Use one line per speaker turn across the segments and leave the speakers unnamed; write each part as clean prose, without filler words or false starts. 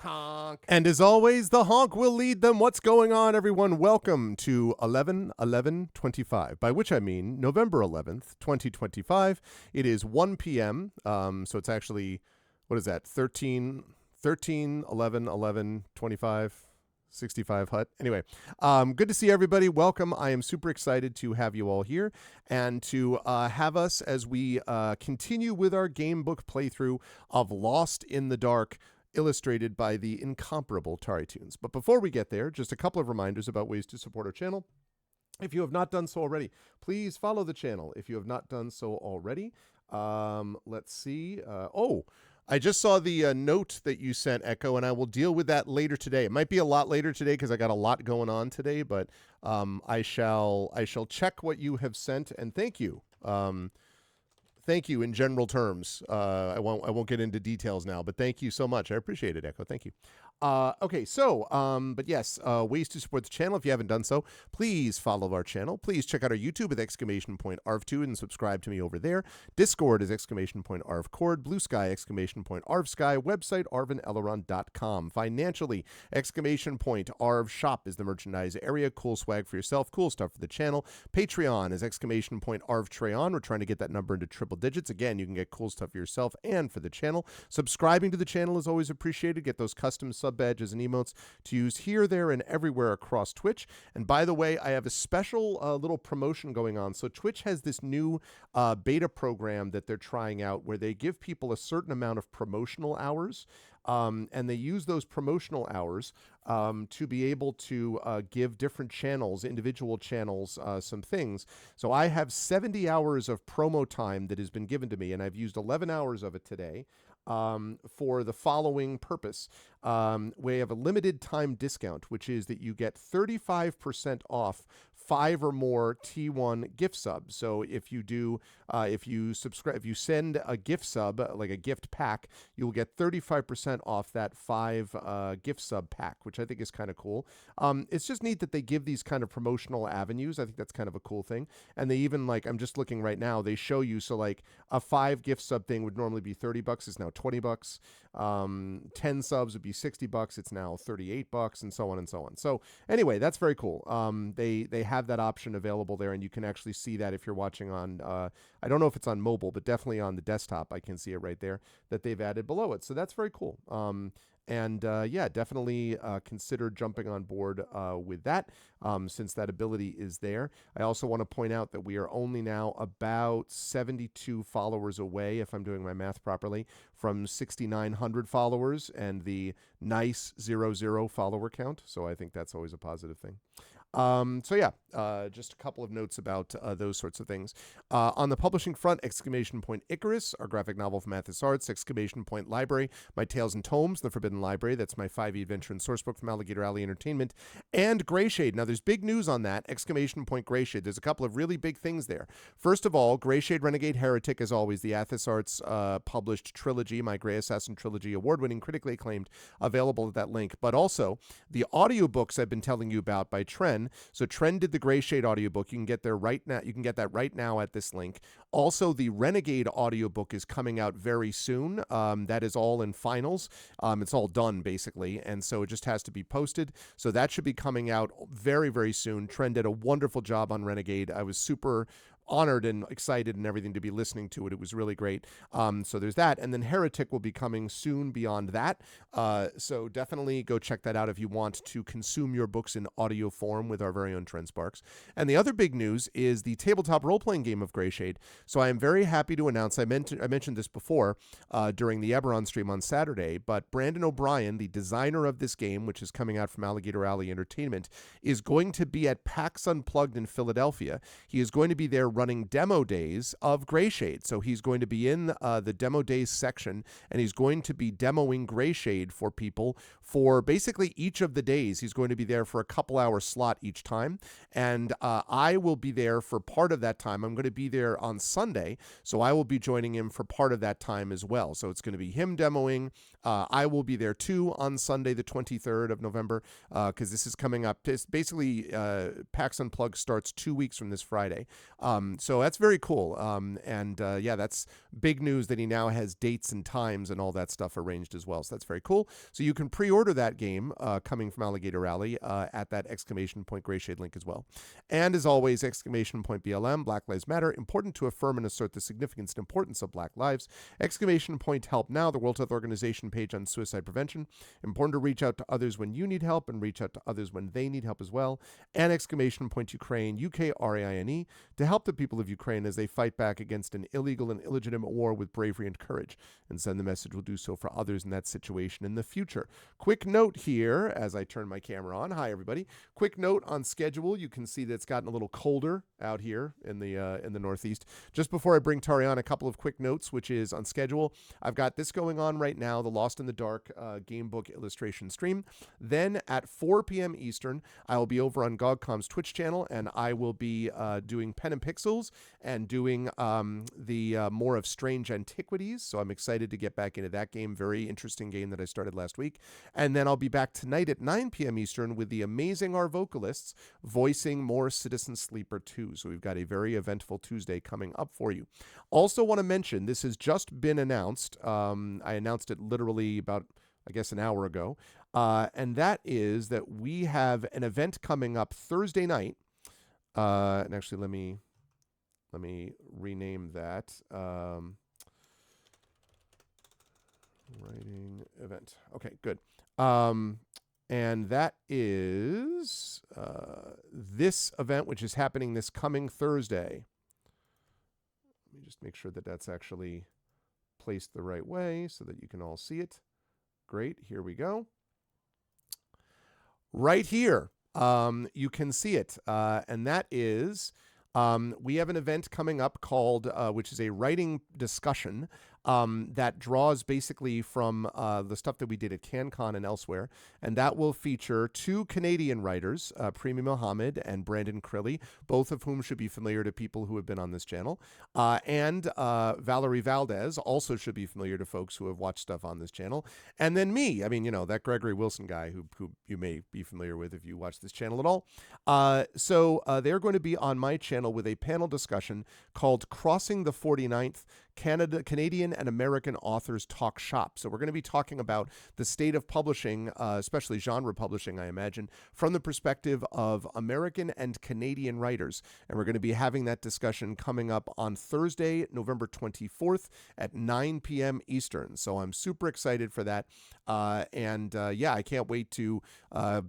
Honk. And as always, the honk will lead them. What's going on, everyone? Welcome to 11/11/25, by which I mean November 11th, 2025. It is 1 p.m., so it's actually, what is that, 11/11/25, 65 hut. Anyway, good to see everybody. Welcome. I am super excited to have you all here and to have us as we continue with our game book playthrough of Lost in the Dark, illustrated by the incomparable TariToons. But before we get there, just a couple of reminders about ways to support our channel. If you have not done so already, please follow the channel. If you have not done so already, let's see. I just saw the note that you sent, Echo, and I will deal with that later today. It might be a lot later today because I got a lot going on today, but I shall check what you have sent, and thank you. Thank you in general terms. I won't get into details now, but thank you so much. I appreciate it, Echo. Thank you. Okay, so, but yes, ways to support the channel. If you haven't done so, please follow our channel. Please check out our YouTube with !ARV2 and subscribe to me over there. Discord is !ARVCord. Blue Sky, !ARVSky. Website, arvineleron.com. Financially, !ARV Shop is the merchandise area. Cool swag for yourself, cool stuff for the channel. Patreon is !ARVTreon. We're trying to get that number into triple digits. Again, you can get cool stuff for yourself and for the channel. Subscribing to the channel is always appreciated. Get those custom sub badges and emotes to use here, there, and everywhere across Twitch. And by the way, I have a special little promotion going on. So Twitch has this new beta program that they're trying out where they give people a certain amount of promotional hours. And they use those promotional hours to be able to give different channels, individual channels, some things. So I have 70 hours of promo time that has been given to me, and I've used 11 hours of it today. For the following purpose. We have a limited time discount, which is that you get 35% off 5 or more T1 gift subs. So if you do, if you send a gift sub, like a gift pack, you will get 35% off that 5 gift sub pack, which I think is kind of cool. It's just neat that they give these kind of promotional avenues. I think that's kind of a cool thing. And they even, like, I'm just looking right now, they show you, so like a 5 gift sub thing would normally be $30. It's now $20. 10 subs would be $60. It's now $38, and so on and so on. So anyway, that's very cool. They have that option available there, and you can actually see that if you're watching on, I don't know if it's on mobile, but definitely on the desktop, I can see it right there that they've added below it. So that's very cool. And yeah, definitely consider jumping on board with that since that ability is there. I also want to point out that we are only now about 72 followers away, if I'm doing my math properly, from 6,900 followers and the nice 00 follower count. So I think that's always a positive thing. So yeah, just a couple of notes about those sorts of things. On the publishing front, !Icarus, our graphic novel from Athos Arts, !Library, my Tales and Tomes, The Forbidden Library, that's my 5e adventure and sourcebook from Alligator Alley Entertainment, and Greyshade. Now there's big news on that, Greyshade. There's a couple of really big things there. First of all, Greyshade Renegade Heretic, as always, the Athos Arts published trilogy, my Grey Assassin trilogy, award-winning, critically acclaimed, available at that link. But also, the audiobooks I've been telling you about by Tren. So Tren did the Greyshade audiobook. You can get there right now. You can get that right now at this link. Also, the Renegade audiobook is coming out very soon. That is all in finals. It's all done, basically, and so it just has to be posted. So that should be coming out very, very soon. Tren did a wonderful job on Renegade. I was super honored and excited and everything to be listening to it. It was really great. So there's that. And then Heretic will be coming soon beyond that. So definitely go check that out if you want to consume your books in audio form with our very own Trent Sparks. And the other big news is the tabletop role-playing game of Greyshade. So I am very happy to announce, I mentioned this before during the Eberron stream on Saturday, but Brandon O'Brien, the designer of this game, which is coming out from Alligator Alley Entertainment, is going to be at PAX Unplugged in Philadelphia. He is going to be there running demo days of Greyshade. So he's going to be in the demo days section, and he's going to be demoing Greyshade for people for basically each of the days. He's going to be there for a couple-hour slot each time, and I will be there for part of that time. I'm going to be there on Sunday, so I will be joining him for part of that time as well. So it's going to be him demoing. I will be there too on Sunday, the 23rd of November, because this is coming up. It's basically, PAX Unplugged starts 2 weeks from this Friday. So that's very cool. Yeah, that's big news that he now has dates and times and all that stuff arranged as well. So that's very cool. So you can pre-order that game coming from Alligator Alley at that exclamation point Greyshade link as well. And as always, exclamation point BLM, Black Lives Matter, important to affirm and assert the significance and importance of Black lives. Exclamation point Help Now, the World Health Organization page on suicide prevention. Important to reach out to others when you need help and reach out to others when they need help as well. And exclamation point Ukraine, UKRAINE, to help the people of Ukraine as they fight back against an illegal and illegitimate war with bravery and courage. And send the message will do so for others in that situation in the future. Quick note here as I turn my camera on. Hi, everybody. Quick note on schedule. You can see that it's gotten a little colder out here in the Northeast. Just before I bring Tari on, a couple of quick notes, which is on schedule. I've got this going on right now, the Lost in the Dark game book illustration stream. Then at 4 p.m. Eastern, I will be over on GogCom's Twitch channel, and I will be doing Pen and Pixels and doing the more of Strange Antiquities. So I'm excited to get back into that game. Very interesting game that I started last week. And then I'll be back tonight at 9 p.m. Eastern with the amazing Our Vocalists voicing more Citizen Sleeper 2. So we've got a very eventful Tuesday coming up for you. Also want to mention, this has just been announced. I announced it literally about, I guess, an hour ago. And that is that we have an event coming up Thursday night. And actually, let me rename that. Writing event. Okay, good. And that is this event, which is happening this coming Thursday. Let me just make sure that that's actually placed the right way so that you can all see it. Great. Here we go. Right here, you can see it. And that is, we have an event coming up called, which is a writing discussion that draws basically from the stuff that we did at CanCon and elsewhere. And that will feature two Canadian writers, Premi Mohammed and Brandon Crilly, both of whom should be familiar to people who have been on this channel. And Valerie Valdez also should be familiar to folks who have watched stuff on this channel. And then me, I mean, you know, that Gregory Wilson guy who you may be familiar with if you watch this channel at all. So they're going to be on my channel with a panel discussion called Crossing the 49th, Canadian and American Authors Talk Shop. So we're going to be talking about the state of publishing, especially genre publishing, I imagine, from the perspective of American and Canadian writers. And we're going to be having that discussion coming up on Thursday, November 24th at 9 p.m. Eastern. So I'm super excited for that. Yeah, I can't wait to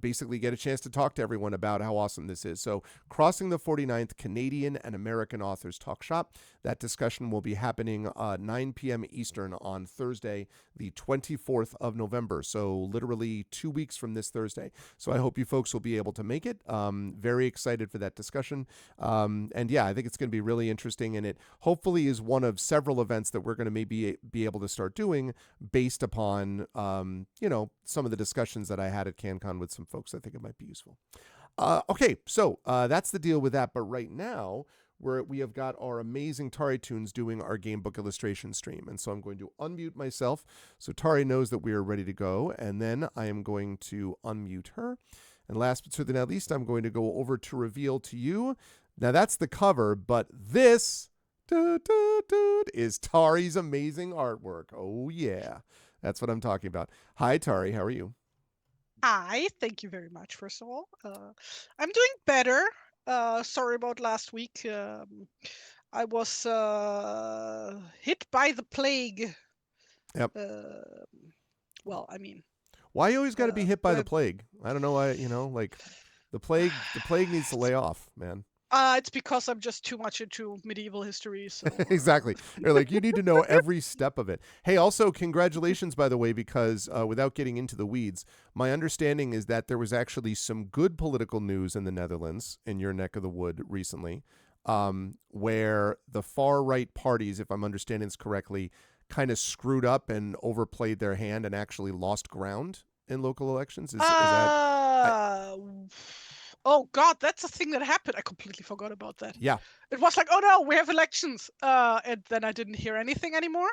basically get a chance to talk to everyone about how awesome this is. So Crossing the 49th, Canadian and American Authors Talk Shop. That discussion will be happening 9 p.m. Eastern on Thursday, the 24th of November. So literally 2 weeks from this Thursday. So I hope you folks will be able to make it. Very excited for that discussion. And yeah, I think it's going to be really interesting. And it hopefully is one of several events that we're going to maybe be able to start doing based upon, some of the discussions that I had at CanCon with some folks. I think it might be useful. Okay, so that's the deal with that. But right now, we have got our amazing TariToons doing our game book illustration stream. And so I'm going to unmute myself so Tari knows that we are ready to go. And then I am going to unmute her. And last but certainly not least, I'm going to go over to reveal to you. Now that's the cover, but this is Tari's amazing artwork. Oh, yeah. That's what I'm talking about. Hi, Tari. How are you?
Hi. Thank you very much, first of all. I'm doing better. Sorry about last week. I was hit by the plague.
Yep.
Well, I mean,
why you always got to be hit by the plague? I don't know why. Like the plague needs to lay off, man.
It's because I'm just too much into medieval history. So
exactly. You're like, you need to know every step of it. Hey, also congratulations, by the way, because without getting into the weeds, my understanding is that there was actually some good political news in the Netherlands, in your neck of the wood recently. where the far right parties, if I'm understanding this correctly, kind of screwed up and overplayed their hand and actually lost ground in local elections. Is that? I,
Uh, oh God, that's a thing that happened. I completely forgot about that.
yeah.
It was like, oh no, we have elections. And then I didn't hear anything anymore.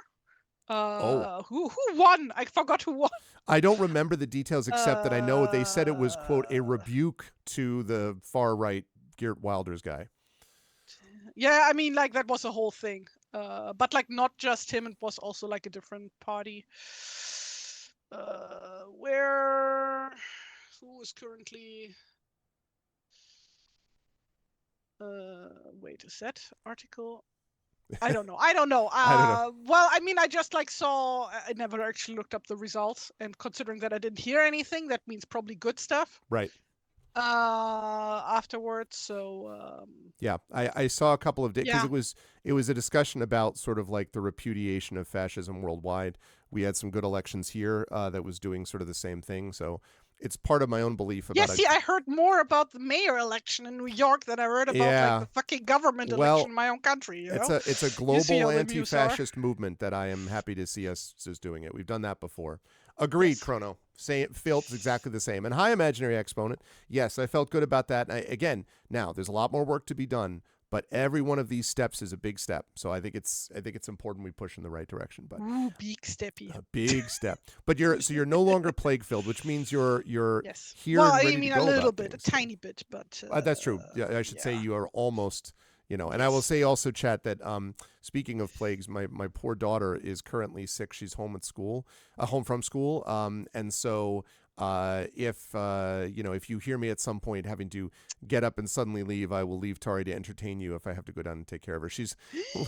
Oh,
Who won? I forgot who won.
I don't remember the details except that I know they said it was quote a
Uh,
rebuke to the far right Geert Wilders guy.
yeah, I mean, like that was a whole thing. But like not just him. It was also like a different party. Where who is currently? Wait, is that article? I don't know. I don't know.
I don't know.
Well, I mean, I just like saw. I never actually looked up the results, and considering that I didn't hear anything, that means probably good stuff.
Right.
Afterwards, so
Yeah, I saw a couple of days because
yeah.
it was a discussion about sort of like the repudiation of fascism worldwide. We had some good elections here that was doing sort of the same thing. So it's part of my own belief
Yeah,
about a
see, I heard more about the mayor election in New York than I heard about like
yeah.
the fucking government election
Well,
in my own country, you know?
it's a
You see
global
how the views are.
anti-fascist movement that I am happy to see us is doing it. We've done that before. Agreed,
Yes.
Chrono. Say it felt exactly the same. And hi, imaginary exponent. Yes, I felt good about that. Again, now there's a lot more work to be done, but every one of these steps is a big step. So I think it's important we push in the right direction. But
Ooh, big steppy.
a big step. But you're no longer plague filled, which means you're
Yes.
here
Well,
and
I
ready to
mean a
go
little
about
bit, a
things. So.
tiny bit, but
That's true. Yeah, I should say
yeah.
you are almost, and I will
Yes.
say also, chat, that speaking of plagues, my poor daughter is currently sick. She's home at school, home from school, and so if you hear me at some point having to get up and suddenly leave, I will leave Tari to entertain you if I have to go down and take care of her. She's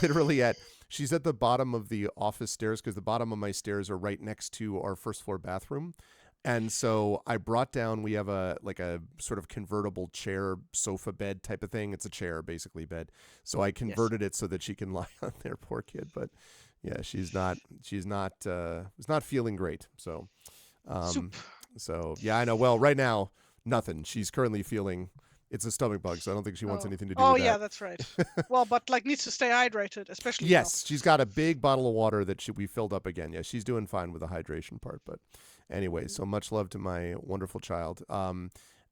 literally she's at the bottom of the office stairs because the bottom of my stairs are right next to our first floor bathroom. And so I brought down, we have a sort of convertible chair sofa bed type of thing. It's a chair, basically bed. So I
Yes.
converted it so that she can lie on there, poor kid. But yeah, was not feeling great. Um,
Soup.
so yeah, I know. Well, right now, nothing. She's currently feeling it's a stomach bug. So I don't think she wants
Oh.
anything to do
Oh
with
yeah,
that.
that's right. Well, but like needs to stay hydrated, especially now.
Yes, she's got a big bottle of water that we filled up again. Yeah, she's doing fine with the hydration part. But anyway, so much love to my wonderful child.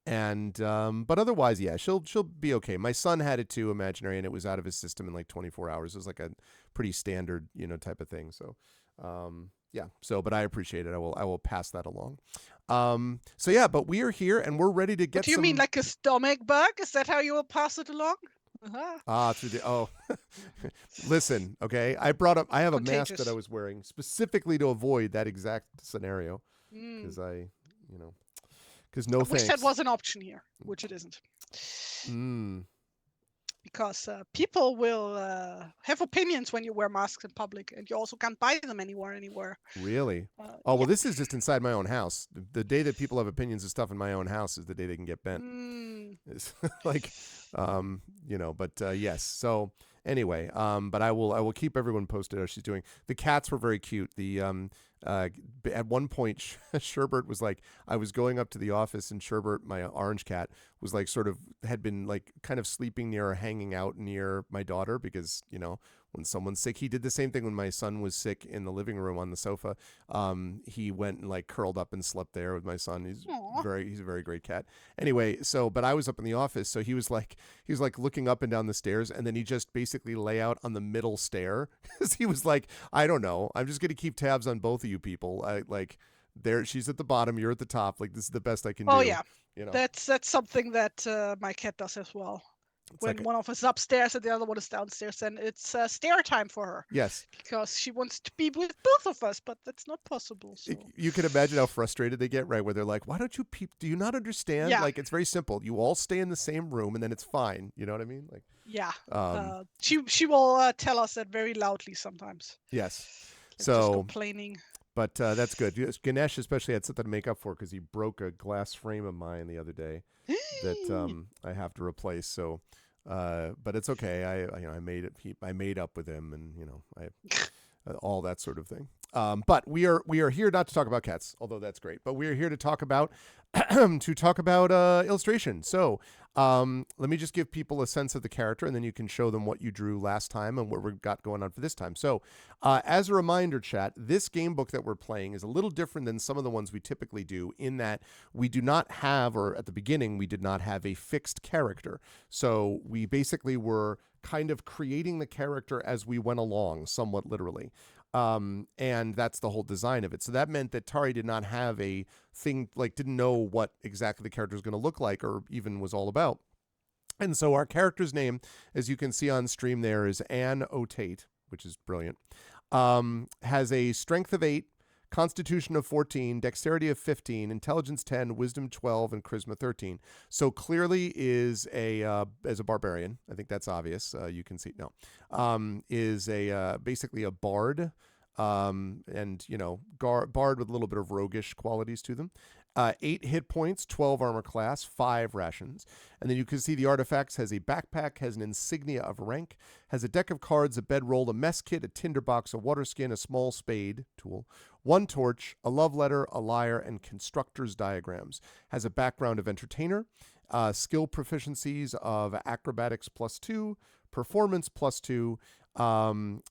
But otherwise, yeah, she'll be okay. My son had it too, imaginary, and it was out of his system in like 24 hours. It was like a pretty standard, type of thing. So, yeah. So, but I appreciate it. I will pass that along. So yeah, but we are here and we're ready to
What
get
do you
some.
mean, like a stomach bug? Is that how you will pass it along? Uh-huh.
Through the listen, okay. I have a mask that I
Contagious.
was wearing specifically to avoid that exact scenario
Mm.
because because no
I wish that
thanks.
was an option here, which it isn't.
Mm,
Because people will have opinions when you wear masks in public, and you also can't buy them anywhere.
really? Oh well,
Yeah.
this is just inside my own house. The day that people have opinions of stuff in my own house is the day they can get bent.
Mm.
It's like, but yes. So anyway, but I will keep everyone posted how she's doing. The cats were very cute. At one point, Sherbert was like, I was going up to the office, and Sherbert, my orange cat, was like sort of had been like kind of sleeping near or hanging out near my daughter because when someone's sick, he did the same thing when my son was sick in the living room on the sofa. He went and like curled up and slept there with my son. He's
Aw.
a very great cat. Anyway, but I was up in the office, so he was like looking up and down the stairs, and then he just basically lay out on the middle stair because he was like, I don't know, I'm just gonna keep tabs on both of you people. I like there, she's at the bottom, you're at the top. Like this is the best I can
Oh
do.
yeah, that's something that my cat does as well.
It's
When
like
one of us is upstairs and the other one is downstairs, and it's stair time for her
yes.
because she wants to be with both of us, but that's not possible. So
You can imagine how frustrated they get, right? Where they're like, "Why don't you do you not understand?
yeah,
Like it's very simple. You all stay in the same room, and then it's fine. You know what I mean? Like,
yeah.
um,
She will tell us that very loudly sometimes,
yes.
like just
So,
complaining.
but that's good. Yes, Ganesh especially had something to make up for because he broke a glass frame of mine the other day that I have to replace. So, but it's okay. I made it. I made up with him, and all that sort of thing. But we are here not to talk about cats, although that's great. But we are here to talk about illustration. So Let me just give people a sense of the character, and then you can show them what you drew last time and what we've got going on for this time. So, as a reminder, chat, this game book that we're playing is a little different than some of the ones we typically do in that we do not have, or at the beginning, we did not have a fixed character. So we basically were kind of creating the character as we went along, somewhat literally. And that's the whole design of it. So that meant that Tari did not have a thing, like didn't know what exactly the character was going to look like or even was all about. And so our character's name, as you can see on stream there, is Anne O'Tate, which is brilliant. Has a strength of 8, constitution of 14, dexterity of 15, intelligence 10, wisdom 12, and charisma 13. So clearly is as a barbarian. I think that's obvious. You can see is a basically a bard, and bard with a little bit of roguish qualities to them. 8 hit points, 12 armor class, 5 rations. And then you can see the artifacts has a backpack, has an insignia of rank, has a deck of cards, a bedroll, a mess kit, a tinderbox, a water skin, a small spade tool, 1 torch, a love letter, a lyre, and constructor's diagrams. Has a background of entertainer, skill proficiencies of acrobatics +2, performance +2,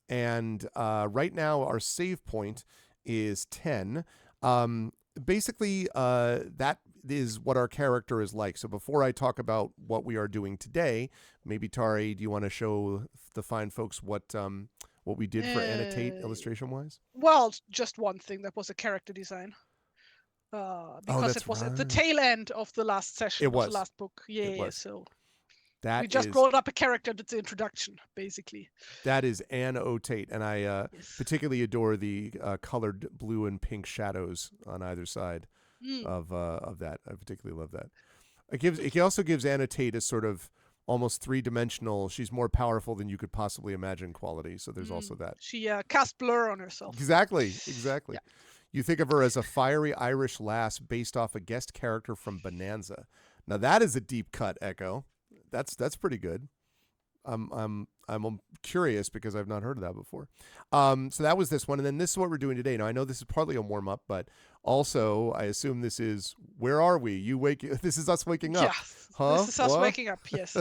and right now our save point is 10. Basically, that is what our character is like. So before I talk about what we are doing today, maybe Tari, do you want to show the fine folks what we did for annotate illustration-wise?
Well, just one thing. That was a character design. Because it was at the tail end of the last session, of the last book. Yeah, so we just brought up a character that's the introduction, basically.
That is Anne O'Tate, and I particularly adore the colored blue and pink shadows on either side of that. I particularly love that. It also gives Anne O'Tate a sort of almost 3-dimensional, she's more powerful than you could possibly imagine quality. So there's also that.
She cast blur on herself.
Exactly.
Yeah.
You think of her as a fiery Irish lass based off a guest character from Bonanza. Now that is a deep cut, Echo. That's pretty good. I'm curious because I've not heard of that before. So that was this one, and then this is what we're doing today. Now I know this is partly a warm up, but also I assume this is where are we? This is us waking up.
Yeah,
huh?
This is us waking up. Yes,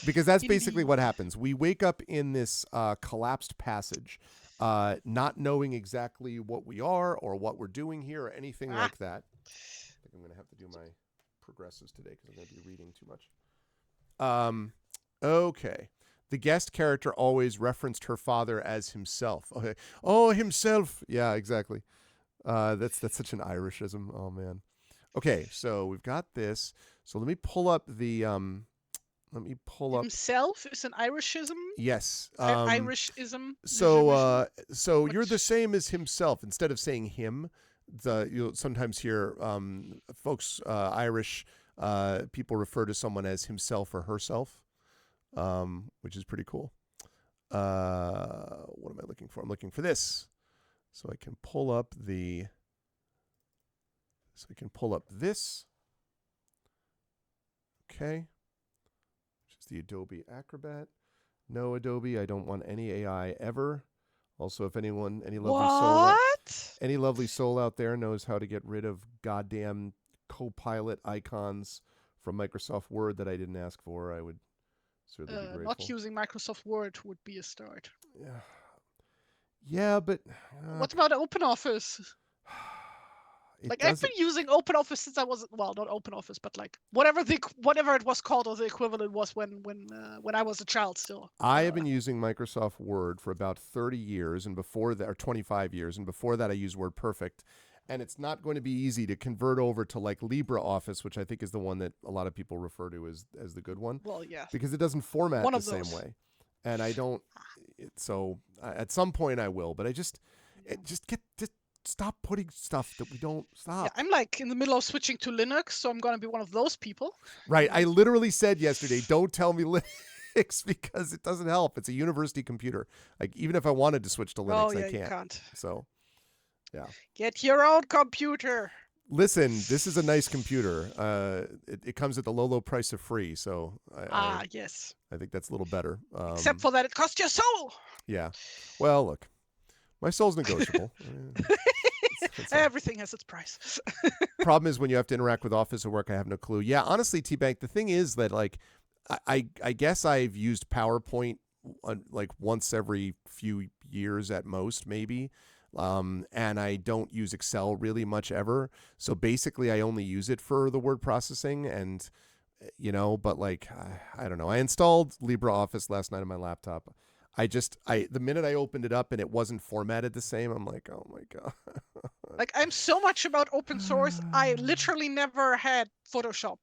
because that's basically what happens. We wake up in this collapsed passage, not knowing exactly what we are or what we're doing here or anything like that. I think I'm gonna have to do my progressives today because I'm gonna be reading too much. Okay. The guest character always referenced her father as himself. Okay. Oh, himself. Yeah, exactly. That's such an Irishism. Oh man. Okay, so we've got this. So let me pull up the
himself is an Irishism.
Yes.
Irishism.
So you're the same as himself. Instead of saying him, you'll sometimes hear folks Irish people refer to someone as himself or herself, which is pretty cool. What am I looking for? I'm looking for this. So I can pull up this. Okay. Which is the Adobe Acrobat. No Adobe. I don't want any AI ever. Also, if any lovely soul out there knows how to get rid of goddamn Copilot icons from Microsoft Word that I didn't ask for, I would certainly be grateful.
Not using Microsoft Word would be a start.
Yeah, but
what about OpenOffice? I've been using OpenOffice since I was not OpenOffice, but like whatever it was called, or the equivalent was when I was a child still.
I have been using Microsoft Word for about 30 years, and before that, or 25 years, and before that, I used WordPerfect. And it's not going to be easy to convert over to like LibreOffice, which I think is the one that a lot of people refer to as the good one.
Well, yeah,
because it doesn't format the same way, and I don't. So at some point I will, but I just stop putting stuff that we don't stop.
Yeah, I'm like in the middle of switching to Linux, so I'm going to be one of those people.
Right. I literally said yesterday, don't tell me Linux because it doesn't help. It's a university computer. Like even if I wanted to switch to Linux, I can't.
You can't.
So, yeah.
Get your own computer.
Listen, this is a nice computer. It comes at the low price of free, so
yes.
I think that's a little better.
Except for that, it costs your soul.
Yeah. Well, look, my soul's negotiable. That's all.
Everything has its price.
Problem is when you have to interact with Office or work, I have no clue. Yeah, honestly, T-Bank, the thing is that like I guess I've used PowerPoint like once every few years at most, maybe. And I don't use Excel really much ever. So basically, I only use it for the word processing and but like I don't know. I installed LibreOffice last night on my laptop. I the minute I opened it up and it wasn't formatted the same, I'm like, oh my god.
Like, I'm so much about open source. I literally never had Photoshop.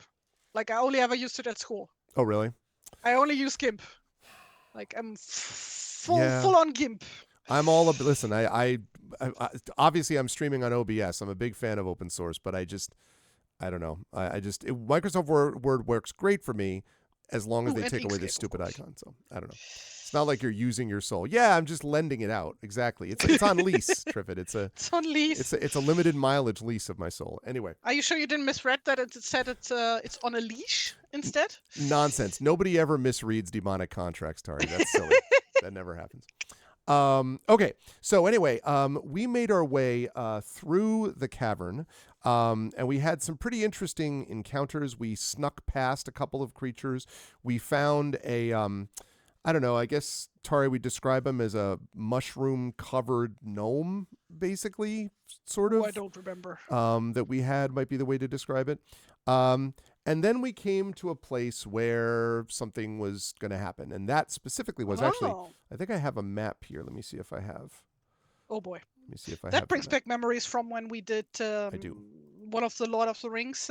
Like, I only ever used it at school.
Oh really?
I only use GIMP. Like, I'm
Yeah.
full on GIMP.
I'm all up. Listen, I obviously I'm streaming on OBS. I'm a big fan of open source, but I don't know. Microsoft Word works great for me as long as
Ooh,
they
and
take away
Inkscape,
this
of
stupid
course.
icon. So I don't know. It's not like you're using your soul. Yeah, I'm just lending it out. Exactly. It's on lease, Triffid.
It's on lease.
It's a limited mileage lease of my soul. Anyway,
Are you sure you didn't misread that it said it's on a leash instead?
nonsense. Nobody ever misreads demonic contracts, Tari. That's silly. That never happens. Okay, so anyway, we made our way through the cavern, and we had some pretty interesting encounters. We snuck past a couple of creatures. We found a, I don't know, I guess, Tari, we describe him as a mushroom-covered gnome, basically, sort
Oh, I
of,
don't remember.
that we had, might be the way to describe it. And then we came to a place where something was going to happen. And that specifically was actually,
Oh.
I think I have a map here. Let me see if I have.
Oh boy.
Let me see if I
That
have the
brings
map.
back memories from when we did
I do.
one of the Lord of the Rings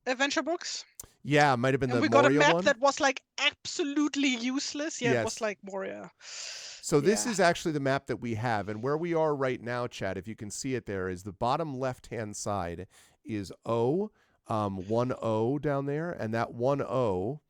adventure books.
Yeah, it might have been
And
the
we got a
Moria
map
one.
that was like absolutely useless. Yeah, it was
Yes.
like Moria.
So this
Yeah.
is actually the map that we have. And where we are right now, Chad, if you can see it there, is the bottom left-hand side is O, 1O down there. And that 1O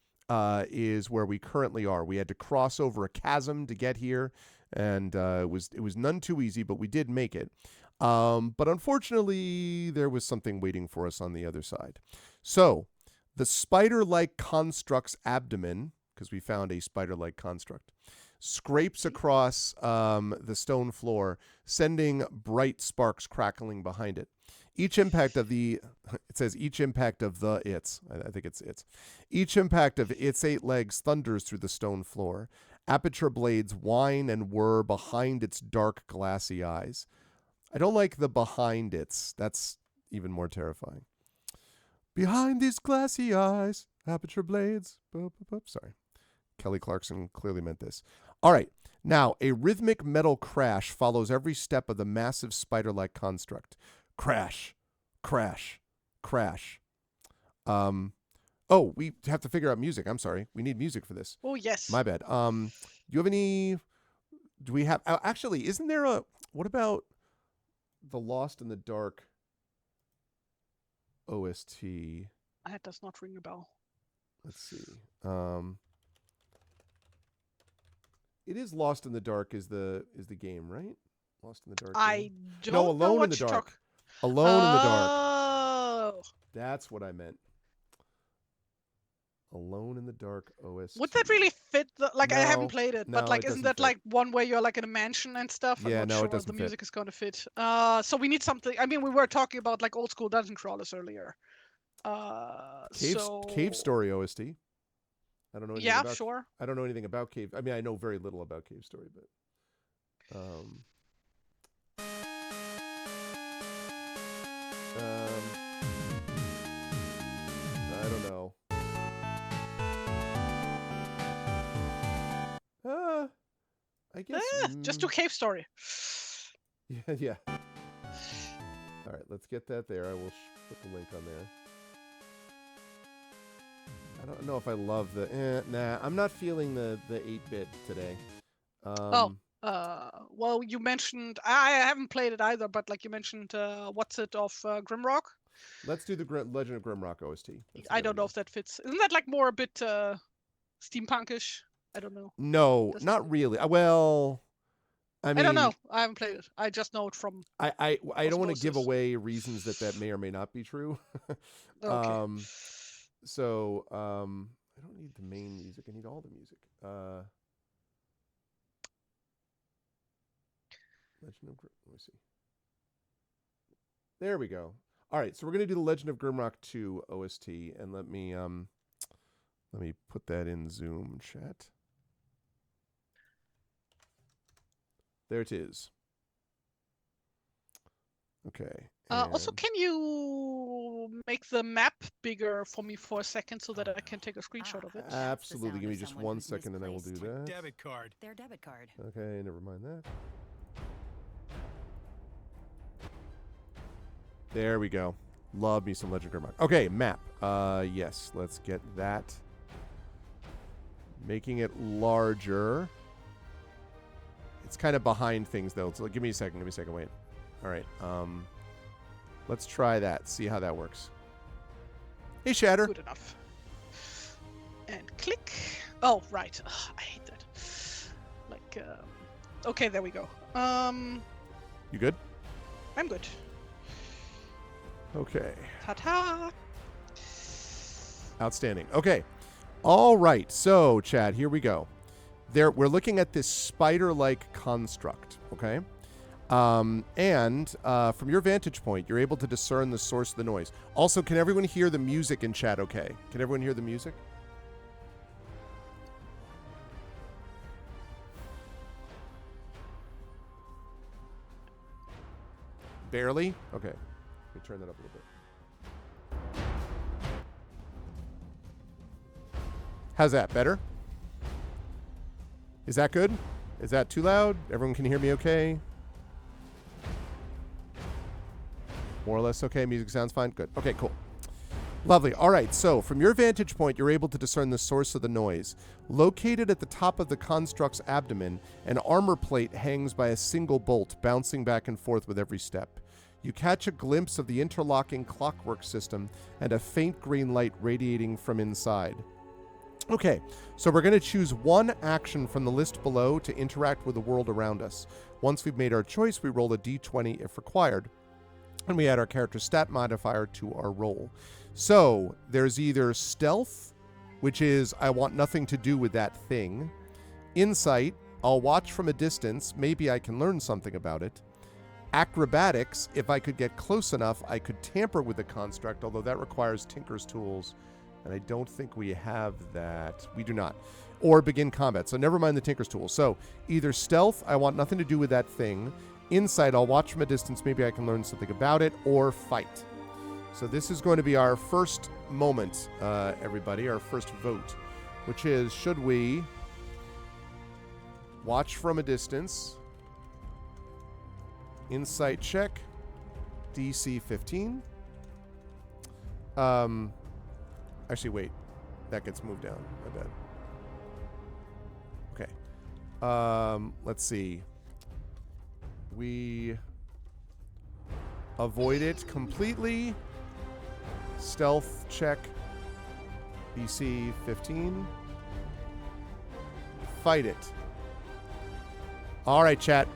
is where we currently are. We had to cross over a chasm to get here. And it was none too easy, but we did make it. But unfortunately, there was something waiting for us on the other side. So the spider-like construct's abdomen, because we found a spider-like construct, scrapes across the stone floor, sending bright sparks crackling behind it. Each impact of the, it says each impact of the its, I think it's its. Each impact of its 8 legs thunders through the stone floor. Aperture blades whine and whir behind its dark, glassy eyes. I don't like the behind its. That's even more terrifying. Behind these glassy eyes, aperture blades. Boop, boop, boop. Sorry. Kelly Clarkson clearly meant this. All right. Now, a rhythmic metal crash follows every step of the massive spider-like construct. Crash, crash, crash. Oh, we have to figure out music. I'm sorry. We need music for this.
Oh yes.
My bad. Do you have any? Do we have? Actually, isn't there a? What about the Lost in the Dark OST?
That does not ring a bell.
Let's see. It is Lost in the Dark is the game, right? Lost in the Dark.
I
Game?
don't
No,
know
Alone in the
what you
Dark.
talk.
Alone in the Dark.
Oh.
That's what I meant. Alone in the Dark OST.
Would that really fit? Like, I haven't
No,
played it, but
no,
like,
it
isn't
doesn't
that
fit.
like one where you're like in a mansion and stuff? I'm
Yeah,
not
no, it
sure
doesn't
the
fit.
music is going to fit. So we need something. I mean, we were talking about like old school dungeon crawlers earlier.
Cave Story OST. I don't know anything
Yeah,
about.
sure.
I don't know anything about Cave. I mean, I know very little about Cave Story, but I don't know. I guess.
Just do Cave Story.
Yeah, yeah. All right, let's get that there. I will put the link on there. I don't know if I love the. Nah, I'm not feeling the 8-bit today.
Well, you mentioned I haven't played it either, but like you mentioned, what's it of Grimrock?
Let's do the Legend of Grimrock OST.
I don't know if that fits. Isn't that like more a bit steampunkish? I don't know.
No, not really. Well, I mean,
I don't know. I haven't played it. I just know it from.
I don't want to give
osmosis.
away reasons that may or may not be true.
Okay.
So I don't need the main music. I need all the music. Legend of let me see. There we go. All right, so we're gonna do the Legend of Grimrock 2 OST, and let me put that in Zoom chat. There it is. Okay.
Also, can you make the map bigger for me for a second so that I can take a screenshot of it?
Absolutely. Give me just 1 second and I will do that.
Debit card.
Their debit card.
Okay, never mind that. There we go. Love me some Legend of Grimrock. Okay, map. Yes, let's get that. Making it larger. It's kind of behind things though. So give me a second. Wait. All right. Let's try that. See how that works. Hey, Shatter.
Good enough. And click. Oh, right. Ugh, I hate that. Like, okay, there we go.
You good?
I'm good.
Okay.
Ta-ta.
Outstanding. Okay. All right. So, Chad, here we go. We're looking at this spider-like construct. Okay. And from your vantage point, you're able to discern the source of the noise. Also, can everyone hear the music in chat okay? Can everyone hear the music? Barely? Okay. Let me turn that up a little bit. How's that? Better? Is that good? Is that too loud? Everyone can hear me okay? More or less okay. Music sounds fine. Good. Okay, cool. Lovely. All right. So from your vantage point, you're able to discern the source of the noise. Located at the top of the construct's abdomen, an armor plate hangs by a single bolt, bouncing back and forth with every step. You catch a glimpse of the interlocking clockwork system and a faint green light radiating from inside. Okay, so we're going to choose one action from the list below to interact with the world around us. Once we've made our choice, we roll a d20 if required, and we add our character stat modifier to our roll. So there's either stealth, which is I want nothing to do with that thing. Insight, I'll watch from a distance, maybe I can learn something about it. Acrobatics, if I could get close enough, I could tamper with the construct, although that requires Tinker's tools, and I don't think we have that. We do not. Or begin combat, so never mind the Tinker's tools. So either stealth, I want nothing to do with that thing. Insight, I'll watch from a distance, maybe I can learn something about it, or fight. So this is going to be our first moment, everybody, our first vote, which is, should we watch from a distance, insight check, DC 15. Actually, wait, that gets moved down, my bad. Okay, let's see. We avoid it completely. Stealth check, DC 15. Fight it. All right, chat.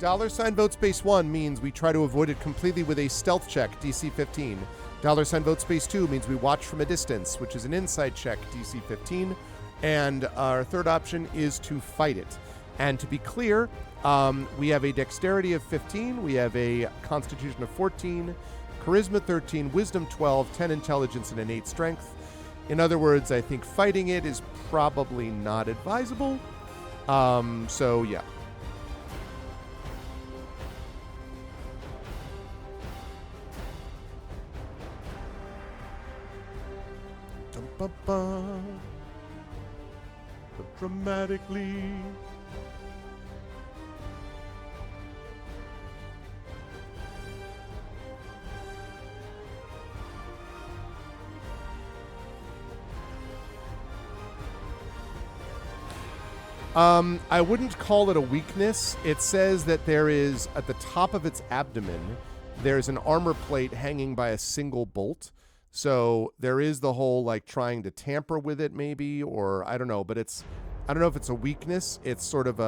$ vote space 1 means we try to avoid it completely with a stealth check, DC 15. $ vote space 2 means we watch from a distance, which is an insight check, DC 15. And our third option is to fight it. And to be clear, we have a dexterity of 15, we have a constitution of 14, charisma 13, wisdom 12, 10 intelligence, and an 8 strength. In other words, I think fighting it is probably not advisable. So, yeah. Dum-ba-bum. But dramatically. I wouldn't call it a weakness. It says that there is, at the top of its abdomen, there's an armor plate hanging by a single bolt. So there is the whole, like, trying to tamper with it maybe, or I don't know, but I don't know if it's a weakness. It's sort of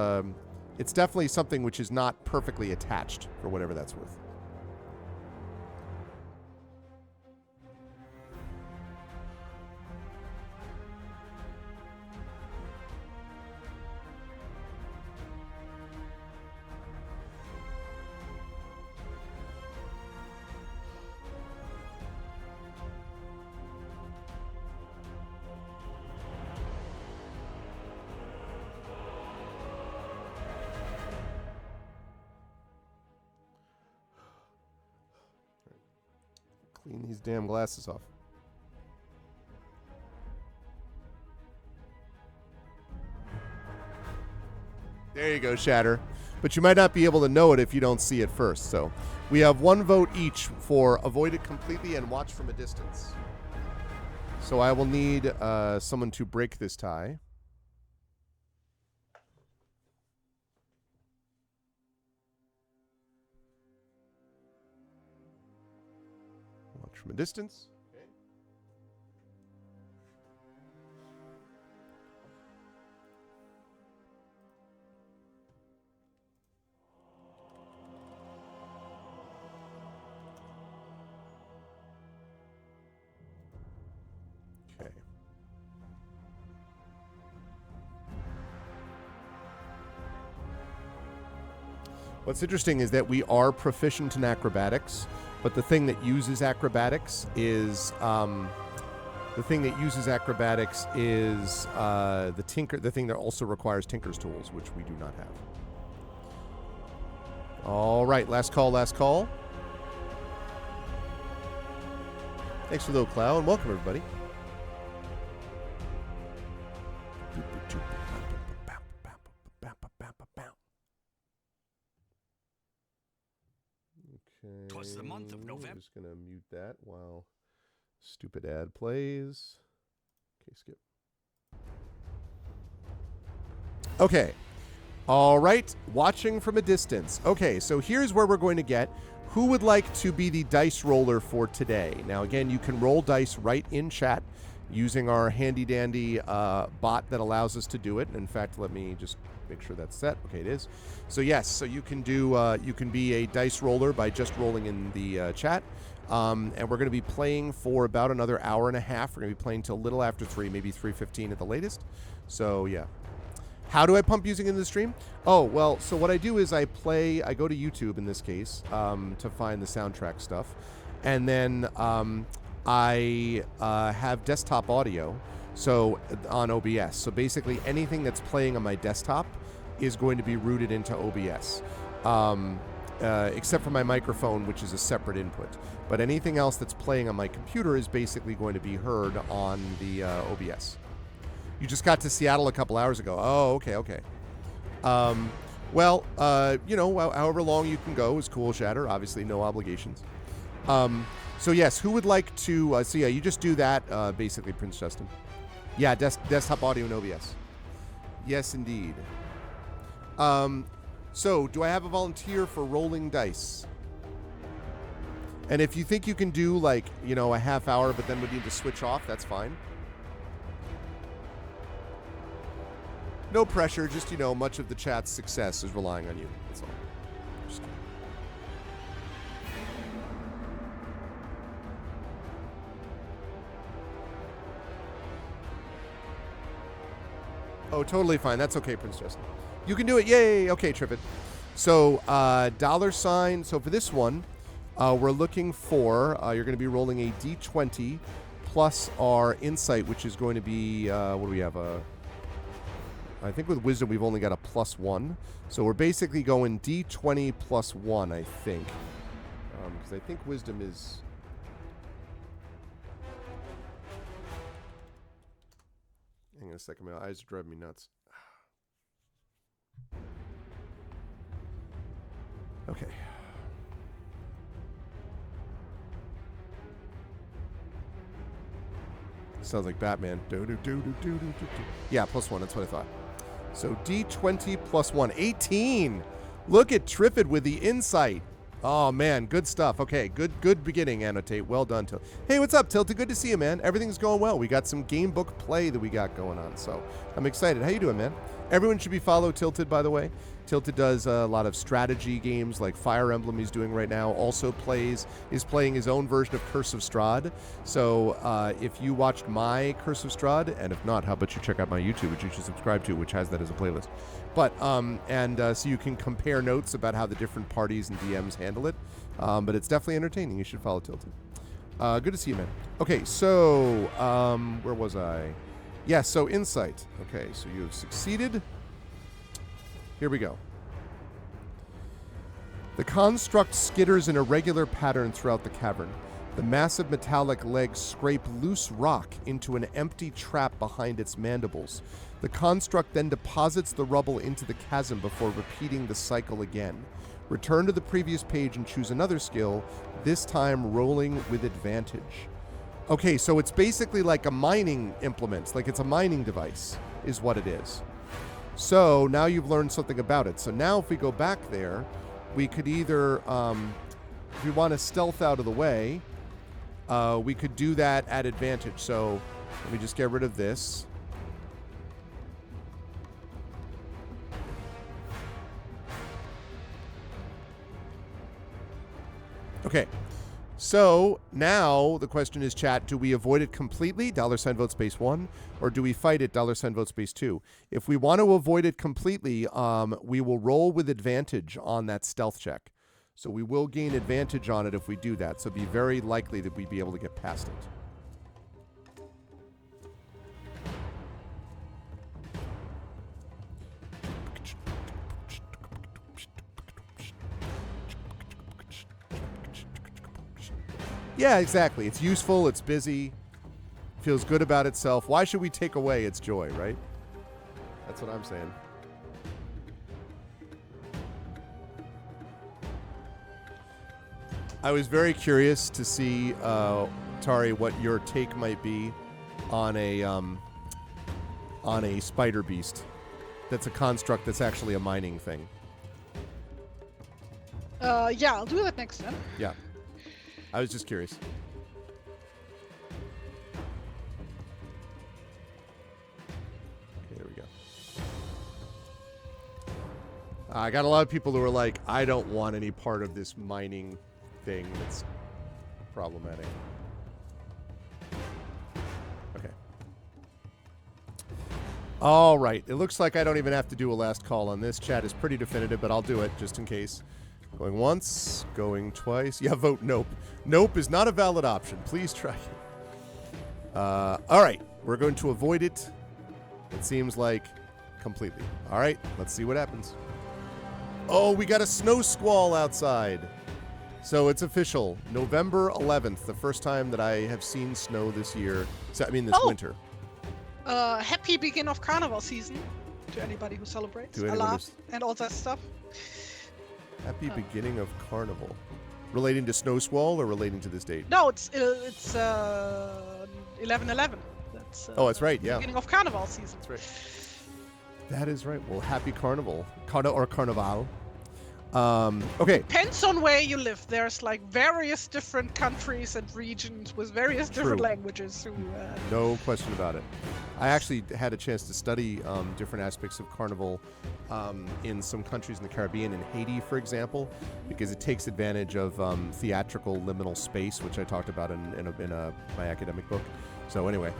it's definitely something which is not perfectly attached, for whatever that's worth. Clean these damn glasses off. There you go, Shatter. But you might not be able to know it if you don't see it first. So we have 1 vote each for avoid it completely and watch from a distance. So I will need someone to break this tie. Watch from a distance. Okay. What's interesting is that we are proficient in acrobatics, but the thing that uses acrobatics is the thing that also requires Tinker's tools, which we do not have. All right, last call. Thanks for the cloud, and welcome everybody. Okay.
'Twas the month of November.
I'm just gonna mute that while stupid ad plays. Okay, skip. Okay. All right. Watching from a distance. Okay, so here's where we're going to get who would like to be the dice roller for today. Now, again, you can roll dice right in chat using our handy-dandy bot that allows us to do it. In fact, let me just make sure that's set. Okay, it is. So yes, so you can do you can be a dice roller by just rolling in the chat. And we're going to be playing for about another hour and a half. We're going to be playing till a little after 3, maybe 3:15 at the latest. So yeah. How do I pump music into the stream? Oh, well, so what I do is I go to YouTube in this case to find the soundtrack stuff. And then I have desktop audio so on OBS. So basically anything that's playing on my desktop is going to be routed into OBS. Except for my microphone, which is a separate input. But anything else that's playing on my computer is basically going to be heard on the OBS. You just got to Seattle a couple hours ago. Oh, okay. Well, however long you can go is cool, Shatter. Obviously, no obligations. So, yes, who would like to... so, yeah, you just do that, basically, Prince Justin. Yeah, desktop audio and OBS. Yes, indeed. So, do I have a volunteer for rolling dice? And if you think you can do, like, a half hour, but then would need to switch off, that's fine. No pressure, just, much of the chat's success is relying on you. That's all. Just kidding. Oh, totally fine. That's okay, Prince Justin. You can do it. Yay. Okay, Trippet. So, $. So for this one, we're looking for, you're going to be rolling a D20 plus our insight, which is going to be, what do we have? I think with wisdom, we've only got a +1. So we're basically going D20 plus 1, I think. Because I think wisdom is... Hang on a second, my eyes are driving me nuts. Okay. Sounds like Batman. Yeah, +1, that's what I thought. So D20 plus 1. 18. Look at Triffid with the insight. Oh, man. Good stuff. Okay. Good beginning, Annotate. Well done, Tilted. Hey, what's up, Tilted? Good to see you, man. Everything's going well. We got some game book play that we got going on, so I'm excited. How you doing, man? Everyone should be follow Tilted, by the way. Tilted does a lot of strategy games like Fire Emblem he's doing right now. Also is playing his own version of Curse of Strahd. So if you watched my Curse of Strahd, and if not, how about you check out my YouTube, which you should subscribe to, which has that as a playlist. But so you can compare notes about how the different parties and DMs handle it. But it's definitely entertaining. You should follow Tilted. Good to see you, man. Okay, so where was I? Yeah, so Insight. Okay, so you have succeeded. Here we go. The construct skitters in a regular pattern throughout the cavern. The massive metallic legs scrape loose rock into an empty trap behind its mandibles. The construct then deposits the rubble into the chasm before repeating the cycle again. Return to the previous page and choose another skill, this time rolling with advantage. Okay, so it's basically like a mining implement, like it's a mining device, is what it is. So now you've learned something about it. So now if we go back there, we could either, if we want to stealth out of the way, we could do that at advantage. So let me just get rid of this. Okay. So now the question is, chat, do we avoid it completely, $vote space 1, or do we fight it, $vote space 2? If we want to avoid it completely, we will roll with advantage on that stealth check. So we will gain advantage on it if we do that. So it'd be very likely that we'd be able to get past it. Yeah, exactly. It's useful. It's busy. Feels good about itself. Why should we take away its joy, right? That's what I'm saying. I was very curious to see, Tari, what your take might be on a spider beast. That's a construct that's actually a mining thing.
Yeah, I'll do that next time.
Yeah. I was just curious. Okay, there we go. I got a lot of people who are like, I don't want any part of this mining thing that's problematic. Okay. All right. It looks like I don't even have to do a last call on this. Chat is pretty definitive, but I'll do it just in case. Going once, going twice. Yeah, vote nope. Nope is not a valid option. Please try it. All right. We're going to avoid it. It seems like completely. All right. Let's see what happens. Oh, we got a snow squall outside. So it's official. November 11th, the first time that I have seen snow this year. I mean, this winter.
Happy beginning of Carnival season to anybody who celebrates. And all that stuff.
Happy beginning of Carnival. Relating to Snow Squall or relating to this date?
No, it's 11/11. That's
that's right. Yeah.
Beginning of Carnival season.
That's right. That is right. Well, happy Carnival, or Carnival. Okay.
Depends on where you live. There's like various different countries and regions with various different languages. Who,
no question about it. I actually had a chance to study different aspects of Carnival in some countries in the Caribbean, in Haiti, for example, because it takes advantage of theatrical liminal space, which I talked about in my academic book. So anyway,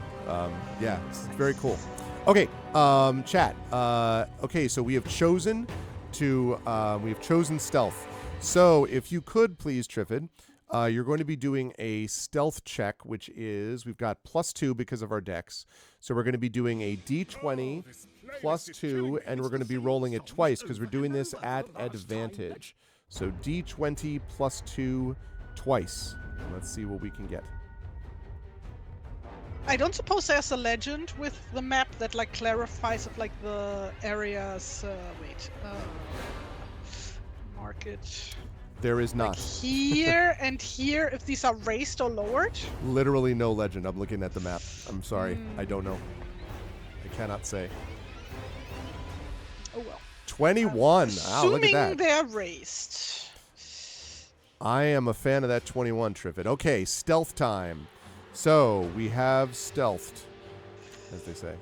yeah, it's very cool. Okay, chat. Okay, so we have chosen stealth. So if you could please, Trifid, you're going to be doing a stealth check, which is, we've got +2 because of our dex. So we're going to be doing a d20 +2, and we're going to be rolling it twice because we're doing this at advantage. So d20 +2 twice. And let's see what we can get.
I don't suppose there's a legend with the map that like clarifies of like the areas. Market.
There is not.
Like here and here, if these are raised or lowered?
Literally no legend. I'm looking at the map. I'm sorry. I don't know. I cannot say.
Oh well.
21. Wow, look at
Assuming
that.
they're raised.
I am a fan of that 21, Trifid. Okay, stealth time. So, we have stealthed, as they say.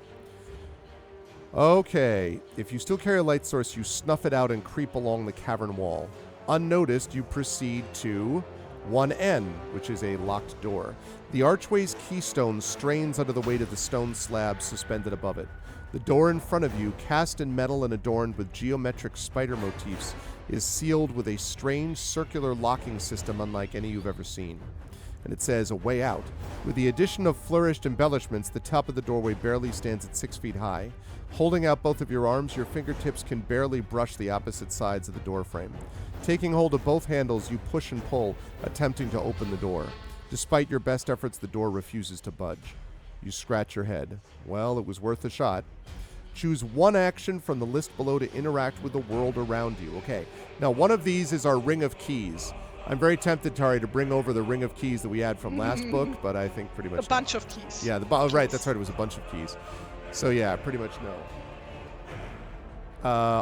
Okay, if you still carry a light source, you snuff it out and creep along the cavern wall. Unnoticed, you proceed to 1N, which is a locked door. The archway's keystone strains under the weight of the stone slab suspended above it. The door in front of you, cast in metal and adorned with geometric spider motifs, is sealed with a strange circular locking system unlike any you've ever seen. And it says, a way out. With the addition of flourished embellishments, the top of the doorway barely stands at 6 feet high. Holding out both of your arms, your fingertips can barely brush the opposite sides of the door frame. Taking hold of both handles, you push and pull, attempting to open the door. Despite your best efforts, the door refuses to budge. You scratch your head. Well, it was worth a shot. Choose one action from the list below to interact with the world around you. Okay. Now, one of these is our Ring of Keys. I'm very tempted, Tari, to bring over the Ring of Keys that we had from last book, but I think pretty much
a bunch of keys.
Yeah, right. That's right. It was a bunch of keys. So, yeah, pretty much no.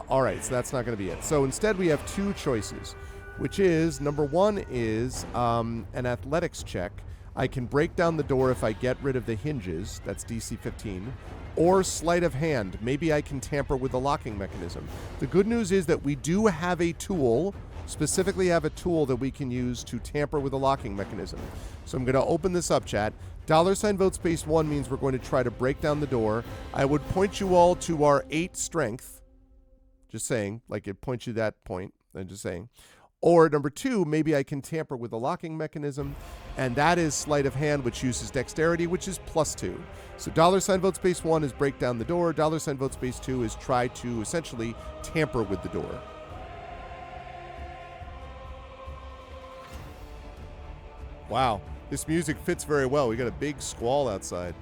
All right, so that's not going to be it. So instead, we have two choices, which is, number one is an athletics check. I can break down the door if I get rid of the hinges. That's DC 15. Or sleight of hand. Maybe I can tamper with the locking mechanism. The good news is that we do have a tool, specifically have a tool that we can use to tamper with the locking mechanism. So I'm going to open this up, chat. $vote space 1 means we're going to try to break down the door. I would point you all to our 8 strength. Just saying, like it points you that point. I'm just saying. Or number 2, maybe I can tamper with the locking mechanism, and that is sleight of hand, which uses dexterity, which is +2. So $vote space 1 is break down the door. $vote space 2 is try to essentially tamper with the door. Wow, this music fits very well. We got a big squall outside.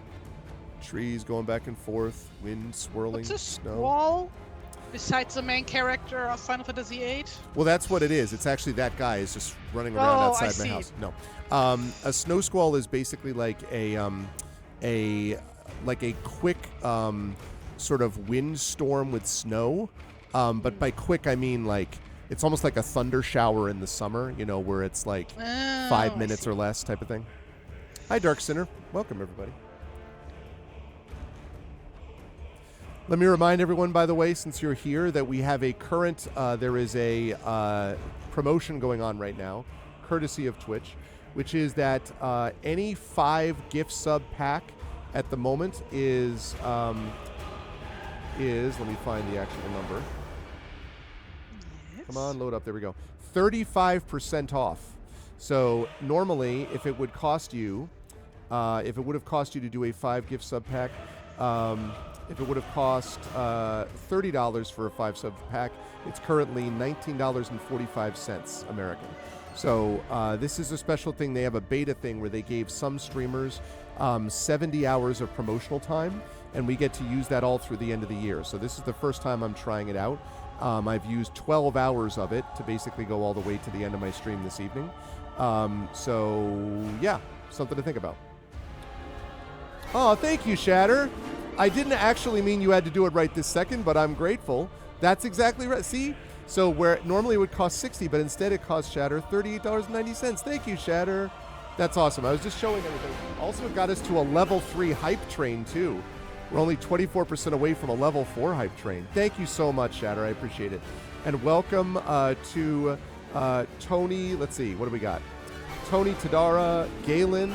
Trees going back and forth, wind swirling,
What's a
snow.
Squall? Besides the main character of Final Fantasy VIII?
Well, that's what it is. It's actually that guy is just running around outside my house. No, a snow squall is basically like a quick sort of windstorm with snow. But by quick, I mean like it's almost like a thunder shower in the summer. You know, where it's like 5 minutes or less type of thing. Hi, Dark Sinner. Welcome, everybody. Let me remind everyone, by the way, since you're here, that we have a current, there is a promotion going on right now, courtesy of Twitch, which is that any 5 gift sub pack at the moment is, let me find the actual number. Yes. Come on, load up. There we go. 35% off. So normally, if it would cost you, if it would have cost you to do a 5 gift sub pack, if it would have cost $30 for a 5 sub pack, it's currently $19.45 American. So this is a special thing. They have a beta thing where they gave some streamers 70 hours of promotional time, and we get to use that all through the end of the year. So this is the first time I'm trying it out. I've used 12 hours of it to basically go all the way to the end of my stream this evening. So yeah, something to think about. Oh, thank you, Shatter. I didn't actually mean you had to do it right this second, but I'm grateful. That's exactly right. See? So where normally it would cost $60, but instead it cost Shatter $38.90. Thank you, Shatter. That's awesome. I was just showing everything. Also, it got us to a level 3 hype train, too. We're only 24% away from a level 4 hype train. Thank you so much, Shatter. I appreciate it. And welcome to Tony. Let's see. What do we got? Tony Tadara, Galen,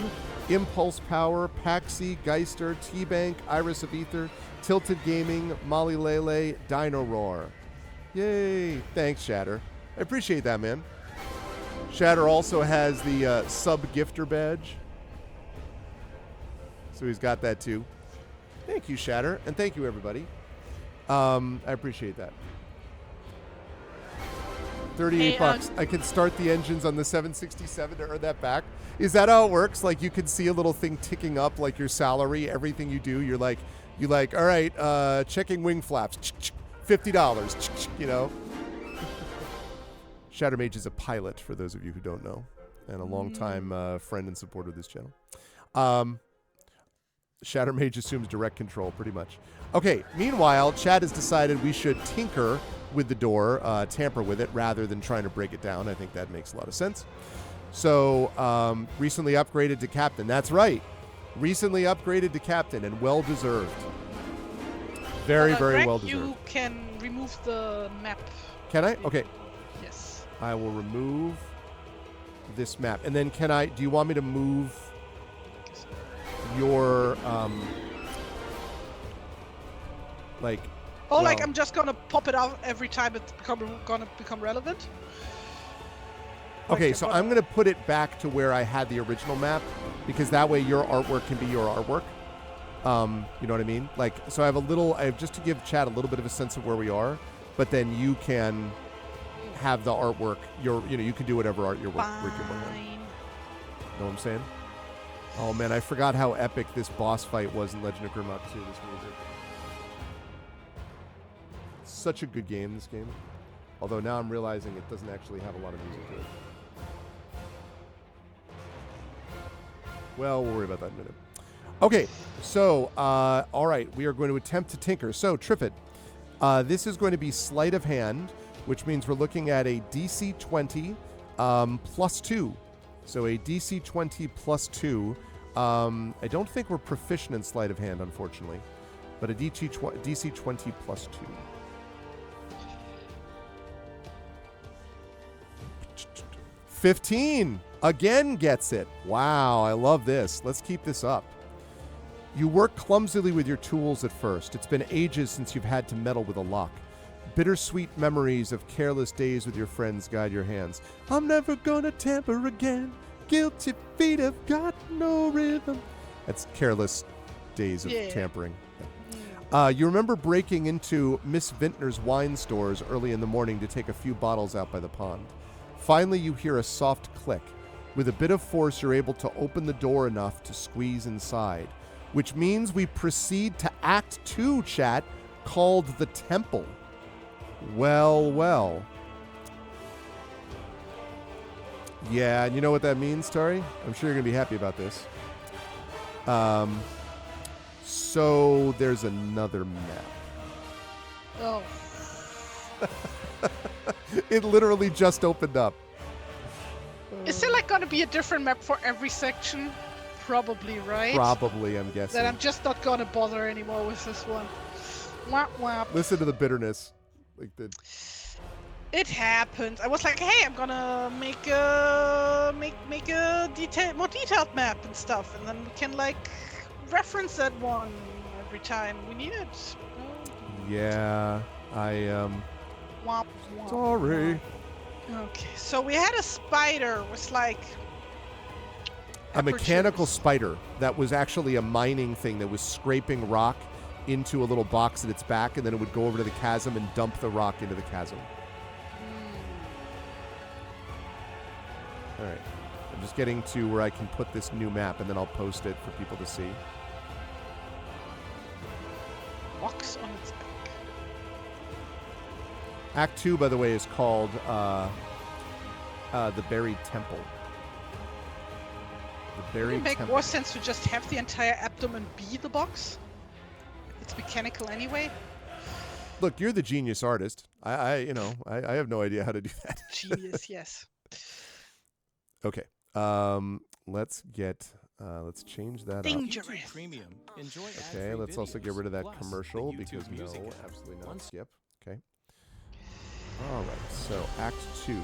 Impulse Power, Paxi, Geister, T-Bank, Iris of Ether, Tilted Gaming, Molly Lele, Dino Roar. Yay. Thanks, Shatter. I appreciate that, man. Shatter also has the sub-gifter badge. So he's got that, too. Thank you, Shatter. And thank you, everybody. I appreciate that. 38 bucks. I can start the engines on the 767 to earn that back. Is that how it works? Like you can see a little thing ticking up, like your salary, everything you do. You're like, all right, checking wing flaps, $50, you know. Shattermage is a pilot, for those of you who don't know, and a longtime friend and supporter of this channel. Shattermage assumes direct control, pretty much. Okay, meanwhile, Chad has decided we should tinker with the door, tamper with it, rather than trying to break it down. I think that makes a lot of sense. So, recently upgraded to Captain. That's right. Recently upgraded to Captain, and well-deserved. Very, very well-deserved.
You can remove the map.
Can I? Okay.
Yes.
I will remove this map. And then do you want me to move your, like...
Oh, like I'm just gonna pop it out every time it's gonna become relevant?
Okay, so I'm going to put it back to where I had the original map, because that way your artwork can be your artwork. You know what I mean? Like, so I have just to give chat a little bit of a sense of where we are, but then you can have the artwork, you can do whatever art you're working on. Know what I'm saying? Oh man, I forgot how epic this boss fight was in Legend of Grimrock 2. This music. Such a good game, this game. Although now I'm realizing it doesn't actually have a lot of music to it. Well, we'll worry about that in a minute. Okay, so, all right, we are going to attempt to tinker. So, Triffid, this is going to be sleight of hand, which means we're looking at a DC 20 plus 2. So a DC 20 plus 2. I don't think we're proficient in sleight of hand, unfortunately, but a DC 20 plus 2. 15 again gets it. Wow, I love this. Let's keep this up. You work clumsily with your tools at first. It's been ages since you've had to meddle with a lock. Bittersweet memories of careless days with your friends guide your hands. I'm never gonna tamper again. Guilty feet have got no rhythm. That's careless days of tampering. You remember breaking into Miss Vintner's wine stores early in the morning to take a few bottles out by the pond. Finally, you hear a soft click. With a bit of force, you're able to open the door enough to squeeze inside, which means we proceed to Act 2, chat, called The Temple. Well, well. Yeah, and you know what that means, Tari? I'm sure you're going to be happy about this. So there's another map.
Oh.
It literally just opened up.
Is there like gonna be a different map for every section? Probably, right?
Probably, I'm guessing.
Then I'm just not gonna bother anymore with this one. Wah, wah.
Listen to the bitterness. Like the.
It happens. I was like, hey, I'm gonna make a more detailed map and stuff, and then we can like reference that one every time we need it.
Yeah, I
Womp, womp,
sorry.
womp. Okay, so we had a spider with like
a mechanical spider that was actually a mining thing that was scraping rock into a little box at its back, and then it would go over to the chasm and dump the rock into the chasm. All right. I'm just getting to where I can put this new map, and then I'll post it for people to see.
Box on its back.
Act 2, by the way, is called The Buried Temple. The Buried
Temple. It would make
Temple.
more sense to just have the entire abdomen be the box. It's mechanical anyway.
Look, you're the genius artist. I have no idea how to do that.
Genius, yes.
Okay. Let's change that
Dangerous.
up.
Premium. Enjoy
Okay, let's also get rid of that
Plus,
commercial
the
because
YouTube music app.
absolutely not.
Once-
Skip. Okay. All right. So Act 2.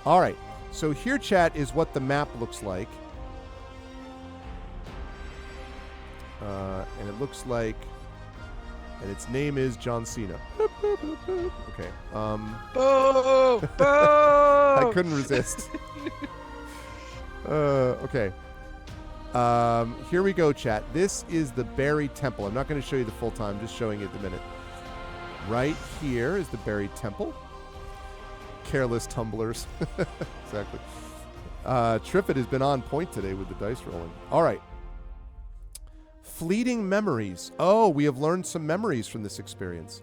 All right. So here, chat, is what the map looks like. And it looks like, and its name is John Cena. Boop, boop, boop, boop. Okay.
Boo! Boo!
I couldn't resist. Okay. Here we go, chat. This is the Buried Temple. I'm not going to show you the full time. I'm just showing you at the minute. Right here is the Buried Temple. Careless tumblers. Exactly. Triffid has been on point today with the dice rolling. All right. Fleeting memories. Oh, we have learned some memories from this experience.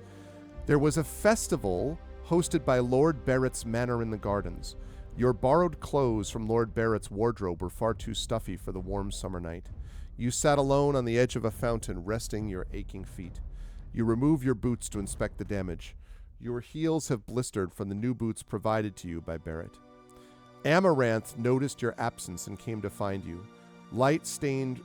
There was a festival hosted by Lord Barrett's Manor in the Gardens. Your borrowed clothes from Lord Barrett's wardrobe were far too stuffy for the warm summer night. You sat alone on the edge of a fountain, resting your aching feet. You remove your boots to inspect the damage. Your heels have blistered from the new boots provided to you by Barrett. Amaranth noticed your absence and came to find you. Light shined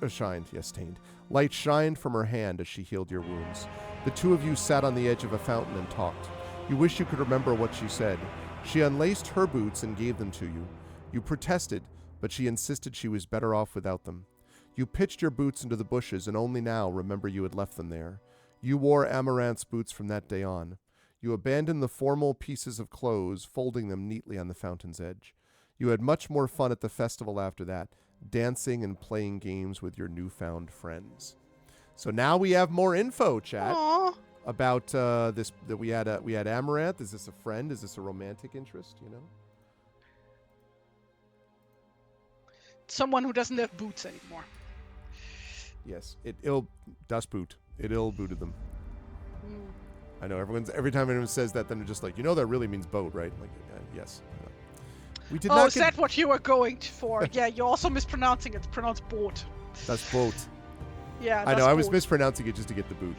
from her hand as she healed your wounds. The two of you sat on the edge of a fountain and talked. You wish you could remember what she said. She unlaced her boots and gave them to you. You protested, but she insisted she was better off without them. You pitched your boots into the bushes and only now remember you had left them there. You wore Amaranth's boots from that day on. You abandoned the formal pieces of clothes, folding them neatly on the fountain's edge. You had much more fun at the festival after that, dancing and playing games with your newfound friends. So now we have more info, chat.
Aww.
About this, that we had Amaranth. Is this a friend? Is this a romantic interest? You know.
someone who doesn't have boots anymore.
Yes, das Boot. It ill booted them.
Mm.
I know every time anyone says that, then they're just like, that really means boat, right? Like, yes. We did not.
Is that what you were going for? Yeah, you're also mispronouncing it. It's pronounced boat.
That's boat.
Yeah,
I know. I was mispronouncing it just to get the boot.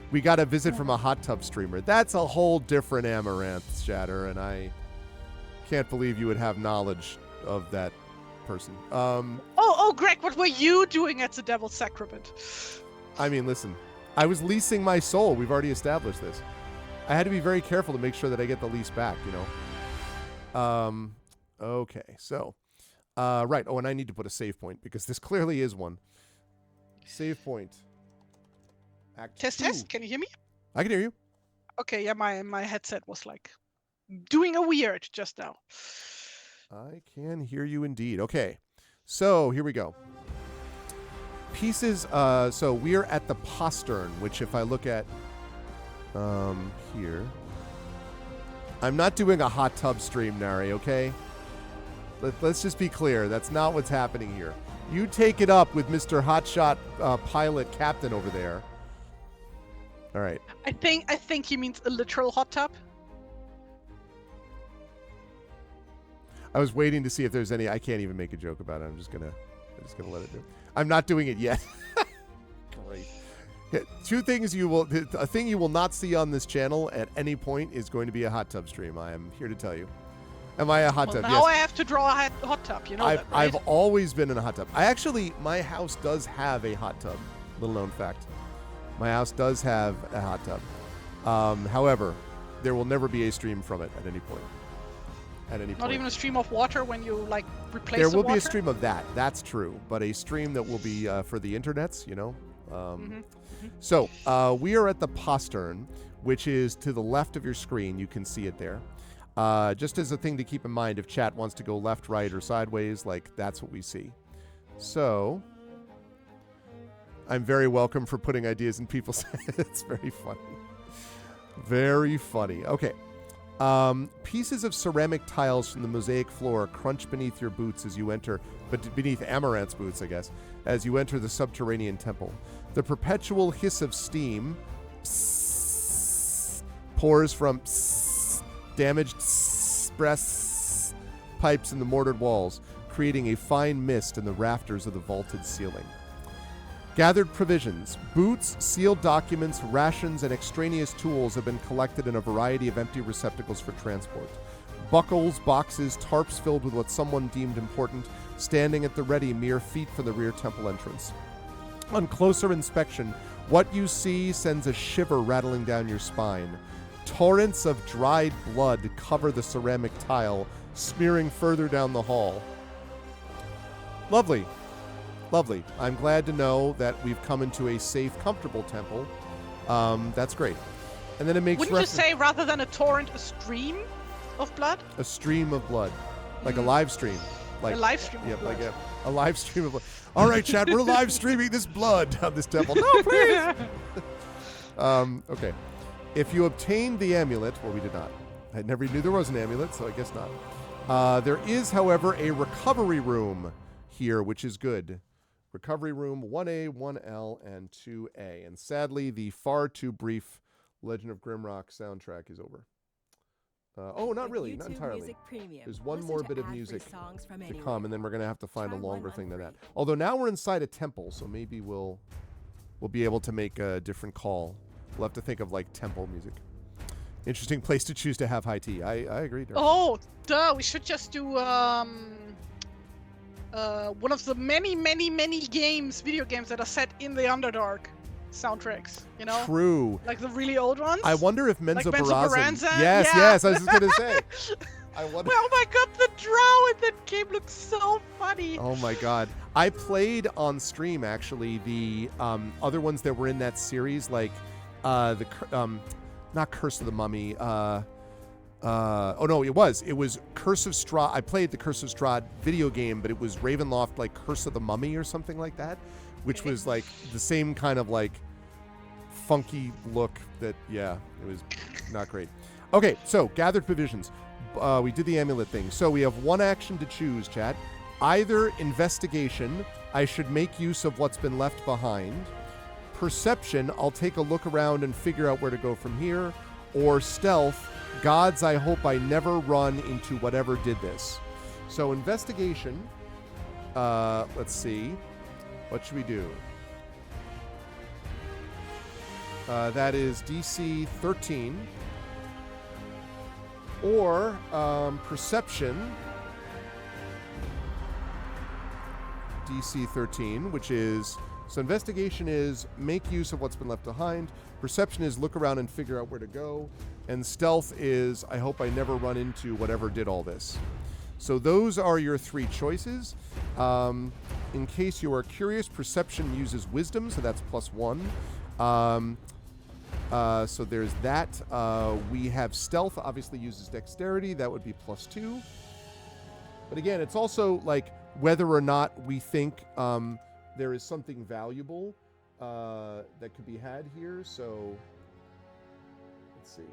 We got a visit from a hot tub streamer. That's a whole different amaranth, Shatter, and I can't believe you would have knowledge of that person.
Greg, what were you doing at the Devil's Sacrament?
I mean, listen, I was leasing my soul. We've already established this. I had to be very careful to make sure that I get the lease back, Okay, so, right. Oh, and I need to put a save point because this clearly is one. Save point. Act
Test. Can you hear me?
I can hear you.
Okay, yeah, my headset was like doing a weird just now.
I can hear you indeed. Okay, so here we go. Pieces. So we are at the postern, which if I look at here, I'm not doing a hot tub stream, Nari. Okay. Let's just be clear. That's not what's happening here. You take it up with Mr. Hotshot Pilot Captain over there. All right.
I think he means a literal hot tub.
I was waiting to see if there's any. I can't even make a joke about it. I'm just gonna let it do. I'm not doing it yet. Great. Two things a thing you will not see on this channel at any point is going to be a hot tub stream. I am here to tell you. Am I a hot tub?
Now
yes.
I have to draw a hot tub. You know that, right?
I've always been in a hot tub. My house does have a hot tub. Little known fact. My house does have a hot tub. However, there will never be a stream from it at any point.
Not even a stream of water when you replace
there
the
will
water?
be a stream of that. That's true. But a stream that will be for the internets, So we are at the postern, which is to the left of your screen. You can see it there. Just as a thing to keep in mind, if chat wants to go left, right, or sideways, that's what we see. So I'm very welcome for putting ideas in people's heads. It's very funny. Very funny. Okay. Pieces of ceramic tiles from the mosaic floor crunch beneath your boots as you enter, but beneath Amaranth's boots, I guess, as you enter the subterranean temple. The perpetual hiss of steam pours from damaged breasts pipes in the mortared walls, creating a fine mist in the rafters of the vaulted ceiling. Gathered provisions, boots, sealed documents, rations, and extraneous tools have been collected in a variety of empty receptacles for transport. Buckles, boxes, tarps filled with what someone deemed important, standing at the ready mere feet from the rear temple entrance. On closer inspection, what you see sends a shiver rattling down your spine. Torrents of dried blood cover the ceramic tile, smearing further down the hall. Lovely. Lovely. I'm glad to know that we've come into a safe, comfortable temple. That's great. And then it makes
Wouldn't you say rather than a torrent, a stream of blood?
A stream of blood. Like a live stream.
A live stream of blood.
Like a live stream of blood. All right, chat, we're live streaming this blood down this temple. No, please! Okay. If you obtained the amulet, well, we did not. I never knew there was an amulet, so I guess not. There is, however, a recovery room here, which is good. Recovery room 1A, 1L, and 2A. And sadly, the far too brief Legend of Grimrock soundtrack is over. Not really, not entirely. There's one more bit of music to come, and then we're going to have to find a longer thing than that. Although now we're inside a temple, so maybe we'll be able to make a different call. We'll have to think of temple music. Interesting place to choose to have high tea. I agree. Darcy.
Oh, duh! We should just do one of the many video games that are set in the Underdark soundtracks.
True.
Like the really old ones.
I wonder if Menzo
Baranza.
Yes. I was just gonna say. I wonder.
Oh my god, the draw in that game looks so funny.
Oh my god. I played on stream actually the other ones that were in that series, like not Curse of the Mummy. It was Curse of Strahd. I played the Curse of Strahd video game, but it was Ravenloft, like Curse of the Mummy or something like that, which was like the same kind of funky look that, it was not great. Okay, so gathered provisions. We did the amulet thing. So we have one action to choose, chat. either investigation, I should make use of what's been left behind. Perception, I'll take a look around and figure out where to go from here. Or stealth, gods, I hope I never run into whatever did this. So investigation, let's see. What should we do? That is DC 13. Or perception, DC 13, which is... So investigation is make use of what's been left behind. Perception is look around and figure out where to go. And stealth is I hope I never run into whatever did all this. So those are your three choices. In case you are curious, perception uses wisdom, so that's +1. So there's that. We have stealth, obviously uses dexterity. That would be +2. But again, it's also like whether or not we think there is something valuable that could be had here. So let's see.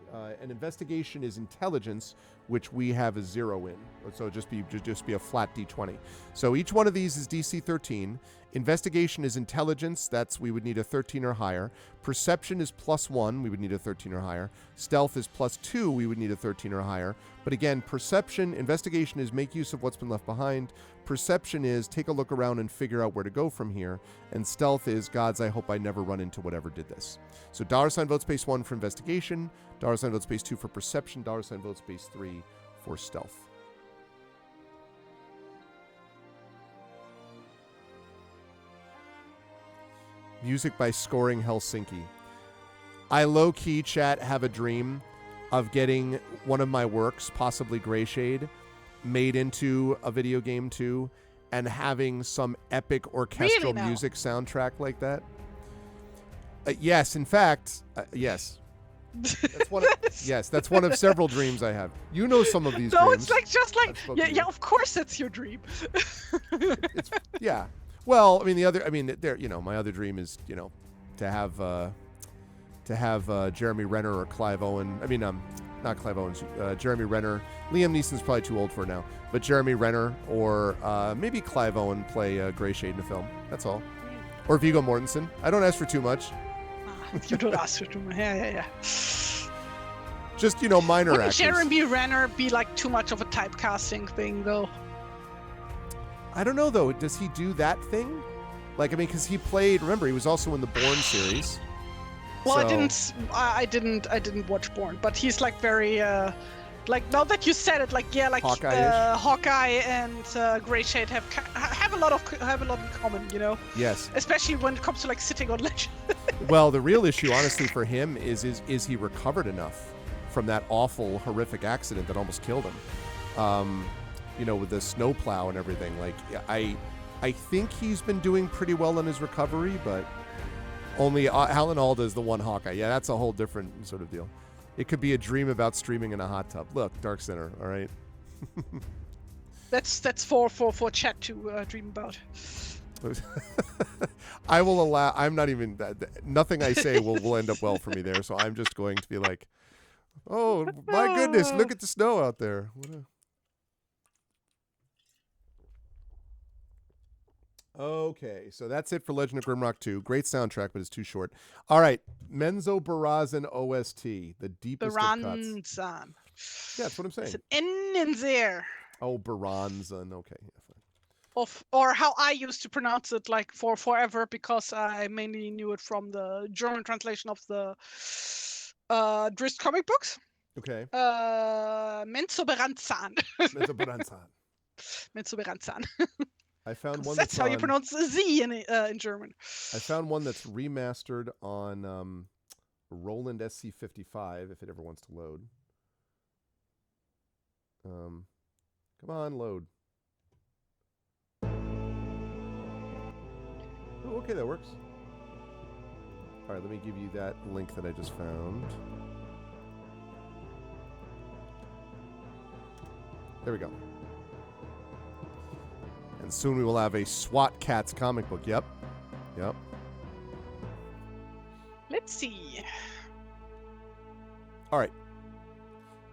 An investigation is intelligence, which we have a 0 in. So just be a flat D20. So each one of these is DC 13. Investigation is intelligence. We would need a 13 or higher. Perception is +1. We would need a 13 or higher. Stealth is +2. We would need a 13 or higher. But again, investigation is make use of what's been left behind. Perception is take a look around and figure out where to go from here. And stealth is gods, I hope I never run into whatever did this. So $ vote space 1 for investigation, $ vote space 2 for perception, $ vote space 3 for stealth. Music by Scoring Helsinki. I low-key, chat, have a dream of getting one of my works, possibly Greyshade, made into a video game too, and having some epic orchestral music soundtrack like that. Yes, in fact, yes. That's one of several dreams I have. You know some of these dreams.
No, it's like just like yeah, of course that's your dream.
Yeah. Well, my other dream is, to have Jeremy Renner or Clive Owen. Not Clive Owen, Jeremy Renner. Liam Neeson's probably too old for it now, but Jeremy Renner or maybe Clive Owen play Greyshade in a film. That's all. Or Viggo Mortensen. I don't ask for too much.
You don't ask for too much. Yeah.
Just, minor
Wouldn't
actors.
Jeremy Renner be like too much of a typecasting thing, though?
I don't know, though. Does he do that thing? Because he played. Remember, he was also in the Bourne series.
Well,
so.
I didn't watch Bourne, but he's like very, now that you said it, Hawkeye and Greyshade have a lot in common,
Yes.
Especially when it comes to like sitting on ledge.
Well, the real issue, honestly, for him is he recovered enough from that awful, horrific accident that almost killed him. With the snowplow and everything. I think he's been doing pretty well in his recovery, but only Alan Alda is the one Hawkeye. Yeah, that's a whole different sort of deal. It could be a dream about streaming in a hot tub. Look, Dark Center, all right?
That's for chat to dream about.
I will allow... I'm not even... Nothing I say will end up well for me there, so I'm just going to be like, oh, my goodness, look at the snow out there. Okay, so that's it for Legend of Grimrock 2. Great soundtrack, but it's too short. All right, Menzo Barazan OST, the deepest of cuts. Yeah, that's what I'm saying.
It's an N in there.
Oh, Baranzan. Okay, yeah, fine.
Or how I used to pronounce it, like for forever, because I mainly knew it from the German translation of the Drizzt comic books.
Okay.
Menzo Baranzan.
Menzo Baranzan.
Menzo Baranzan.
I found one
that's how you pronounce Z in German.
I found one that's remastered on Roland SC55 if it ever wants to load. Come on, load. Oh, okay, that works. All right, let me give you that link that I just found. There we go. And soon we will have a SWAT Cats comic book. Yep.
Let's see.
All right.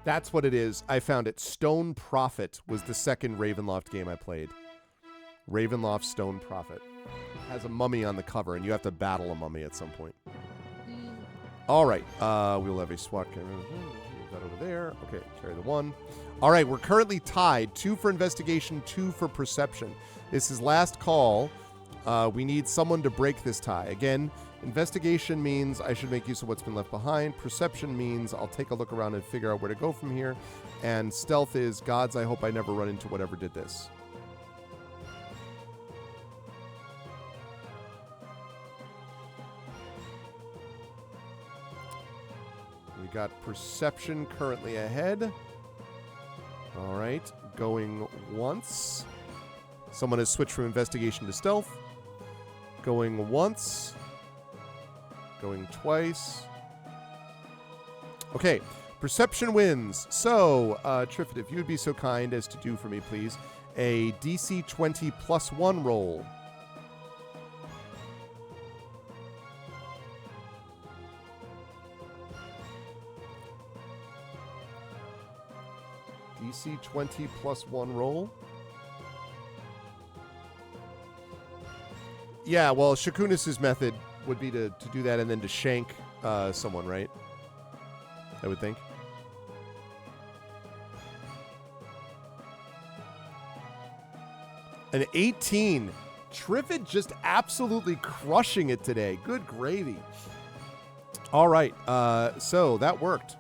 That's what it is. I found it. Stone Prophet was the second Ravenloft game I played. Ravenloft Stone Prophet. Has a mummy on the cover, and you have to battle a mummy at some point. All right. We'll have a SWAT camera. Move that over there. Okay, carry the 1. All right, we're currently tied. 2 for investigation, 2 for perception. This is last call. We need someone to break this tie. Again, investigation means I should make use of what's been left behind. Perception means I'll take a look around and figure out where to go from here. And stealth is, gods, I hope I never run into whatever did this. We got perception currently ahead. All right, going once. Someone has switched from investigation to stealth. Going once. Going twice. Okay, perception wins. So, Triffid, if you would be so kind as to do for me, please, a DC 20 plus 1 roll. DC 20 plus 1 roll. Yeah, well, Shakunis' method would be to do that and then to shank someone, right? I would think. An 18. Triffid just absolutely crushing it today. Good gravy. All right, so that worked.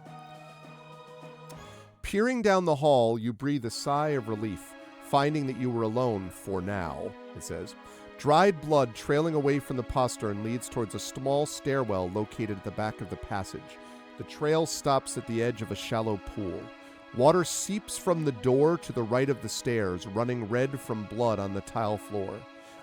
Peering down the hall, you breathe a sigh of relief, finding that you were alone for now, it says. Dried blood trailing away from the postern leads towards a small stairwell located at the back of the passage. The trail stops at the edge of a shallow pool. Water seeps from the door to the right of the stairs, running red from blood on the tile floor.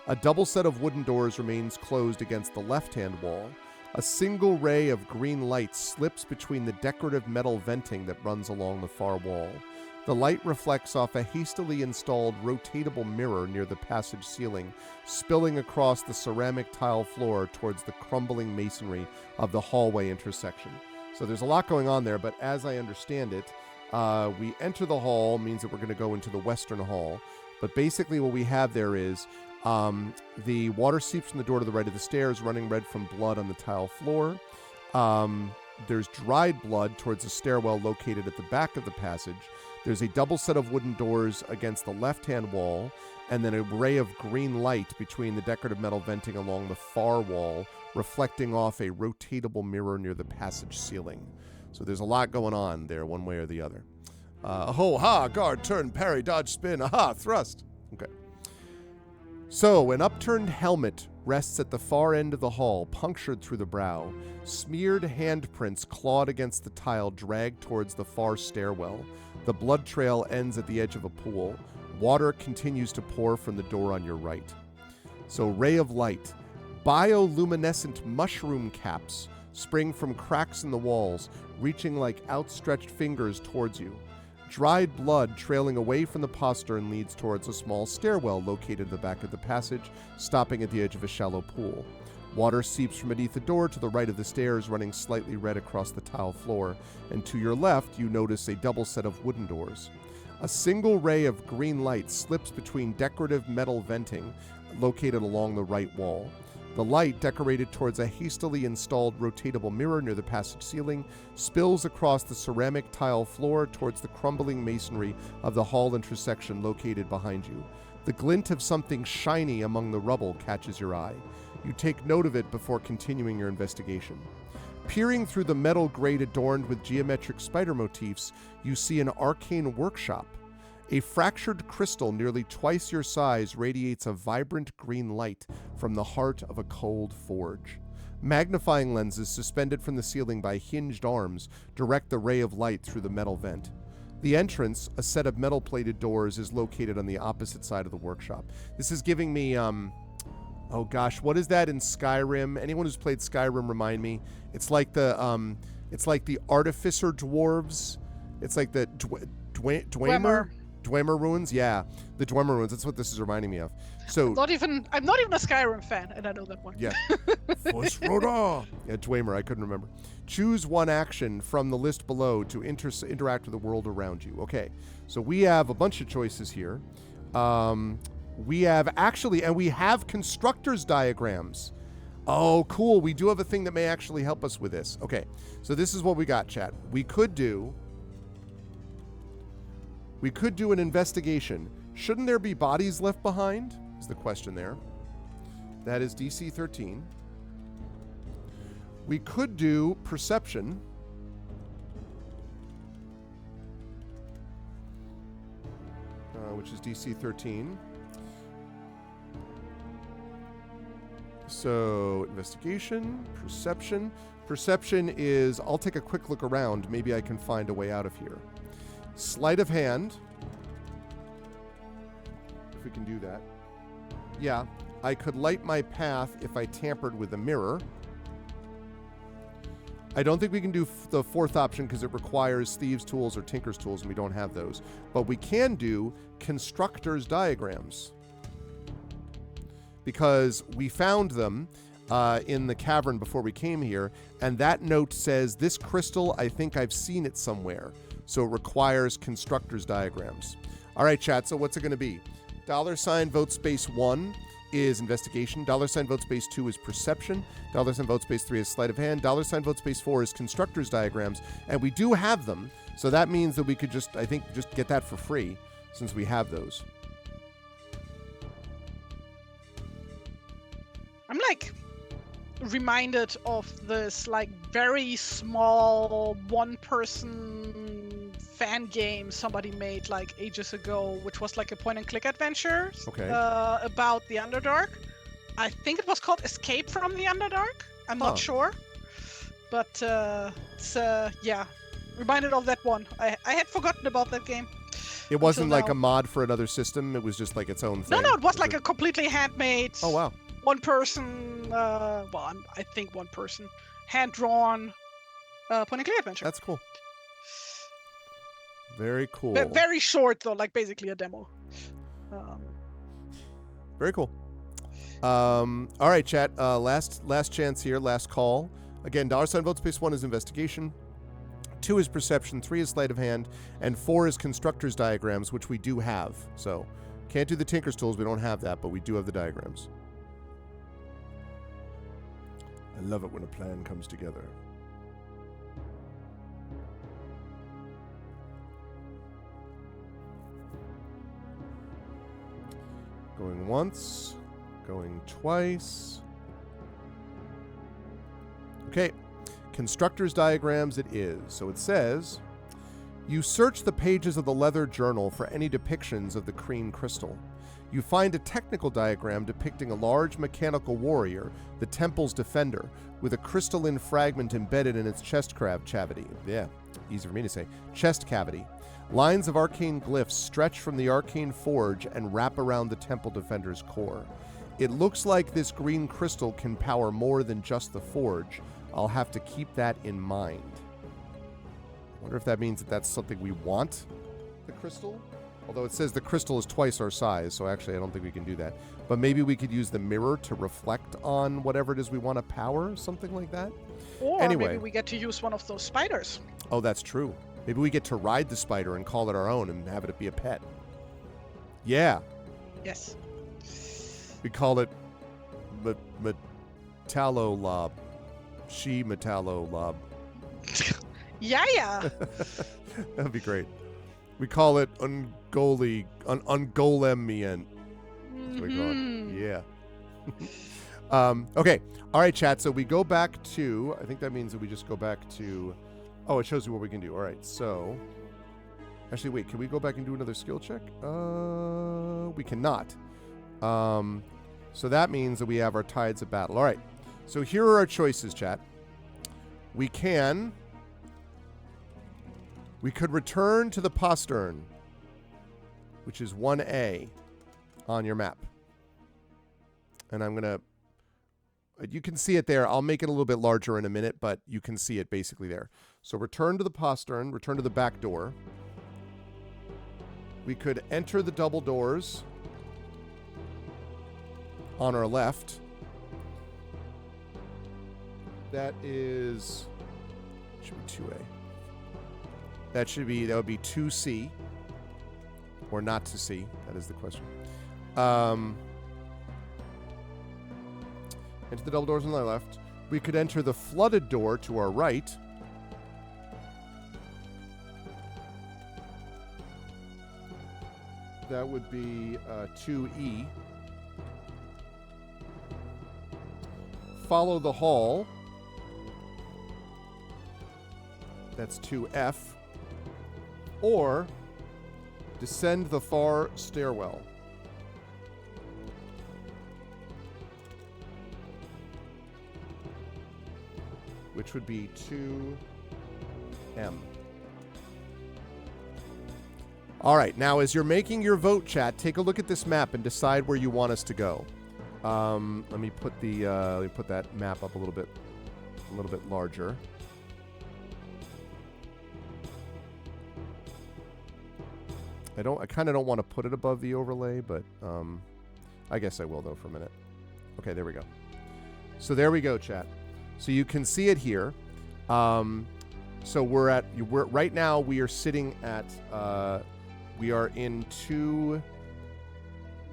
A double set of wooden doors remains closed against the left-hand wall. A single ray of green light slips between the decorative metal venting that runs along the far wall. The light reflects off a hastily installed rotatable mirror near the passage ceiling, spilling across the ceramic tile floor towards the crumbling masonry of the hallway intersection. So there's a lot going on there, but as I understand it, we enter the hall, means that we're going to go into the western hall. But basically what we have there is the water seeps from the door to the right of the stairs, running red from blood on the tile floor. There's dried blood towards a stairwell located at the back of the passage. There's a double set of wooden doors against the left-hand wall, and then a ray of green light between the decorative metal venting along the far wall, reflecting off a rotatable mirror near the passage ceiling. So there's a lot going on there, one way or the other. Ho-ha, guard, turn, parry, dodge, spin, aha, thrust. Okay. So, an upturned helmet rests at the far end of the hall, punctured through the brow. Smeared handprints clawed against the tile drag towards the far stairwell. The blood trail ends at the edge of a pool. Water continues to pour from the door on your right. So, ray of light. Bioluminescent mushroom caps spring from cracks in the walls, reaching like outstretched fingers towards you. Dried blood trailing away from the postern leads towards a small stairwell located at the back of the passage, stopping at the edge of a shallow pool. Water seeps from beneath the door to the right of the stairs, running slightly red across the tile floor, and to your left you notice a double set of wooden doors. A single ray of green light slips between decorative metal venting located along the right wall. The light, decorated towards a hastily installed rotatable mirror near the passage ceiling, spills across the ceramic tile floor towards the crumbling masonry of the hall intersection located behind you. The glint of something shiny among the rubble catches your eye. You take note of it before continuing your investigation. Peering through the metal grate adorned with geometric spider motifs, you see an arcane workshop. A fractured crystal nearly twice your size radiates a vibrant green light from the heart of a cold forge. Magnifying lenses suspended from the ceiling by hinged arms direct the ray of light through the metal vent. The entrance, a set of metal-plated doors, is located on the opposite side of the workshop. This is giving me, oh gosh, what is that in Skyrim? Anyone who's played Skyrim, remind me. It's like the artificer dwarves. It's like the Dwemer ruins, yeah, the Dwemer ruins. That's what this is reminding me of. So
I'm not even a Skyrim fan, and I know that one.
Yeah, Fosroda. Yeah, Dwemer. I couldn't remember. Choose one action from the list below to interact with the world around you. Okay, so we have a bunch of choices here. We have actually, and we have constructors diagrams. Oh, cool. We do have a thing that may actually help us with this. Okay, so this is what we got, chat. We could do an investigation. Shouldn't there be bodies left behind? Is the question there. That is DC 13. We could do perception. Which is DC 13. So, investigation, perception. Perception is, I'll take a quick look around. Maybe I can find a way out of here. Sleight of hand. If we can do that. Yeah, I could light my path if I tampered with a mirror. I don't think we can do the fourth option because it requires thieves' tools or tinker's tools, and we don't have those. But we can do constructor's diagrams because we found them in the cavern before we came here, and that note says, this crystal, I think I've seen it somewhere. So it requires constructor's diagrams. All right, chat, so what's it going to be? $ vote space 1 is investigation. $ vote space 2 is perception. $ vote space 3 is sleight of hand. $ vote space 4 is constructor's diagrams. And we do have them. So that means that we could just get that for free since we have those.
I'm reminded of this very small one-person fan game somebody made ages ago, which was a point-and-click adventure.
Okay.
About the Underdark. I think it was called Escape from the Underdark. I'm not sure, but it's reminded of that one. I had forgotten about that game.
It wasn't a mod for another system. It was just its own thing.
No, it was a completely handmade.
Oh wow.
One person. I think one person, hand-drawn point-and-click adventure.
That's cool. Very cool.
Very short though, basically a demo.
Very cool. All right, chat. Last chance here. Last call. Again, $ vote space 1 is investigation. 2 is perception. 3 is sleight of hand, and 4 is constructor's diagrams, which we do have. So can't do the tinker's tools. We don't have that, but we do have the diagrams. I love it when a plan comes together. Going once, going twice. Okay, constructor's diagrams it is. So it says, you search the pages of the leather journal for any depictions of the Kreen crystal. You find a technical diagram depicting a large mechanical warrior, the temple's defender, with a crystalline fragment embedded in its chest cavity. Yeah, easy for me to say. Chest cavity. Lines of arcane glyphs stretch from the arcane forge and wrap around the temple defender's core. It looks like this green crystal can power more than just the forge. I'll have to keep that in mind. I wonder if that means that that's something we want, the crystal? Although it says the crystal is twice our size, so actually I don't think we can do that. But maybe we could use the mirror to reflect on whatever it is we want to power, something like that.
Or
anyway,
maybe we get to use one of those spiders.
Oh, that's true. Maybe we get to ride the spider and call it our own and have it be a pet. Yeah.
Yes.
We call it Metallolob. She Metallolob.
Yeah.
That'd be great. We call it Ungolemian. That's what we call it. Yeah. Okay. All right, chat. So we go back to, I think that means that we just go back to, oh, it shows you what we can do. All right. So, actually, wait, can we go back and do another skill check? We cannot. So that means that we have our tides of battle. All right. So here are our choices, chat. We could return to the postern, which is 1A on your map. And I'm going to, you can see it there. I'll make it a little bit larger in a minute, but you can see it basically there. So return to the postern, return to the back door. We could enter the double doors on our left. That is, should be 2A. That would be 2C, or not to C. That is the question. Enter the double doors on the left. We could enter the flooded door to our right. That would be 2E. Follow the hall. That's 2F. Or descend the far stairwell. Which would be 2M. All right, now as you're making your vote, chat, take a look at this map and decide where you want us to go. Let me put that map up a little bit larger. I kind of don't want to put it above the overlay, but I guess I will though for a minute. Okay, there we go. So there we go, chat. So you can see it here. So right now we are sitting at we are in 2.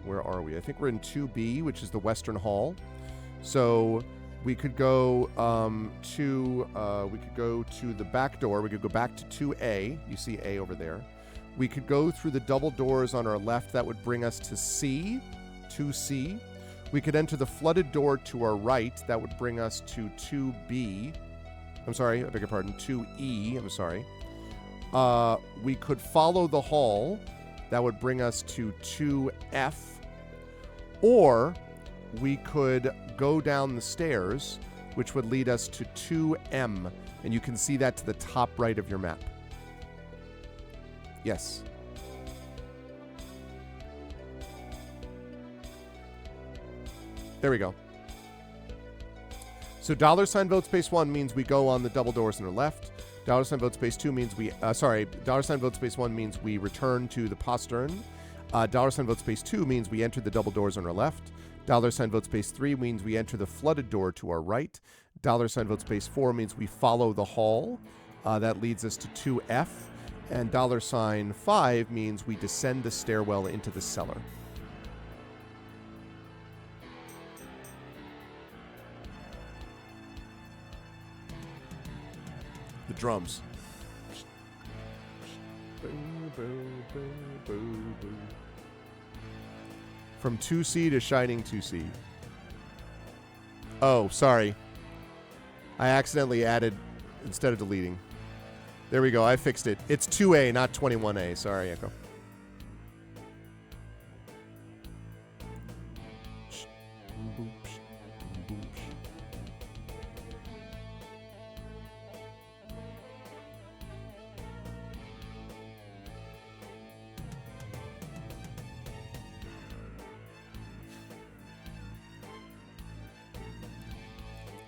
Where are we? I think we're in 2B, which is the Western Hall. So we could go to the back door. We could go back to 2A. You see A over there. We could go through the double doors on our left. That would bring us to C, 2C. We could enter the flooded door to our right. That would bring us to 2B. I'm sorry, I beg your pardon, 2E. I'm sorry. We could follow the hall. That would bring us to 2F. Or we could go down the stairs, which would lead us to 2M. And you can see that to the top right of your map. Yes. There we go. So $ vote space 1 means we go on the double doors on the left. $ vote space 2 means we, $ vote space 1 means we return to the postern. $ vote space 2 means we enter the double doors on our left. $ vote space 3 means we enter the flooded door to our right. $ vote space 4 means we follow the hall. That leads us to 2F. And $5 means we descend the stairwell into the cellar. The drums. From 2C to Shining 2C. Oh, sorry. I accidentally added instead of deleting. There we go. I fixed it. It's 2A, not 21A. Sorry, Echo.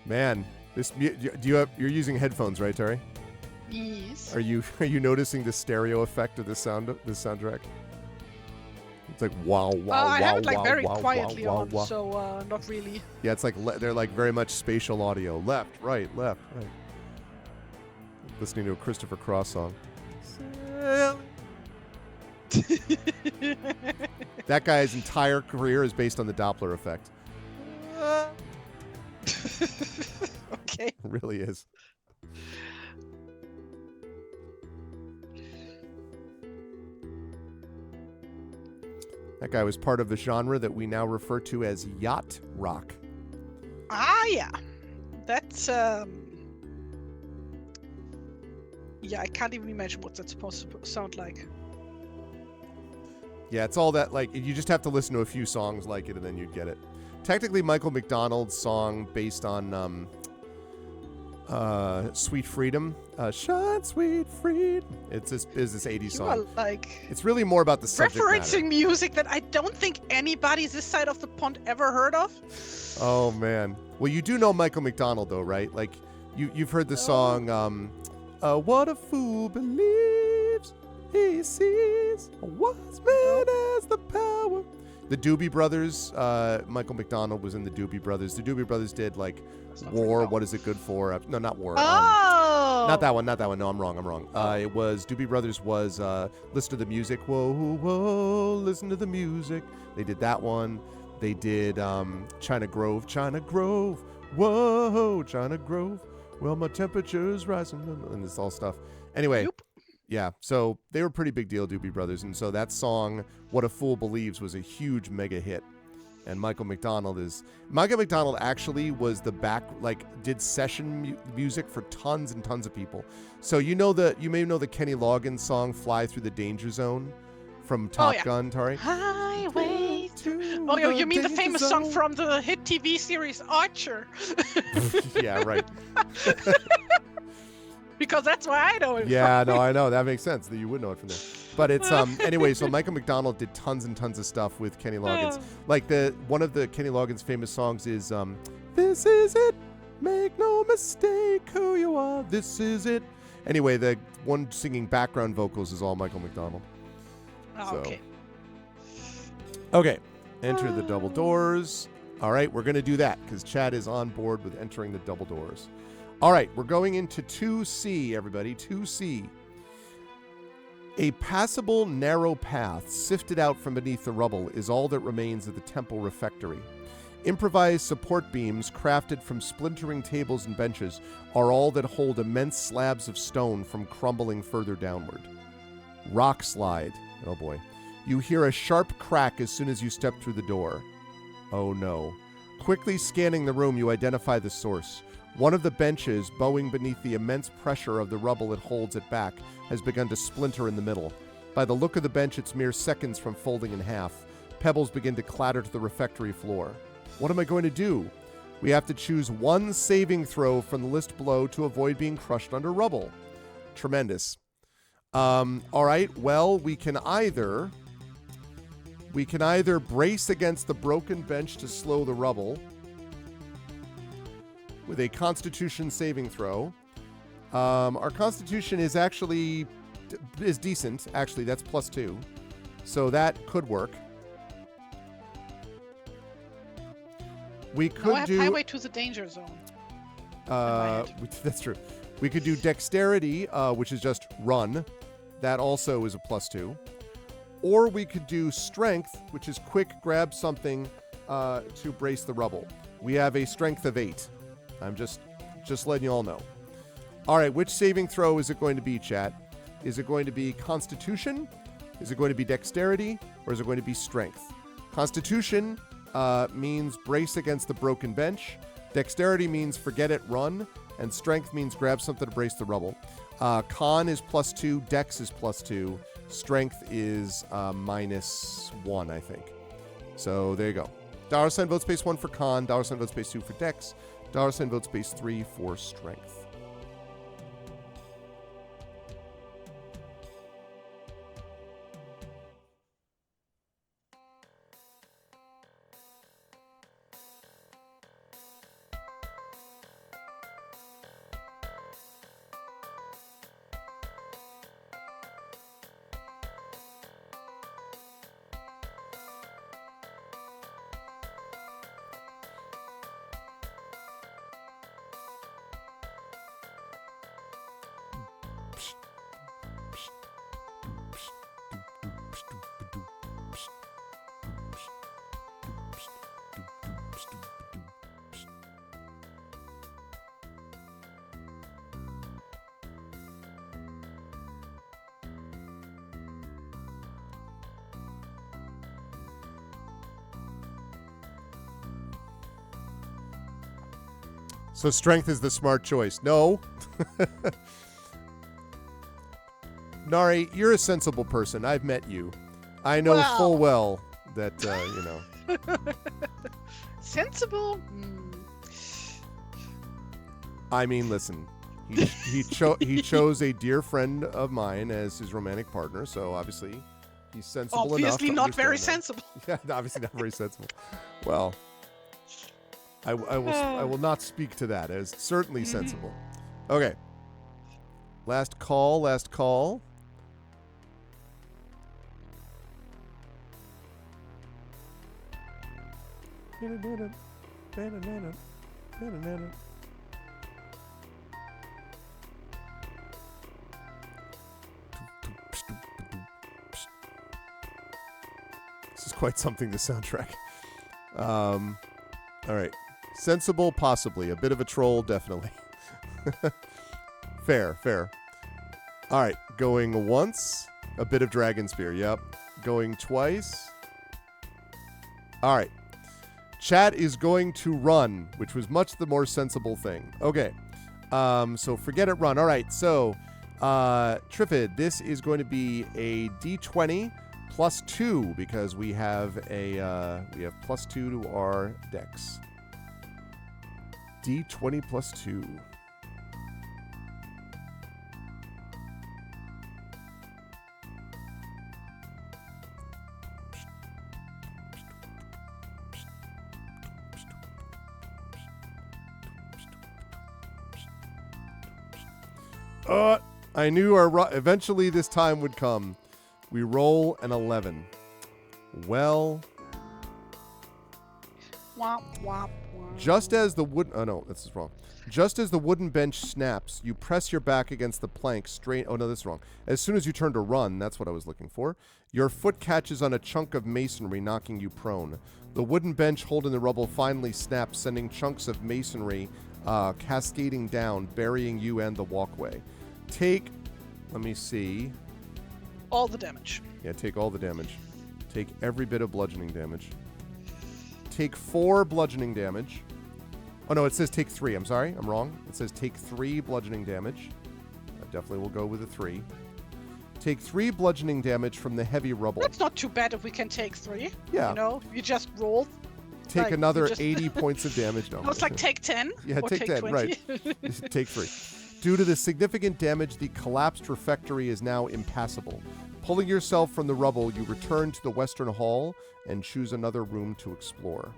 Man, you're using headphones, right, Terry?
Yes.
Are you noticing the stereo effect of this soundtrack? It's like wow, wow,
I
wow,
have it like
wow,
very
wow,
quietly
wow,
on,
wow.
so not really.
Yeah, it's like they're like very much spatial audio. Left, right, left, right. Listening to a Christopher Cross song. That guy's entire career is based on the Doppler effect.
Okay.
It really is. That guy was part of the genre that we now refer to as yacht rock.
Ah, yeah. That's, yeah, I can't even imagine what that's supposed to sound like.
Yeah, it's all that, like, you just have to listen to a few songs like it and then you'd get it. Technically, Michael McDonald's song based on Sweet Freedom. Shine, Sweet Freedom. It's this 80s song.
You are, like,
it's really more about the subject
referencing
matter.
music that I don't think anybody this side of the pond ever heard of.
Oh, man. Well, you do know Michael McDonald, though, right? Like, you've heard the song, What a Fool Believes He Sees, What's Man Has the Power. The Doobie Brothers, Michael McDonald was in the Doobie Brothers. The Doobie Brothers did, like, War, What Is It Good For? No, not War.
Oh!
Not that
Oh.
one. Not that one. No, I'm wrong. It was Doobie Brothers was Listen to the Music. Whoa, whoa, listen to the music. They did that one. They did China Grove. Whoa, China Grove. Well, my temperature's rising. And this all stuff. Anyway,
Nope.
yeah. So they were a pretty big deal, Doobie Brothers. And so that song, What a Fool Believes, was a huge mega hit. And Michael McDonald actually was did session music for tons and tons of people. So you may know the Kenny Loggins song "Fly Through the Danger Zone" from Top Gun, Tari.
Highway through. Oh, you mean the famous song from the hit TV series Archer?
Yeah, right.
Because that's why I know it.
Yeah, no, I know. That makes sense that you would know it from there. But it's anyway, so Michael McDonald did tons and tons of stuff with Kenny Loggins. Like one of the Kenny Loggins famous songs is This Is It, Make No Mistake Who You Are, This Is It. Anyway, the one singing background vocals is all Michael McDonald.
Oh, okay.
Okay, enter the double doors. All right, we're going to do that because Chad is on board with entering the double doors. All right, we're going into 2C, everybody. 2C. A passable, narrow path sifted out from beneath the rubble is all that remains of the temple refectory. Improvised support beams crafted from splintering tables and benches are all that hold immense slabs of stone from crumbling further downward. Rock slide. Oh boy. You hear a sharp crack as soon as you step through the door. Oh no. Quickly scanning the room, you identify the source. One of the benches, bowing beneath the immense pressure of the rubble it holds it back, has begun to splinter in the middle. By the look of the bench, it's mere seconds from folding in half. Pebbles begin to clatter to the refectory floor. What am I going to do? We have to choose one saving throw from the list below to avoid being crushed under rubble. Tremendous. All right, well, we can either brace against the broken bench to slow the rubble with a Constitution saving throw. Our Constitution is decent. Actually, that's +2. So that could work. We could
I have
do
Highway to the Danger Zone.
That's true. We could do Dexterity, which is just run. That also is a +2. Or we could do Strength, which is quick, grab something to brace the rubble. We have a Strength of 8. I'm just letting you all know. All right, which saving throw is it going to be, chat? Is it going to be Constitution? Is it going to be Dexterity? Or is it going to be Strength? Constitution means brace against the broken bench. Dexterity means forget it, run. And Strength means grab something to brace the rubble. Con is +2. Dex is +2. Strength is -1, I think. So there you go. $ vote space 1 for Con. $ vote space 2 for Dex. $ vote space 3 for Strength. So Strength is the smart choice. No. Nari, you're a sensible person. I've met you. I know full well that,
Sensible?
I mean, listen. He chose a dear friend of mine as his romantic partner, so obviously he's sensible enough.
Obviously not very sensible.
Yeah, obviously not very sensible. Well, I will not speak to that as certainly sensible. Okay. Last call. quite something, the soundtrack. All right. Sensible, possibly. A bit of a troll, definitely. Fair. All right. Going once. A bit of Dragon Spear. Yep. Going twice. All right. Chat is going to run, which was much the more sensible thing. Okay. So forget it, run. All right. So, Trifid, this is going to be a D20 plus 2 because we have plus 2 to our dex. D20 plus 2. I knew eventually this time would come. We roll an 11. Well,
Womp, womp, womp.
just as the wood... Oh, no, this is wrong. Just as the wooden bench snaps, you press your back against the plank straight... Oh, no, this is wrong. As soon as you turn to run, that's what I was looking for, your foot catches on a chunk of masonry, knocking you prone. The wooden bench holding the rubble finally snaps, sending chunks of masonry cascading down, burying you and the walkway. Take... Let me see.
All the damage.
Yeah, take all the damage. Take every bit of bludgeoning damage. Take 4 bludgeoning damage. Oh, no, it says take 3. I'm sorry. I'm wrong. It says take 3 bludgeoning damage. I definitely will go with a 3. Take 3 bludgeoning damage from the heavy rubble.
That's not too bad if we can take 3.
Yeah.
You know, you just roll.
Take
like,
another
just
80 points of damage. No,
No, it's like take 10.
Yeah,
or
take 10,
20.
right. Take 3. Due to the significant damage, the collapsed refectory is now impassable. Pulling yourself from the rubble, you return to the Western Hall and choose another room to explore.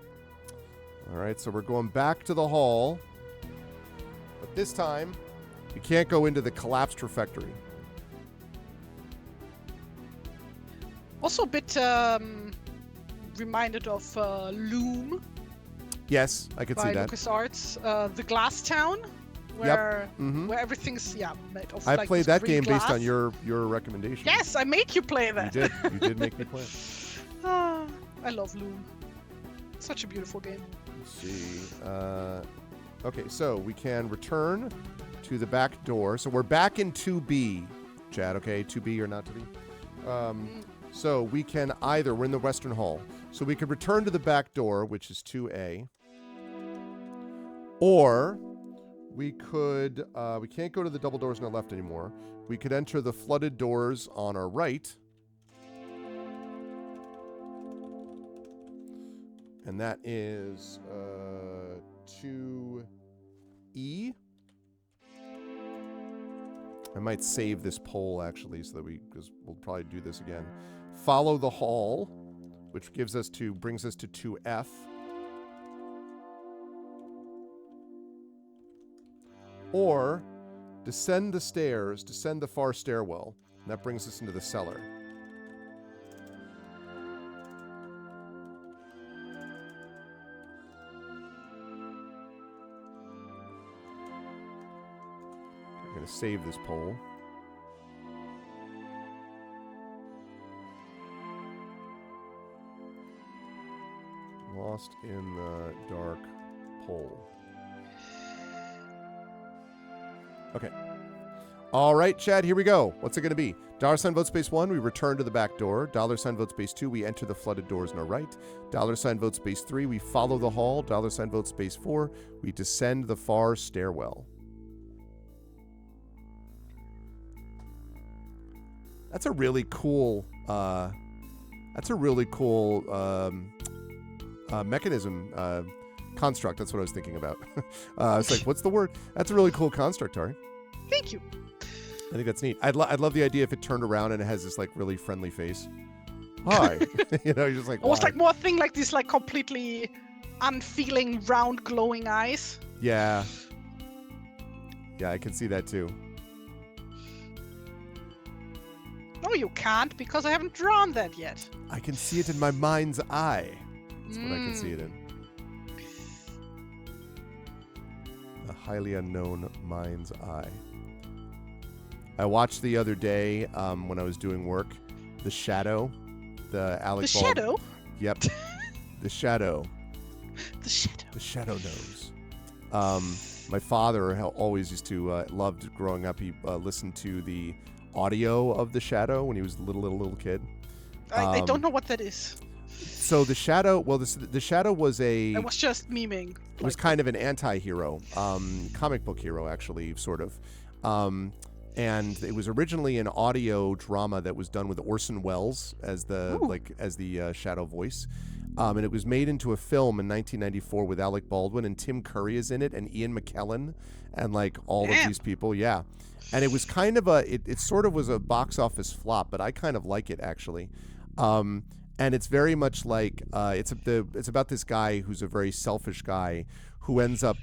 All right, so we're going back to the hall. But this time, you can't go into the collapsed refectory.
Also a bit reminded of Loom
Yes, I could see
by
that.
LucasArts. The Glass Town, where everything's made of
I
like
played
this
that
green
game based
glass.
on your recommendation.
Yes, I made you play that.
You did. You did make me play it.
Ah, I love Loom. Such a beautiful game.
Let's see. Okay, so we can return to the back door. So we're back in 2B, Chad, okay? 2B or not to be. So we can either, we're in the Western Hall, so we could return to the back door, which is 2A, or we could, we can't go to the double doors on our left anymore. We could enter the flooded doors on our right. And that is 2E. I might save this poll, actually, so that because we'll probably do this again. Follow the hall, which brings us to 2F. Or descend the stairs, descend the far stairwell. And that brings us into the cellar. I'm going to save this poll. Lost in the dark poll. Okay. All right, Chad, here we go. What's it going to be? $ vote space 1, we return to the back door. $ vote space 2, we enter the flooded doors on our right. $ vote space 3, we follow the hall. $ vote space 4, we descend the far stairwell. That's a really cool mechanism, construct. That's what I was thinking about. It's like, what's the word? That's a really cool construct, Tari.
Thank you.
I think that's neat. I'd love the idea if it turned around and it has this like really friendly face. Hi. You know, you're just like,
Almost
why?
like more thing like these like completely unfeeling round glowing eyes.
Yeah. Yeah, I can see that too.
No, you can't, because I haven't drawn that yet.
I can see it in my mind's eye. That's what I can see it in. A highly unknown mind's eye. I watched the other day when I was doing work, The Shadow, the Alec
The
Baldwin.
Shadow?
Yep. The Shadow.
The Shadow.
The Shadow knows. My father always used to loved growing up. He listened to the audio of The Shadow when he was a little kid.
I don't know what that is.
So The Shadow, well, the Shadow was
I was just memeing.
It was kind of an anti-hero, comic book hero, actually, sort of. And it was originally an audio drama that was done with Orson Welles as the Shadow voice. And it was made into a film in 1994 with Alec Baldwin, and Tim Curry is in it, and Ian McKellen, and like all of these people. Yeah. And it was kind of it sort of was a box office flop, but I kind of like it, actually. And it's very much like it's about this guy who's a very selfish guy who ends up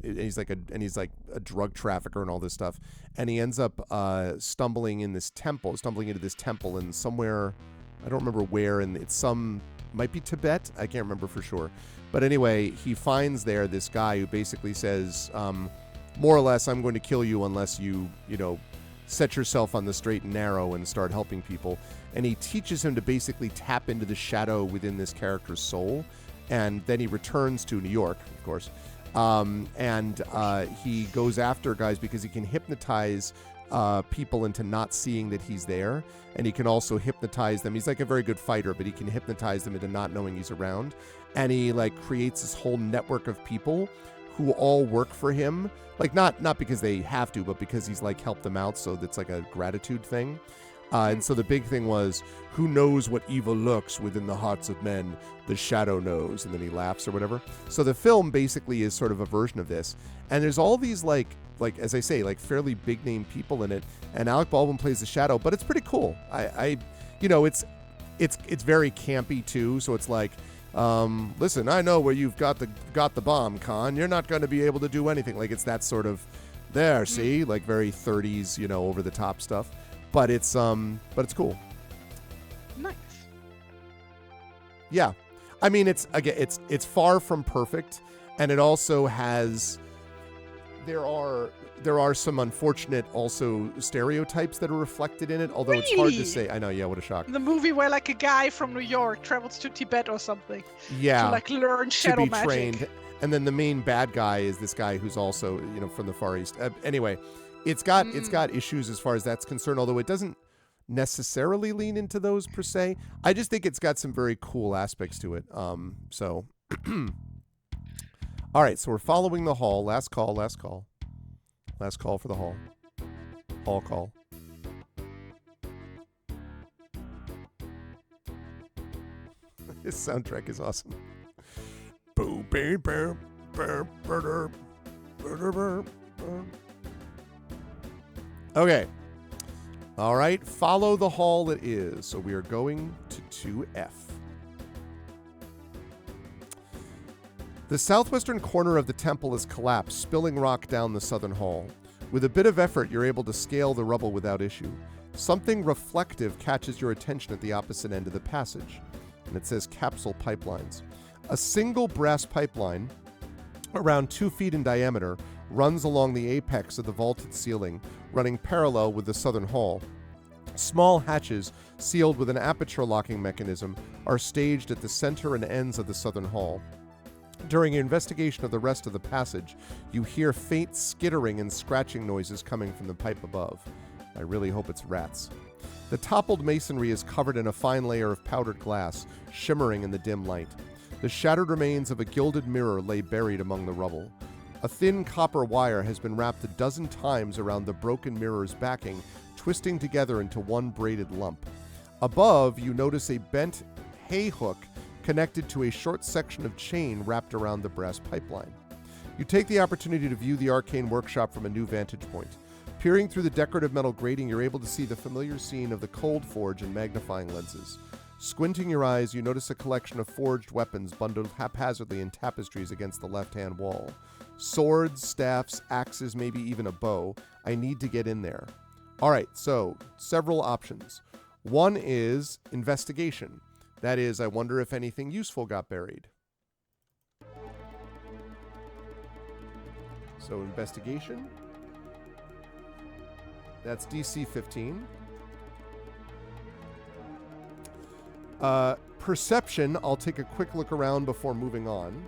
he's like a drug trafficker and all this stuff, and he ends up stumbling into this temple in somewhere, I don't remember where, and it's might be Tibet, I can't remember for sure, but anyway, he finds there this guy who basically says, more or less, I'm going to kill you unless you set yourself on the straight and narrow and start helping people. And he teaches him to basically tap into the shadow within this character's soul. And then he returns to New York, of course. And he goes after guys because he can hypnotize people into not seeing that he's there. And he can also hypnotize them. He's like a very good fighter, but he can hypnotize them into not knowing he's around. And he creates this whole network of people who all work for him. Not because they have to, but because he's helped them out. So that's like a gratitude thing. And so the big thing was, who knows what evil lurks within the hearts of men? The Shadow knows. And then he laughs or whatever. So the film basically is sort of a version of this. And there's all these as I say, fairly big name people in it. And Alec Baldwin plays the Shadow, but it's pretty cool. It's very campy too. So it's listen, I know where you've got the bomb, Khan. You're not going to be able to do anything. It's that sort of see, very 30s, over the top stuff. But it's cool.
Nice.
Yeah. I mean, it's far from perfect, and it also has there are some unfortunate also stereotypes that are reflected in it, although It's hard to say. I know, yeah, what a shock.
The movie where a guy from New York travels to Tibet or something.
Yeah.
To learn shadow
to be
magic.
Trained. And then the main bad guy is this guy who's also, from the Far East. Anyway, it's got issues as far as that's concerned, although it doesn't necessarily lean into those per se. I just think it's got some very cool aspects to it. So all right, so we're following the hall. Last call for the hall. Hall call. This soundtrack is awesome. Okay. All right, follow the hall it is. So we are going to 2F. The southwestern corner of the temple has collapsed, spilling rock down the southern hall. With a bit of effort, you're able to scale the rubble without issue. Something reflective catches your attention at the opposite end of the passage, and it says capsule pipelines. A single brass pipeline, around 2 feet in diameter, runs along the apex of the vaulted ceiling, running parallel with the southern hall. Small hatches, sealed with an aperture locking mechanism, are staged at the center and ends of the southern hall. During your investigation of the rest of the passage, you hear faint skittering and scratching noises coming from the pipe above. I really hope it's rats. The toppled masonry is covered in a fine layer of powdered glass, shimmering in the dim light. The shattered remains of a gilded mirror lay buried among the rubble. A thin copper wire has been wrapped a dozen times around the broken mirror's backing, twisting together into one braided lump. Above, you notice a bent hay hook connected to a short section of chain wrapped around the brass pipeline. You take the opportunity to view the arcane workshop from a new vantage point. Peering through the decorative metal grating, you're able to see the familiar scene of the cold forge and magnifying lenses. Squinting your eyes, you notice a collection of forged weapons bundled haphazardly in tapestries against the left-hand wall. Swords, staffs, axes, maybe even a bow. I need to get in there. All right, so several options. One is investigation. That is, I wonder if anything useful got buried. So investigation. That's DC 15. perception, I'll take a quick look around before moving on.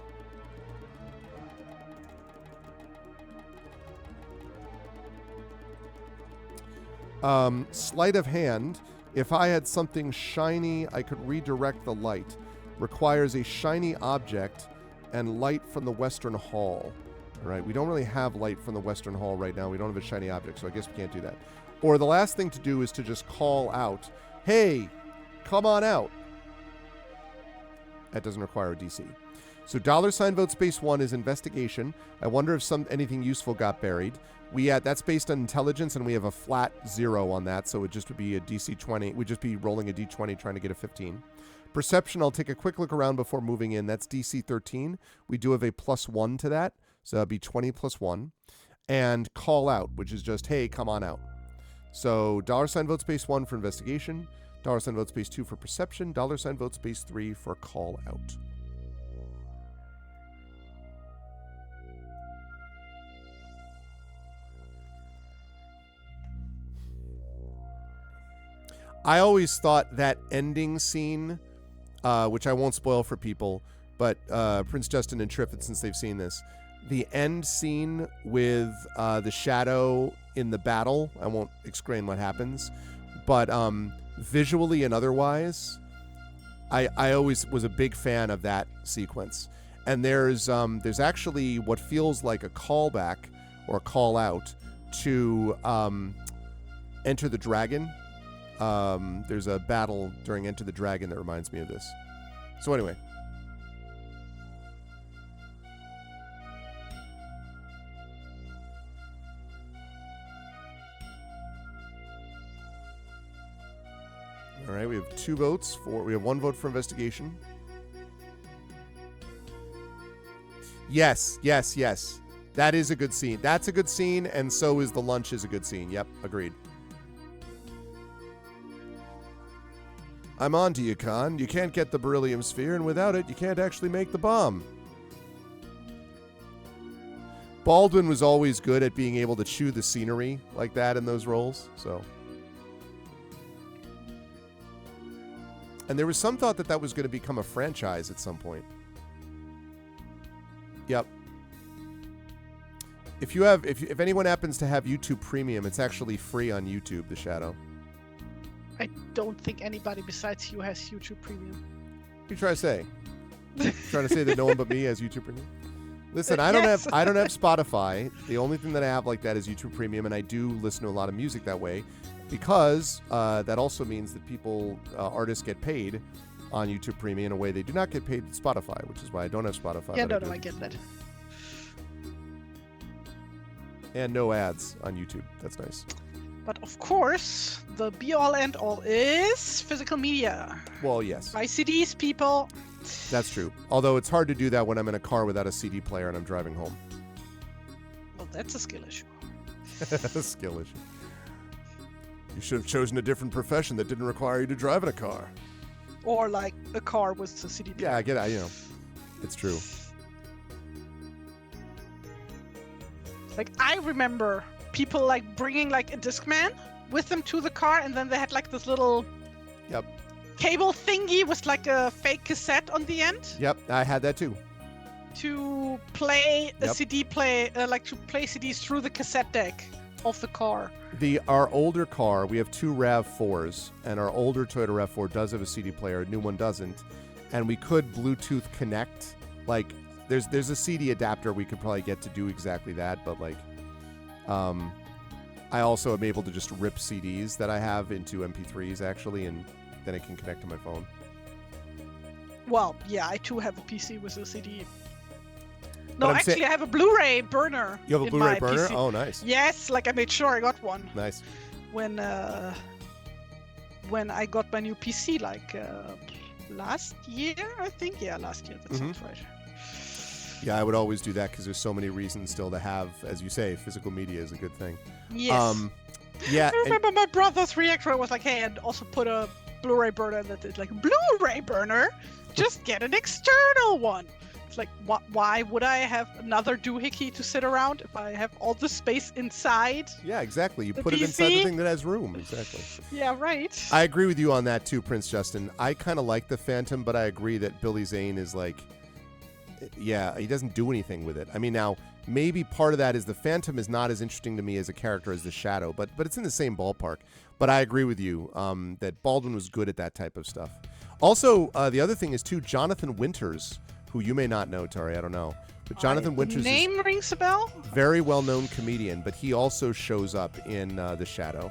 Sleight of hand. If I had something shiny, I could redirect the light. Requires a shiny object and light from the Western Hall. All right, we don't really have light from the Western Hall right now. We don't have a shiny object, so I guess we can't do that. Or the last thing to do is to just call out, hey, come on out. That doesn't require a DC. So $vote space 1 is investigation. I wonder if anything useful got buried. That's based on intelligence, and we have a flat 0 on that, so it just would be a DC 20. We'd just be rolling a D20 trying to get a 15. Perception, I'll take a quick look around before moving in. That's DC 13. We do have a +1 to that, so that'd be 20 + 1. And call out, which is just, hey, come on out. So $vote space 1 for investigation, $vote space 2 for perception, $vote space 3 for call out. I always thought that ending scene, which I won't spoil for people, but Prince Justin and Triffid, since they've seen this, the end scene with the shadow in the battle, I won't explain what happens, but visually and otherwise, I always was a big fan of that sequence. And there's actually what feels like a callback or a call out to Enter the Dragon. There's a battle during Enter the Dragon that reminds me of this. So anyway. All right, we have 2 votes we have 1 vote for investigation. Yes. That is a good scene. That's a good scene, and so is the lunch is a good scene. Yep, agreed. I'm on to you, Khan. You can't get the beryllium sphere, and without it, you can't actually make the bomb. Baldwin was always good at being able to chew the scenery like that in those roles, so. And there was some thought that was going to become a franchise at some point. Yep. If anyone happens to have YouTube Premium, it's actually free on YouTube, The Shadow.
I don't think anybody besides you has YouTube Premium.
What are you trying to say? Trying to say that no one but me has YouTube Premium? Listen, I
Yes.
don't have Spotify. The only thing that I have like that is YouTube Premium, and I do listen to a lot of music that way, because that also means that artists get paid on YouTube Premium in a way they do not get paid at Spotify, which is why I don't have Spotify.
Yeah, no, I get that.
And no ads on YouTube. That's nice.
But of course, the be-all end-all is physical media.
Well, yes.
Buy CDs, people.
That's true. Although it's hard to do that when I'm in a car without a CD player and I'm driving home.
Well, that's a skill issue.
Skill issue. You should have chosen a different profession that didn't require you to drive in a car.
Or like a car with a CD player.
Yeah, I get it. It's true.
Like, I remember people like bringing like a Discman with them to the car, and then they had like this little cable thingy with like a fake cassette on the end.
Yep, I had that too.
To play a CD like to play CDs through the cassette deck of the car.
Our older car, we have 2 RAV4s, and our older Toyota RAV4 does have a CD player, a new one doesn't, and we could Bluetooth connect. Like, there's a CD adapter we could probably get to do exactly that, but like, I also am able to just rip CDs that I have into MP3s actually, and then it can connect to my phone.
Well, yeah, I too have a PC with a CD.
But
No, actually, I have a Blu-ray burner.
You have a
in
Blu-ray
my
burner?
PC.
Oh, nice.
Yes, like I made sure I got one.
Nice.
When I got my new PC, like last year, I think. Yeah, last year. That sounds right.
Yeah, I would always do that because there's so many reasons still to have, as you say, physical media is a good thing.
Yes.
Yeah.
I remember my brother's reaction was like, "Hey, and also put a Blu-ray burner that is like Blu-ray burner. Just get an external one." It's like, why would I have another doohickey to sit around if I have all the space inside?
Yeah, exactly. You
The
put it inside the
PC?
thing that has room. Exactly.
Yeah, right.
I agree with you on that too, Prince Justin. I kind of like the Phantom, but I agree that Billy Zane is like, yeah, he doesn't do anything with it. I mean, now maybe part of that is the Phantom is not as interesting to me as a character as the Shadow, but it's in the same ballpark. But I agree with you that Baldwin was good at that type of stuff. Also, the other thing is too, Jonathan Winters, who you may not know, Tari, I don't know, but Jonathan Winters
name rings a bell.
Very well-known comedian, but he also shows up in The Shadow.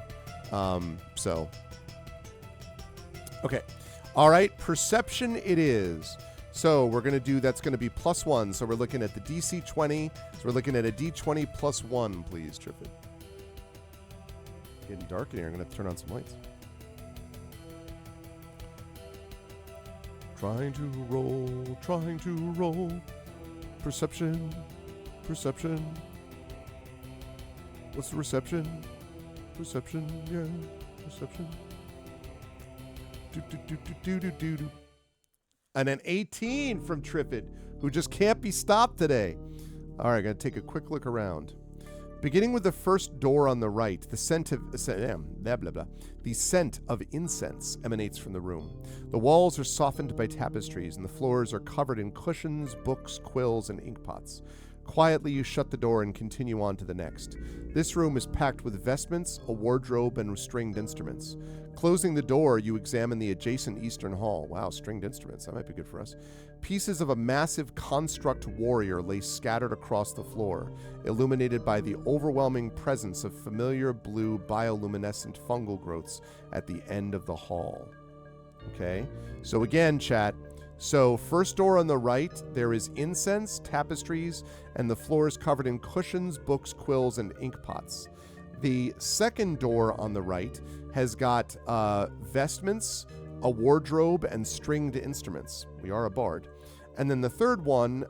So, okay. All right, perception it is. So we're going to do, that's going to be +1. So we're looking at the DC 20. So we're looking at a D20 +1, please, Triffid. Getting dark in here. I'm going to turn on some lights. Trying to roll. Perception. What's the reception? Perception, yeah. Perception. Do. And an 18 from Triffid, who just can't be stopped today. All right, going to take a quick look around. Beginning with the first door on the right, the scent of the scent of incense emanates from the room. The walls are softened by tapestries, and the floors are covered in cushions, books, quills, and inkpots. Quietly, you shut the door and continue on to the next. This room is packed with vestments, a wardrobe, and stringed instruments. Closing the door, you examine the adjacent eastern hall. Wow, stringed instruments. That might be good for us. Pieces of a massive construct warrior lay scattered across the floor, illuminated by the overwhelming presence of familiar blue bioluminescent fungal growths at the end of the hall. Okay, so again, chat. So first door on the right, there is incense, tapestries, and the floor is covered in cushions, books, quills, and ink pots. The second door on the right has got vestments, a wardrobe, and stringed instruments. We are a bard. And then the third one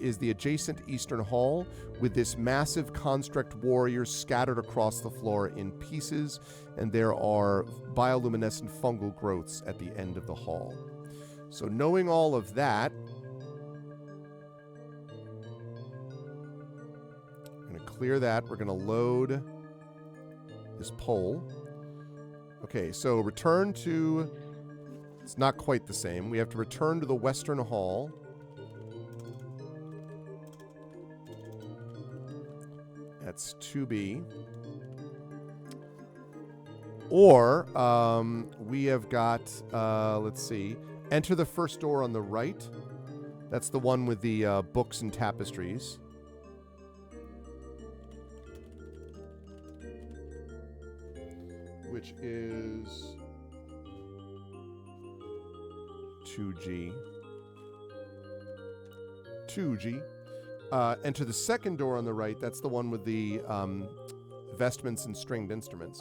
is the adjacent eastern hall with this massive construct warrior scattered across the floor in pieces, and there are bioluminescent fungal growths at the end of the hall. So knowing all of that, I'm going to clear that. We're going to load this poll. Okay, so return to... It's not quite the same. We have to return to the Western Hall. That's 2B. Or we have got, let's see, enter the first door on the right. That's the one with the books and tapestries. Which is 2G. 2G. Enter the second door on the right. That's the one with the vestments and stringed instruments.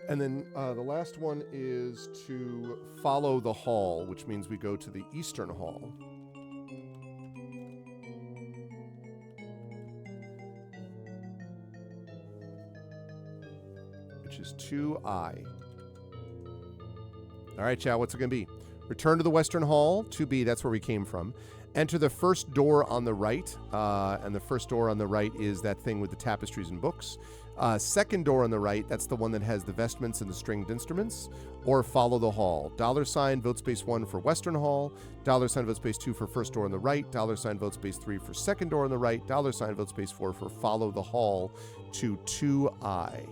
And then the last one is to follow the hall, which means we go to the Eastern Hall. Which is 2I. All right, chat, what's it going to be? Return to the Western Hall, 2B, that's where we came from. Enter the first door on the right, and the first door on the right is that thing with the tapestries and books. Second door on the right, that's the one that has the vestments and the stringed instruments, or follow the hall. $, vote space 1 for Western Hall, $, vote space 2 for first door on the right, $, vote space 3 for second door on the right, $, vote space 4 for follow the hall to 2I.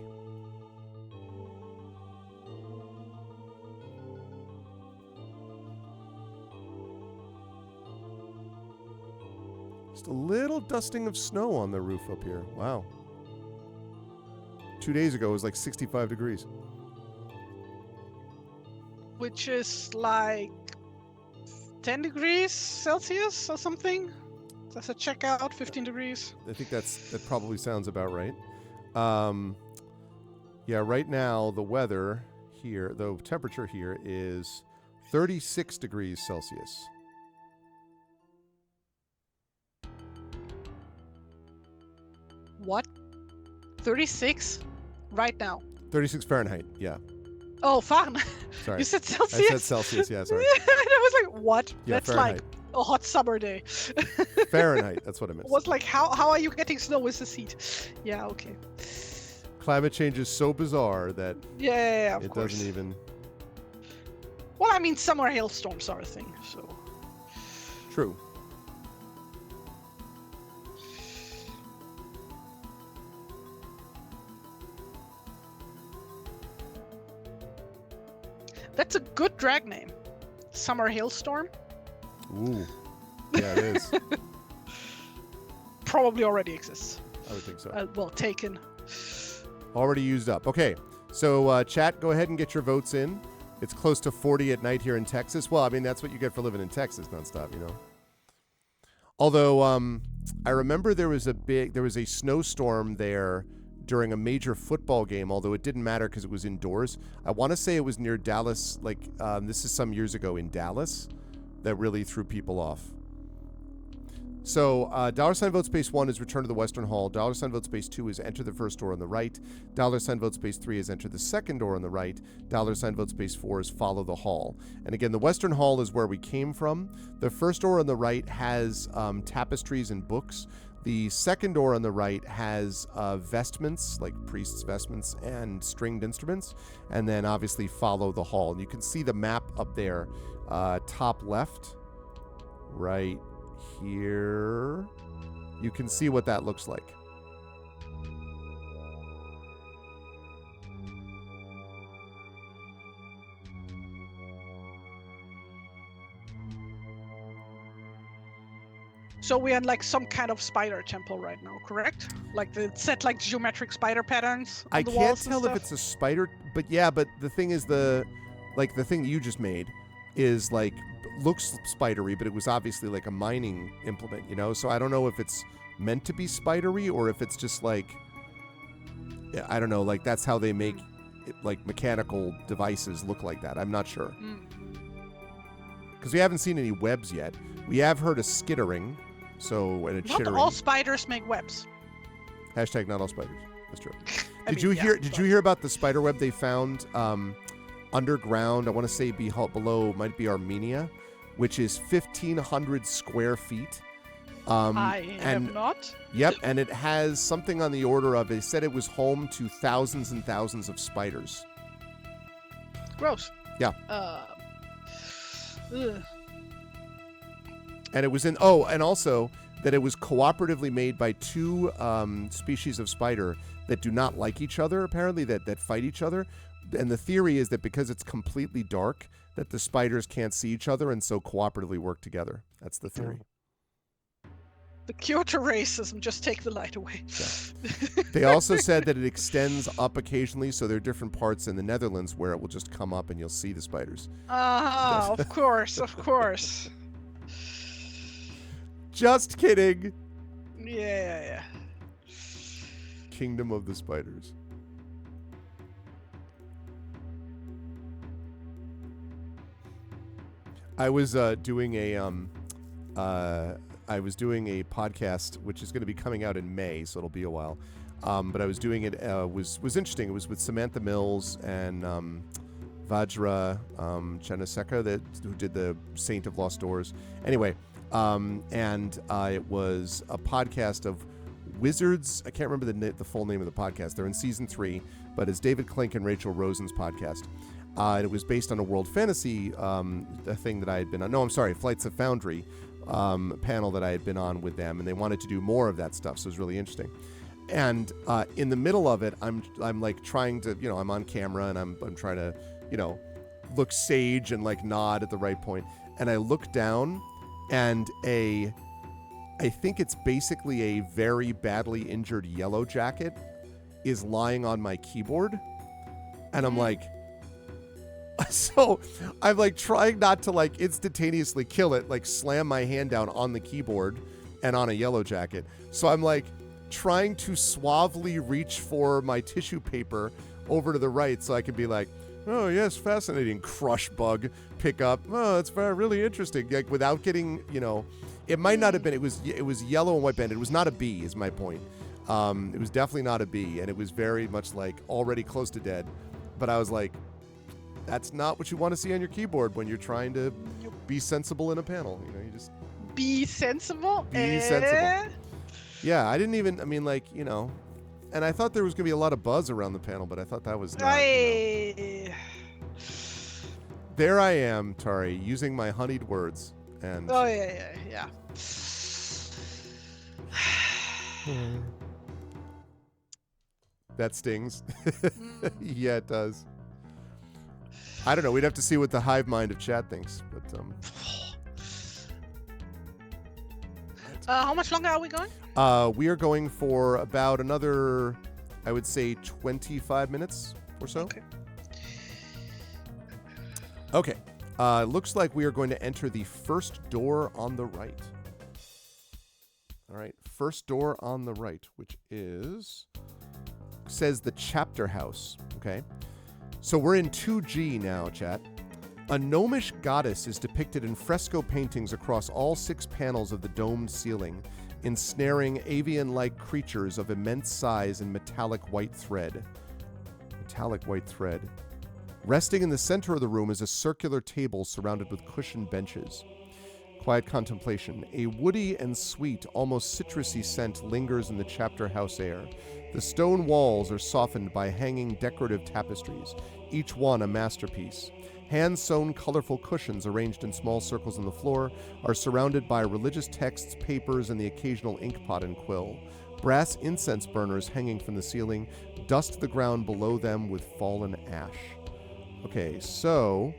Just a little dusting of snow on the roof up here. Wow. 2 days ago, it was like 65 degrees.
Which is like 10 degrees Celsius or something. Does it check out 15 degrees?
I think that probably sounds about right. Yeah, right now, the weather here, the temperature here is 36 degrees Celsius.
What? 36 right now.
36 Fahrenheit. Yeah.
Oh, Fahrenheit.
Sorry.
You said
I
Celsius?
said Celsius. Yeah, sorry.
And I was like, what?
Yeah,
That's
Fahrenheit.
like a hot summer day.
Fahrenheit. That's what I meant.
Was like, how are you getting snow with this heat? Yeah, okay.
Climate change is so bizarre that
Yeah, of
it
course.
doesn't even.
Well, I mean, summer hailstorms are a thing, so.
True.
That's a good drag name. Summer hailstorm.
Ooh. Yeah, it is.
Probably already exists.
I would think so.
Well, taken.
Already used up. Okay. So, chat, go ahead and get your votes in. It's close to 40 at night here in Texas. Well, I mean, that's what you get for living in Texas nonstop, you know. Although, I remember there was a snowstorm there during a major football game, although it didn't matter because it was indoors. I want to say it was near Dallas, like this is some years ago in Dallas, that really threw people off. So $ vote space 1 is return to the Western Hall. $ vote space 2 is enter the first door on the right. $ vote space 3 is enter the second door on the right. $ vote space 4 is follow the hall. And again, the Western Hall is where we came from. The first door on the right has tapestries and books. The second door on the right has vestments, like priests' vestments and stringed instruments. And then obviously follow the hall. And you can see the map up there, top left, right here. You can see what that looks like.
So we're in like some kind of spider temple right now, correct? Like it's set like geometric spider patterns on
I
the
can't
walls and
tell if
stuff?
it's a spider, but yeah, but the thing is the thing you just made is like looks spidery, but it was obviously like a mining implement, you know? So I don't know if it's meant to be spidery or if it's just like, I don't know, like that's how they make it, like mechanical devices look like that. I'm not sure. Because we haven't seen any webs yet. We have heard a skittering, and a
Not
chittering.
all spiders make webs.
Hashtag not all spiders. That's true.
I
Did
mean,
you
yeah,
hear? Did
but-
you hear about the spider web they found underground? I want to say below might be Armenia, which is 1,500 square feet.
I have
and
not.
yep, and it has something on the order of. They said it was home to thousands and thousands of spiders.
Gross.
Yeah.
Ugh.
And it was in. Oh, and also that it was cooperatively made by two species of spider that do not like each other. Apparently, that fight each other. And the theory is that because it's completely dark, that the spiders can't see each other and so cooperatively work together. That's the theory.
The cure to racism, just take the light away.
Yeah. They also said that it extends up occasionally, so there are different parts in the Netherlands where it will just come up and you'll see the spiders.
Ah, of course, of course.
Just kidding.
Yeah.
Kingdom of the Spiders. I was doing a podcast which is going to be coming out in May, so it'll be a while. But I was doing it was interesting. It was with Samantha Mills and Vajra Chanaseka who did the Saint of Lost Doors. Anyway, it was a podcast of wizards. I can't remember the full name of the podcast. They're in season 3, but it's David Klink and Rachel Rosen's podcast. It was based on a World Fantasy thing that I had been on. No, I'm sorry, Flights of Foundry panel that I had been on with them, and they wanted to do more of that stuff, so it was really interesting. And in the middle of it, I'm like trying to, I'm on camera and I'm trying to, look sage and like nod at the right point. And I look down, and I think it's basically a very badly injured Yellow Jacket is lying on my keyboard, and I'm like. So I'm like trying not to like instantaneously kill it, like slam my hand down on the keyboard and on a Yellow Jacket. So I'm like trying to suavely reach for my tissue paper over to the right so I can be like, oh yes, fascinating, crush bug, pick up. Oh, it's very really interesting. Like without getting, it might not have been. It was yellow and white banded. It was not a bee, is my point. It was definitely not a B, and it was very much like already close to dead. But I was like, that's not what you want to see on your keyboard when you're trying to be sensible in a panel. You just
be sensible.
be sensible. Yeah, I didn't even. I mean, like, and I thought there was gonna be a lot of buzz around the panel, but I thought that was not. There I am, Tari, using my honeyed words, and.
Oh yeah.
That stings. Yeah, it does. I don't know. We'd have to see what the hive mind of chat thinks, but
how much longer are we going?
We are going for about another, I would say, 25 minutes or so. Okay. Looks like we are going to enter the first door on the right. All right. First door on the right, which says the chapter house. Okay. So we're in 2G now, chat. A gnomish goddess is depicted in fresco paintings across all 6 panels of the domed ceiling, ensnaring avian-like creatures of immense size in metallic white thread. Resting in the center of the room is a circular table surrounded with cushioned benches. Quiet contemplation. A woody and sweet, almost citrusy scent lingers in the chapter house air. The stone walls are softened by hanging decorative tapestries, each one a masterpiece. Hand-sewn colorful cushions arranged in small circles on the floor are surrounded by religious texts, papers, and the occasional ink pot and quill. Brass incense burners hanging from the ceiling dust the ground below them with fallen ash. Okay, so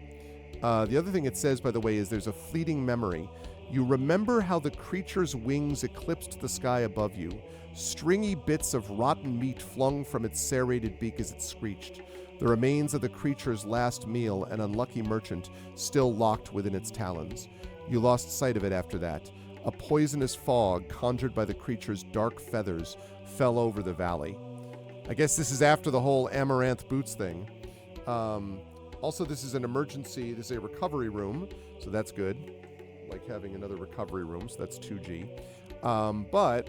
the other thing it says, by the way, is there's a fleeting memory. You remember how the creature's wings eclipsed the sky above you. Stringy bits of rotten meat flung from its serrated beak as it screeched. The remains of the creature's last meal, an unlucky merchant, still locked within its talons. You lost sight of it after that. A poisonous fog, conjured by the creature's dark feathers, fell over the valley. I guess this is after the whole amaranth boots thing. Also, this is an emergency. This is a recovery room, so that's good. Like having another recovery room, so that's 2G. But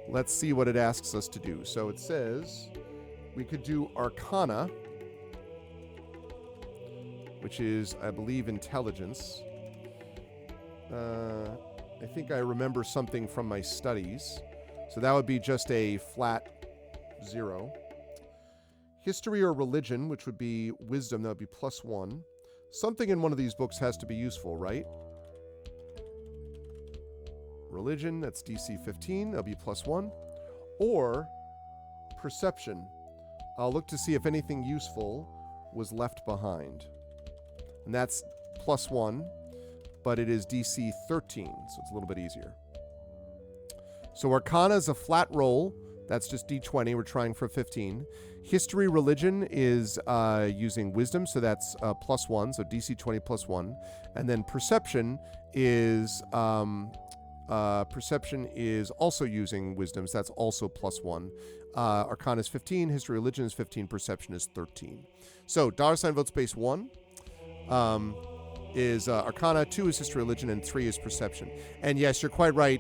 let's see what it asks us to do. So it says we could do Arcana, which is, I believe, intelligence. I think I remember something from my studies. So that would be just a flat 0. History or religion, which would be wisdom, that would be +1. Something in one of these books has to be useful, right? Religion, that's DC 15, that'll be +1. Or perception. I'll look to see if anything useful was left behind. And that's +1, but it is DC 13, so it's a little bit easier. So Arcana is a flat roll. That's just D20. We're trying for 15. History Religion is using Wisdom, so that's +1, so DC 20 +1. And then Perception is also using Wisdom, so that's also +1. Arcana is 15, History Religion is 15, Perception is 13. So $ vote space 1 is Arcana, 2 is History Religion, and 3 is Perception. And yes, you're quite right,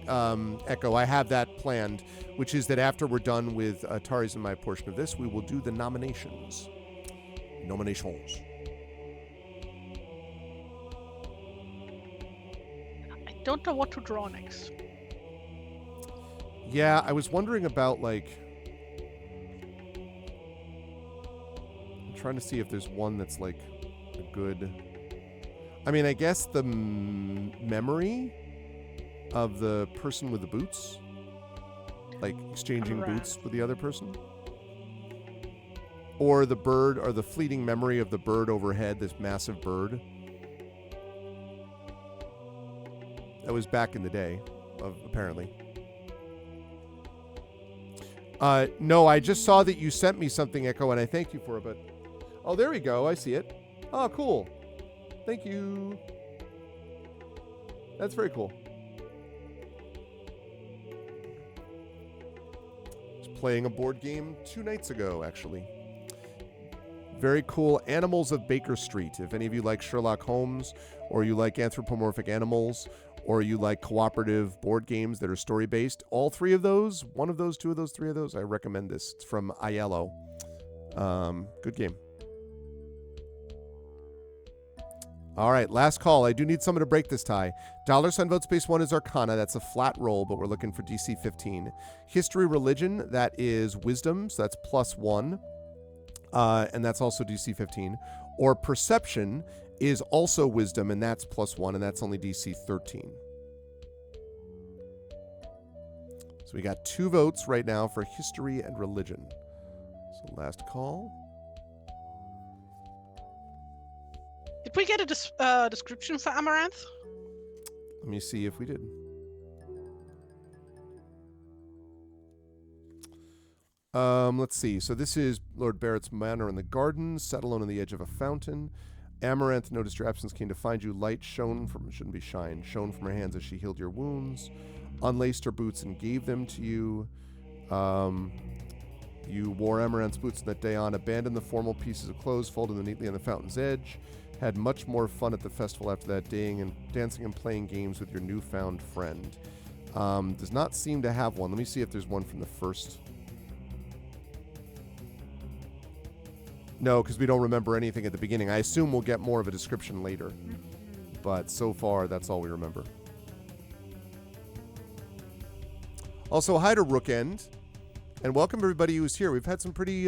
Echo. I have that planned, which is that after we're done with Tari's and my portion of this, we will do the nominations. Nominations.
I don't know what to draw next.
Yeah, I was wondering about, like... I'm trying to see if there's one that's, like, a good... I mean, I guess the memory of the person with the boots, like exchanging boots with the other person, or the bird, or the fleeting memory of the bird overhead, this massive bird. That was back in the day, apparently. No, I just saw that you sent me something, Echo, and I thank you for it, but... Oh, there we go. I see it. Oh, cool. Thank you. That's very cool. I was playing a board game 2 nights ago, actually. Very cool. Animals of Baker Street. If any of you like Sherlock Holmes, or you like anthropomorphic animals, or you like cooperative board games that are story-based, all three of those, one of those, two of those, three of those, I recommend this. It's from Aiello. Good game. All right, last call. I do need someone to break this tie. $sign vote space 1 is Arcana. That's a flat roll, but we're looking for DC 15. History Religion, that is Wisdom, so that's +1. And that's also DC 15. Or Perception is also Wisdom, and that's +1, and that's only DC 13. So we got 2 votes right now for History and Religion. So last call.
Did we get a description for Amaranth?
Let me see if we did. Let's see. So this is Lord Barrett's manor in the garden, sat alone on the edge of a fountain. Amaranth noticed your absence, came to find you. Light shone from, shouldn't be shine, shone from her hands as she healed your wounds. Unlaced her boots and gave them to you. You wore Amaranth's boots that day on, abandoned the formal pieces of clothes, folded them neatly on the fountain's edge. Had much more fun at the festival after that day, and dancing and playing games with your newfound friend. Does not seem to have one. Let me see if there's one from the first. No, because we don't remember anything at the beginning. I assume we'll get more of a description later. But so far, that's all we remember. Also, hi to Rookend. And welcome everybody who's here. We've had some pretty,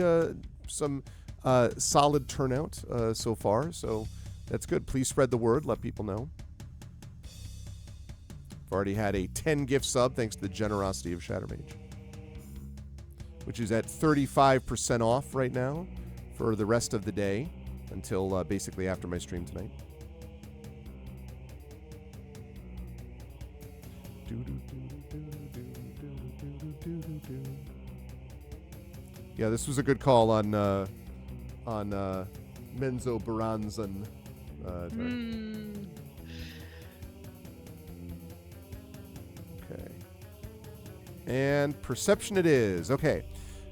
solid turnout so far. So that's good. Please spread the word. Let people know. I've already had a 10 gift sub thanks to the generosity of Shattermage, which is at 35% off right now for the rest of the day until basically after my stream tonight. Yeah, this was a good call on Menzo Baranzan. Okay. And Perception it is. Okay.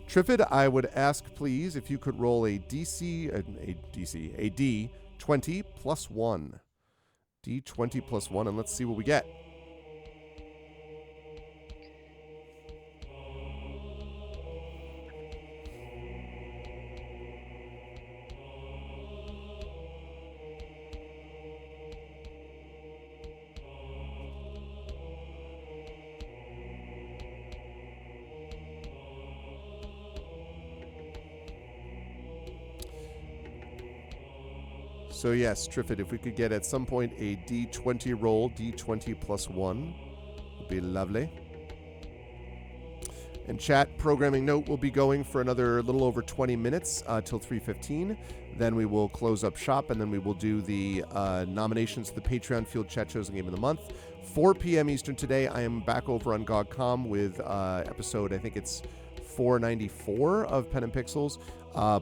Triffid, I would ask, please, if you could roll a D20 plus 1. D20 plus 1, and let's see what we get. So yes, Triffid, if we could get at some point a D20 roll, D20 plus 1, would be lovely. And chat, programming note will be going for another little over 20 minutes till 3:15. Then we will close up shop, and then we will do the nominations to the Patreon Field Chat Chosen Game of the Month. 4 p.m. Eastern today, I am back over on GOG.com with episode, I think it's 494 of Pen and Pixels.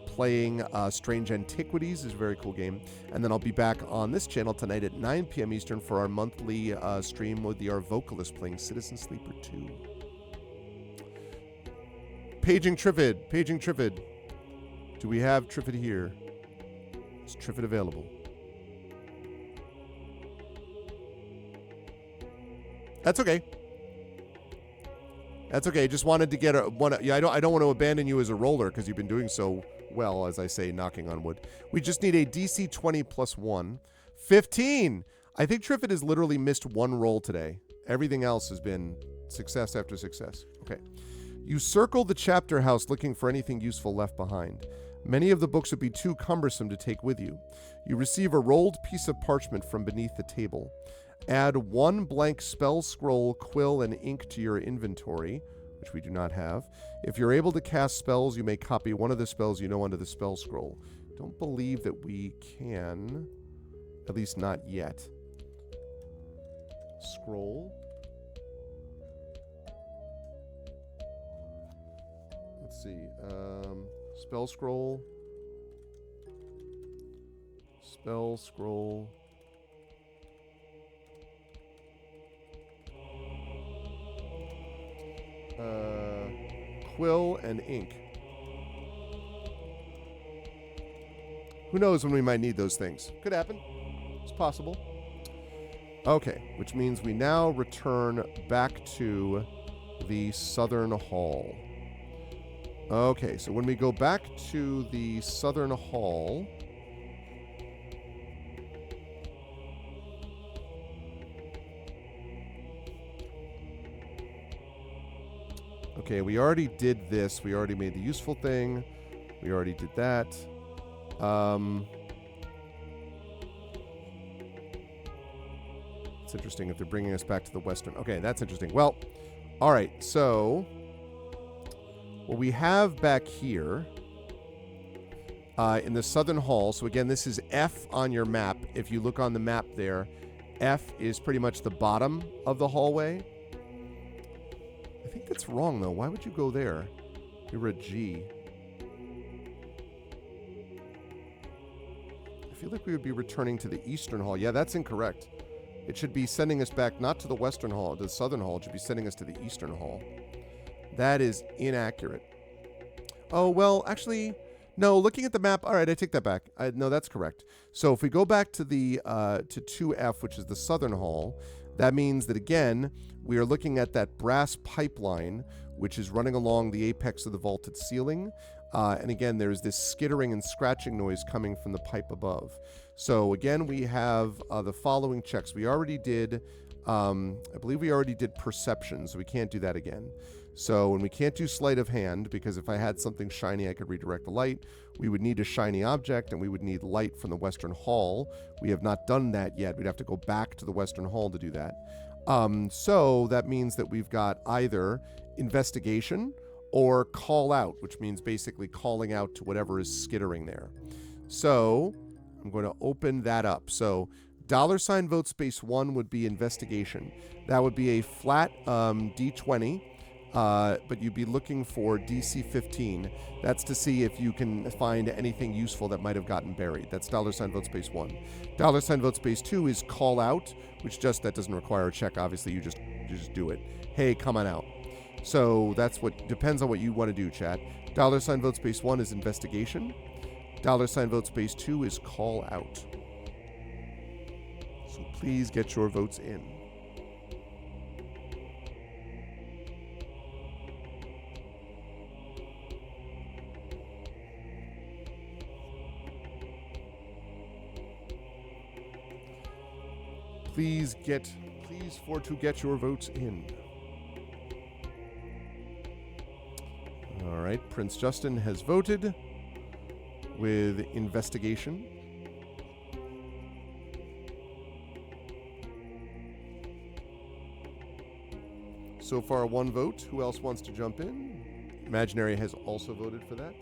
Playing Strange Antiquities is a very cool game. And then I'll be back on this channel tonight at 9 p.m. Eastern for our monthly stream with our vocalist playing Citizen Sleeper 2. Paging Triffid. Do we have Triffid here? Is Triffid available? That's okay. That's okay. Just wanted to get I don't want to abandon you as a roller because you've been doing so well, as I say, knocking on wood. We just need a DC 20 plus 1. 15. I think Triffid has literally missed one roll today. Everything else has been success after success. Okay. You circle the chapter house looking for anything useful left behind. Many of the books would be too cumbersome to take with you. You receive a rolled piece of parchment from beneath the table. Add 1 blank spell scroll, quill, and ink to your inventory, which we do not have. If you're able to cast spells, you may copy one of the spells you know onto the spell scroll. Don't believe that we can, at least not yet. Scroll. Let's see. Spell scroll. Spell scroll. Quill and ink. Who knows when we might need those things? Could happen. It's possible. Okay, which means we now return back to the Southern Hall. Okay, so when we go back to the Southern Hall... Okay, we already did this. We already made the useful thing. We already did that. It's interesting if they're bringing us back to the Western. Okay, that's interesting. Well, all right, so what we have back here in the Southern Hall, so again, this is F on your map. If you look on the map there, F is pretty much the bottom of the hallway. I think that's wrong, though. Why would you go there? You're a G. I feel like we would be returning to the Eastern Hall. Yeah, that's incorrect. It should be sending us back not to the Western Hall, to the Southern Hall. It should be sending us to the Eastern Hall. That is inaccurate. Oh, well, actually, no, looking at the map, all right, I take that back. No, that's correct. So if we go back to the to 2F, which is the Southern Hall, that means that, again, we are looking at that brass pipeline, which is running along the apex of the vaulted ceiling. And again, there's this skittering and scratching noise coming from the pipe above. So again, we have the following checks. We already did, I believe we already did perception, so we can't do that again. So, and we can't do sleight of hand, because if I had something shiny I could redirect the light, we would need a shiny object, and we would need light from the Western Hall. We have not done that yet. We'd have to go back to the Western Hall to do that. So that means that we've got either investigation or call out, which means basically calling out to whatever is skittering there. So I'm going to open that up. So $ vote space 1 would be investigation. That would be a flat D20, but you'd be looking for DC 15. That's to see if you can find anything useful that might have gotten buried. That's $ vote space 1. $ vote space 2 is call out, which that doesn't require a check. Obviously, you just do it. Hey, come on out. So that's what depends on what you want to do, chat. $ vote space 1 is investigation. $ vote space 2 is call out. So please get your votes in. Please for to get your votes in. All right, Prince Justin has voted with investigation. So far, 1 vote. Who else wants to jump in? Imaginary has also voted for that.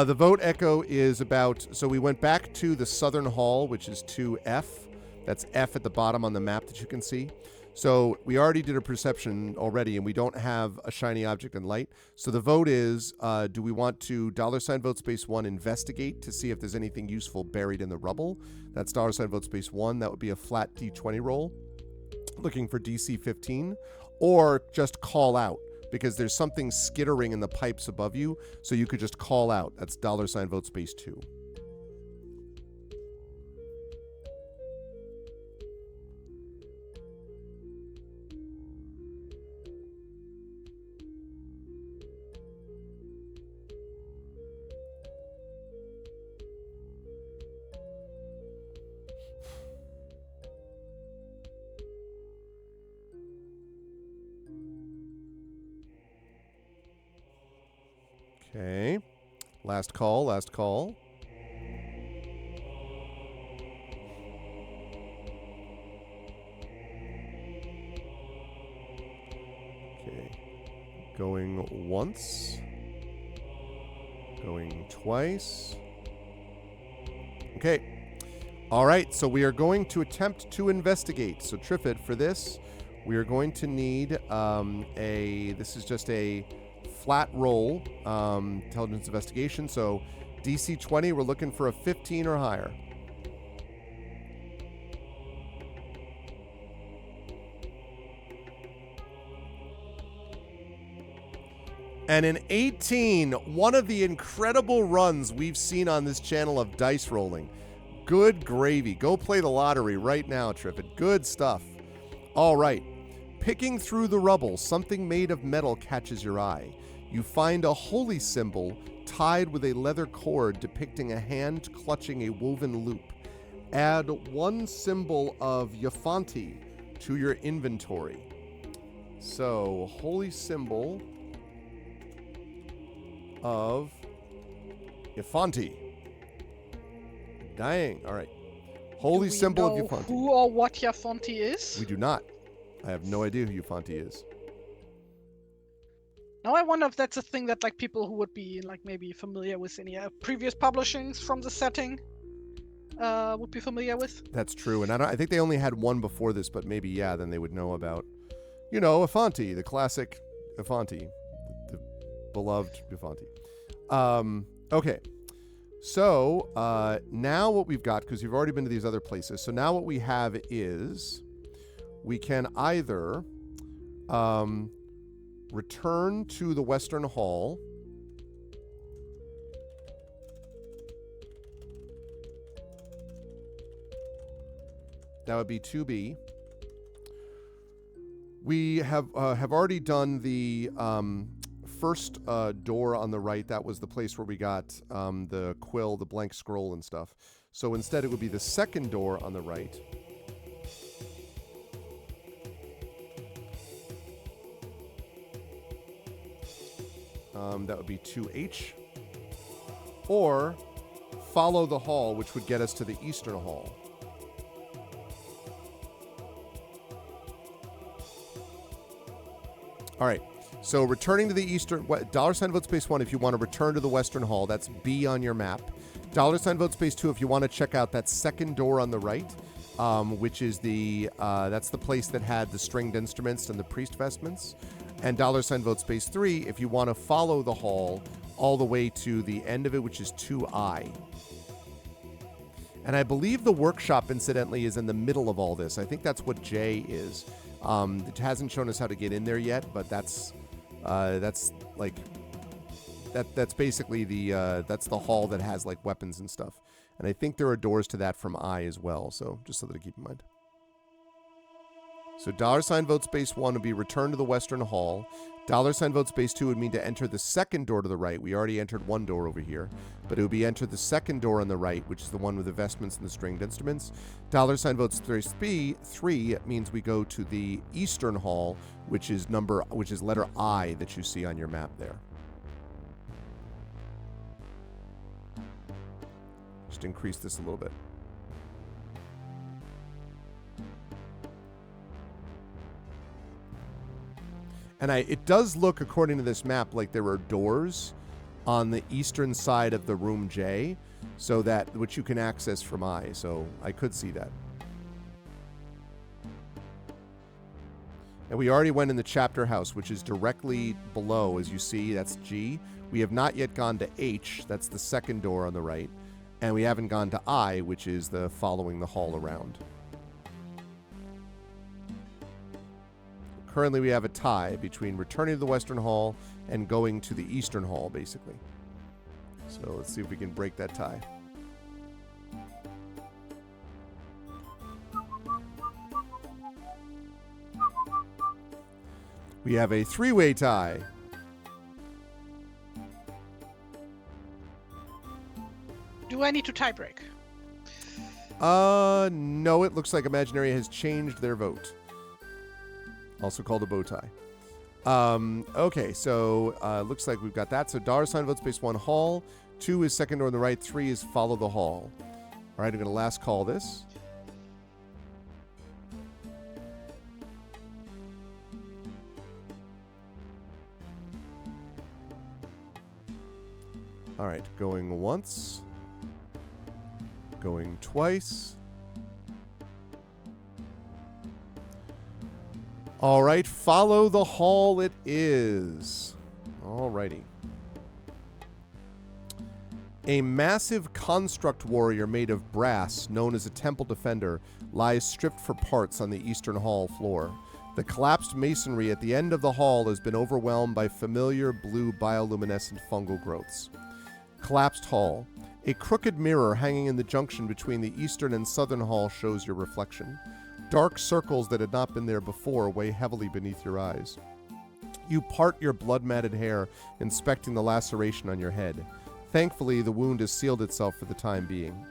The vote echo is about, so we went back to the Southern Hall, which is 2F. That's F at the bottom on the map that you can see. So we already did a perception already, and we don't have a shiny object and light. So the vote is, do we want to $ vote space 1 investigate to see if there's anything useful buried in the rubble? That's $ vote space 1. That would be a flat D20 roll, looking for DC 15. Or just call out, because there's something skittering in the pipes above you, so you could just call out. That's $ vote space 2. Okay. Last call. Okay. Going once. Going twice. Okay. All right, so we are going to attempt to investigate. So Trifid, for this, we are going to need this is just a flat roll, intelligence investigation. So DC 20, we're looking for a 15 or higher. And an 18, one of the incredible runs we've seen on this channel of dice rolling. Good gravy. Go play the lottery right now, Triffid. Good stuff. All right. Picking through the rubble, something made of metal catches your eye. You find a holy symbol tied with a leather cord depicting a hand clutching a woven loop. Add one symbol of Yafanti to your inventory. So, holy symbol of Yafanti. Dang. All right. Holy symbol of Yafanti.
Who or what Yafanti is?
We do not. I have no idea who Yafanti is.
Now I wonder if that's a thing that like people who would be like maybe familiar with any previous publishings from the setting would be familiar with.
That's true, and I think they only had one before this, but maybe then they would know about, Yafanti, the classic Yafanti, the beloved Yafanti. Okay, so now what we've got, because you've already been to these other places, so now what we have is we can either return to the Western Hall. That would be 2B. We have already done the first door on the right. That was the place where we got the quill, the blank scroll and stuff. So instead it would be the second door on the right. That would be 2H. Or follow the hall, which would get us to the Eastern Hall. All right. So returning to the Eastern, $ vote space 1 if you want to return to the Western Hall. That's B on your map. $ vote space 2 if you want to check out that second door on the right, which is that's the place that had the stringed instruments and the priest vestments. And $ vote space 3 if you want to follow the hall all the way to the end of it, which is 2I. And I believe the workshop, incidentally, is in the middle of all this. I think that's what J is. It hasn't shown us how to get in there yet, but that's basically that's the hall that has like weapons and stuff. And I think there are doors to that from I as well. So just so that I keep in mind. So $ vote space 1 would be return to the Western Hall. $ vote space 2 would mean to enter the second door to the right. We already entered one door over here, but it would be enter the second door on the right, which is the one with the vestments and the stringed instruments. $ vote space 3 means we go to the Eastern Hall, which is letter I that you see on your map there. Just increase this a little bit. And it does look, according to this map, like there are doors on the eastern side of the room J, so that which you can access from I. So I could see that. And we already went in the chapter house, which is directly below, as you see. That's G. We have not yet gone to H. That's the second door on the right. And we haven't gone to I, which is the following the hall around. Currently, we have a tie between returning to the Western Hall and going to the Eastern Hall, basically. So let's see if we can break that tie. We have a three-way tie.
Do I need to tie break?
No, it looks like Imaginary has changed their vote. Also called a bow tie. Okay, so looks like we've got that. So $ vote space 1 hall, 2 is second door on the right, 3 is follow the hall. All right, I'm going to last call this. All right, going once, going twice. All right, follow the hall it is. All righty. A massive construct warrior made of brass, known as a temple defender, lies stripped for parts on the eastern hall floor. The collapsed masonry at the end of the hall has been overwhelmed by familiar blue bioluminescent fungal growths. Collapsed hall. A crooked mirror hanging in the junction between the eastern and southern hall shows your reflection. Dark circles that had not been there before weigh heavily beneath your eyes. You part your blood-matted hair, inspecting the laceration on your head. Thankfully, the wound has sealed itself for the time being.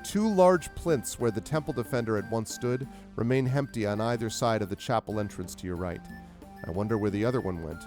2 large plinths where the temple defender had once stood remain empty on either side of the chapel entrance to your right. I wonder where the other one went.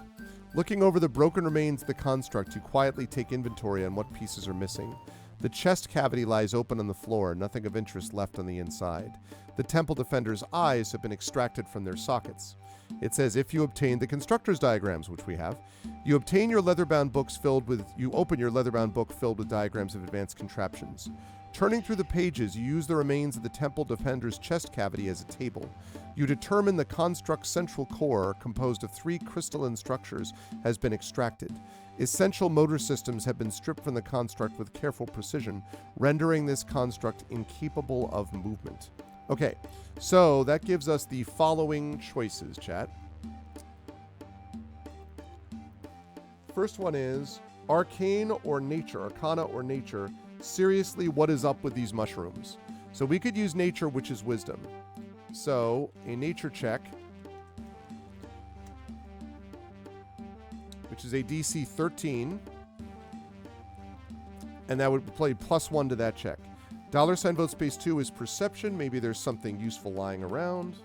Looking over the broken remains of the construct, you quietly take inventory on what pieces are missing. The chest cavity lies open on the floor, nothing of interest left on the inside. The temple defender's eyes have been extracted from their sockets. It says if you obtain the constructor's diagrams, which we have, you open your leather-bound book filled with diagrams of advanced contraptions. Turning through the pages, you use the remains of the temple defender's chest cavity as a table. You determine the construct's central core, composed of 3 crystalline structures, has been extracted. Essential motor systems have been stripped from the construct with careful precision, rendering this construct incapable of movement. Okay, so that gives us the following choices, chat. First one is arcane or nature, arcana or nature. Seriously, what is up with these mushrooms? So we could use nature, which is wisdom. So a nature check, which is a DC 13, and that would play +1 to that check. $ vote space 2 is perception. Maybe there's something useful lying around.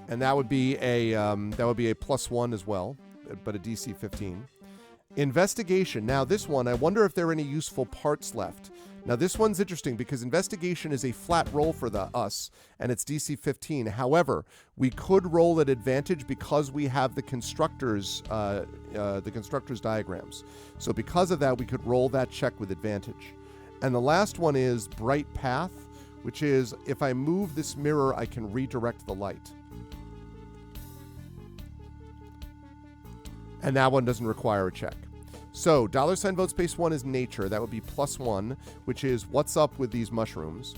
And that would be a +1 as well, but a DC 15. Investigation. Now this one, I wonder if there are any useful parts left. Now this one's interesting because investigation is a flat roll for us, and it's DC 15. However, we could roll at advantage because we have the constructor's diagrams. So because of that, we could roll that check with advantage. And the last one is bright path, which is if I move this mirror, I can redirect the light. And that one doesn't require a check. So, $ vote space 1 is nature. That would be +1, which is what's up with these mushrooms.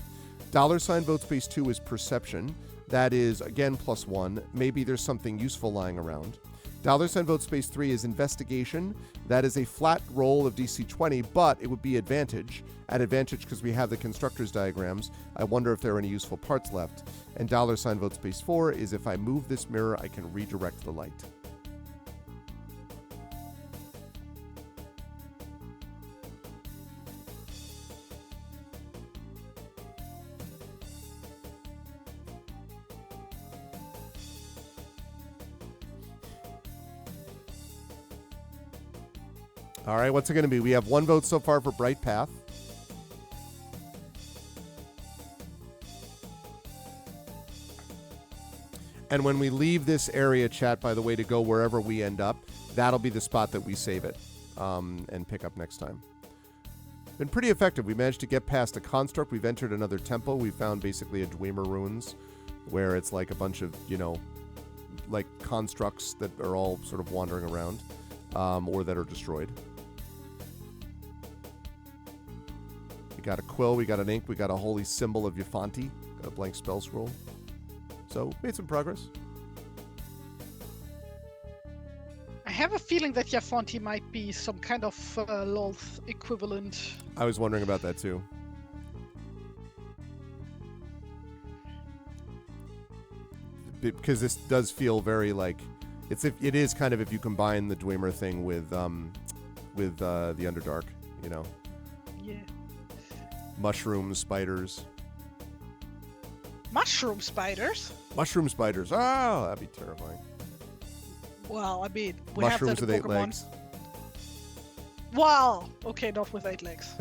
$ vote space 2 is perception. That is, again, +1. Maybe there's something useful lying around. $ vote space 3 is investigation. That is a flat roll of DC 20, but it would be advantage. At advantage because we have the constructor's diagrams. I wonder if there are any useful parts left. And $ vote space 4 is if I move this mirror, I can redirect the light. All right, what's it going to be? We have 1 vote so far for Bright Path. And when we leave this area, chat, by the way, to go wherever we end up, that'll be the spot that we save it and pick up next time. Been pretty effective. We managed to get past a construct. We've entered another temple. We found basically a Dwemer ruins where it's like a bunch of, like constructs that are all sort of wandering around or that are destroyed. We got a quill, we got an ink, we got a holy symbol of Yafanti, got a blank spell scroll. So, made some progress.
I have a feeling that Yafonti might be some kind of Lolth equivalent.
I was wondering about that too. Because this does feel very like it is kind of if you combine the Dwemer thing with the Underdark,
Yeah.
Mushrooms, spiders.
Mushroom spiders?
Mushroom spiders. Oh, that'd be terrifying.
Well, I mean, we
mushrooms
have
with
that
8
Pokemon.
legs.
Wow. Okay, not with 8 legs.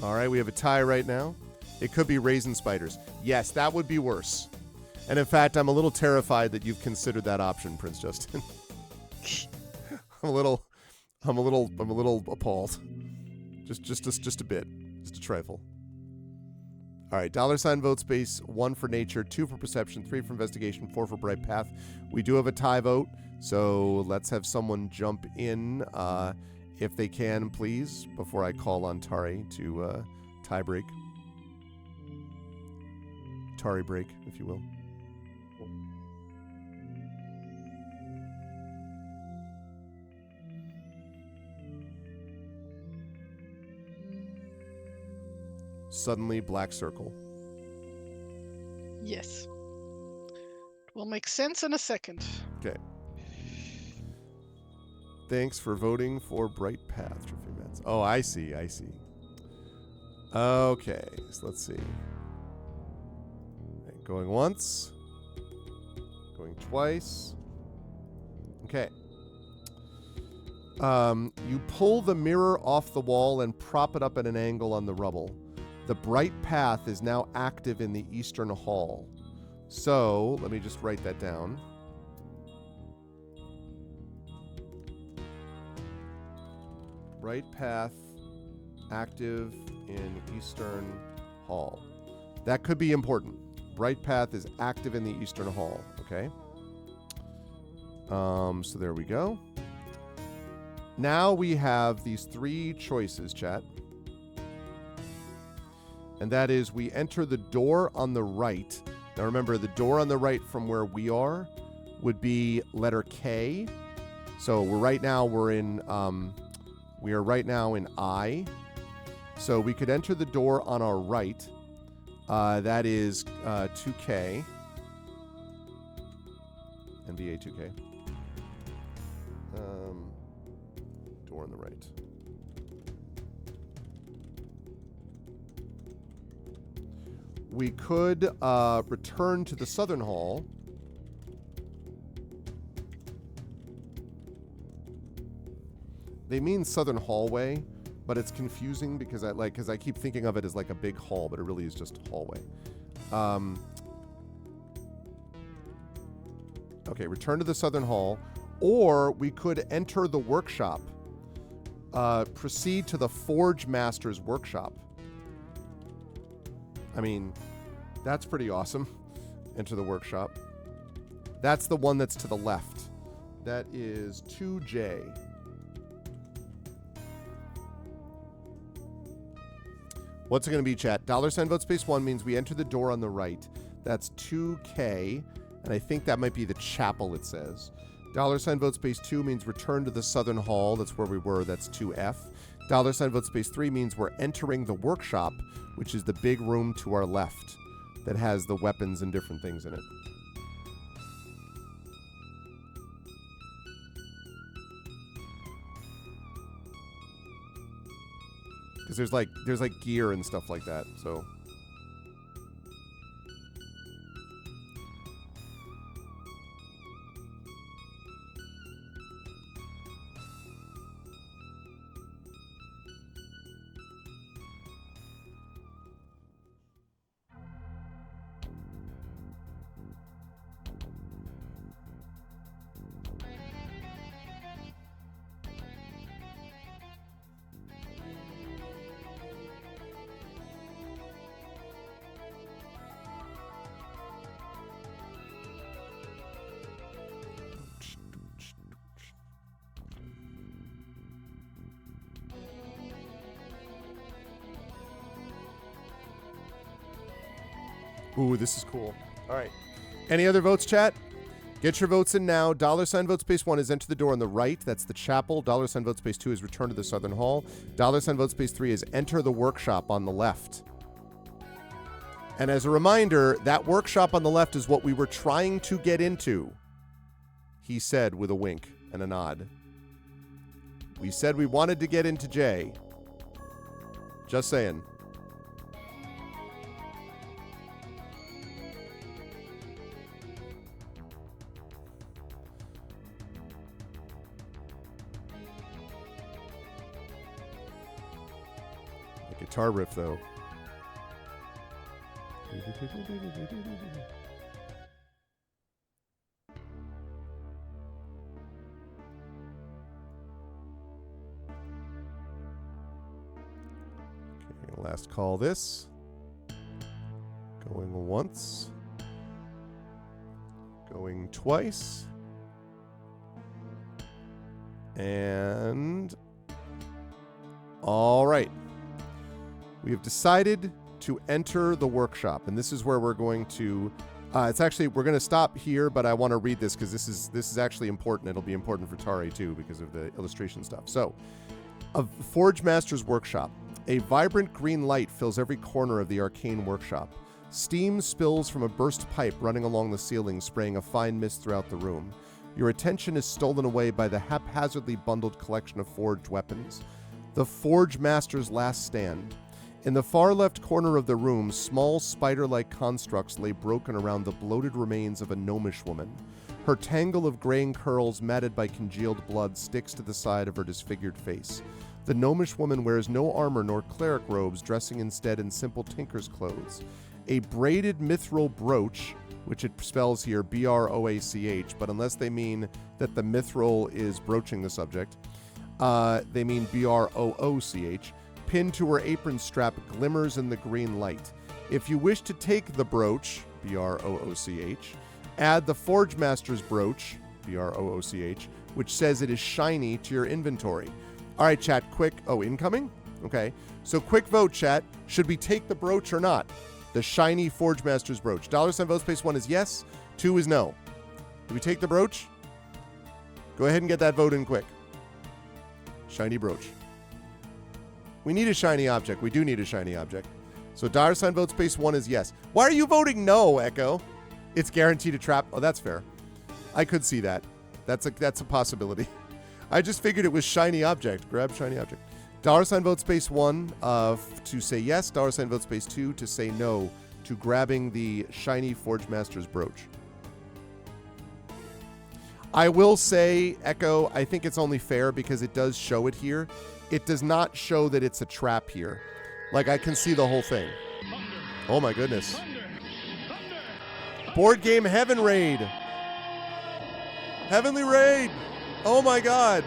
All right, we have a tie right now. It could be raisin spiders. Yes, that would be worse. And in fact, I'm a little terrified that you've considered that option, Prince Justin. I'm a little appalled. Just a bit. Just a trifle. All right, $ vote space 1 for nature, 2 for perception, 3 for investigation, 4 for bright path. We do have a tie vote, So let's have someone jump in if they can, please, before I call on Tari to tie break. Tari break, if you will. Suddenly, black circle.
Yes. It will make sense in a second.
Okay. Thanks for voting for Bright Path, Trophy Mets. Oh, I see. Okay, so let's see. Okay, going once. Going twice. Okay. You pull the mirror off the wall and prop it up at an angle on the rubble. The bright path is now active in the eastern hall. So, let me just write that down. Bright path active in eastern hall. That could be important. Bright path is active in the eastern hall. Okay. So there we go. Now we have these three choices, chat. And that is we enter the door on the right. Now remember, the door on the right from where we are would be letter K. So we are right now in I. So we could enter the door on our right. That is 2K. NBA 2K. Door on the right. We could return to the southern hall. They mean southern hallway, but it's confusing because I keep thinking of it as like a big hall, but it really is just a hallway. Okay, return to the southern hall, or we could enter the workshop. Proceed to the Forge Master's workshop. I mean, that's pretty awesome. Enter the workshop. That's the one that's to the left. That is 2J. What's it going to be, chat? $sign vote space 1 means we enter the door on the right. That's 2K. And I think that might be the chapel, it says. $sign vote space 2 means return to the southern hall. That's where we were. That's 2F. $sign vote space 3 means we're entering the workshop, which is the big room to our left that has the weapons and different things in it. Because there's like gear and stuff like that, so. Ooh, this is cool. All right. Any other votes, chat? Get your votes in now. $sign vote space 1 is enter the door on the right. That's the chapel. $sign vote space 2 is return to the southern hall. $sign vote space 3 is enter the workshop on the left. And as a reminder, that workshop on the left is what we were trying to get into, he said with a wink and a nod. We said we wanted to get into J. Just saying. Guitar riff, though. Okay, last call this. Going once. Going twice. And all right. We have decided to enter the workshop, and this is where we're going to it's actually, we're going to stop here, but I want to read this because this is actually important. It'll be important for Tari too because of the illustration stuff. So, a Forge Master's Workshop. A vibrant green light fills every corner of the arcane workshop. Steam spills from a burst pipe running along the ceiling, spraying a fine mist throughout the room. Your attention is stolen away by the haphazardly bundled collection of forged weapons. The Forge Master's Last Stand. In the far left corner of the room, small spider-like constructs lay broken around the bloated remains of a gnomish woman. Her tangle of graying curls, matted by congealed blood, sticks to the side of her disfigured face. The gnomish woman wears no armor nor cleric robes, dressing instead in simple tinker's clothes. A braided mithril brooch, which it spells here B-R-O-A-C-H, but unless they mean that the mithril is broaching the subject, they mean B-R-O-O-C-H, pinned to her apron strap glimmers in the green light. If you wish to take the brooch, B-R-O-O-C-H, add the Forge Master's brooch, B-R-O-O-C-H, which says it is shiny, to your inventory. All right, chat, quick. Oh, incoming? Okay. So quick vote, chat. Should we take the brooch or not? The shiny Forge Master's brooch. $sign vote space 1 is yes, 2 is no. Do we take the brooch? Go ahead and get that vote in quick. Shiny brooch. We need a shiny object. We do need a shiny object. So $sign vote space 1 is yes. Why are you voting no, Echo? It's guaranteed a trap. Oh, that's fair. I could see that. That's a possibility. I just figured it was shiny object. Grab shiny object. $sign vote space 1 to say yes. $sign vote space 2 to say no to grabbing the shiny Forge Master's brooch. I will say, Echo, I think it's only fair because it does show it here. It does not show that it's a trap here. Like, I can see the whole thing. Oh my goodness. Board Game Heaven Raid. Heavenly Raid. Oh my God.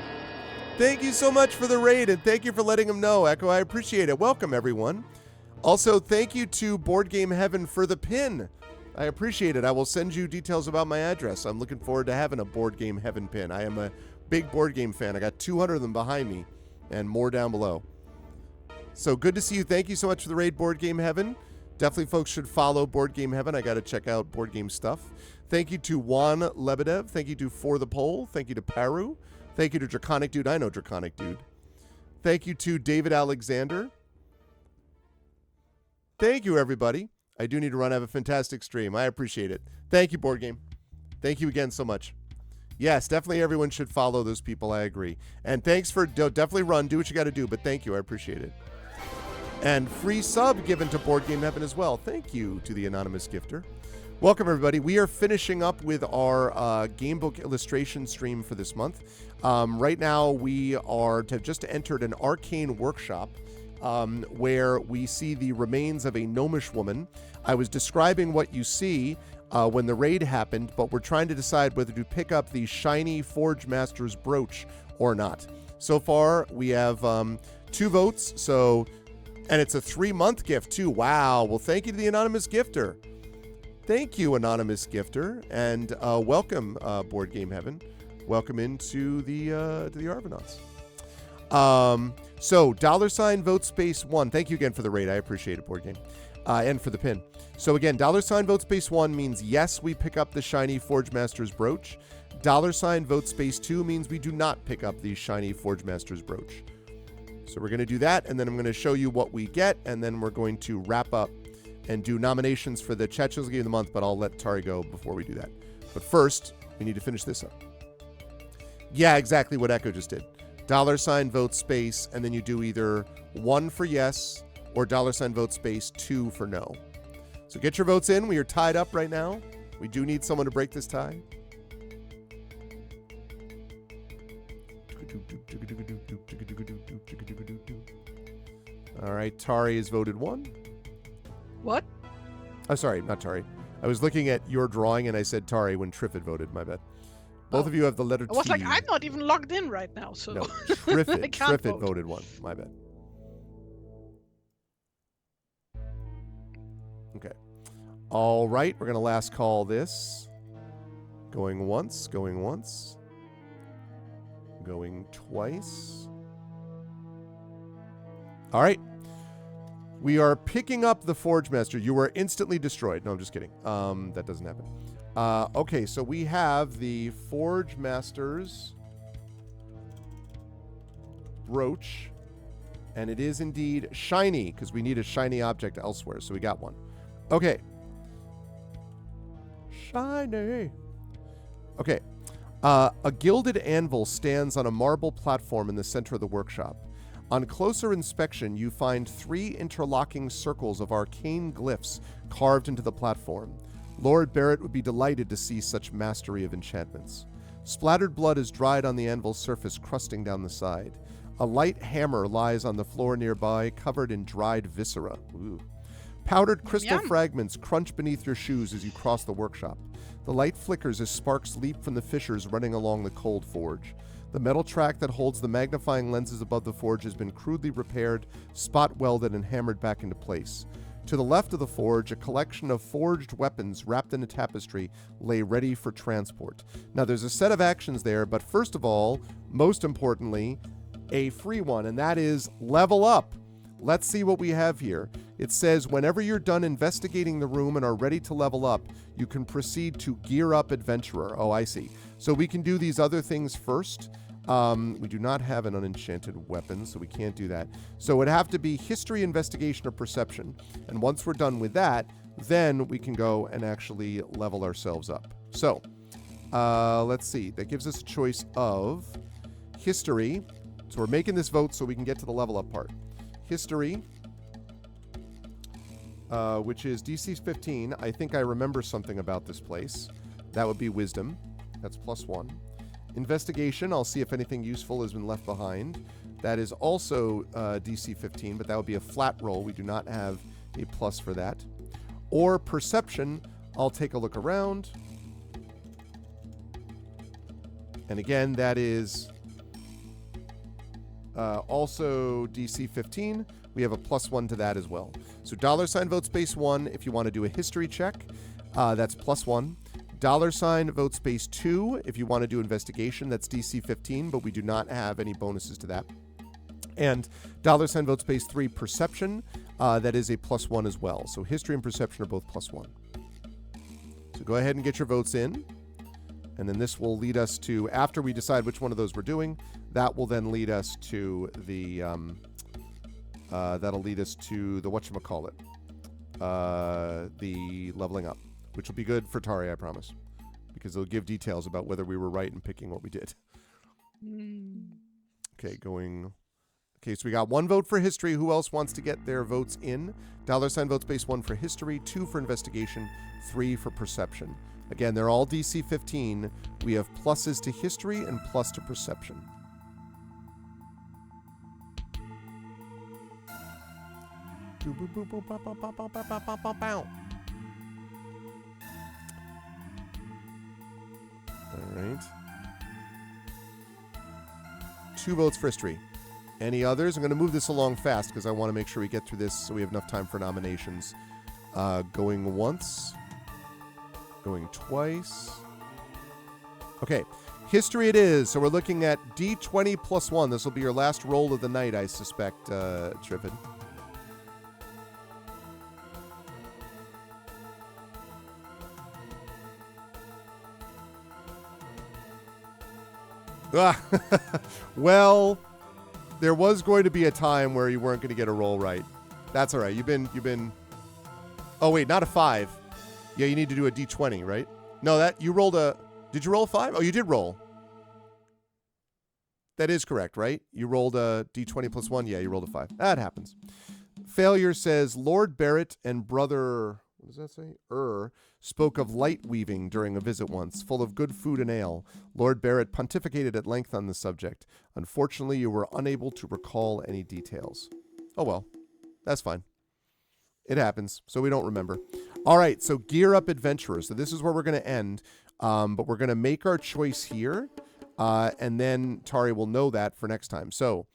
Thank you so much for the raid, and thank you for letting them know, Echo. I appreciate it. Welcome, everyone. Also, thank you to Board Game Heaven for the pin. I appreciate it. I will send you details about my address. I'm looking forward to having a Board Game Heaven pin. I am a big board game fan. I got 200 of them behind me and more down below. So good to see you. Thank you so much for the raid, Board Game Heaven. Definitely folks should follow Board Game Heaven. I got to check out board game stuff. Thank you to Juan Lebedev. Thank you to For the Poll. Thank you to Paru. Thank you to Draconic Dude. I know Draconic Dude. Thank you to David Alexander. Thank you, everybody. I do need to run. I have a fantastic stream. I appreciate it. Thank you, Board Game. Thank you again so much. Yes, definitely everyone should follow those people. I agree. And thanks for definitely run. Do what you got to do. But thank you. I appreciate it. And free sub given to Board Game Heaven as well. Thank you to the anonymous gifter. Welcome, everybody. We are finishing up with our gamebook illustration stream for this month. Right now, we have just entered an arcane workshop where we see the remains of a gnomish woman. I was describing what you see when the raid happened, but we're trying to decide whether to pick up the shiny Forge Master's brooch or not. So far, we have 2 votes, and it's a 3-month gift, too. Wow. Well, thank you to the anonymous gifter. Thank you, anonymous gifter, and welcome, Board Game Heaven. Welcome into the Arvanauts. So, $sign vote space 1. Thank you again for the raid. I appreciate it, Board Game. And for the pin. So again, $sign vote space 1 means yes, we pick up the shiny Forge Master's brooch. $sign vote space 2 means we do not pick up the shiny Forge Master's brooch. So we're going to do that, and then I'm going to show you what we get, and then we're going to wrap up and do nominations for the Chat Shows Game of the Month, but I'll let Tari go before we do that. But first, we need to finish this up. Yeah, exactly what Echo just did. $sign vote space, and then you do either 1 for yes or $sign vote space 2 for no. So get your votes in. We are tied up right now. We do need someone to break this tie. All right, Tari has voted 1.
What?
Oh, sorry, not Tari. I was looking at your drawing and I said Tari when Triffid voted. My bad. Both of you have the letter T.
I was like, I'm not even logged in right now, so
no, Triffid voted 1. My bad. Okay. All right, we're gonna last call this. Going once. Going Going twice. All right. We are picking up the Forge Master. You were instantly destroyed. No, I'm just kidding. That doesn't happen. Okay, so we have the Forge Master's brooch. And it is indeed shiny, because we need a shiny object elsewhere. So we got one. Okay. Shiny. Okay. A gilded anvil stands on a marble platform in the center of the workshop. On closer inspection, you find 3 interlocking circles of arcane glyphs carved into the platform. Lord Barrett would be delighted to see such mastery of enchantments. Splattered blood is dried on the anvil's surface, crusting down the side. A light hammer lies on the floor nearby, covered in dried viscera. Ooh. Powdered crystal fragments crunch beneath your shoes as you cross the workshop. The light flickers as sparks leap from the fissures running along the cold forge. The metal track that holds the magnifying lenses above the forge has been crudely repaired, spot welded, and hammered back into place. To the left of the forge, a collection of forged weapons wrapped in a tapestry lay ready for transport. Now, there's a set of actions there, but first of all, most importantly, a free one, and that is level up. Let's see what we have here. It says, whenever you're done investigating the room and are ready to level up, you can proceed to Gear Up Adventurer. Oh, I see. So we can do these other things first. We do not have an unenchanted weapon, so we can't do that. So it would have to be History, Investigation, or Perception. And once we're done with that, then we can go and actually level ourselves up. So, let's see. That gives us a choice of History. So we're making this vote so we can get to the level up part. History, which is DC 15. I think I remember something about this place. That would be Wisdom. That's +1. Investigation, I'll see if anything useful has been left behind. That is also DC 15, but that would be a flat roll. We do not have a plus for that. Or Perception, I'll take a look around. And again, that is also DC 15. We have a +1 to that as well. So $ vote space 1 if you want to do a history check. That's +1. $ vote space 2 if you want to do investigation. That's DC 15, but we do not have any bonuses to that. And $ vote space 3 perception. That is a +1 as well. So history and perception are both +1. So go ahead and get your votes in. And then this will lead us to, after we decide which one of those we're doing, that will then lead us to the, that'll lead us to the whatchamacallit, the leveling up, which will be good for Tari, I promise, because it'll give details about whether we were right in picking what we did. Okay, going. Okay, so we got 1 vote for history. Who else wants to get their votes in? $ vote space 1 for history, 2 for investigation, 3 for perception. Again, they're all DC 15. We have pluses to history and plus to perception. All right. 2 votes for history. Any others? I'm going to move this along fast because I want to make sure we get through this so we have enough time for nominations. Going once. Going twice. Okay. History it is. So we're looking at D20 +1. This will be your last roll of the night, I suspect, Triffid. Well, there was going to be a time where you weren't going to get a roll right. That's all right. You've been. Oh wait, not a 5. Yeah, you need to do a D20, right? No, that you rolled a. Did you roll a 5? Oh, you did roll. That is correct, right? You rolled a D20 +1. Yeah, you rolled a 5. That happens. Failure says Lord Barrett and brother. What does that say? Spoke of light weaving during a visit once, full of good food and ale. Lord Barrett pontificated at length on the subject. Unfortunately, you were unable to recall any details. Oh well, that's fine. It happens, so we don't remember. All right, so Gear Up Adventurer. So this is where we're going to end, but we're going to make our choice here, and then Tari will know that for next time. So,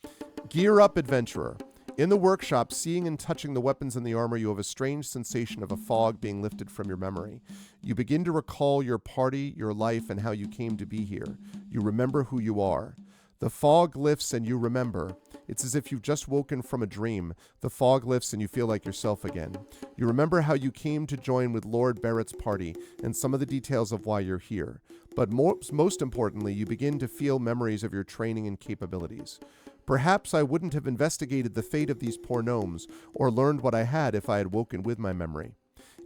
Gear Up Adventurer. In the workshop, seeing and touching the weapons and the armor, you have a strange sensation of a fog being lifted from your memory. You begin to recall your party, your life, and how you came to be here. You remember who you are. The fog lifts and you remember. It's as if you've just woken from a dream. The fog lifts and you feel like yourself again. You remember how you came to join with Lord Barrett's party and some of the details of why you're here. But most importantly, you begin to feel memories of your training and capabilities. Perhaps I wouldn't have investigated the fate of these poor gnomes or learned what I had if I had woken with my memory.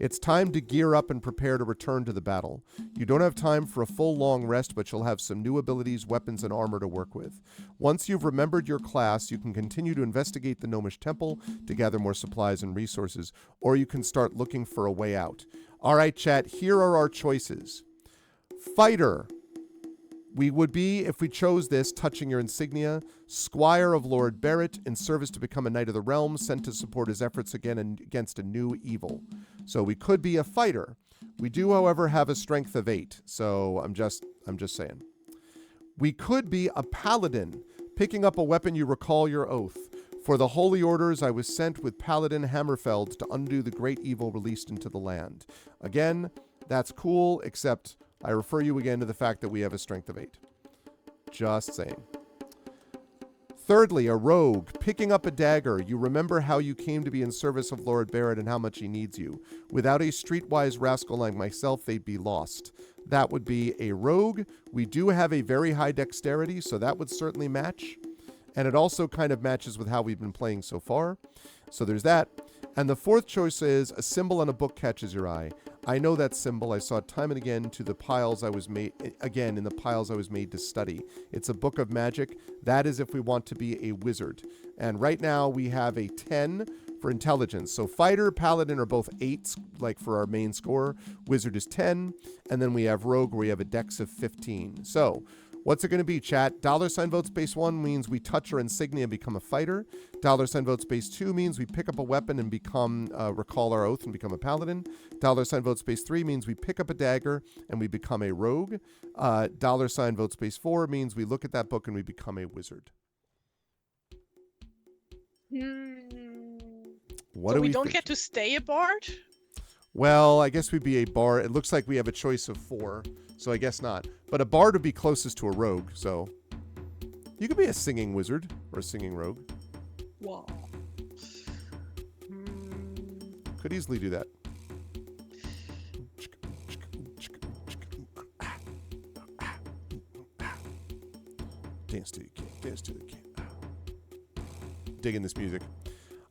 It's time to gear up and prepare to return to the battle. You don't have time for a full long rest, but you'll have some new abilities, weapons, and armor to work with. Once you've remembered your class, you can continue to investigate the gnomish temple to gather more supplies and resources, or you can start looking for a way out. All right, chat, here are our choices. Fighter. We would be, if we chose this, touching your insignia, Squire of Lord Barrett, in service to become a Knight of the Realm, sent to support his efforts against a new evil. So we could be a fighter. We do, however, have a strength of 8. So I'm just saying. We could be a paladin, picking up a weapon you recall your oath. For the holy orders, I was sent with Paladin Hammerfeld to undo the great evil released into the land. Again, that's cool, except I refer you again to the fact that we have a strength of 8. Just saying. Thirdly, a rogue, picking up a dagger. You remember how you came to be in service of Lord Barrett and how much he needs you. Without a streetwise rascal like myself, they'd be lost. That would be a rogue. We do have a very high dexterity, so that would certainly match. And it also kind of matches with how we've been playing so far. So there's that. And the fourth choice is a symbol on a book catches your eye. I know that symbol. I saw it time and again in the piles I was made to study. It's a book of magic. That is if we want to be a wizard. And right now we have a 10 for intelligence. So fighter, paladin are both 8s, like for our main score. Wizard is 10. And then we have rogue, where we have a dex of 15. So what's it going to be, chat? $ vote space 1 means we touch our insignia and become a fighter. $ vote space 2 means we pick up a weapon and become, recall our oath and become a paladin. $ vote space 3 means we pick up a dagger and we become a rogue. $ vote space 4 means we look at that book and we become a wizard. What
so
do
we
we
don't
think?
get to stay a bard?
Well, I guess we'd be a bard. It looks like we have a choice of 4, so I guess not. But a bard would be closest to a rogue, so you could be a singing wizard or a singing rogue.
Wow.
Could easily do that. Dance to the king, dance to the king. Digging this music.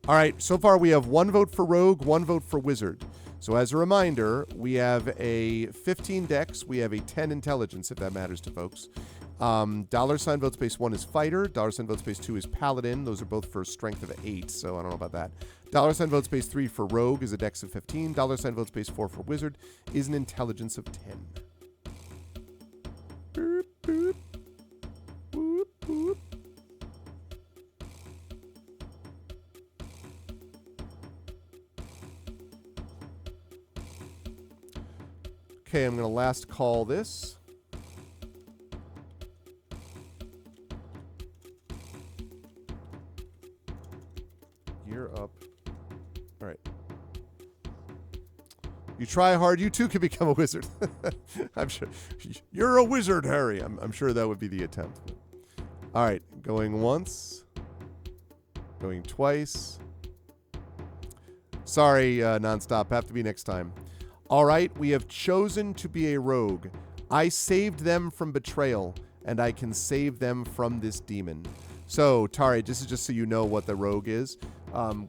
All right, so far we have 1 vote for rogue, 1 vote for wizard. So as a reminder, we have a 15 dex, we have a 10 intelligence, if that matters to folks. $ vote space 1 is fighter, $ vote space 2 is paladin. Those are both for strength of 8, so I don't know about that. $ vote space 3 for rogue is a dex of 15. $ vote space 4 for wizard is an intelligence of 10. Boop, boop. Boop, boop. Okay, I'm going to last call this. Gear up. All right. You try hard, you too can become a wizard. I'm sure. You're a wizard, Harry. I'm sure that would be the attempt. All right, going once. Going twice. Sorry, nonstop. Have to be next time. All right, we have chosen to be a rogue. I saved them from betrayal, and I can save them from this demon. So, Tari, this is just so you know what the rogue is.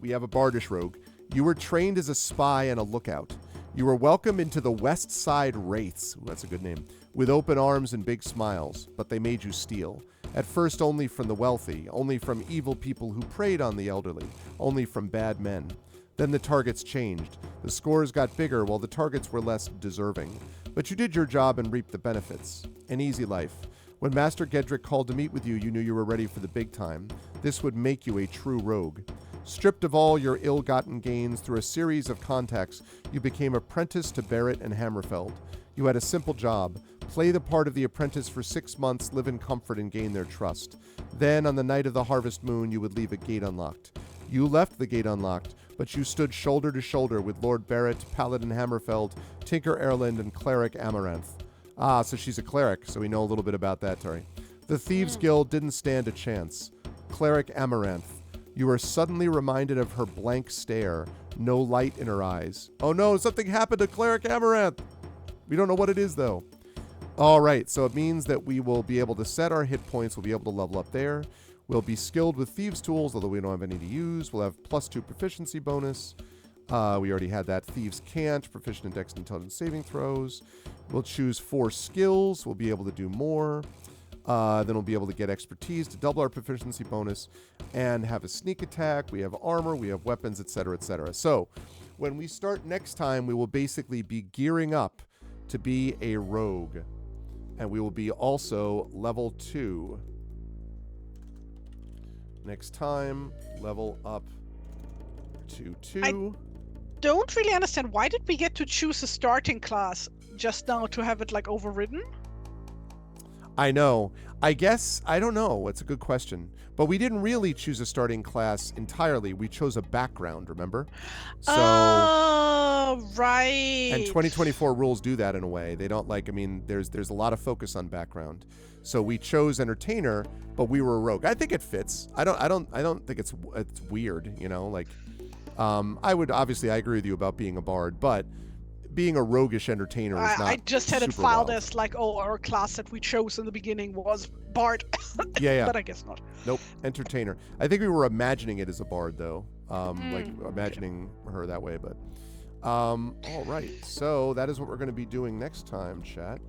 We have a bardish rogue. You were trained as a spy and a lookout. You were welcomed into the West Side Wraiths. Ooh, that's a good name. With open arms and big smiles, but they made you steal. At first only from the wealthy, only from evil people who preyed on the elderly, only from bad men. Then the targets changed. The scores got bigger while the targets were less deserving. But you did your job and reaped the benefits. An easy life. When Master Gedrick called to meet with you, you knew you were ready for the big time. This would make you a true rogue. Stripped of all your ill-gotten gains through a series of contacts, you became apprentice to Barrett and Hammerfeld. You had a simple job. Play the part of the apprentice for 6 months, live in comfort, and gain their trust. Then, on the night of the harvest moon, you would leave a gate unlocked. You left the gate unlocked, but you stood shoulder to shoulder with Lord Barrett, Paladin Hammerfeld, Tinker Erland, and Cleric Amaranth. Ah, so she's a cleric, so we know a little bit about that, Tari. The Thieves Guild didn't stand a chance. Cleric Amaranth. You are suddenly reminded of her blank stare, no light in her eyes. Oh no, something happened to Cleric Amaranth! We don't know what it is, though. All right, so it means that we will be able to set our hit points. We'll be able to level up there. We'll be skilled with Thieves' Tools, although we don't have any to use. We'll have +2 proficiency bonus. We already had that. Thieves Can't, proficient in Dex and Intelligence saving throws. We'll choose 4 skills. We'll be able to do more. Then we'll be able to get expertise to double our proficiency bonus and have a sneak attack. We have armor, we have weapons, etc., etc. So when we start next time, we will basically be gearing up to be a rogue. And we will be also level 2. Next time, level up to 2.
Don't really understand. Why did we get to choose a starting class just now to have it like overridden?
I know. I guess, I don't know. It's a good question. But we didn't really choose a starting class entirely. We chose a background, remember? So,
oh, right.
And 2024 rules do that in a way. They don't like, I mean, there's a lot of focus on background. So we chose entertainer, but we were a rogue. I think it fits. I don't think it's weird, you know, like I agree with you about being a bard, but being a roguish entertainer is not.
I just had it
super
filed
wild.
as like, oh, our class that we chose in the beginning was bard.
Yeah.
But I guess not.
Nope, entertainer. I think we were imagining it as a bard though, like imagining her that way. But all right, so that is what we're going to be doing next time, chat.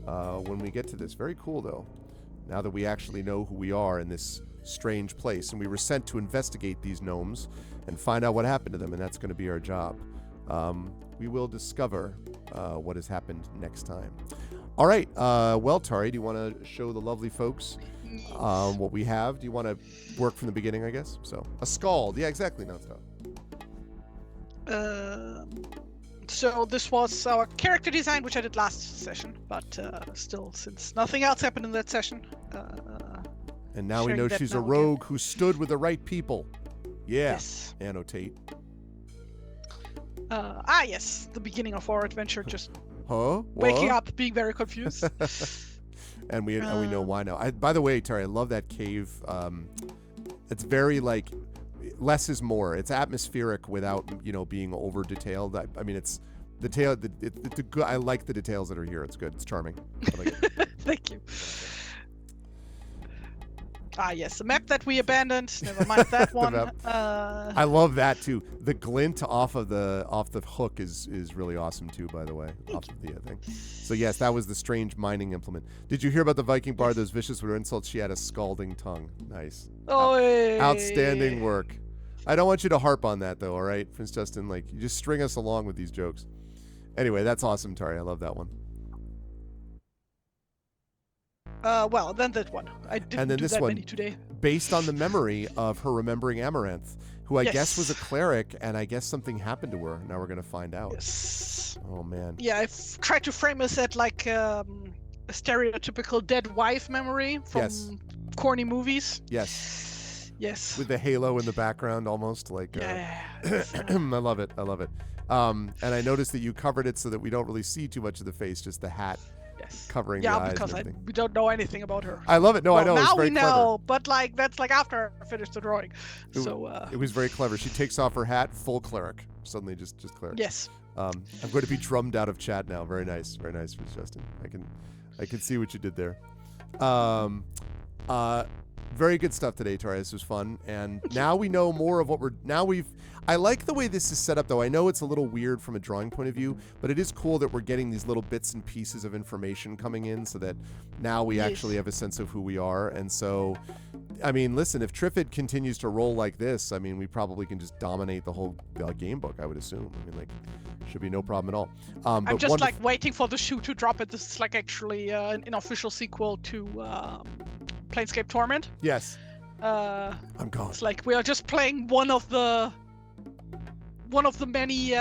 When we get to this, very cool though. Now that we actually know who we are in this strange place, and we were sent to investigate these gnomes and find out what happened to them, and that's going to be our job. We will discover what has happened next time. All right. Well, Tari, do you want to show the lovely folks what we have? Do you want to work from the beginning, I guess? So, a scald. Yeah, exactly. No, stop.
So this was our character design, which I did last session, but still, since nothing else happened in that session.
And now we know she's a rogue who stood with the right people. Yeah.
Yes.
Annotate.
Yes, the beginning of our adventure, just
What?
waking up, being very confused.
and we know why now. By the way, Tari, I love that cave. It's very like less is more. It's atmospheric without being over detailed. I mean, it's detail. I like the details that are here. It's good. It's charming. I like it.
Thank you. Yes, the map that we abandoned. Never mind that one.
I love that too. The glint off the hook is really awesome too. By the way, off of the thing. So yes, that was the strange mining implement. Did you hear about the Viking bard? Those vicious with her insults. She had a scalding tongue. Nice. Outstanding work. I don't want you to harp on that though. All right, Prince Justin. Like you just string us along with these jokes. Anyway, that's awesome, Tari. I love that one.
Well, then that one. I didn't do that many today.
Based on the memory of her remembering Amaranth, who I guess was a cleric, and I guess something happened to her. Now we're going to find out.
Yes.
Oh, man.
Yeah, I've tried to frame this at like a stereotypical dead wife memory from corny movies.
Yes.
Yes.
With the halo in the background almost. Like.
Yeah.
I love it. I love it. And I noticed that you covered it so that we don't really see too much of the face, just the hat.
Yes.
Covering the eyes.
Yeah, because we don't know anything about her.
I love it. No,
well,
I know.
Now
we
know,
clever.
But like that's like after I finished the drawing.
It was very clever. She takes off her hat, full cleric. Suddenly, just cleric.
Yes.
I'm going to be drummed out of chat now. Very nice, Justin. I can see what you did there. Very good stuff today, Tari. This was fun, and now we know more of what I like the way this is set up, though. I know it's a little weird from a drawing point of view, but it is cool that we're getting these little bits and pieces of information coming in so that now we actually have a sense of who we are. And so, I mean, listen, if Triffid continues to roll like this, I mean, we probably can just dominate the whole game book, I would assume. I mean, like, should be no problem at all.
I'm just like waiting for the shoe to drop it. This is like actually an unofficial sequel to Planescape Torment.
Yes. I'm gone.
It's like we are just playing one of the many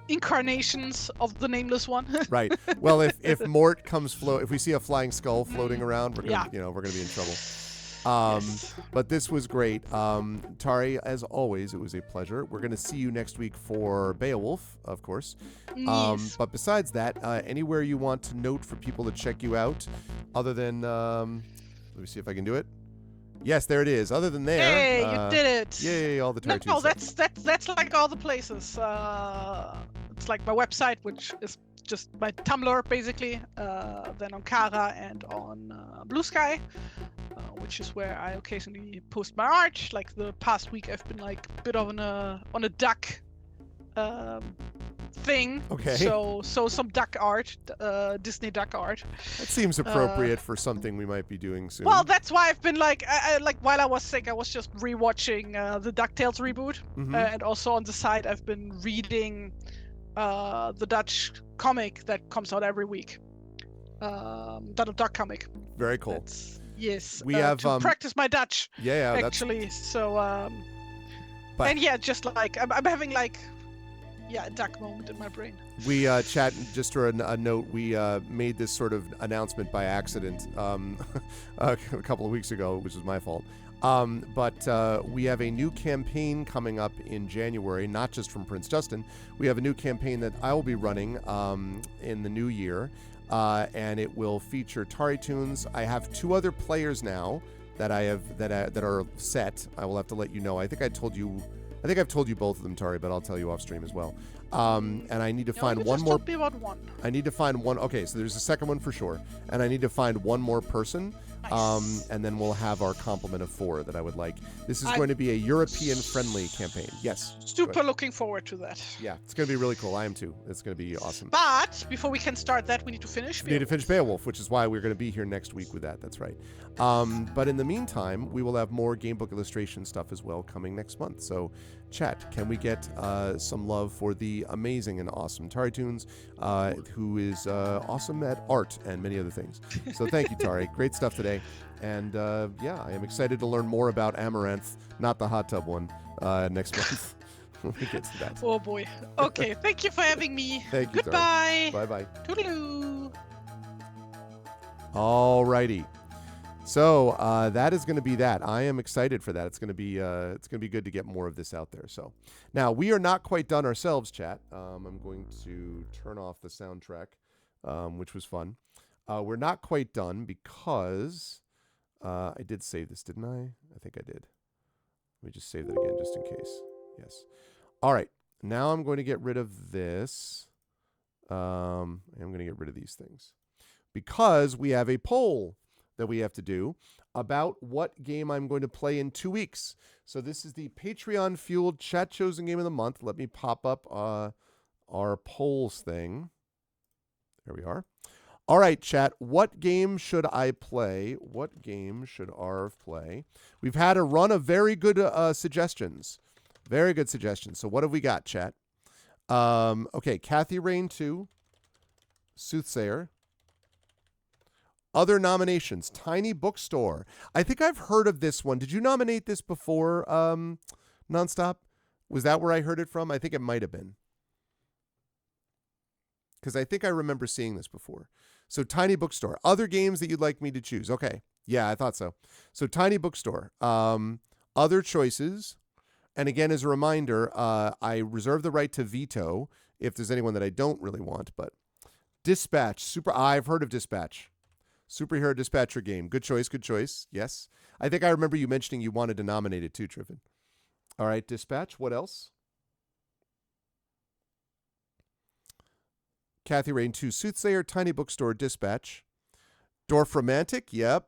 incarnations of the nameless one. Right.
Well, if Mort comes if we see a flying skull floating around, we're gonna we're gonna be in trouble. But this was great. Tari, as always, it was a pleasure. We're gonna see you next week for Beowulf, of course.
Yes.
But besides that, anywhere you want to note for people to check you out, other than Let me see if I can do it. Yes, there it is. Other than there,
Hey, you did it!
yay, all the
No,
TariToons stuff.
that's like all the places. It's like my website, which is just my Tumblr basically. Then on Kara and on Blue Sky, which is where I occasionally post my art. Like the past week, I've been like a bit of on a duck thing.
Okay.
So some duck art, Disney duck art.
That seems appropriate for something we might be doing soon.
Well, that's why I've been like, like while I was sick, I was just rewatching the DuckTales reboot, and also on the side, I've been reading the Dutch comic that comes out every week, Donald Duck comic.
Very cool.
Yes,
we have
to practice my Dutch.
Yeah,
actually. So, and yeah, just like I'm having like, yeah, a duck moment in my brain.
We chat just for a note. We made this sort of announcement by accident a couple of weeks ago, which was my fault. But we have a new campaign coming up in January, not just from Prince Justin. We have a new campaign that I will be running in the new year, and it will feature TariToons. I have 2 other players now that I have that are set. I will have to let you know. I think I've told you both of them, Tari, but I'll tell you off stream as well. And I need to find one more.
Just about one.
I need to find one. Okay, so there's a second one for sure, and I need to find one more person.
Nice.
And then we'll have our complement of 4 that I would like. This is going to be a European-friendly campaign. Yes.
Super looking forward to that.
Yeah, it's going to be really cool. I am too. It's going to be awesome.
But before we can start that, we need to finish.
We need to finish Beowulf, which is why we're going to be here next week with that. That's right. But in the meantime, we will have more gamebook illustration stuff as well coming next month. So, chat, can we get some love for the amazing and awesome TariToons, who is awesome at art and many other things. So thank you, Tari. Great stuff today. And yeah, I am excited to learn more about Amaranth, not the hot tub one, next month. When we get to that.
Oh boy. Okay, thank you for having me.
Thank you.
Goodbye.
Bye-bye.
Toodaloo.
Alrighty. So that is going to be that. I am excited for that. It's going to be good to get more of this out there. So now we are not quite done ourselves, chat. I'm going to turn off the soundtrack, which was fun. We're not quite done because I did save this, didn't I? I think I did. Let me just save that again just in case. Yes. All right. Now I'm going to get rid of this. I'm going to get rid of these things because we have a poll that we have to do about what game I'm going to play in 2 weeks. So this is the Patreon-fueled chat chosen game of the month. Let me pop up our polls thing. There we are. All right, chat. What game should I play? What game should Arv play? We've had a run of very good suggestions. Very good suggestions. So what have we got, chat? Okay, Kathy Rain 2, Soothsayer. Other nominations, Tiny Bookstore. I think I've heard of this one. Did you nominate this before, Nonstop? Was that where I heard it from? I think it might have been. Because I think I remember seeing this before. So Tiny Bookstore. Other games that you'd like me to choose. Okay. Yeah, I thought so. So Tiny Bookstore. Other choices. And again, as a reminder, I reserve the right to veto if there's anyone that I don't really want. But Dispatch. I've heard of Dispatch. Superhero Dispatcher game. Good choice, good choice. Yes. I think I remember you mentioning you wanted to nominate it too, Triffin. All right, Dispatch. What else? Kathy Rain 2, Soothsayer, Tiny Bookstore, Dispatch. Dwarf Romantic. Yep.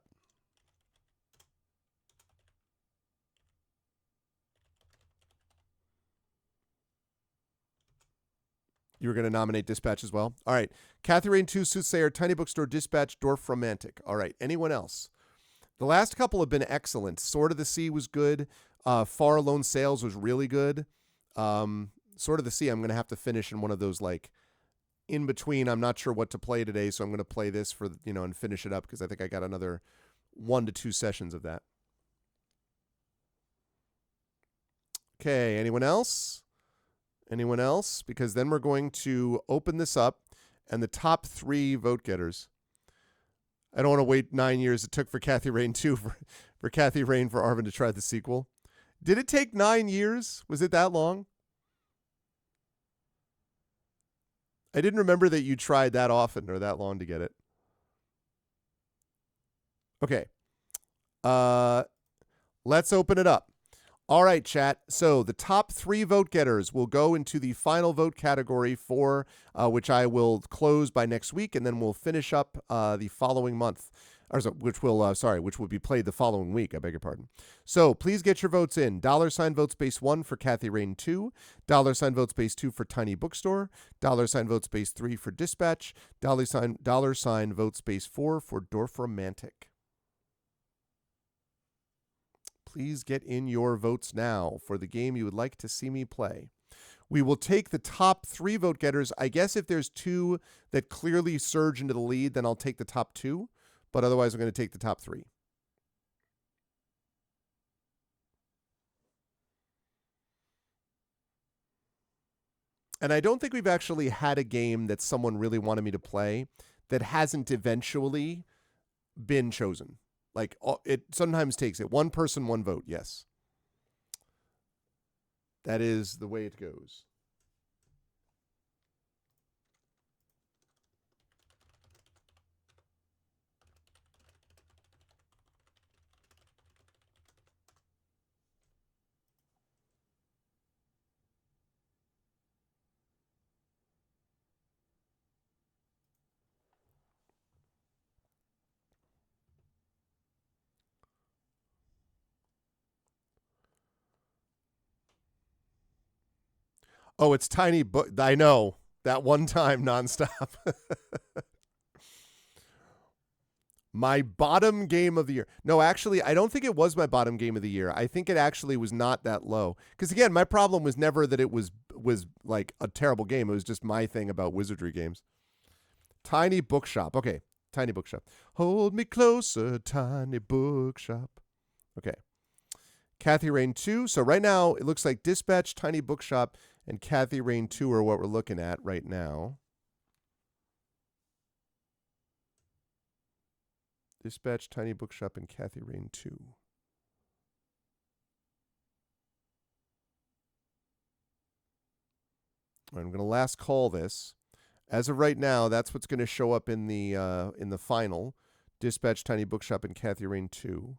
You were going to nominate Dispatch as well? All right. Kathy Rain 2, Soothsayer, Tiny Bookstore, Dispatch, Dwarf Romantic. All right. Anyone else? The last couple have been excellent. Sword of the Sea was good. Far Alone Sales was really good. Sword of the Sea, I'm going to have to finish in one of those, like, in between. I'm not sure what to play today, so I'm going to play this for, and finish it up because I think I got another 1 to 2 sessions of that. Okay. Anyone else? Anyone else? Because then we're going to open this up and the top 3 vote getters. I don't want to wait 9 years it took for Kathy Rain 2 for Kathy Rain for Arvin to try the sequel. Did it take 9 years? Was it that long? I didn't remember that you tried that often or that long to get it. Okay. Uh, let's open it up. All right, chat. So the top 3 vote getters will go into the final vote category for which I will close by next week, and then we'll finish up the following month, which will be played the following week. I beg your pardon. So please get your votes in. $vote space 1 for Kathy Rain 2, $vote space 2 for Tiny Bookstore, $vote space 3 for Dispatch, $vote space 4 for Dorfromantic. Please get in your votes now for the game you would like to see me play. We will take the top 3 vote getters. I guess if there's 2 that clearly surge into the lead, then I'll take the top 2. But otherwise, I'm going to take the top 3. And I don't think we've actually had a game that someone really wanted me to play that hasn't eventually been chosen. Like, it sometimes takes it. One person, one vote. Yes. That is the way it goes. Oh, it's Tiny Book. I know. That one time nonstop. My bottom game of the year. No, actually, I don't think it was my bottom game of the year. I think it actually was not that low. Because again, my problem was never that it was like a terrible game. It was just my thing about wizardry games. Tiny Bookshop. Okay, Tiny Bookshop. Hold me closer, Tiny Bookshop. Okay. Kathy Rain 2. So right now, it looks like Dispatch, Tiny Bookshop, and Kathy Rain 2 are what we're looking at right now. Dispatch, Tiny Bookshop, and Kathy Rain 2. I'm going to last call this. As of right now, that's what's going to show up in the final. Dispatch, Tiny Bookshop, and Kathy Rain 2.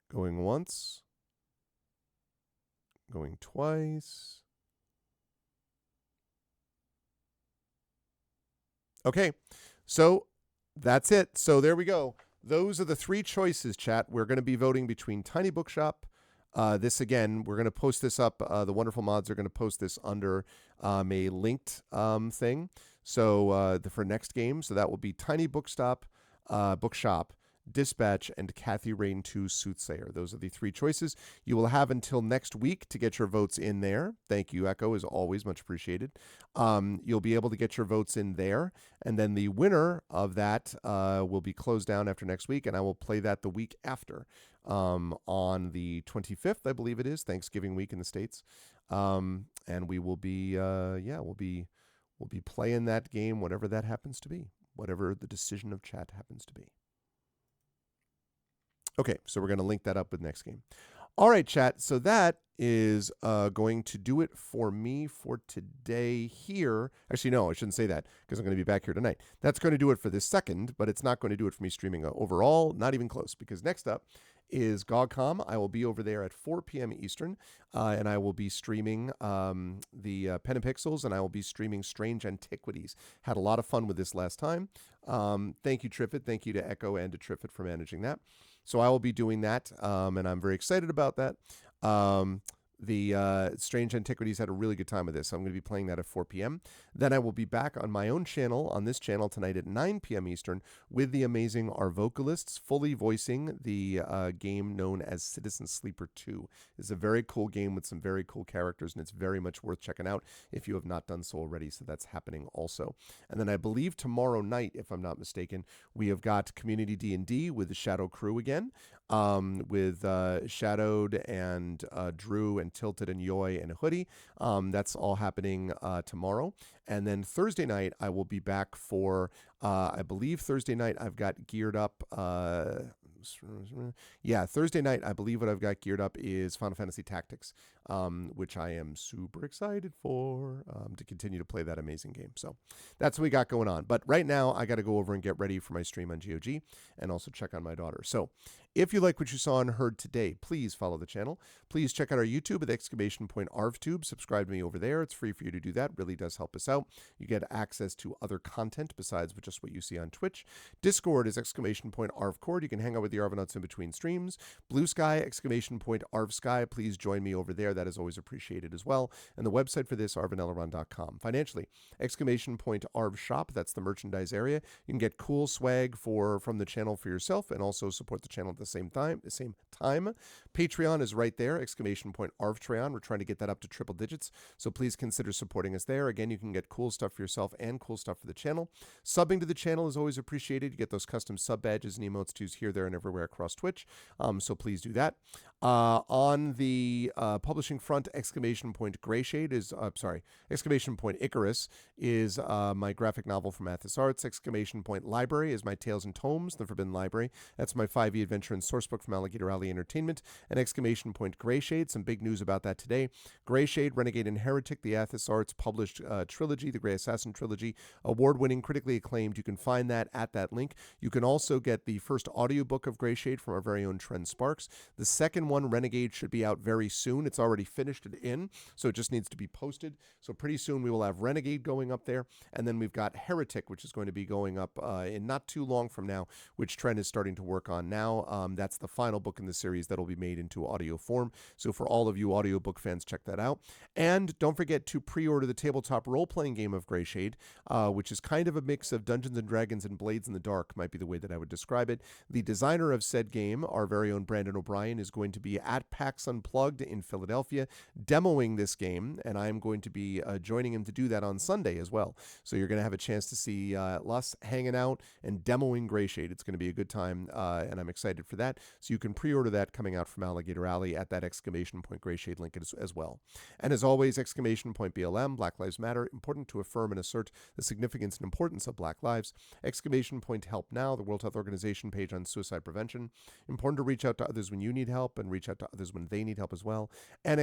Going once. Going twice. Okay, so that's it. So there we go. Those are the 3 choices, chat. We're going to be voting between Tiny Bookshop. This again, we're going to post this up. The wonderful mods are going to post this under a linked thing. So for next game, so that will be Tiny Bookshop, Dispatch, and Kathy Rain 2 Soothsayer. Those are the 3 choices. You will have until next week to get your votes in there. Thank you, Echo, is always much appreciated. You'll be able to get your votes in there, and then the winner of that will be closed down after next week, and I will play that the week after on the 25th, I believe it is, Thanksgiving week in the States. And we will be, we'll be playing that game, whatever that happens to be, whatever the decision of chat happens to be. Okay, so we're going to link that up with next game. All right, chat. So that is going to do it for me for today here. Actually, no, I shouldn't say that because I'm going to be back here tonight. That's going to do it for this second, but it's not going to do it for me streaming overall. Not even close, because next up is GogCom. I will be over there at 4 p.m. Eastern, and I will be streaming the Pen and Pixels, and I will be streaming Strange Antiquities. Had a lot of fun with this last time. Thank you, Triffit. Thank you to Echo and to Triffit for managing that. So I will be doing that, and I'm very excited about that. The Strange Antiquities had a really good time with this. So I'm going to be playing that at 4 p.m. Then I will be back on my own channel, on this channel tonight at 9 p.m. Eastern, with the amazing Our Vocalists, fully voicing the game known as Citizen Sleeper 2. It's a very cool game with some very cool characters, and it's very much worth checking out if you have not done so already. So that's happening also. And then I believe tomorrow night, if I'm not mistaken, we have got Community D&D with the Shadow Crew again, with Shadowed and Drew and Tilted and Yoy and Hoodie. That's all happening tomorrow. And then Thursday night, I will be back for, I believe Thursday night I've got geared up. Thursday night, I believe what I've got geared up is Final Fantasy Tactics. which I am super excited for to continue to play that amazing game. So that's what we got going on. But right now, I got to go over and get ready for my stream on GOG and also check on my daughter. So if you like what you saw and heard today, please follow the channel. Please check out our YouTube at !ArvTube. Subscribe to me over there. It's free for you to do that. Really does help us out. You get access to other content besides just what you see on Twitch. Discord is !ArvCord. You can hang out with the Arvanauts in between streams. Blue Sky, !ArvSky. Please join me over there. That is always appreciated as well. And the website for this, arvanelleron.com. Financially, !ArvShop. That's the merchandise area. You can get cool swag from the channel for yourself and also support the channel at the same time. Patreon is right there, !ArvTreon. We're trying to get that up to triple digits, so please consider supporting us there. Again, you can get cool stuff for yourself and cool stuff for the channel. Subbing to the channel is always appreciated. You get those custom sub badges and emotes too here, there, and everywhere across Twitch, so please do that. On the publishing front, !Grayshade is, Icarus is my graphic novel from Athos Arts. !Library is my Tales and Tomes, The Forbidden Library. That's my 5e adventure and sourcebook from Alligator Alley Entertainment. And !Grayshade, some big news about that today. Grayshade, Renegade and Heretic, the Athos Arts published trilogy, the Grey Assassin trilogy, award-winning, critically acclaimed. You can find that at that link. You can also get the first audiobook of Grayshade from our very own Trent Sparks. The second one, Renegade, should be out very soon. It's already finished so it just needs to be posted. So pretty soon we will have Renegade going up there. And then we've got Heretic, which is going to be going up in not too long from now, which Trent is starting to work on now. That's the final book in the series that will be made into audio form. So for all of you audiobook fans, check that out. And don't forget to pre-order the tabletop role-playing game of Grayshade, which is kind of a mix of Dungeons & Dragons and Blades in the Dark, might be the way that I would describe it. The designer of said game, our very own Brandon O'Brien, is going to be at PAX Unplugged in Philadelphia demoing this game, and I'm going to be joining him to do that on Sunday as well. So you're going to have a chance to see us hanging out and demoing Grayshade. It's going to be a good time, and I'm excited for that. So you can pre-order that coming out from Alligator Alley at that !Grayshade link as well. And as always, !BLM, Black Lives Matter, important to affirm and assert the significance and importance of Black lives. !Help Now, the World Health Organization page on suicide prevention. Important to reach out to others when you need help and reach out to others when they need help as well. And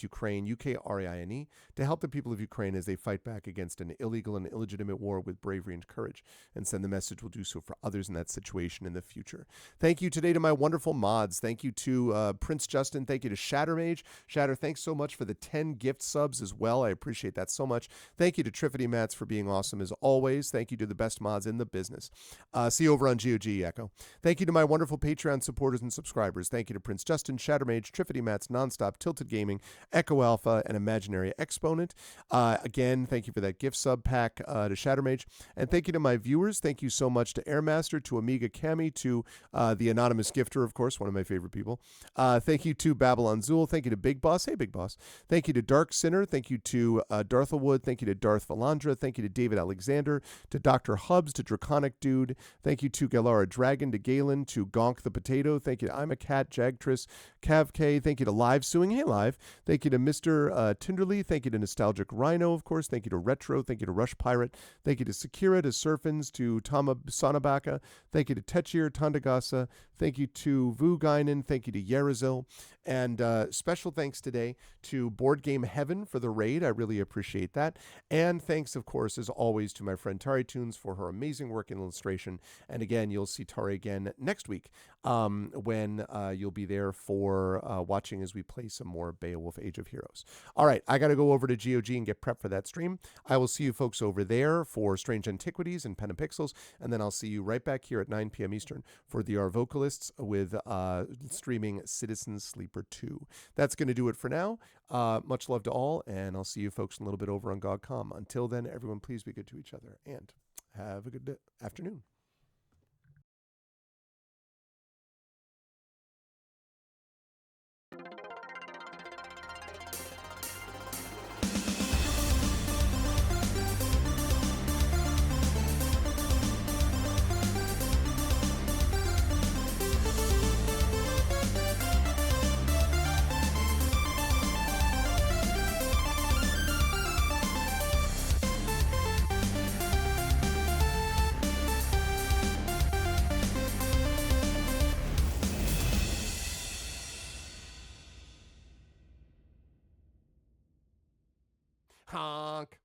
!Ukraine, Ukraine, to help the people of Ukraine as they fight back against an illegal and illegitimate war with bravery and courage, and send the message we'll do so for others in that situation in the future. Thank you today to my wonderful mods. Thank you to Prince Justin. Thank you to Shattermage. Shatter, thanks so much for the 10 gift subs as well. I appreciate that so much. Thank you to Triffity Mats for being awesome as always. Thank you to the best mods in the business. See you over on GOG, Echo. Thank you to my wonderful Patreon supporters and subscribers. Thank you to Prince Justin, Shattermage, Triffity Mats, Nonstop, Tilted Gaming, Echo Alpha, and Imaginary Exponent. Again, thank you for that gift sub pack to Shattermage. And thank you to my viewers. Thank you so much to Airmaster, to Amiga Cami, to the Anonymous Gifter, of course, one of my favorite people. Thank you to Babylon Zool. Thank you to Big Boss. Hey, Big Boss. Thank you to Dark Sinner. Thank you to Darthelwood. Thank you to Darth Valandra. Thank you to David Alexander, to Dr. Hubs, to Draconic Dude. Thank you to Galara Dragon, to Galen, to Gonk the Potato. Thank you to I'm a Cat, Jagtris, Cav K. Thank you to Live Suing. Hey, Live. Thank you to Mr. Tinderly. Thank you to Nostalgic Rhino, of course. Thank you to Retro. Thank you to Rush Pirate. Thank you to Sakira, to Surfins, to Tama Sanabaka. Thank you to Techir Tandagasa. Thank you to Vugainen. Thank you to Yerazil. And special thanks today to Board Game Heaven for the raid. I really appreciate that. And thanks, of course, as always, to my friend TariToons for her amazing work in illustration. And again, you'll see Tari again next week when you'll be there for watching as we play some more Beowulf Age of Heroes. All right, I got to go over to GOG and get prepped for that stream. I will see you folks over there for Strange Antiquities and Pen and Pixels, and then I'll see you right back here at 9 p.m. Eastern for the Our Vocalists with streaming Citizen Sleeper 2. That's going to do it for now. Much love to all, and I'll see you folks in a little bit over on GOG.com. Until then, everyone, please be good to each other, and have a good afternoon. Honk.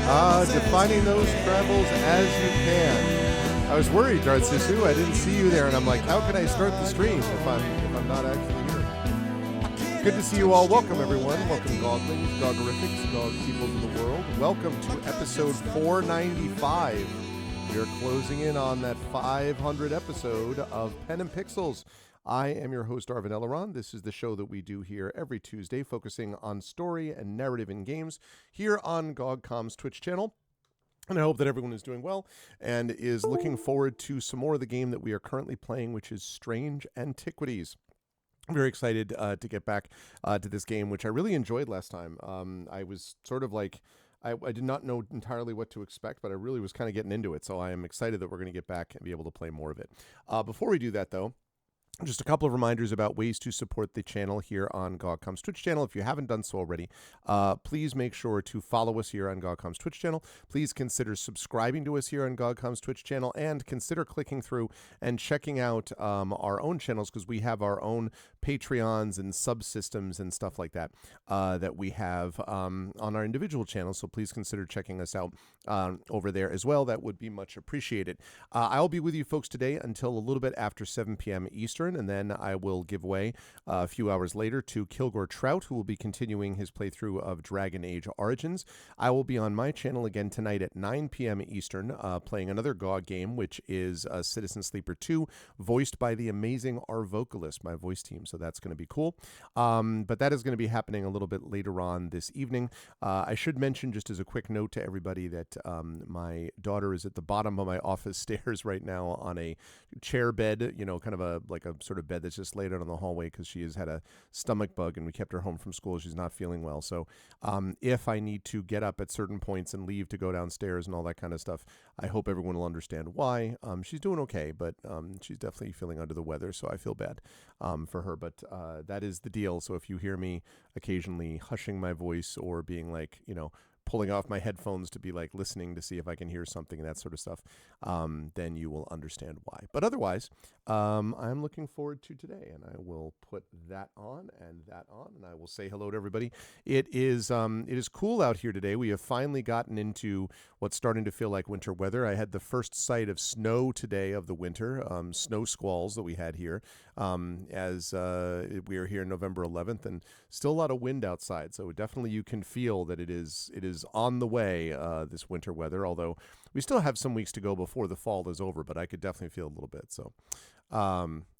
Defining those travels as you can. I was worried, Darth Sisu. I didn't see you there, and I'm like, how can I start the stream if I'm not actually here? Good to see you all. Welcome, everyone. Welcome, Goglings, Gogorifics, Gog peoples of the world. Welcome to episode 495. We are closing in on that 500 episode of Pen and Pixels. I am your host, Arvin Eleron. This is the show that we do here every Tuesday, focusing on story and narrative in games here on GogCom's Twitch channel. And I hope that everyone is doing well and is looking forward to some more of the game that we are currently playing, which is Strange Antiquities. I'm very excited to get back to this game, which I really enjoyed last time. I was sort of like, I did not know entirely what to expect, but I really was kind of getting into it. So I am excited that we're going to get back and be able to play more of it. Before we do that, though, just a couple of reminders about ways to support the channel here on GogCom's Twitch channel. If you haven't done so already, please make sure to follow us here on GogCom's Twitch channel. Please consider subscribing to us here on GogCom's Twitch channel, and consider clicking through and checking out our own channels, because we have our own Patreons and subsystems and stuff like that that we have on our individual channels. So please consider checking us out over there as well. That would be much appreciated. I'll be with you folks today until a little bit after 7 p.m. Eastern. And then I will give way a few hours later to Kilgore Trout, who will be continuing his playthrough of Dragon Age Origins. I will be on my channel again tonight at 9 p.m. Eastern, playing another GOG game, which is Citizen Sleeper 2, voiced by the amazing R Vocalist, my voice team. So that's going to be cool. But that is going to be happening a little bit later on this evening. I should mention, just as a quick note to everybody, that my daughter is at the bottom of my office stairs right now on a chair bed, kind of a sort of bed that's just laid out on the hallway, because she has had a stomach bug and we kept her home from school. She's not feeling well. So if I need to get up at certain points and leave to go downstairs and all that kind of stuff, I hope everyone will understand why. She's doing okay, but she's definitely feeling under the weather, so I feel bad for her. But that is the deal. So if you hear me occasionally hushing my voice or being like, pulling off my headphones to be like listening to see if I can hear something and that sort of stuff, then you will understand why. But otherwise, I'm looking forward to today, and I will put that on, and I will say hello to everybody. It is cool out here today. We have finally gotten into what's starting to feel like winter weather. I had the first sight of snow today of the winter, snow squalls that we had here, as we are here November 11th, and still a lot of wind outside. So definitely you can feel that it is on the way, this winter weather, although we still have some weeks to go before the fall is over, but I could definitely feel a little bit. So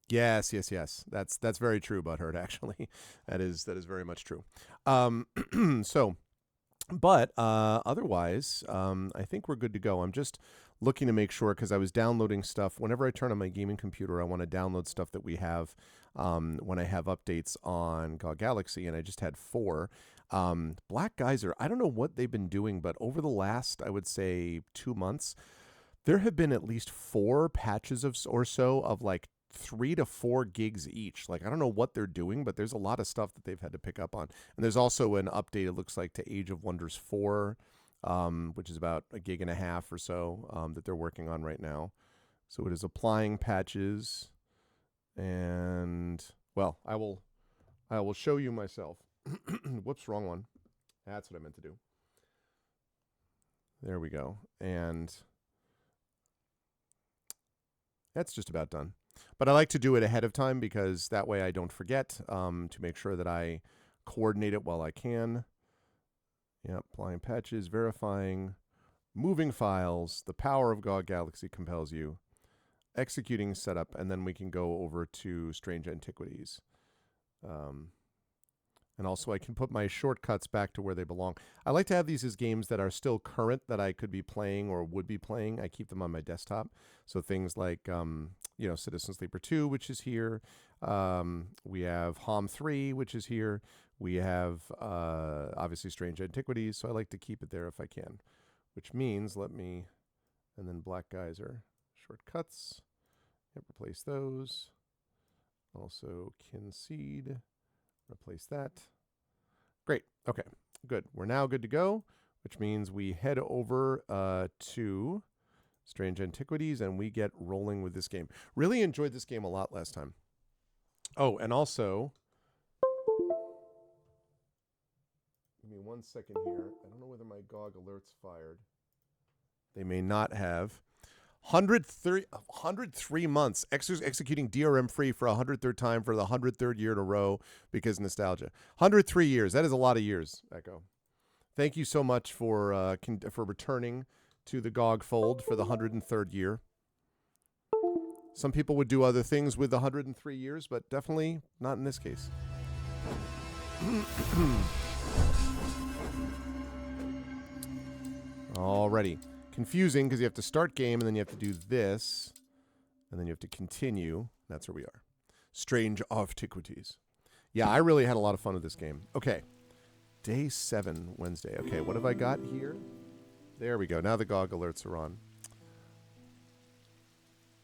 yes, that's very true about her, actually. That is very much true. But otherwise, I think we're good to go. I'm just looking to make sure, because I was downloading stuff. Whenever I turn on my gaming computer, I want to download stuff that we have when I have updates on GOG Galaxy, and I just had 4. Black Geyser, I don't know what they've been doing, but over the last, I would say, 2 months, there have been at least 4 patches or so of like 3 to 4 gigs each. Like, I don't know what they're doing, but there's a lot of stuff that they've had to pick up on. And there's also an update, it looks like, to Age of Wonders 4, which is about 1.5 gigs or so, that they're working on right now. So it is applying patches, and well, I will show you myself. Whoops, wrong one. That's what I meant to do. There we go. And that's just about done. But I like to do it ahead of time, because that way I don't forget, to make sure that I coordinate it while I can. Yeah, applying patches, verifying, moving files. The power of GOG Galaxy compels you. Executing setup, and then we can go over to Strange Antiquities. And also I can put my shortcuts back to where they belong. I like to have these as games that are still current, that I could be playing or would be playing. I keep them on my desktop. So things like, Citizen Sleeper 2, which is here. We have HOM 3, which is here. We have, obviously, Strange Antiquities. So I like to keep it there if I can, which means and then Black Geyser. Shortcuts. Yep, replace those. Also, Kinseed. Replace that. Great. Okay, good. We're now good to go, which means we head over to Strange Antiquities, and we get rolling with this game. Really enjoyed this game a lot last time. Oh, and also, give me 1 second here. I don't know whether my GOG alerts fired. They may not have. 103 months executing DRM free for 103rd time for the 103rd year in a row because nostalgia. 103 years. That is a lot of years, Echo. Thank you so much for returning to the GOG fold for the 103rd year. Some people would do other things with the 103 years, but definitely not in this case. Alrighty. Confusing because you have to start game and then you have to do this and then you have to continue. That's where we are. Strange Antiquities. Yeah, I really had a lot of fun with this game. Okay. Day 7, Wednesday. Okay, what have I got here? There we go. Now the GOG alerts are on.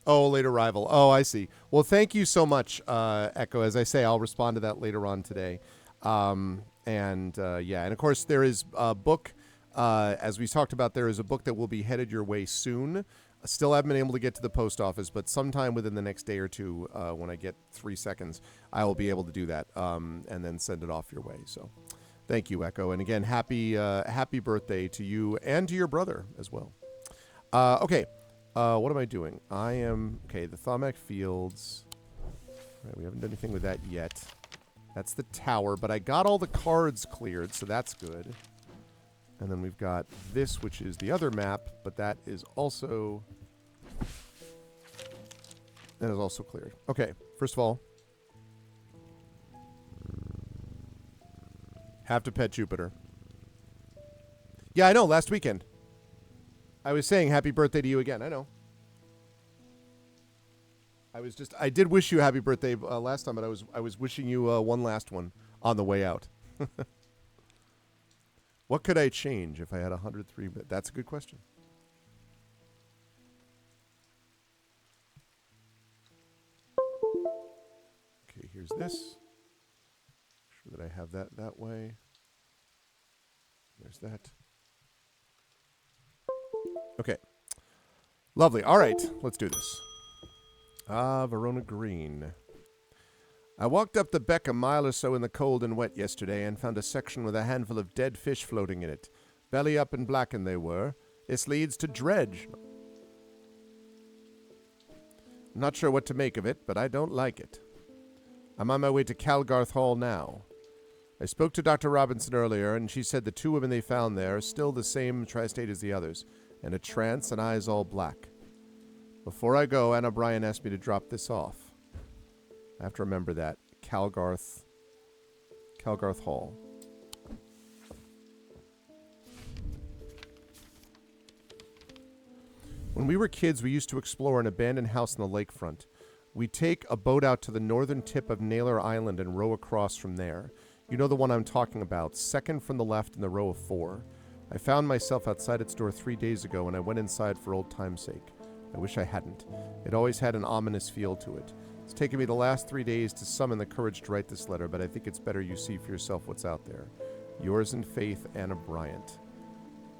Oh, late arrival. Oh, I see. Well, thank you so much, Echo. As I say, I'll respond to that later on today. And of course, there is a book. As we talked about, there is a book that will be headed your way soon. I still haven't been able to get to the post office, but sometime within the next day or two, when I get 3 seconds, I will be able to do that and then send it off your way. So thank you, Echo. And again, happy birthday to you and to your brother as well. Okay. What am I doing? The Thaumac Fields. Right, we haven't done anything with that yet. That's the tower, but I got all the cards cleared, so that's good. And then we've got this, which is the other map, but that is also cleared. Okay, first of all, have to pet Jupiter. Yeah, I know, last weekend. I was saying happy birthday to you again. I know. I did wish you happy birthday last time, but I was wishing you one last one on the way out. What could I change if I had 103? That's a good question. Okay, here's this. Make sure that I have that way. There's that. Okay. Lovely. All right, let's do this. Verona Green. I walked up the beck a mile or so in the cold and wet yesterday and found a section with a handful of dead fish floating in it. Belly up and blackened they were. This leads to dredge. Not sure what to make of it, but I don't like it. I'm on my way to Calgarth Hall now. I spoke to Dr. Robinson earlier, and she said the 2 women they found there are still the same tri-state as the others, and a trance and eyes all black. Before I go, Anna Bryan asked me to drop this off. I have to remember that. Calgarth Hall. When we were kids, we used to explore an abandoned house on the lakefront. We'd take a boat out to the northern tip of Naylor Island and row across from there. You know the one I'm talking about, second from the left in the row of 4. I found myself outside its door 3 days ago, and I went inside for old time's sake. I wish I hadn't. It always had an ominous feel to it. It's taken me the last 3 days to summon the courage to write this letter, but I think it's better you see for yourself what's out there. Yours in faith, Anna Bryant.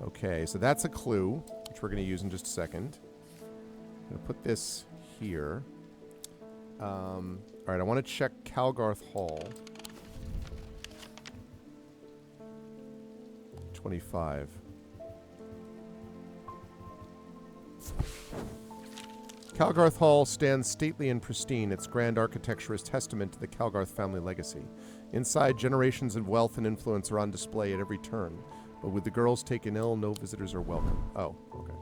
Okay, so that's a clue, which we're going to use in just a second. I'm going to put this here. All right, I want to check Calgarth Hall. 25. Calgarth Hall stands stately and pristine. Its grand architecture is testament to the Calgarth family legacy. Inside, generations of wealth and influence are on display at every turn. But with the girls taken ill, no visitors are welcome. Oh, okay.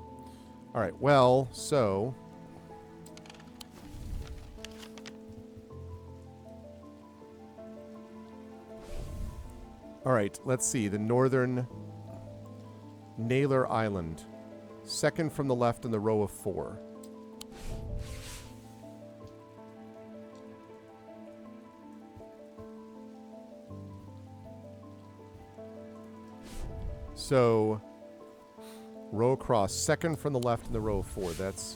All right, well, so... All right, let's see. The northern Naylor Island. Second from the left in the row of 4. So, row across. Second from the left in the row of 4. That's...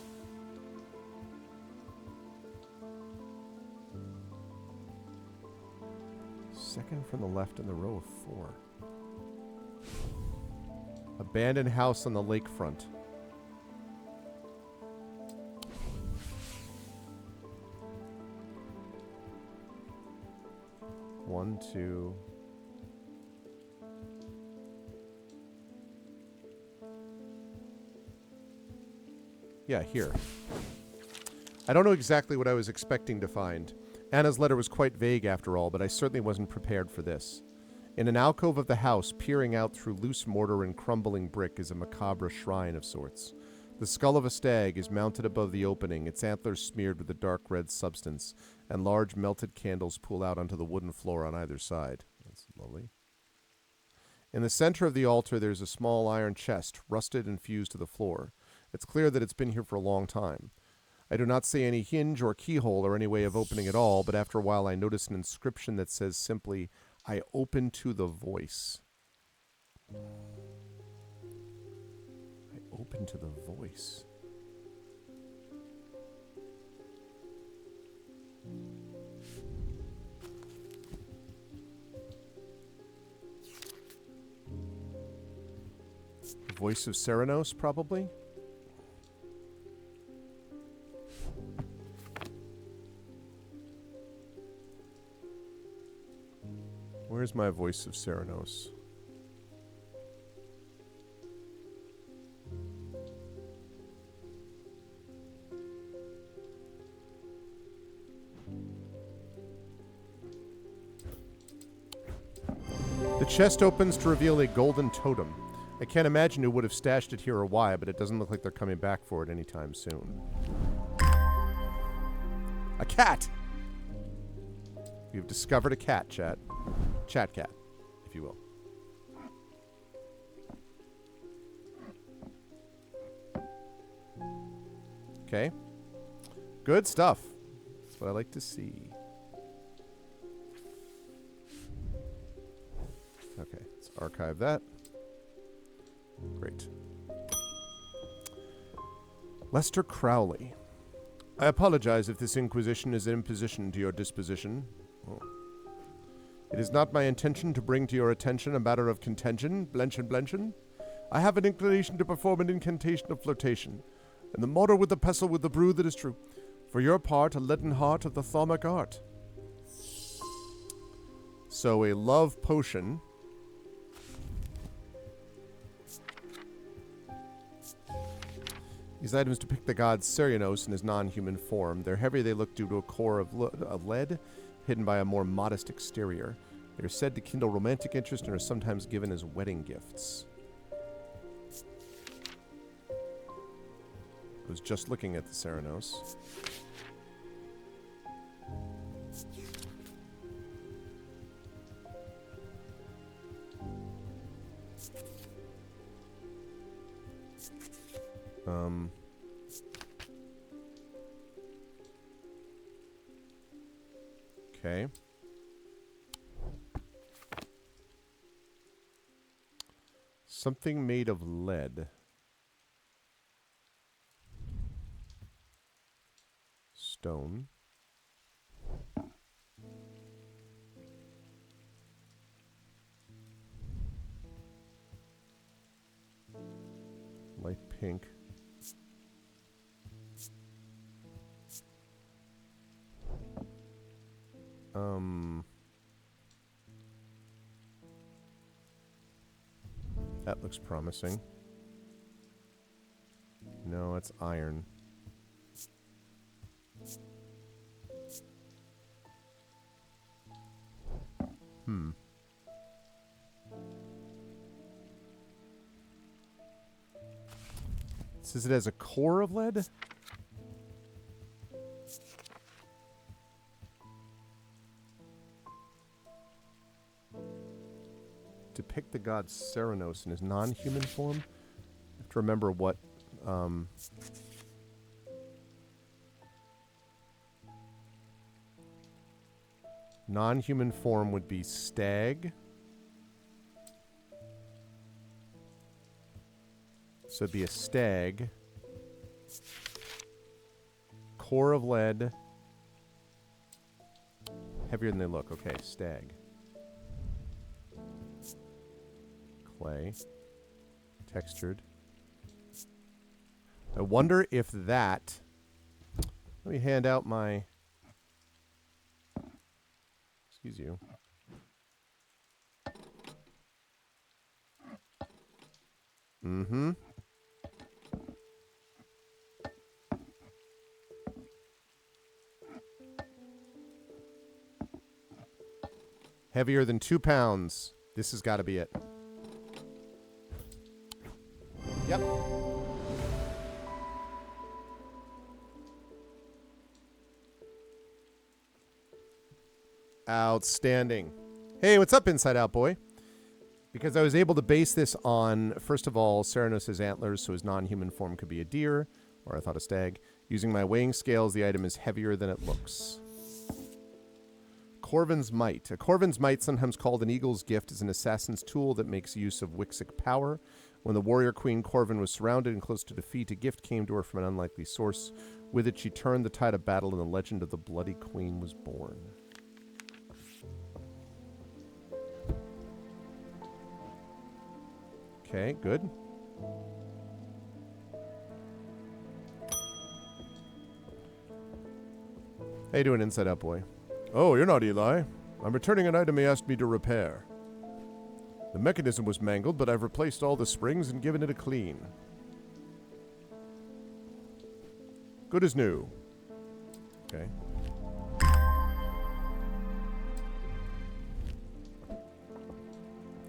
Second from the left in the row of 4. Abandoned house on the lakefront. One, two... Yeah, here. I don't know exactly what I was expecting to find. Anna's letter was quite vague after all, but I certainly wasn't prepared for this. In an alcove of the house, peering out through loose mortar and crumbling brick, is a macabre shrine of sorts. The skull of a stag is mounted above the opening, its antlers smeared with a dark red substance, and large melted candles pool out onto the wooden floor on either side. That's lovely. In the center of the altar, there's a small iron chest, rusted and fused to the floor. It's clear that it's been here for a long time. I do not see any hinge or keyhole or any way of opening it all, but after a while I notice an inscription that says simply, "I open to the voice." I open to the voice. The voice of Serenos, probably? Where's my voice of Serenos? The chest opens to reveal a golden totem. I can't imagine who would have stashed it here or why, but it doesn't look like they're coming back for it anytime soon. A cat! We've discovered a cat, chat. Chat cat, if you will. Okay. Good stuff. That's what I like to see. Okay, let's archive that. Great. Lester Crowley. I apologize if this inquisition is an imposition to your disposition. Oh. It is not my intention to bring to your attention a matter of contention, blenchen. I have an inclination to perform an incantation of flirtation, and the mortar with the pestle with the brew that is true. For your part, a leaden heart of the thaumic art. So a love potion. These items depict the god Serenos in his non-human form. They're heavy they look due to a core of lead, hidden by a more modest exterior. They are said to kindle romantic interest and are sometimes given as wedding gifts. I was just looking at the Serenos. Okay. Something made of lead. Stone. Light pink. That looks promising. No, it's iron. It says it has a core of lead? Depict the god Serenos in his non-human form? I have to remember what... non-human form would be stag. So it'd be a stag. Core of lead. Heavier than they look. Okay, stag. Clay. Textured. I wonder if that... Let me hand out my... Excuse you. Heavier than 2 pounds. This has got to be it. Yep. Outstanding. Hey, what's up, Inside Out Boy? Because I was able to base this on, first of all, Ceranos' antlers, so his non-human form could be a deer, or I thought a stag. Using my weighing scales, the item is heavier than it looks. Corvin's Might. A Corvin's Might, sometimes called an eagle's gift, is an assassin's tool that makes use of Wixic power. When the warrior queen Corvin was surrounded and close to defeat, a gift came to her from an unlikely source. With it, she turned the tide of battle, and the legend of the Bloody Queen was born. Okay, good. How you doing, Inside Out Boy? Oh, you're not Eli. I'm returning an item he asked me to repair. The mechanism was mangled, but I've replaced all the springs and given it a clean. Good as new. Okay.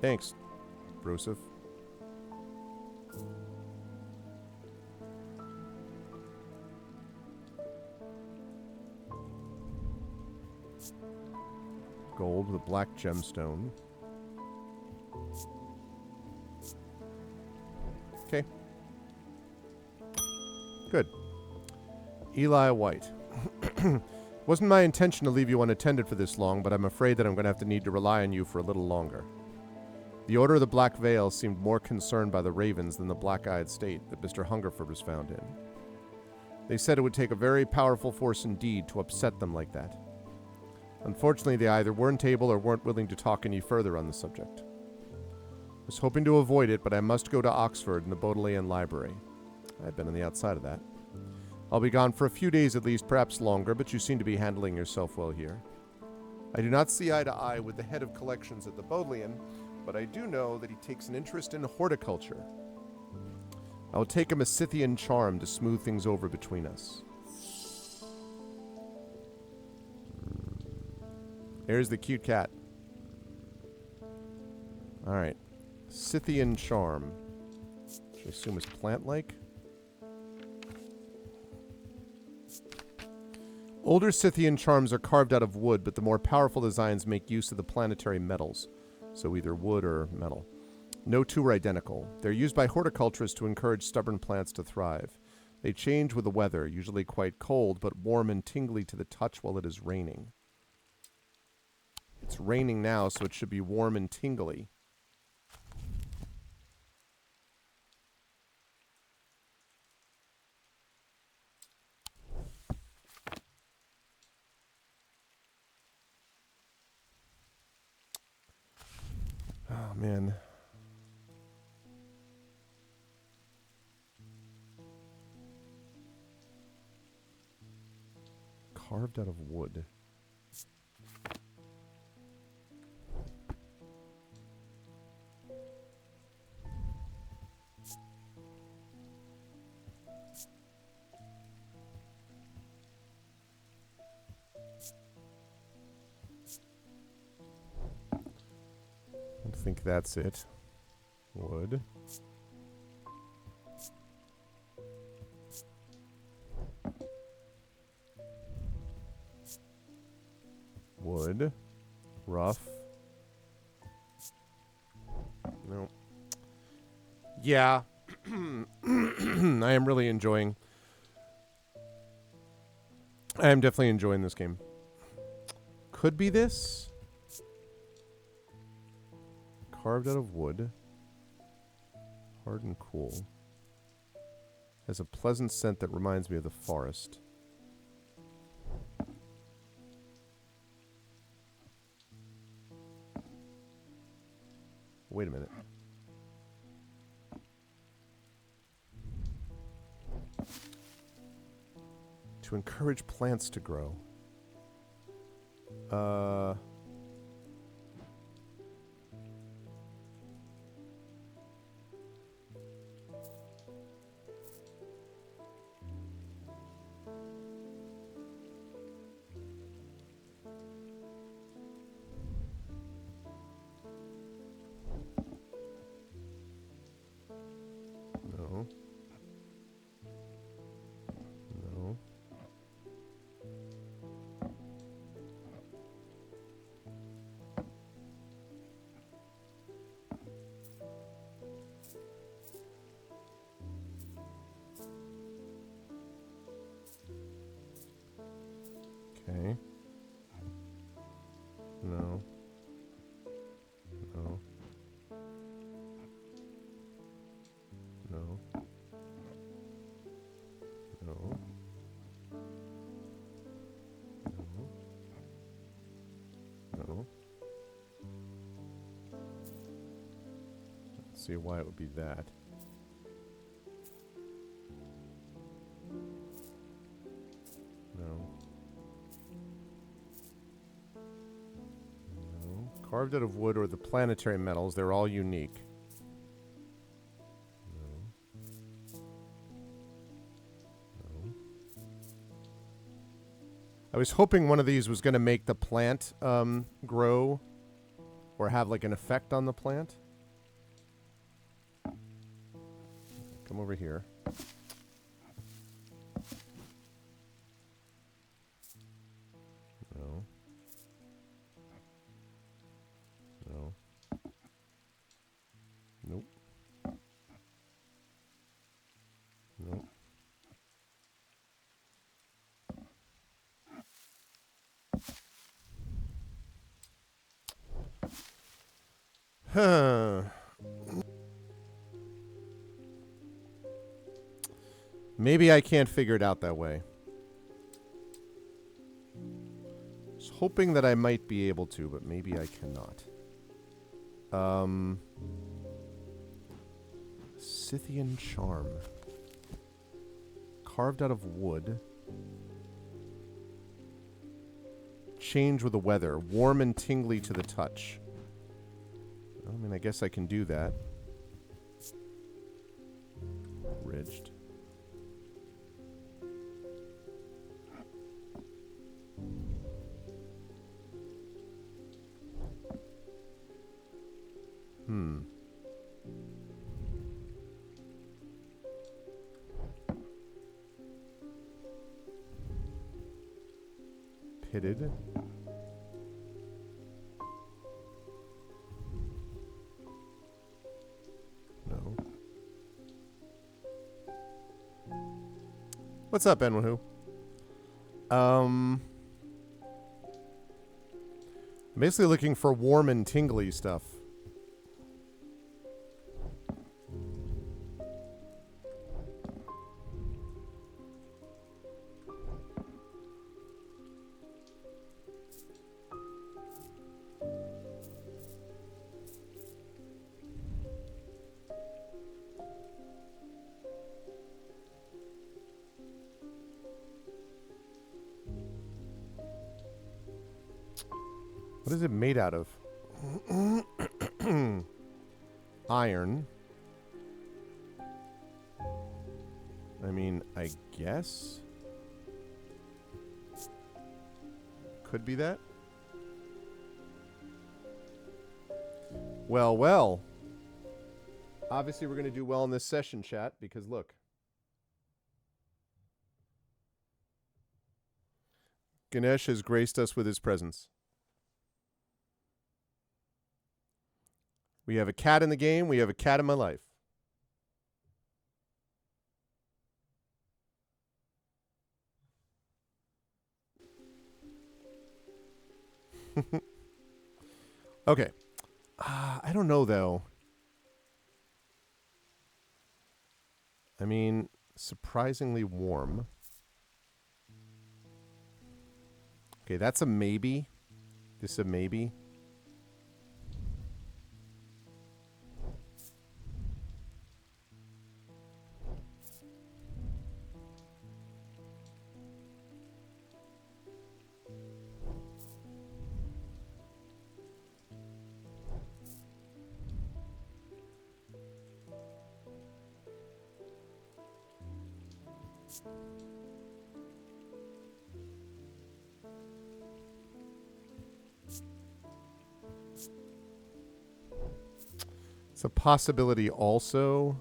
Thanks, Broseph. Gold with a black gemstone. Okay. Good. Eli White. Wasn't my intention to leave you unattended for this long, but I'm afraid that I'm going to have to need to rely on you for a little longer. The Order of the Black Veil seemed more concerned by the ravens than the black-eyed state that Mr. Hungerford was found in. They said it would take a very powerful force indeed to upset them like that. Unfortunately, they either weren't able or weren't willing to talk any further on the subject. I was hoping to avoid it, but I must go to Oxford in the Bodleian Library. I've been on the outside of that. I'll be gone for a few days at least, perhaps longer, but you seem to be handling yourself well here. I do not see eye to eye with the head of collections at the Bodleian, but I do know that he takes an interest in horticulture. I will take him a Scythian charm to smooth things over between us. There's the cute cat. Alright. Scythian charm. Which I assume is plant-like. Older Scythian charms are carved out of wood, but the more powerful designs make use of the planetary metals. So either wood or metal. No two are identical. They're used by horticulturists to encourage stubborn plants to thrive. They change with the weather, usually quite cold, but warm and tingly to the touch while it is raining. It's raining now, so it should be warm and tingly. Oh, man. Carved out of wood. I think that's it. Wood. Wood. Rough. No. Yeah. I am really enjoying. I am definitely enjoying this game. Could be this. Carved out of wood. Hard and cool. Has a pleasant scent that reminds me of the forest. Wait a minute. To encourage plants to grow. No. No. No. No. No. No. Let's see why it would be that. No. No. Carved out of wood or the planetary metals, they're all unique. No. No. I was hoping one of these was going to make the plant grow or have like an effect on the plant. Come over here. No. No. Nope. Nope. Huh. Maybe I can't figure it out that way. I was hoping that I might be able to, but maybe I cannot. Scythian charm. Carved out of wood. Change with the weather. Warm and tingly to the touch. I mean, I guess I can do that. Ridged. Pitted. No. What's up, Enwahoo? I'm basically looking for warm and tingly stuff. What is it made out of? Iron. I mean, I guess. Could be that. Well, well. Obviously, we're going to do well in this session, chat, because look. Ganesh has graced us with his presence. We have a cat in the game. We have a cat in my life. Okay. I don't know, though. I mean, surprisingly warm. Okay, that's a maybe. This is a maybe. It's a possibility also.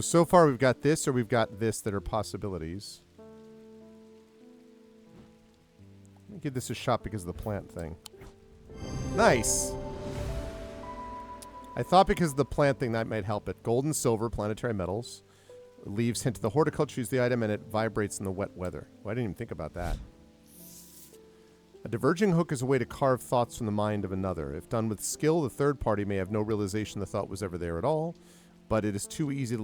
So far we've got this or we've got this that are possibilities. Let me give this a shot because of the plant thing. Nice! I thought because of the plant thing that might help it. Gold and silver, planetary metals. Leaves hint to the horticulture, use the item, and it vibrates in the wet weather. Well, I didn't even think about that. A diverging hook is a way to carve thoughts from the mind of another. If done with skill, the third party may have no realization the thought was ever there at all, but it is all too easy to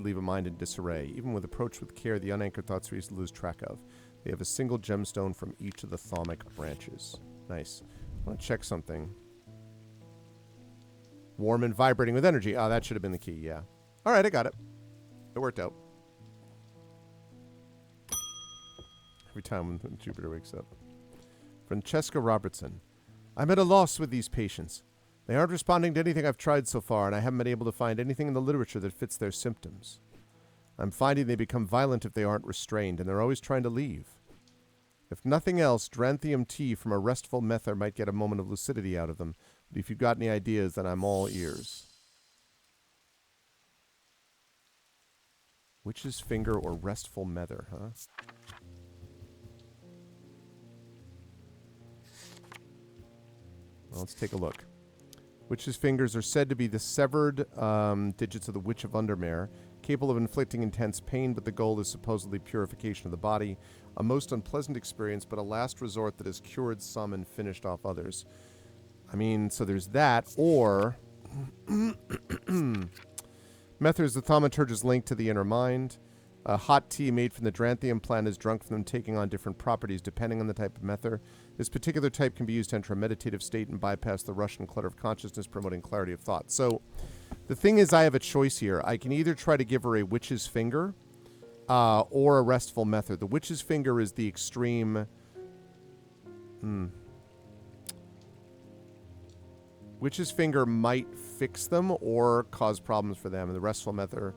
leave a mind in disarray. Even with approach with care, the unanchored thoughts are easy to lose track of. They have a single gemstone from each of the thaumic branches. Nice. I want to check something. Warm and vibrating with energy. Oh, that should have been the key, yeah. All right, I got it. It worked out. Every time when Jupiter wakes up. Francesca Robertson. I'm at a loss with these patients. They aren't responding to anything I've tried so far, and I haven't been able to find anything in the literature that fits their symptoms. I'm finding they become violent if they aren't restrained, and they're always trying to leave. If nothing else, Dranthium tea from a restful mether might get a moment of lucidity out of them, but if you've got any ideas, then I'm all ears. Witch's finger or restful mether, huh? Well, let's take a look. Witch's fingers are said to be the severed digits of the Witch of Undermere, capable of inflicting intense pain, but the goal is supposedly purification of the body. A most unpleasant experience, but a last resort that has cured some and finished off others. I mean, so there's that, or... Mether is the thaumaturge's link to the inner mind. Hot tea made from the Dranthium plant is drunk from them taking on different properties depending on the type of mether. This particular type can be used to enter a meditative state and bypass the rush and clutter of consciousness, promoting clarity of thought. So, the thing is, I have a choice here. I can either try to give her a witch's finger or a restful mether. The witch's finger is the extreme... Witch's finger might fix them or cause problems for them, and the restful mether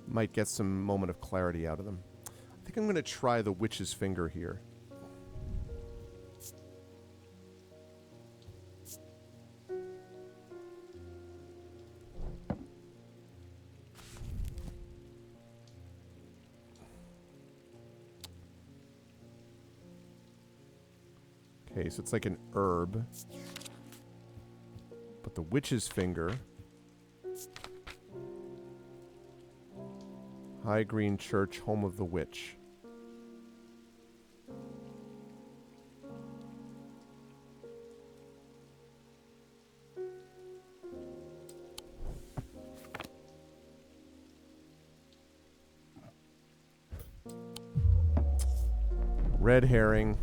might get some moment of clarity out of them. I think I'm going to try the witch's finger here. Okay, so it's like an herb. But the witch's finger... High Green Church, home of the witch. Red herring.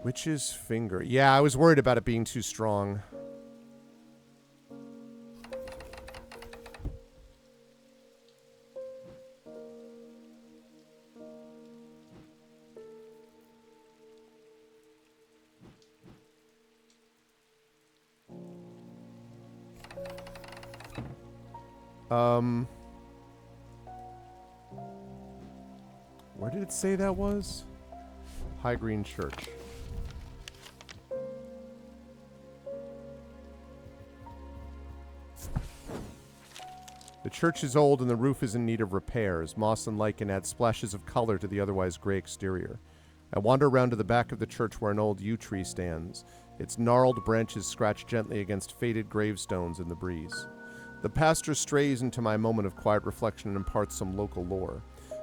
Witch's finger. Yeah, I was worried about it being too strong. Where did it say that was? High Green Church. The church is old and the roof is in need of repairs. Moss and lichen add splashes of color to the otherwise gray exterior. I wander around to the back of the church where an old yew tree stands. Its gnarled branches scratch gently against faded gravestones in the breeze. The pastor strays into my moment of quiet reflection and imparts some local lore.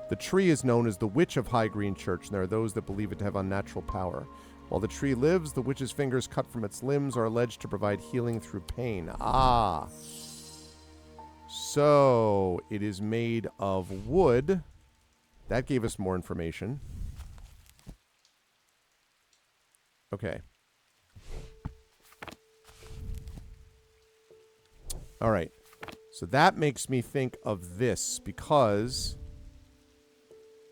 The tree is known as the Witch of High Green Church, and there are those that believe it to have unnatural power. While the tree lives, the witch's fingers cut from its limbs are alleged to provide healing through pain. Ah! So, it is made of wood. That gave us more information. Okay. All right. So that makes me think of this because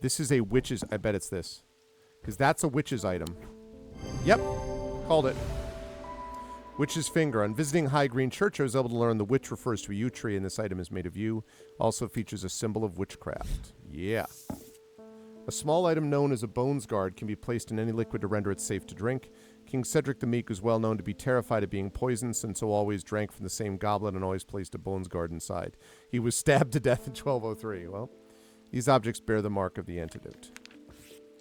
this is a witch's... I bet it's this. Because that's a witch's item. Yep. Called it. Witch's finger. On visiting High Green Church, I was able to learn the witch refers to a yew tree, and this item is made of yew. Also features a symbol of witchcraft. Yeah. A small item known as a bones guard can be placed in any liquid to render it safe to drink. King Cedric the Meek was well known to be terrified of being poisoned, and so always drank from the same goblet and always placed a bones guard inside. He was stabbed to death in 1203. Well, these objects bear the mark of the antidote.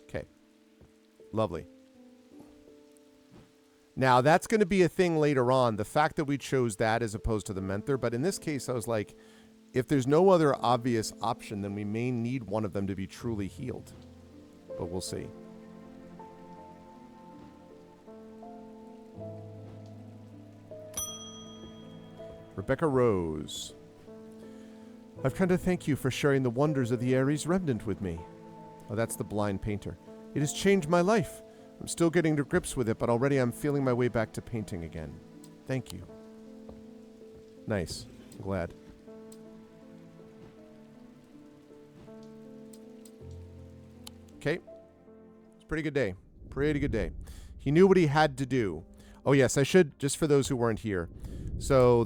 Okay. Lovely. Now, that's going to be a thing later on, the fact that we chose that as opposed to the Menther, but in this case, I was like, if there's no other obvious option, then we may need one of them to be truly healed. But we'll see. Rebecca Rose. I've come to thank you for sharing the wonders of the Ares Remnant with me. Oh, that's the blind painter. It has changed my life. I'm still getting to grips with it, but already I'm feeling my way back to painting again. Thank you. Nice. I'm glad. Okay. It's a pretty good day. Pretty good day. He knew what he had to do. Oh, yes, I should, just for those who weren't here. So,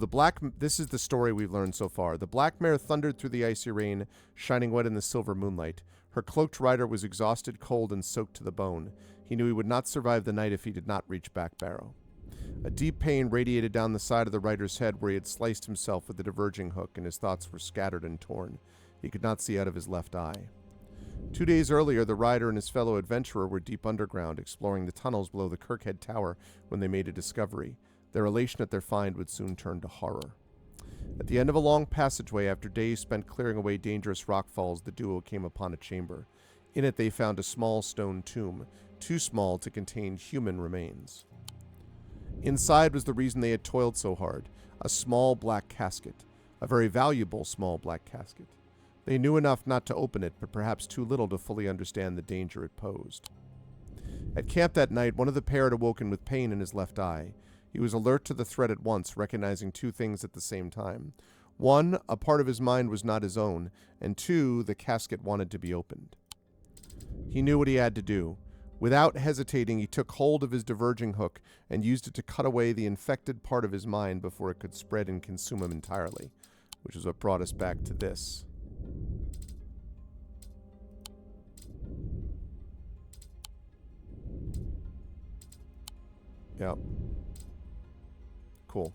this is the story we've learned so far. The black mare thundered through the icy rain, shining wet in the silver moonlight. Her cloaked rider was exhausted, cold, and soaked to the bone. He knew he would not survive the night if he did not reach Back Barrow. A deep pain radiated down the side of the rider's head where he had sliced himself with the diverging hook, and his thoughts were scattered and torn. He could not see out of his left eye. 2 days earlier, the rider and his fellow adventurer were deep underground, exploring the tunnels below the Kirkhead Tower when they made a discovery. Their elation at their find would soon turn to horror. At the end of a long passageway, after days spent clearing away dangerous rockfalls, the duo came upon a chamber. In it they found a small stone tomb, too small to contain human remains. Inside was the reason they had toiled so hard, a small black casket, a very valuable small black casket. They knew enough not to open it, but perhaps too little to fully understand the danger it posed. At camp that night, one of the pair had awoken with pain in his left eye. He was alert to the threat at once, recognizing two things at the same time. One, a part of his mind was not his own, and two, the casket wanted to be opened. He knew what he had to do. Without hesitating, he took hold of his diverging hook and used it to cut away the infected part of his mind before it could spread and consume him entirely, which is what brought us back to this. Yep. Cool.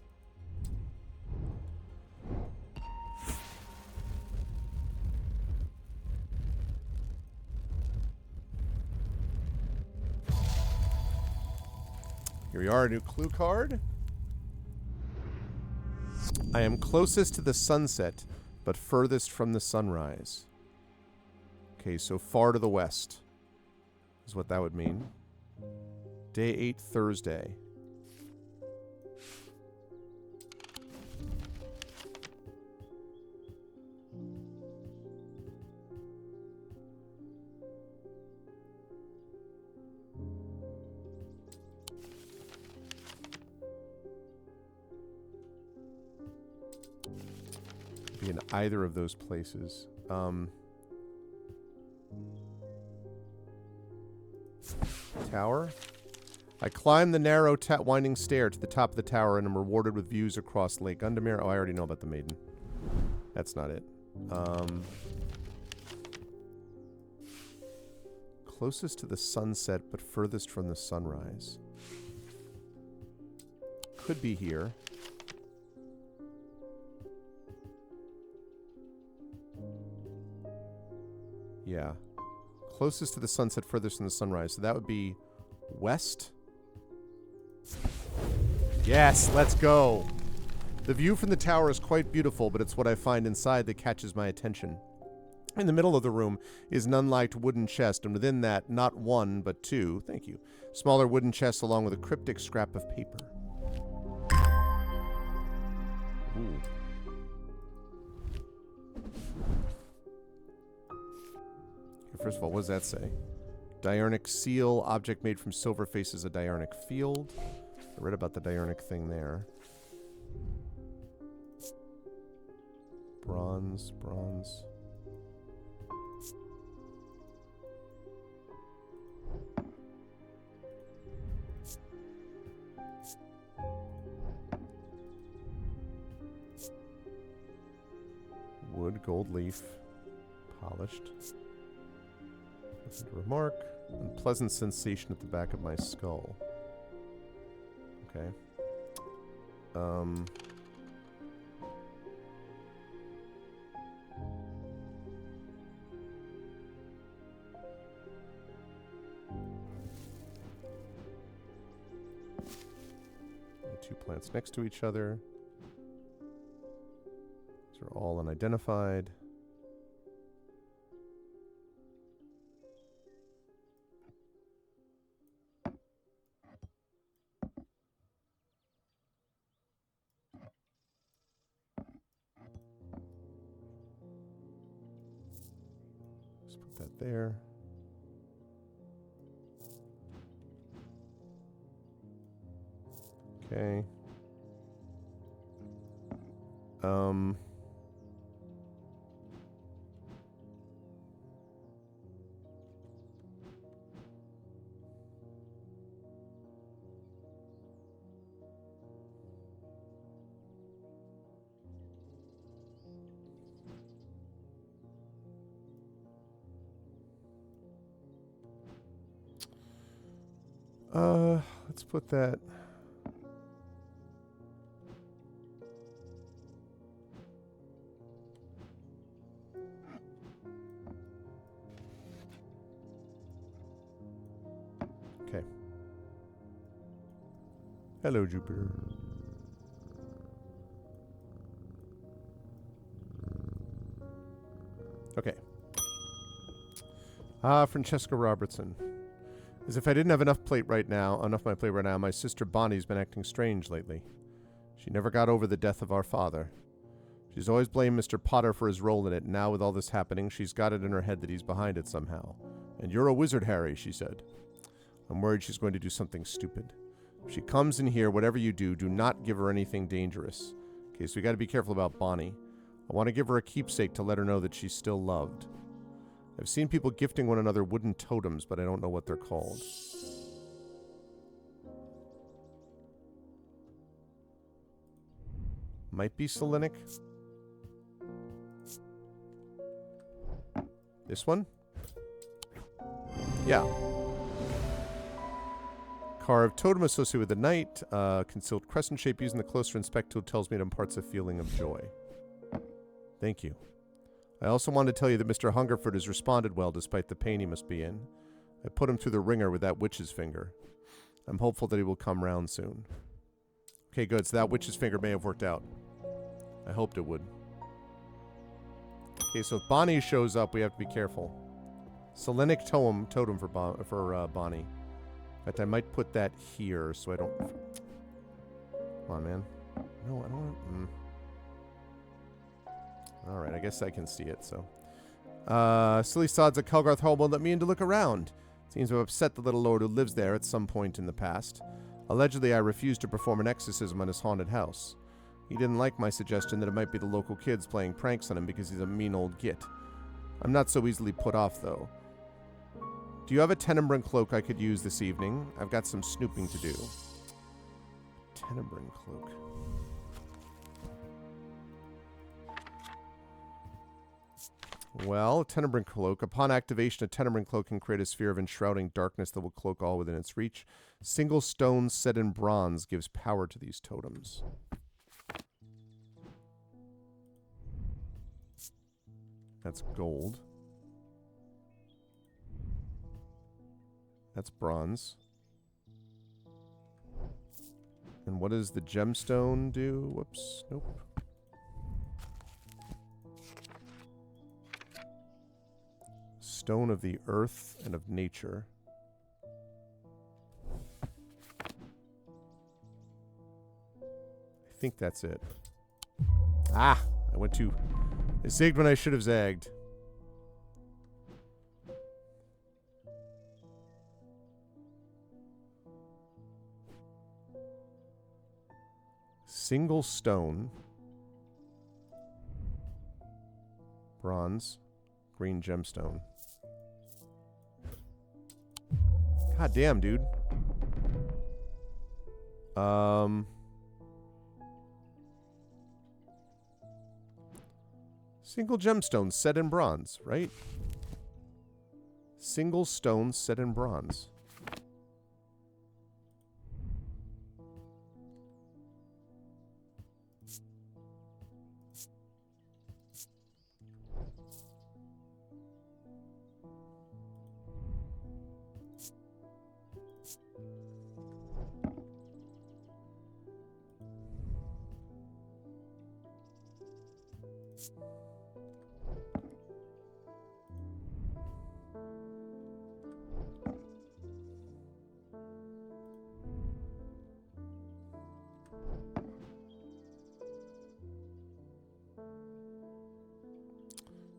Here we are, a new clue card. I am closest to the sunset, but furthest from the sunrise. Okay, so far to the west is what that would mean. Day 8, Thursday. Be in either of those places. Tower. I climbed the narrow winding stair to the top of the tower and am rewarded with views across Lake Undermere. Oh, I already know about the maiden. That's not it. Closest to the sunset, but furthest from the sunrise. Could be here. Yeah. Closest to the sunset, furthest from the sunrise. So that would be west. Yes, let's go. The view from the tower is quite beautiful, but it's what I find inside that catches my attention. In the middle of the room is an unlighted wooden chest, and within that, not one, but two, thank you, smaller wooden chests along with a cryptic scrap of paper. Ooh. First of all, what does that say? Diurnic seal, object made from silver faces a diurnic field. I read about the diurnic thing there. Bronze. Wood, gold leaf, polished. Nothing to remark. Unpleasant sensation at the back of my skull. Okay. 2 plants next to each other. These are all unidentified. Let's put that there. Okay. Let's put that. Okay. Hello, Jupiter. Okay. Francesca Robertson. As if I didn't have enough on my plate right now, my sister Bonnie's been acting strange lately. She never got over the death of our father. She's always blamed Mr. Potter for his role in it, and now with all this happening, she's got it in her head that he's behind it somehow. And you're a wizard, Harry, she said. I'm worried she's going to do something stupid. If she comes in here, whatever you do, do not give her anything dangerous. Okay, so we got to be careful about Bonnie. I want to give her a keepsake to let her know that she's still loved. I've seen people gifting one another wooden totems, but I don't know what they're called. Might be Selenic. This one? Yeah. Carved totem associated with the night. Concealed crescent shape using the closer inspect tool tells me it imparts a feeling of joy. Thank you. I also wanted to tell you that Mr. Hungerford has responded well despite the pain he must be in. I put him through the ringer with that witch's finger. I'm hopeful that he will come round soon. Okay, good. So that witch's finger may have worked out. I hoped it would. Okay, so if Bonnie shows up, we have to be careful. Selenic totem for Bonnie. In fact, I might put that here so I don't... Come on, man. No, I don't want... Alright, I guess I can see it, so... silly sods at Kelgarth Hall won't let me in to look around. Seems to have upset the little lord who lives there at some point in the past. Allegedly, I refused to perform an exorcism on his haunted house. He didn't like my suggestion that it might be the local kids playing pranks on him because he's a mean old git. I'm not so easily put off, though. Do you have a Tenebrine cloak I could use this evening? I've got some snooping to do. Tenebrine cloak. Well, a Tenebrine cloak. Upon activation, a Tenebrine cloak can create a sphere of enshrouding darkness that will cloak all within its reach. Single stone set in bronze gives power to these totems. That's gold. That's bronze. And what does the gemstone do? Whoops. Nope. Stone of the earth and of nature. I think that's it. Ah! I zigged when I should have zagged. Single stone. Bronze. Green gemstone. God damn, dude. Single gemstone set in bronze, right? Single stone set in bronze.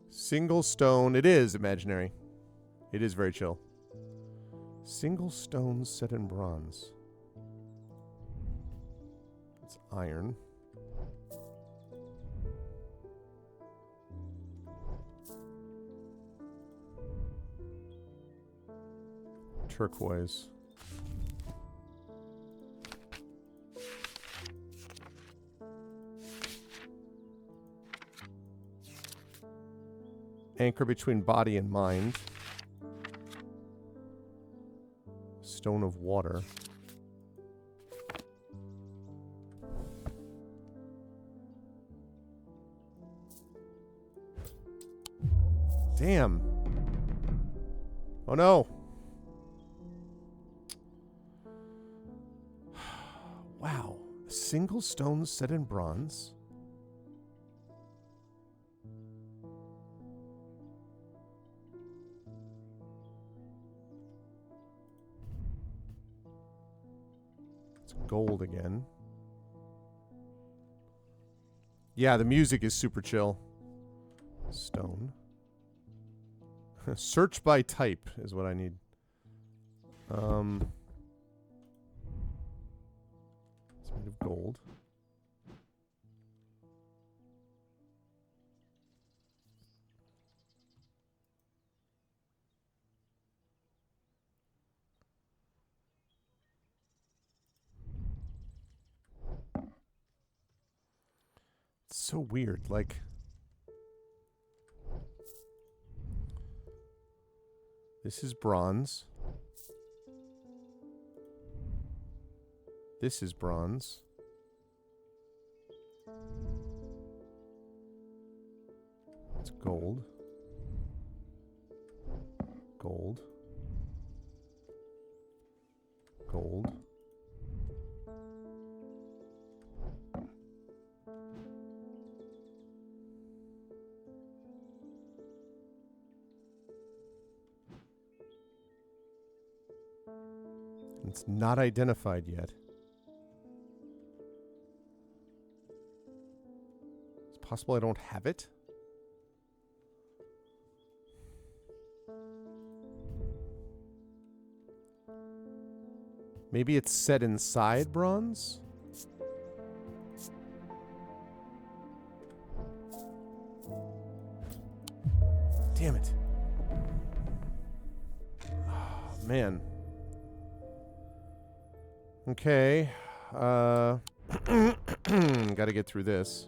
Single stone. It is imaginary. It is very chill. Single stone set in bronze. It's iron. Turquoise. Anchor between body and mind. Stone of water. Damn. Oh no. Wow. A single stone set in bronze. It's gold again. Yeah, the music is super chill. Stone. Search by type is what I need. It's made of gold. It's so weird. Like, this is bronze. This is bronze. It's gold. Gold. Gold. It's not identified yet. It's possible I don't have it. Maybe it's set inside bronze? Damn it. Oh, man. Okay. Gotta get through this.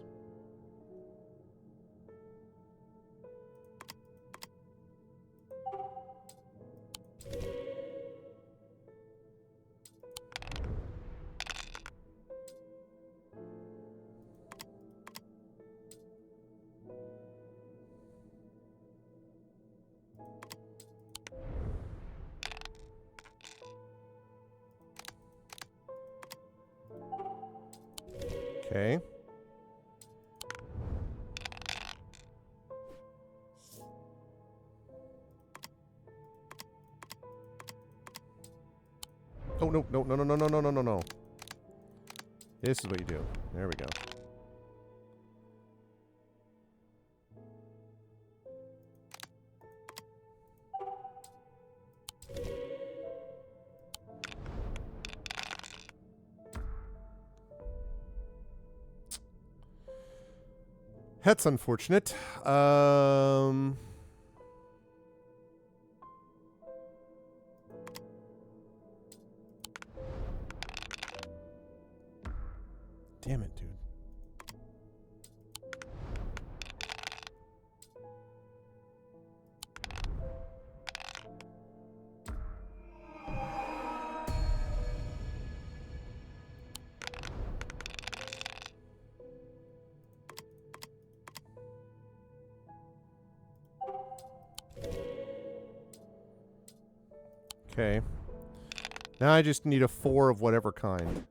Okay. Oh, no, no, no, no, no, no, no, no, no, no. This is what you do. There we go. That's unfortunate. Damn it, dude. Okay. Now I just need a 4 of whatever kind.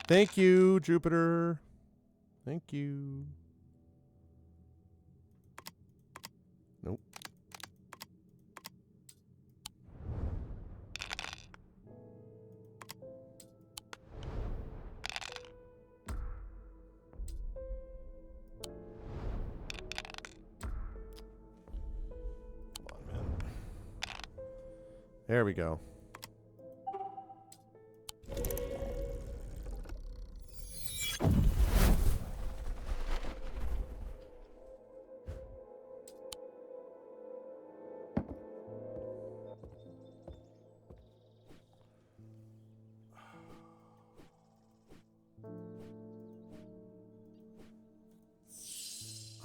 Thank you, Jupiter. Thank you. Nope. Come on, man. There we go.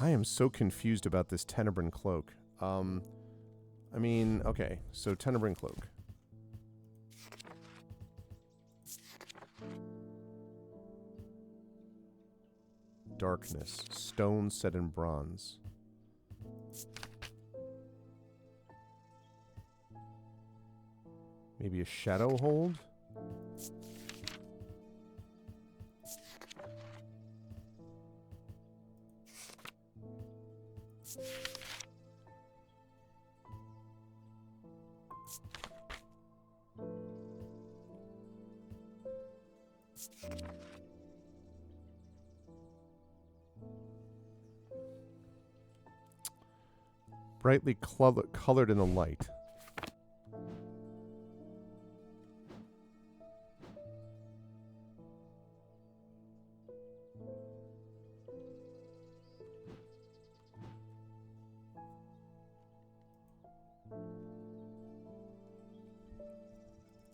I am so confused about this Tenebrine Cloak. I mean, okay, so Tenebrine Cloak. Darkness. Stone set in bronze. Maybe a shadow hold? Brightly colored in the light.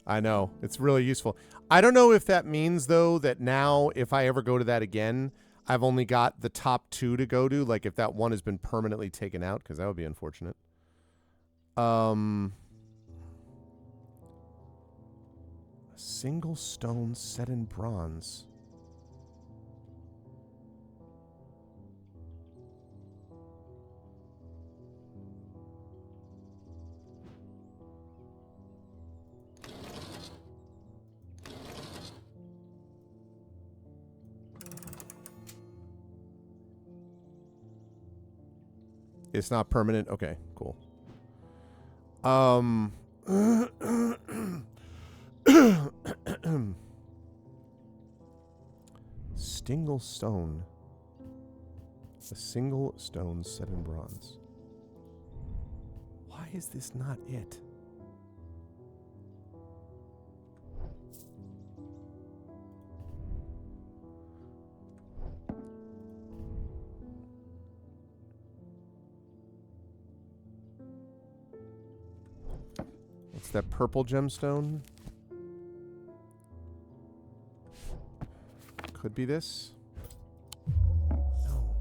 I know. It's really useful. I don't know if that means, though, that now if I ever go to that again, I've only got the top 2 to go to. Like, if that one has been permanently taken out, because that would be unfortunate. A single stone set in bronze. It's not permanent? Okay, cool. Single stone. A single stone set in bronze. Why is this not it? It's that purple gemstone. Could be this. No.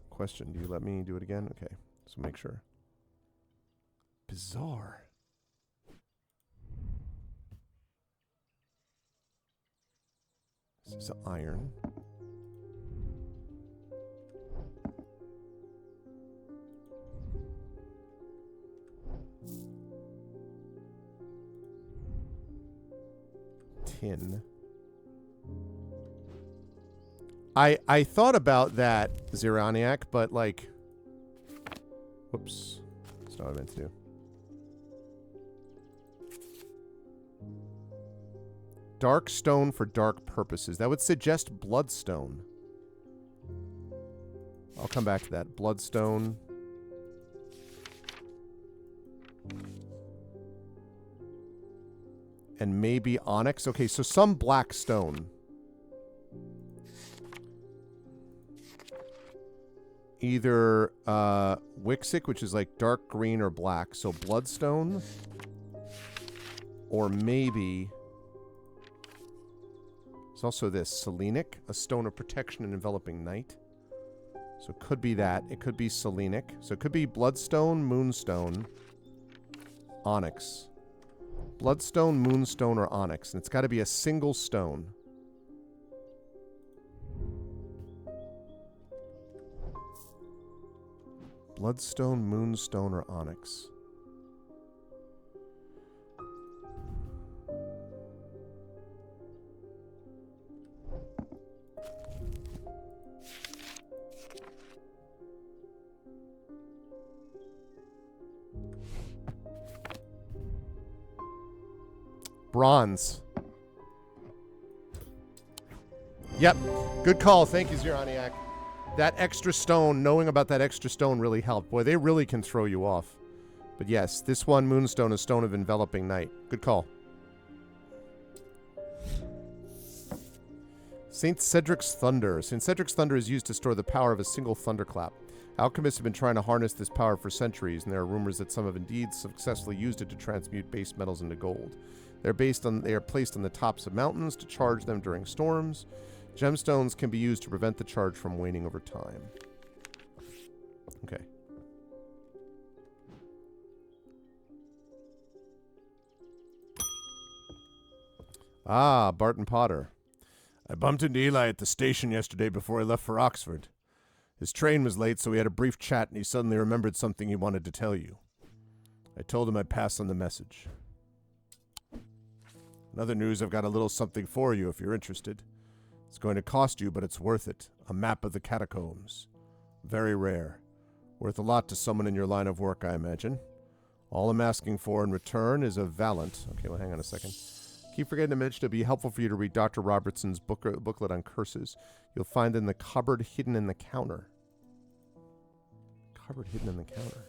Question, do you let me do it again? Okay, so make sure. Bizarre. This is iron. Tin. I thought about that, Ziraniac, but like, whoops, that's not what I meant to do. Dark stone for dark purposes. That would suggest bloodstone. I'll come back to that. Bloodstone. And maybe onyx. Okay, so some black stone. Either Wixic, which is like dark green or black. So bloodstone. Or maybe... There's also this. Selenic. A stone of protection and enveloping night. So it could be that. It could be selenic. So it could be bloodstone, moonstone, onyx. Bloodstone, moonstone, or onyx. And it's got to be a single stone. Bloodstone, moonstone, or onyx. Bronze. Yep. Good call. Thank you, Ziraniac. That extra stone, knowing about that extra stone really helped. Boy, they really can throw you off. But yes, this one moonstone is Stone of Enveloping Night. Good call. St. Cedric's Thunder. St. Cedric's Thunder is used to store the power of a single thunderclap. Alchemists have been trying to harness this power for centuries, and there are rumors that some have indeed successfully used it to transmute base metals into gold. They are placed on the tops of mountains to charge them during storms. Gemstones can be used to prevent the charge from waning over time. Okay. Ah, Barton Potter. I bumped into Eli at the station yesterday before I left for Oxford. His train was late, so we had a brief chat, and he suddenly remembered something he wanted to tell you. I told him I'd pass on the message. In other news, I've got a little something for you if you're interested. It's going to cost you, but it's worth it. A map of the catacombs. Very rare. Worth a lot to someone in your line of work, I imagine. All I'm asking for in return is a Valant. Okay, well, hang on a second. Keep forgetting to mention it'd be helpful for you to read Dr. Robertson's booklet on curses. You'll find in the cupboard hidden in the counter. Cupboard hidden in the counter.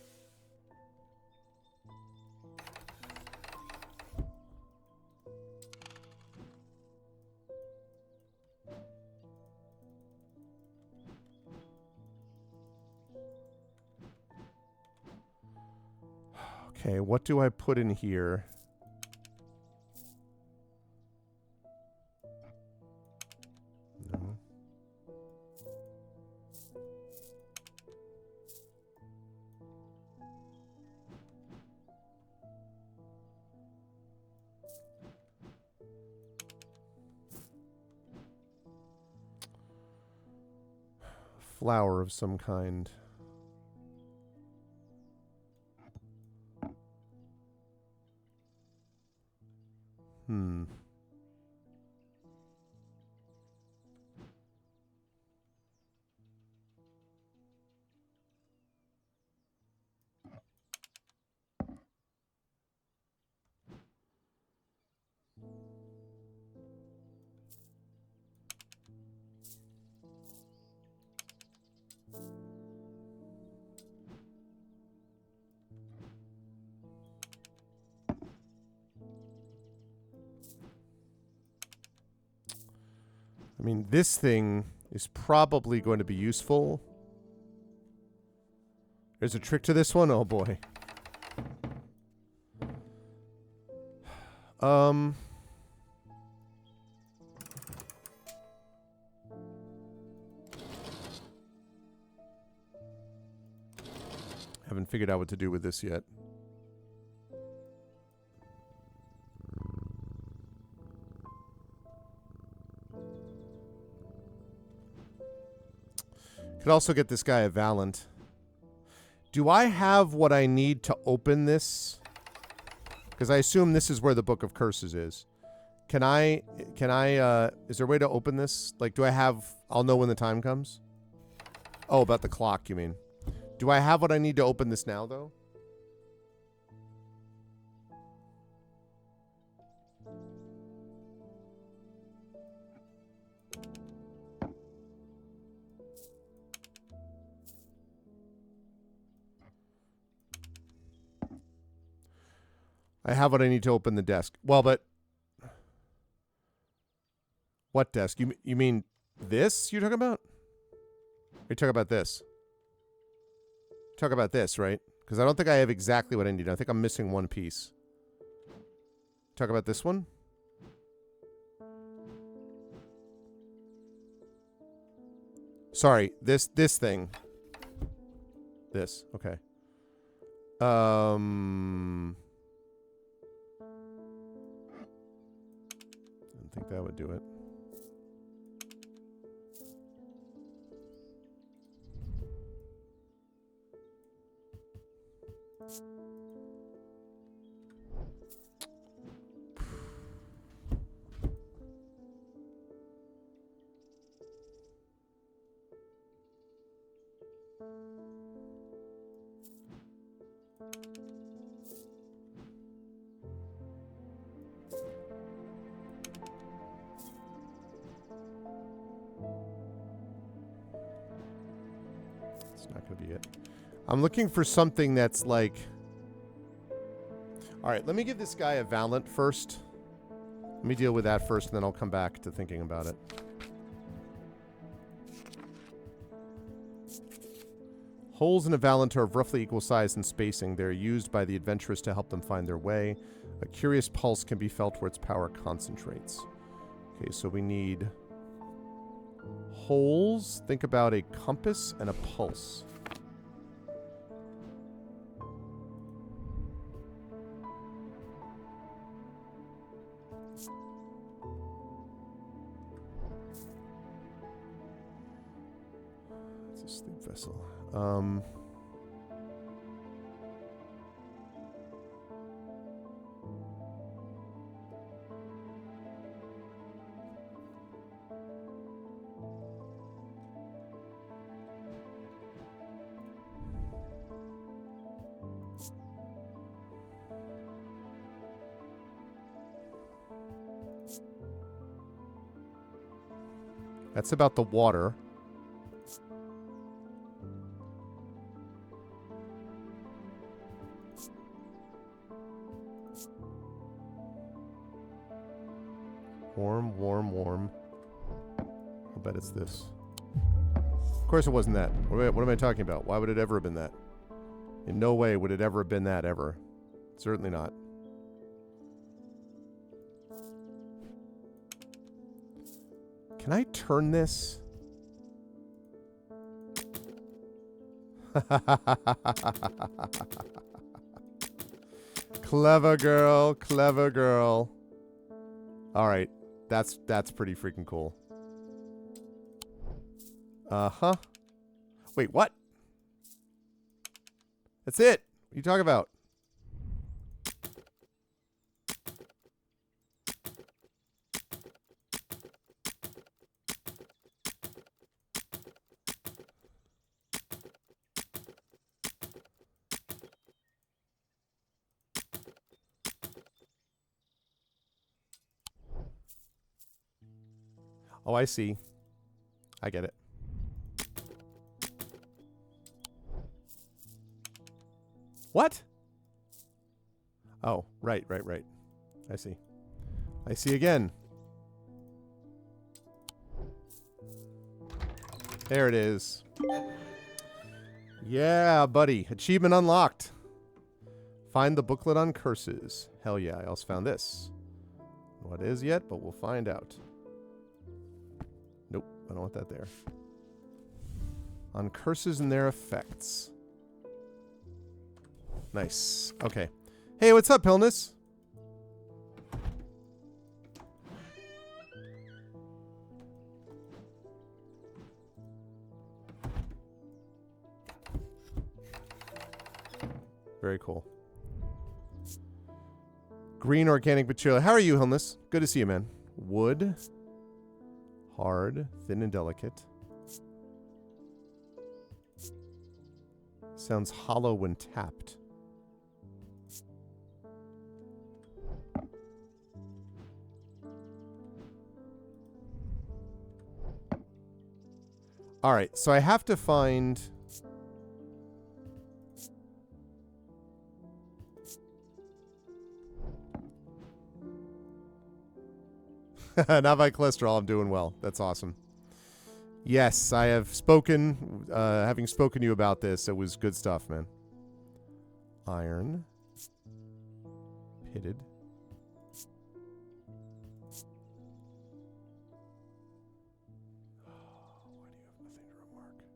Okay, what do I put in here? No. Flower of some kind. I mean, this thing is probably going to be useful. There's a trick to this one? Oh, boy. Haven't figured out what to do with this yet. Could also get this guy a Valant. Do I have what I need to open this? Because I assume this is where the Book of Curses is. Is there a way to open this? Like, I'll know when the time comes? Oh, about the clock, you mean. Do I have what I need to open this now, though? I have what I need to open the desk. Well, but... What desk? You mean this you're talking about? Or you talking about this? Talk about this, right? Because I don't think I have exactly what I need. I think I'm missing one piece. Talk about this one? Sorry, this thing. This, okay. I don't think that would do it. Not going to be it. I'm looking for something that's like... All right, let me give this guy a Valent first. Let me deal with that first, and then I'll come back to thinking about it. Holes in a Valent are of roughly equal size and spacing. They're used by the adventurers to help them find their way. A curious pulse can be felt where its power concentrates. Okay, so we need holes. Think about a compass and a pulse. It's a sleep vessel. That's about the water. Warm, warm, warm. I'll bet it's this. Of course it wasn't that. What am I talking about? Why would it ever have been that? In no way would it ever have been that, ever. Certainly not. Can I turn this? Clever girl, clever girl. All right, that's pretty freaking cool. Uh-huh. Wait, what? That's it. What are you talking about? Oh, I see. I get it. What? Oh, right. I see. I see again. There it is. Yeah, buddy. Achievement unlocked. Find the booklet on curses. Hell yeah, I also found this. What is yet, but we'll find out. Nope, I don't want that there. On curses and their effects. Nice. Okay. Hey, what's up, Hilness? Very cool. Green organic material. How are you, Hilness? Good to see you, man. Wood. Hard, thin and delicate. Sounds hollow when tapped. All right, so I have to find... Not my cholesterol. I'm doing well. That's awesome. Yes, I have spoken. Having spoken to you about this, it was good stuff, man. Iron. Pitted. Why do you have nothing to remark?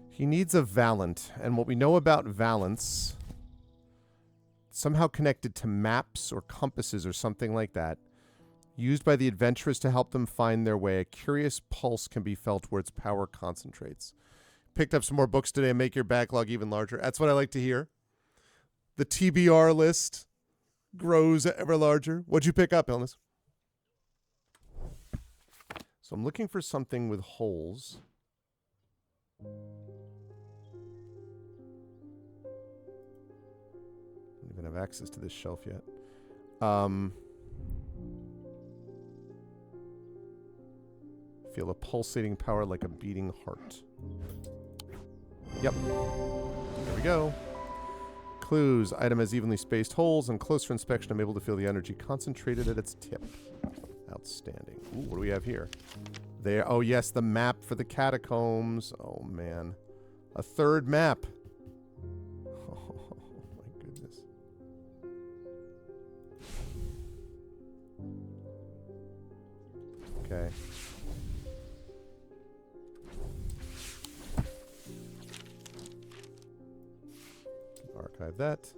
He needs a Valent, and what we know about Valents... somehow connected to maps or compasses or something like that, used by the adventurers to help them find their way. A curious pulse can be felt where its power concentrates. Picked up some more books today and make your backlog even larger. That's what I like to hear. The TBR list grows ever larger. What'd you pick up, Illness? So I'm looking for something with holes. Don't even have access to this shelf yet. Feel a pulsating power like a beating heart. Yep. There we go. Clues. Item has evenly spaced holes. On closer inspection, I'm able to feel the energy concentrated at its tip. Outstanding. Ooh, what do we have here? There. Oh, yes, the map for the catacombs. Oh, man. A third map. Oh, my goodness. Okay. Archive that.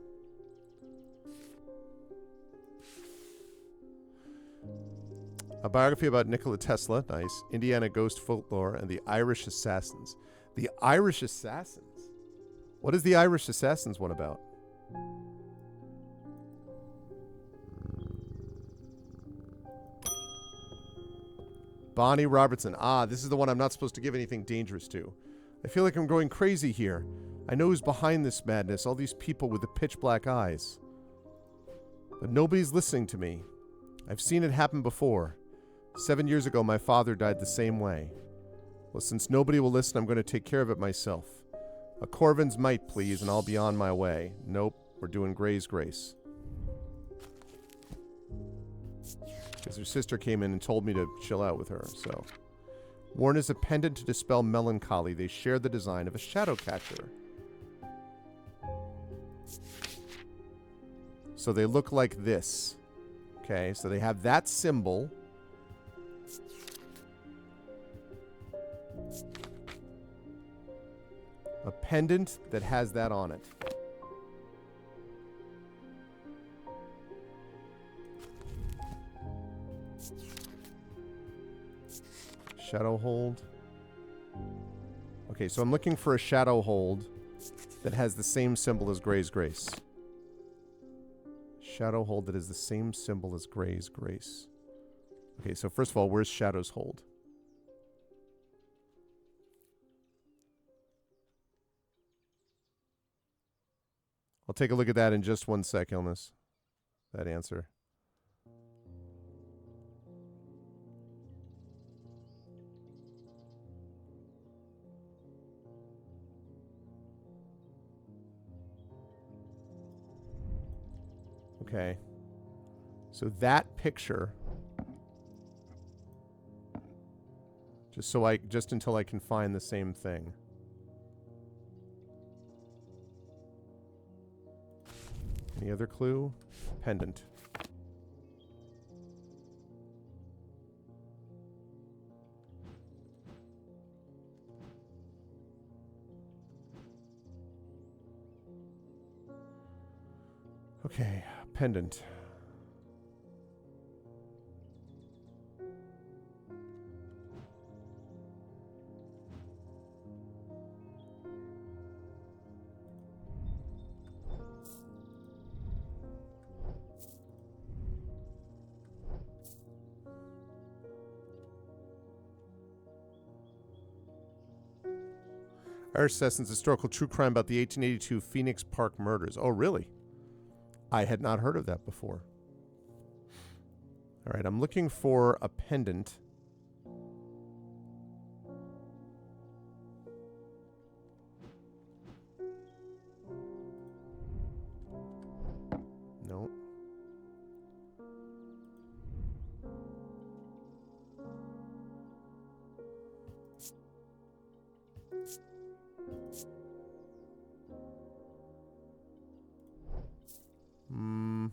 A biography about Nikola Tesla, nice. Indiana ghost folklore, and the Irish Assassins. The Irish Assassins? What is the Irish Assassins one about? Bonnie Robertson. Ah, this is the one I'm not supposed to give anything dangerous to. I feel like I'm going crazy here. I know who's behind this madness, all these people with the pitch black eyes. But nobody's listening to me. I've seen it happen before. 7 years ago, my father died the same way. Well, since nobody will listen, I'm going to take care of it myself. A Corvin's might, please, and I'll be on my way. Nope, we're doing Gray's Grace. Because her sister came in and told me to chill out with her, so. Worn as a pendant to dispel melancholy, they share the design of a shadow catcher. So they look like this. Okay, so they have that symbol. A pendant that has that on it. Shadow hold. Okay, so I'm looking for a shadow hold that has the same symbol as Gray's Grace. Shadow hold that is the same symbol as Gray's Grace. Okay, so first of all, where's Shadow's hold? I'll take a look at that in just 1 sec, Illness. That answer. Okay. So that picture, just until I can find the same thing. Any other clue? Pendant. Okay, pendant. Irish Assassin's historical true crime about the 1882 Phoenix Park murders. Oh, really? I had not heard of that before. All right, I'm looking for a pendant. No. Hmm.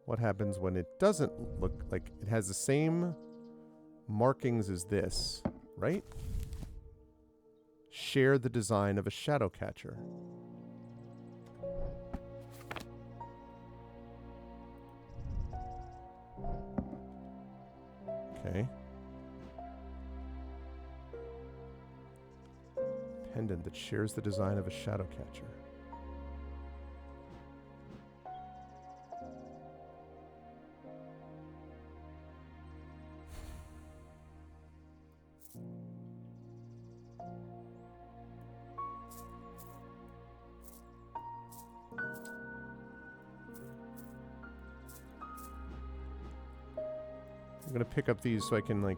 What happens when it doesn't look like it has the same markings as this, right? Share the design of a shadow catcher. Okay. Pendant that shares the design of a shadow catcher. I'm going to pick up these so I can, like...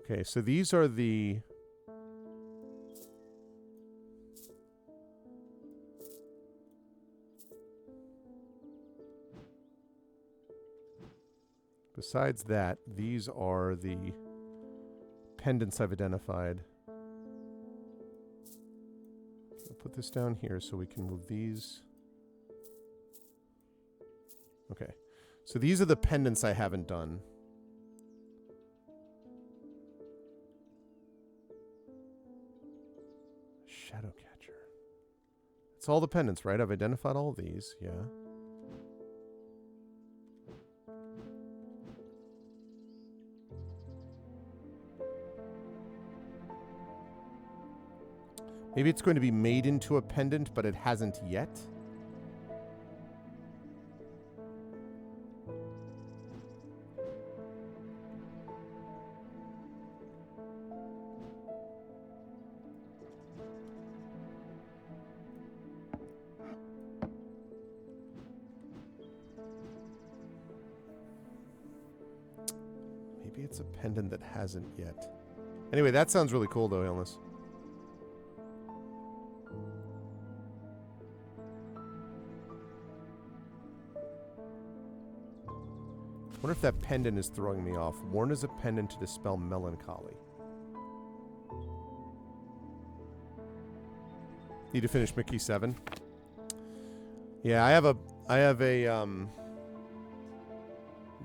Okay, so these are the... Besides that, these are the pendants I've identified. I'll put this down here so we can move these. Okay, so these are the pendants I haven't done. Shadowcatcher. It's all the pendants, right? I've identified all of these, yeah. Maybe it's going to be made into a pendant, but it hasn't yet. Maybe it's a pendant that hasn't yet. Anyway, that sounds really cool, though, Illness. I wonder if that pendant is throwing me off. Worn as a pendant to dispel melancholy. Need to finish Mickey 7. Yeah, I have a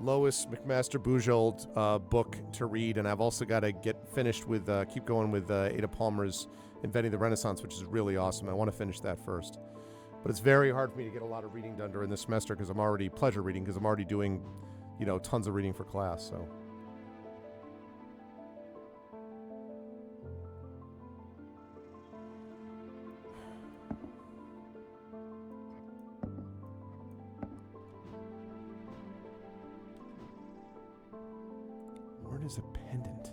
Lois McMaster Bujold book to read, and I've also got to get finished with keep going with Ada Palmer's Inventing the Renaissance, which is really awesome. I want to finish that first. But it's very hard for me to get a lot of reading done during this semester because I'm already pleasure reading because I'm already doing, you know, tons of reading for class, so. Where is a pendant?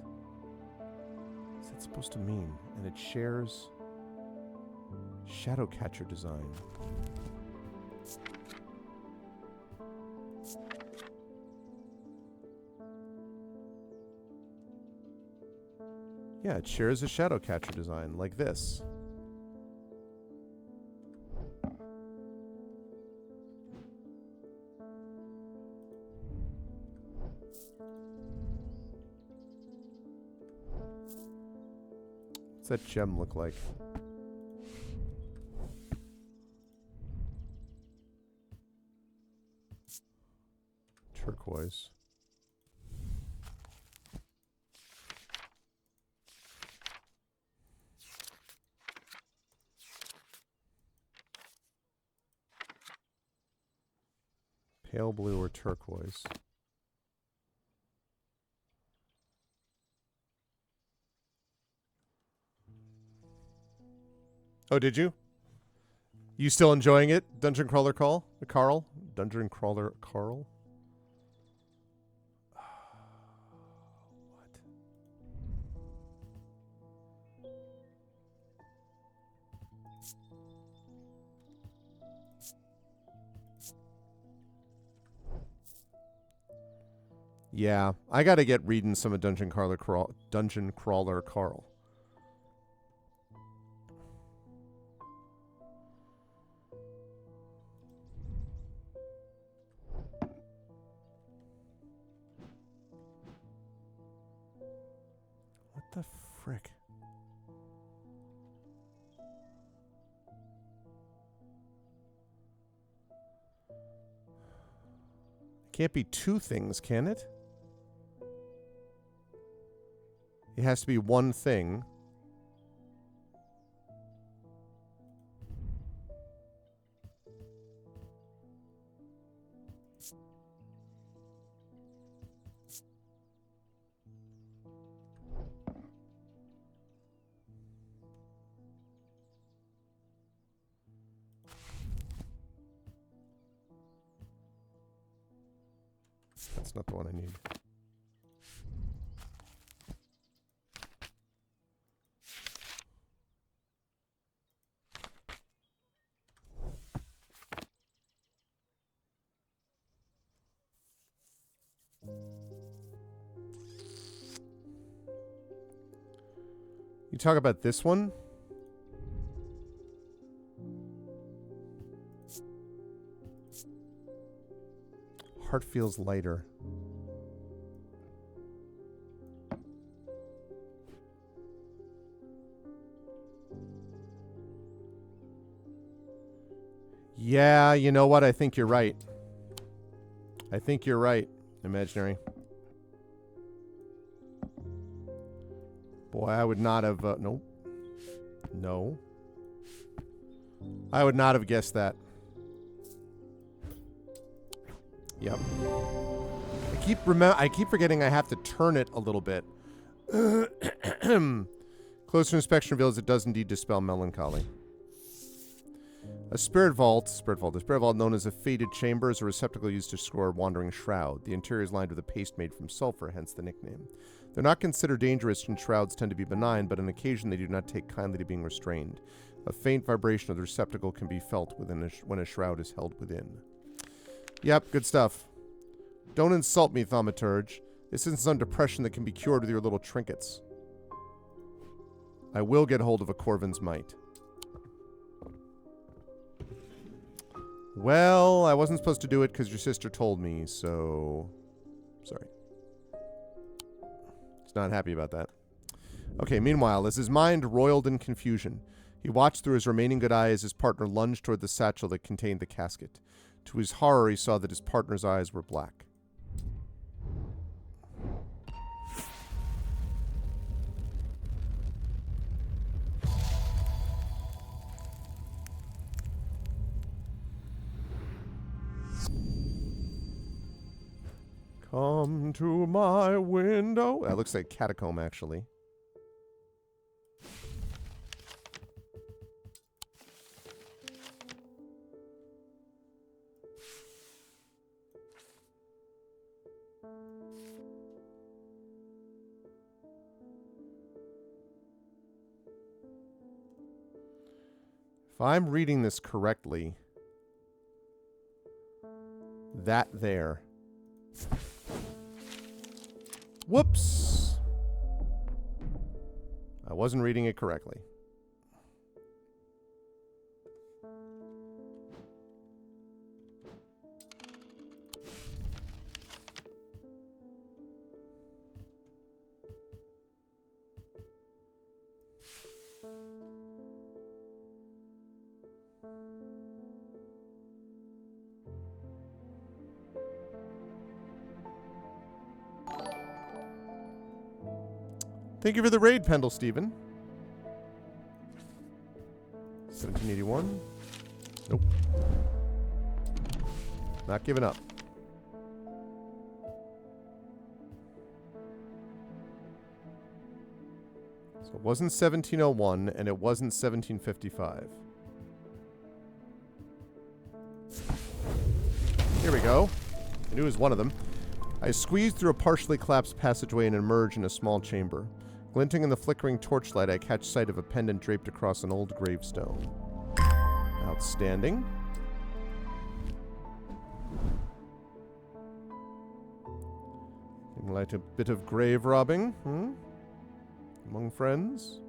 What's that supposed to mean? And it shares Shadowcatcher design. Yeah, it shares a Shadowcatcher design, like this. What's that gem look like? Turquoise. Pale blue or turquoise. Oh, did you? You still enjoying it? Dungeon Crawler Carl? Carl? Dungeon Crawler Carl? What? Yeah, I gotta get reading some of Dungeon Crawler Carl. What the frick? Can't be two things, can it? It has to be one thing. That's not the one I need. You talk about this one? Heart feels lighter. Yeah, you know what? I think you're right. I think you're right, Imaginary. Boy, I would not have... nope. No. I would not have guessed that. Yep. I keep forgetting I have to turn it a little bit. Closer inspection reveals it does indeed dispel melancholy. A spirit vault known as a fated chamber, is a receptacle used to store a wandering shroud. The interior is lined with a paste made from sulfur, hence the nickname. They're not considered dangerous, and shrouds tend to be benign, but on occasion they do not take kindly to being restrained. A faint vibration of the receptacle can be felt when a shroud is held within. Yep, good stuff. Don't insult me, Thaumaturge. This isn't some depression that can be cured with your little trinkets. I will get hold of a Corvin's Might. Well, I wasn't supposed to do it because your sister told me, so... Sorry. He's not happy about that. Okay, meanwhile, as his mind roiled in confusion, he watched through his remaining good eye as his partner lunged toward the satchel that contained the casket. To his horror, he saw that his partner's eyes were black. Come to my window. That looks like catacomb, actually. If I'm reading this correctly, that there... Whoops! I wasn't reading it correctly. Thank you for the raid, Pendle Steven. 1781. Nope. Not giving up. So it wasn't 1701, and it wasn't 1755. Here we go. I knew it was one of them. I squeezed through a partially collapsed passageway and emerged in a small chamber. Glinting in the flickering torchlight, I catch sight of a pendant draped across an old gravestone. Outstanding. Like a bit of grave robbing, among friends.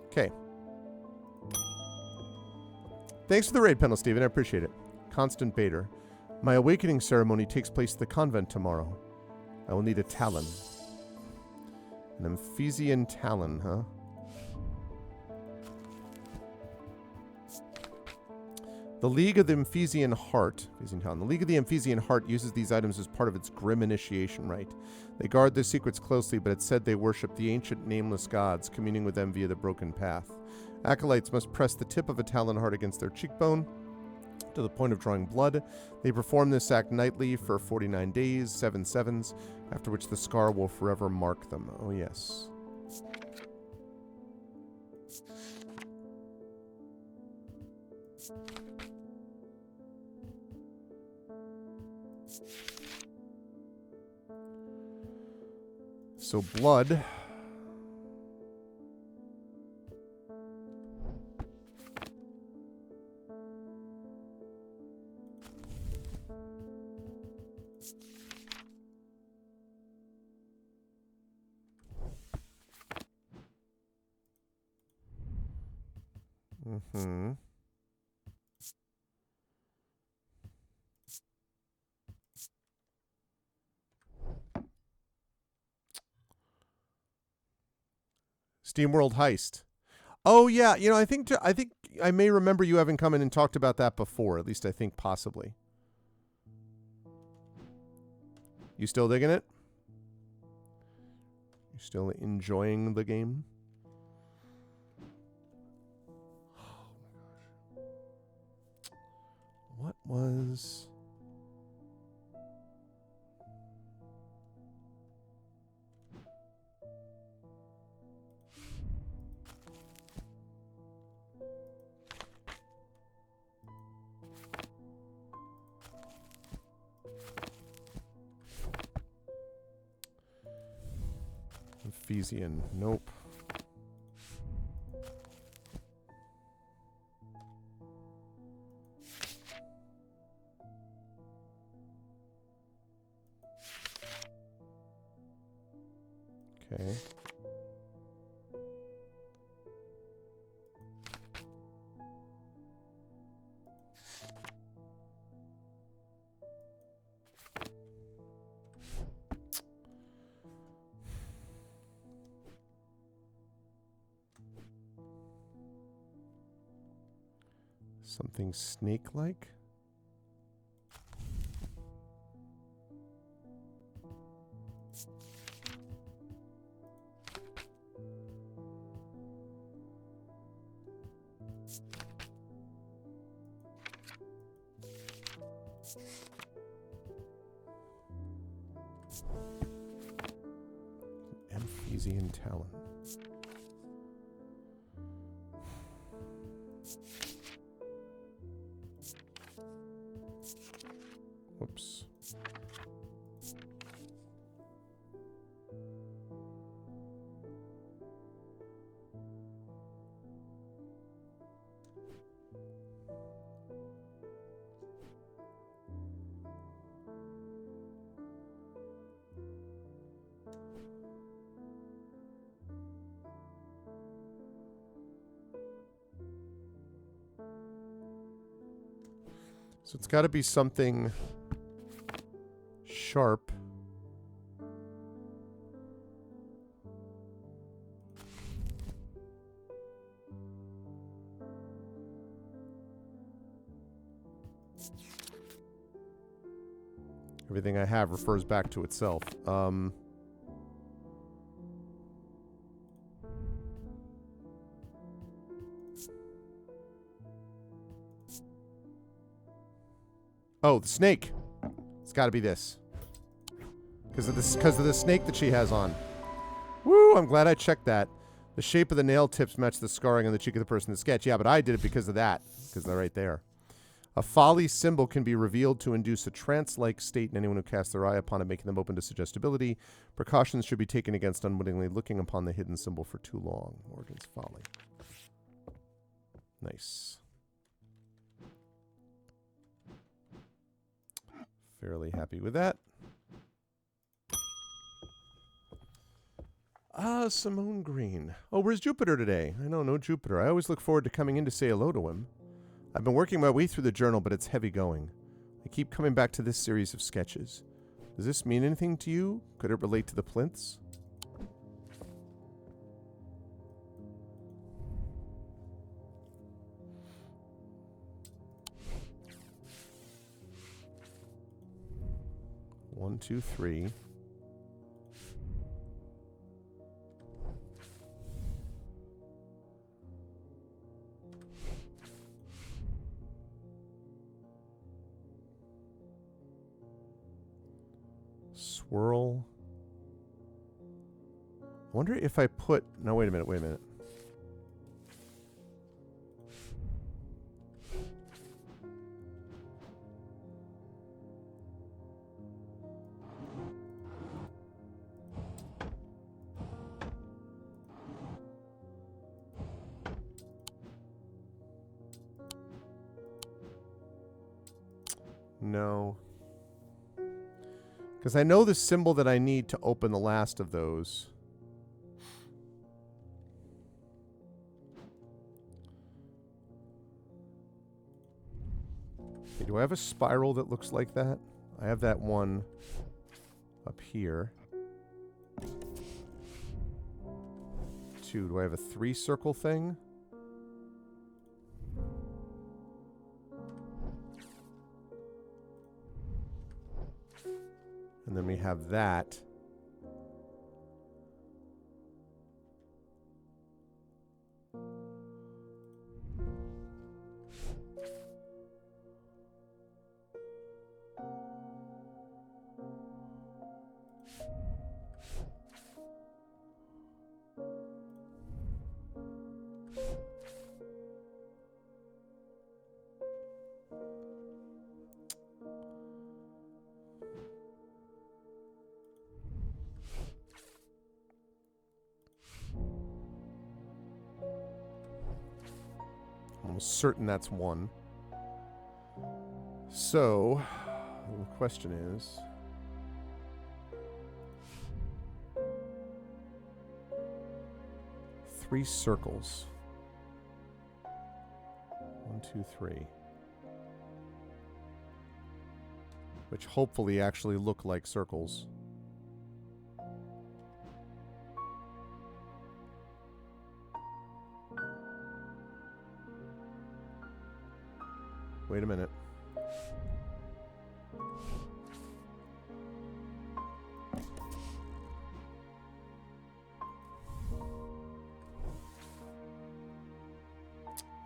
Okay. Thanks for the raid, Pendle Steven. I appreciate it. Constant Bader. My awakening ceremony takes place at the convent tomorrow. I will need a talon. An Emphesian talon, huh? The League of the Emphesian Heart. The League of the Emphesian Heart uses these items as part of its grim initiation rite. They guard their secrets closely, but it's said they worship the ancient nameless gods, communing with them via the broken path. Acolytes must press the tip of a talon heart against their cheekbone to the point of drawing blood. They perform this act nightly for 49 days, 7 sevens, after which the scar will forever mark them. Oh, yes. So blood. Mm-hmm. SteamWorld Heist. Oh yeah, you know, I think I may remember you having come in and talked about that before. At least I think possibly. You still digging it? You still enjoying the game? Oh my gosh. What was... Ephesian. Nope. Okay. Something snake-like? Ephesian talon. Whoops. So it's got to be something sharp. Everything I have refers back to itself. Oh, the snake. It's got to be this. Because of the snake that she has on. Woo, I'm glad I checked that. The shape of the nail tips match the scarring on the cheek of the person in the sketch. Yeah, but I did it because of that. Because they're right there. A folly symbol can be revealed to induce a trance-like state in anyone who casts their eye upon it, making them open to suggestibility. Precautions should be taken against unwittingly looking upon the hidden symbol for too long. Morgan's folly. Nice. Fairly happy with that. Ah, Simone Green. Oh, where's Jupiter today? I know, no Jupiter. I always look forward to coming in to say hello to him. I've been working my way through the journal, but it's heavy going. I keep coming back to this series of sketches. Does this mean anything to you? Could it relate to the plinths? One, two, three. Swirl. I wonder if I put... No, wait a minute, wait a minute. No. Because I know the symbol that I need to open the last of those. Okay, do I have a spiral that looks like that? I have that one up here. 2. Do I have a 3-circle thing? And then we have that. I'm almost certain that's 1. So, the question is... Three circles. 1, 2, 3. Which hopefully actually look like circles. Wait a minute.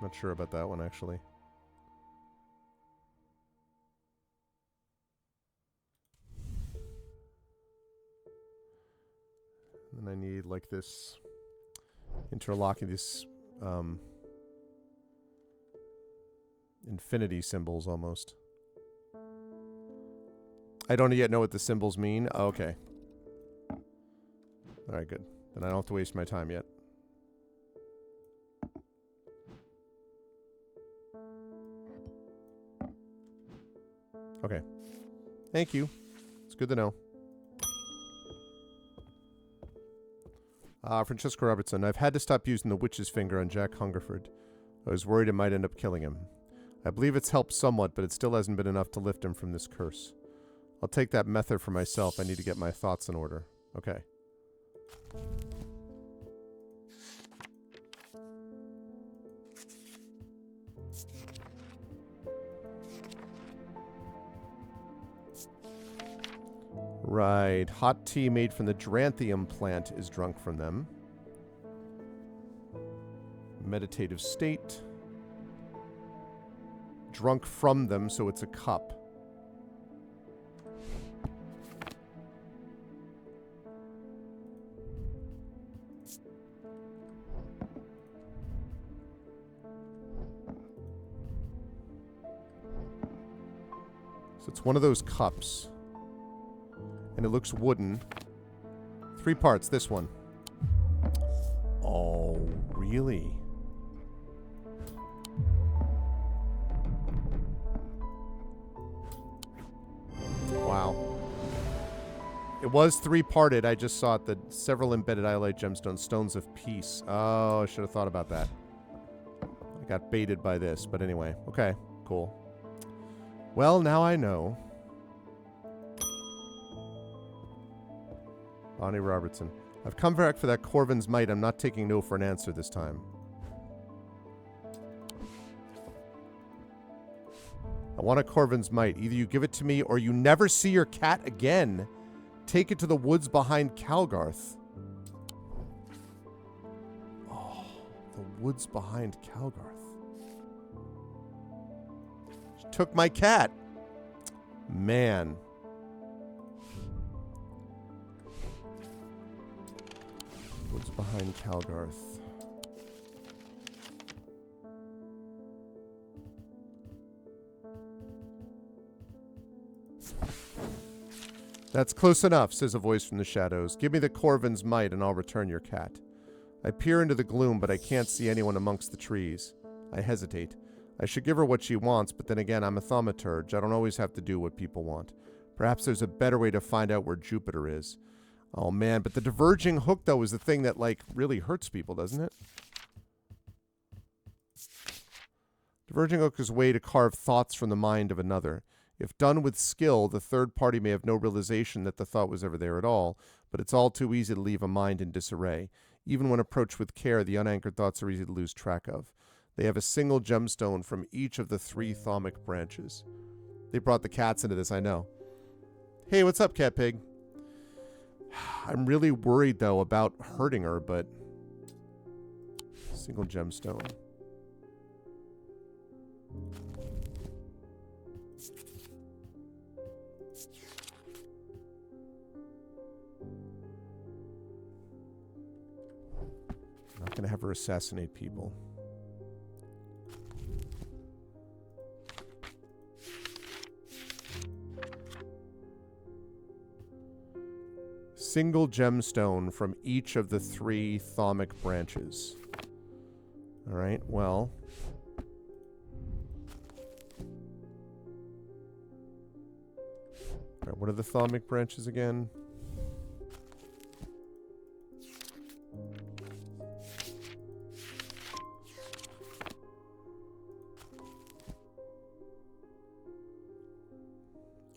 Not sure about that one, actually. And I need, like, this interlocking, this infinity symbols, almost. I don't yet know what the symbols mean. Oh, okay. Alright, good. Then I don't have to waste my time yet. Okay. Thank you. It's good to know. Francesco Robertson. I've had to stop using the witch's finger on Jack Hungerford. I was worried it might end up killing him. I believe it's helped somewhat, but it still hasn't been enough to lift him from this curse. I'll take that method for myself. I need to get my thoughts in order. Okay. Right. Hot tea made from the Geranthium plant is drunk from them. Meditative state. Drunk from them, so it's a cup. So it's one of those cups. And it looks wooden. 3 parts, this one. Oh, really? Wow. It was 3-parted. I just saw it. The several embedded iolite gemstones, stones of peace. Oh, I should have thought about that. I got baited by this, but anyway. Okay, cool. Well, now I know. Bonnie Robertson. I've come back for that Corvin's Might. I'm not taking no for an answer this time. I want a Corvin's Might. Either you give it to me or you never see your cat again. Take it to the woods behind Calgarth. Oh, the woods behind Calgarth. She took my cat. Man. Woods behind Calgarth. That's close enough, says a voice from the shadows. Give me the Corvin's Might and I'll return your cat. I peer into the gloom, but I can't see anyone amongst the trees. I hesitate. I should give her what she wants, but then again, I'm a thaumaturge. I don't always have to do what people want. Perhaps there's a better way to find out where Jupiter is. Oh, man, but the diverging hook, though, is the thing that, like, really hurts people, doesn't it? Diverging hook is a way to carve thoughts from the mind of another. If done with skill, the third party may have no realization that the thought was ever there at all, but it's all too easy to leave a mind in disarray. Even when approached with care, the unanchored thoughts are easy to lose track of. They have a single gemstone from each of the 3 thaumic branches. They brought the cats into this, I know. Hey, what's up, Cat Pig? I'm really worried, though, about hurting her, but... Single gemstone. I'm not going to have her assassinate people. Single gemstone from each of the 3 thaumic branches. All right, well... All right, what are the thaumic branches again?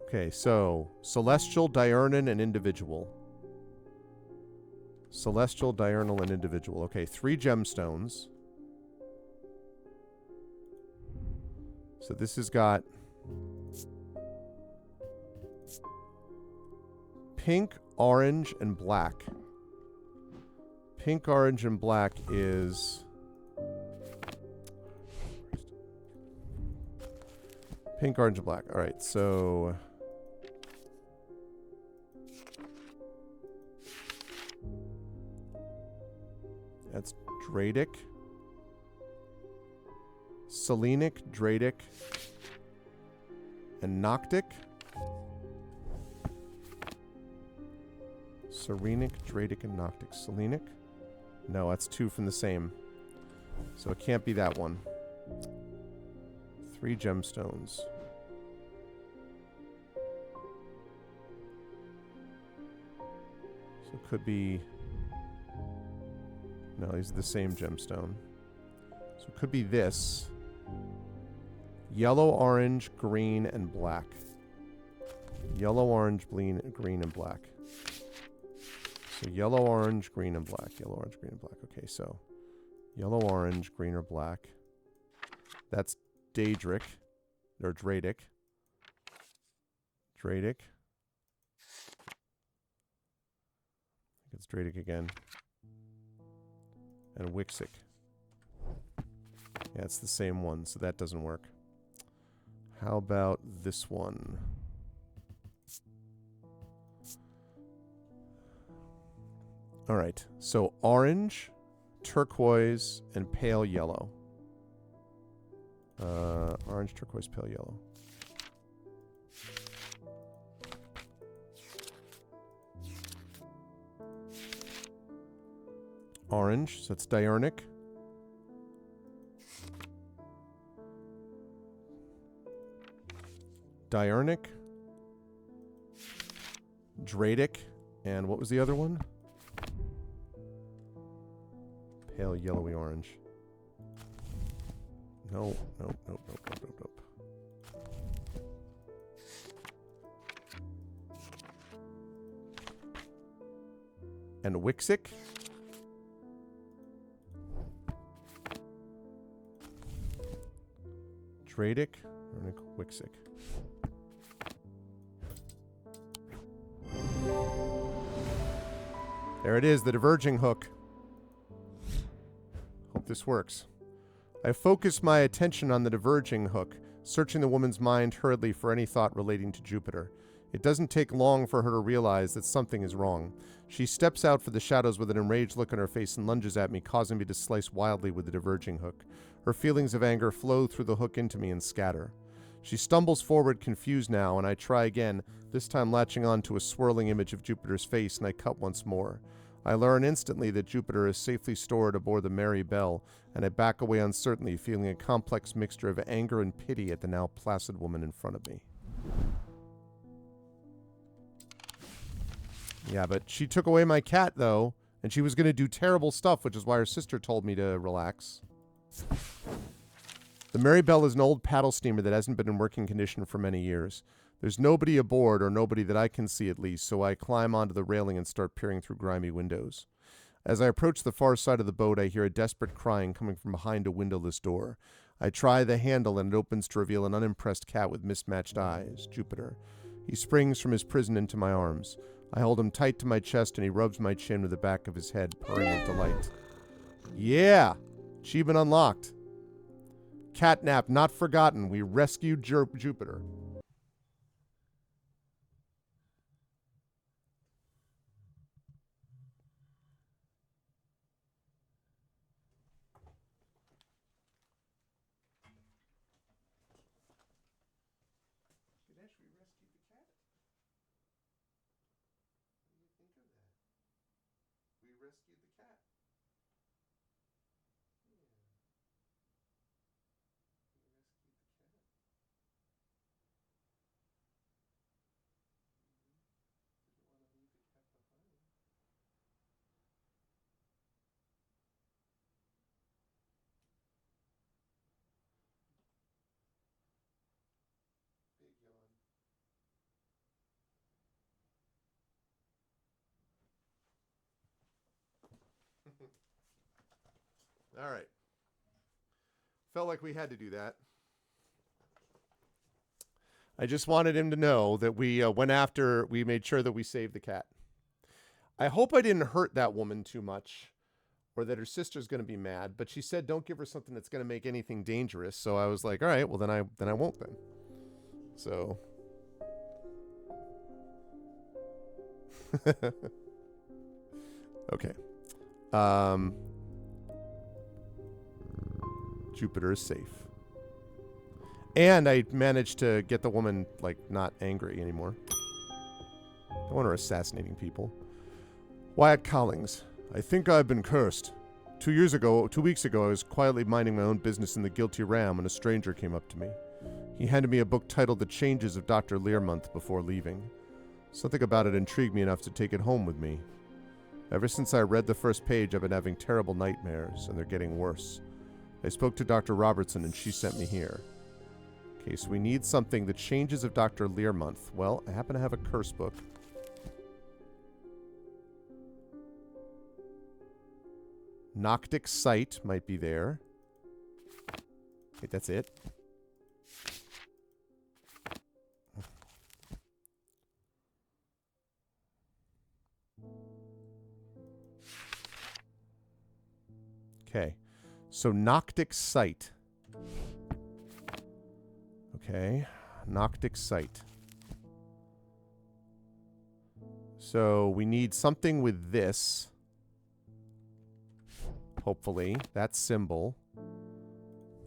Okay, so celestial, diurnal, and individual. Celestial, diurnal, and individual. Okay, 3 gemstones. So this has got pink, orange, and black. Pink, orange, and black is... Pink, orange, and black. All right, so... That's Dradic, Selenic, Dradic, and Noctic. Serenic, Dradic, and Noctic. Selenic? No, that's 2 from the same. So it can't be that one. 3 gemstones. So it could be... No, these are the same gemstone. So it could be this. Yellow, orange, green, and black. Yellow, orange, green, and black. So yellow, orange, green, and black. Yellow, orange, green, and black. Okay, so yellow, orange, green, or black. That's Daedric. Or Dradic. Dradic. I think it's Dradic again. And Wixic. Yeah, it's the same one, so that doesn't work. How about this one? All right, so orange, turquoise, and pale yellow. Orange, turquoise, pale yellow. Orange, so that's diurnic. Diurnic. Dradic. And what was the other one? Pale yellowy orange. No, nope, nope, nope, nope, nope, nope. And Wixic. Dradic, and Wixic. There it is, the diverging hook. Hope this works. I focused my attention on the diverging hook, searching the woman's mind hurriedly for any thought relating to Jupiter. It doesn't take long for her to realize that something is wrong. She steps out for the shadows with an enraged look on her face and lunges at me, causing me to slice wildly with the diverging hook. Her feelings of anger flow through the hook into me and scatter. She stumbles forward, confused now, and I try again, this time latching on to a swirling image of Jupiter's face, and I cut once more. I learn instantly that Jupiter is safely stored aboard the Mary Bell, and I back away uncertainly, feeling a complex mixture of anger and pity at the now placid woman in front of me. Yeah, but she took away my cat, though, and she was going to do terrible stuff, which is why her sister told me to relax. The Mary Bell is an old paddle steamer that hasn't been in working condition for many years. There's nobody aboard, or nobody that I can see at least, so I climb onto the railing and start peering through grimy windows. As I approach the far side of the boat, I hear a desperate crying coming from behind a windowless door. I try the handle, and it opens to reveal an unimpressed cat with mismatched eyes, Jupiter. He springs from his prison into my arms. I hold him tight to my chest, and he rubs my chin with the back of his head, purring with delight. Yeah! Achievement unlocked. Catnap not forgotten. We rescued Jupiter. Rescued the cat. Big yawn. All right. Felt like we had to do that. I just wanted him to know that we we made sure that we saved the cat. I hope I didn't hurt that woman too much, or that her sister's going to be mad, but she said don't give her something that's going to make anything dangerous. So I was like, all right, well then I won't then. So okay. Jupiter is safe. And I managed to get the woman, like, not angry anymore. Don't want her assassinating people. Wyatt Collings. I think I've been cursed. 2 weeks ago, I was quietly minding my own business in the Guilty Ram when a stranger came up to me. He handed me a book titled The Changes of Dr. Learmonth before leaving. Something about it intrigued me enough to take it home with me. Ever since I read the first page, I've been having terrible nightmares, and they're getting worse. I spoke to Dr. Robertson, and she sent me here. Okay, so we need something. The Changes of Dr. Learmonth. Well, I happen to have a curse book. Noctic Sight might be there. Wait, that's it? Okay, so Noctic Sight. Okay, Noctic Sight. So we need something with this. Hopefully, that symbol.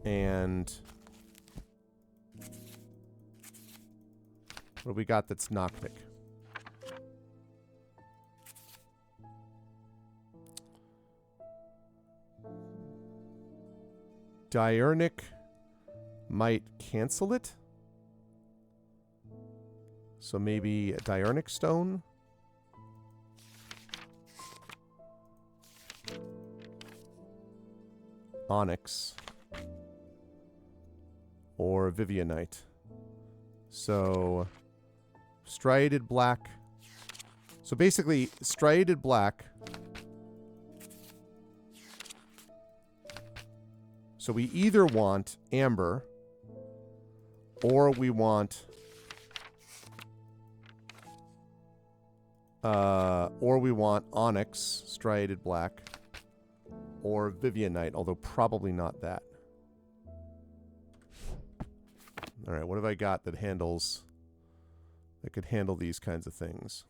And what do we got that's Noctic? Diurnic might cancel it. So maybe a Diurnic Stone. Onyx. Or Vivianite. So striated black. So basically, striated black. So we either want amber, or we want onyx, striated black, or Vivianite, although probably not that. All right, what have I got that could handle these kinds of things?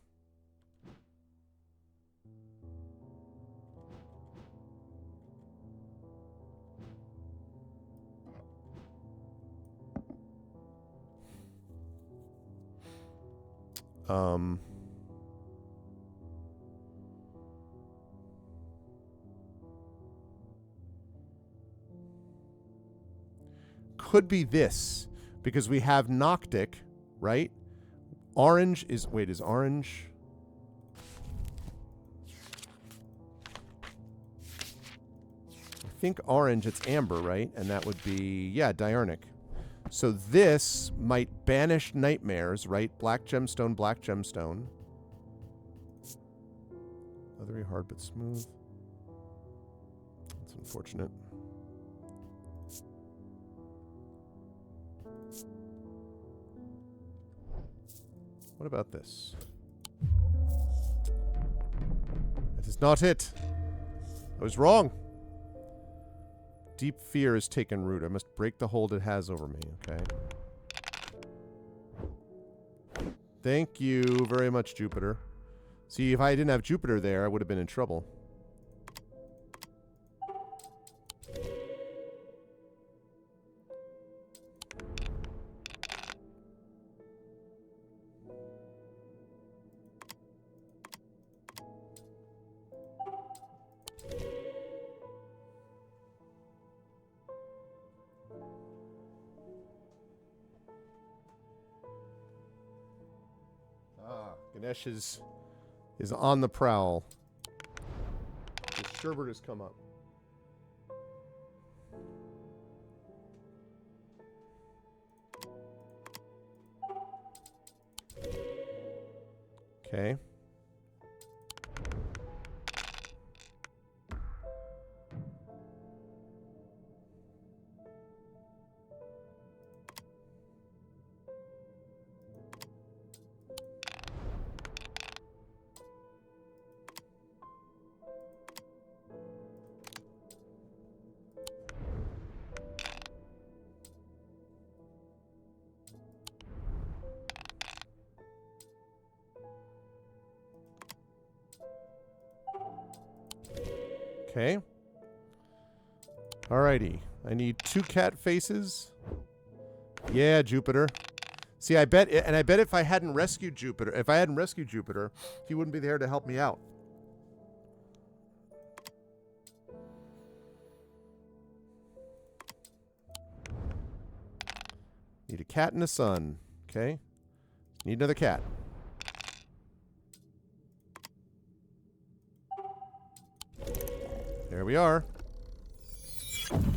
could be this, because we have Noctic, right? Orange is... Wait, is orange... I think orange, it's amber, right? And that would be, yeah, diurnic. So this might banish nightmares, right? Black gemstone, black gemstone. Leathery, hard but smooth. That's unfortunate. What about this? That is not it. I was wrong. Deep fear has taken root. I must break the hold it has over me. Okay. Thank you very much, Jupiter. See, if I didn't have Jupiter there, I would have been in trouble. Ganesh is on the prowl. The sherbet has come up. Okay. Okay. Alrighty. I need 2 cat faces. Yeah, Jupiter. See, I bet if I hadn't rescued Jupiter, he wouldn't be there to help me out. Need a cat and a sun. Okay. Need another cat. There we are.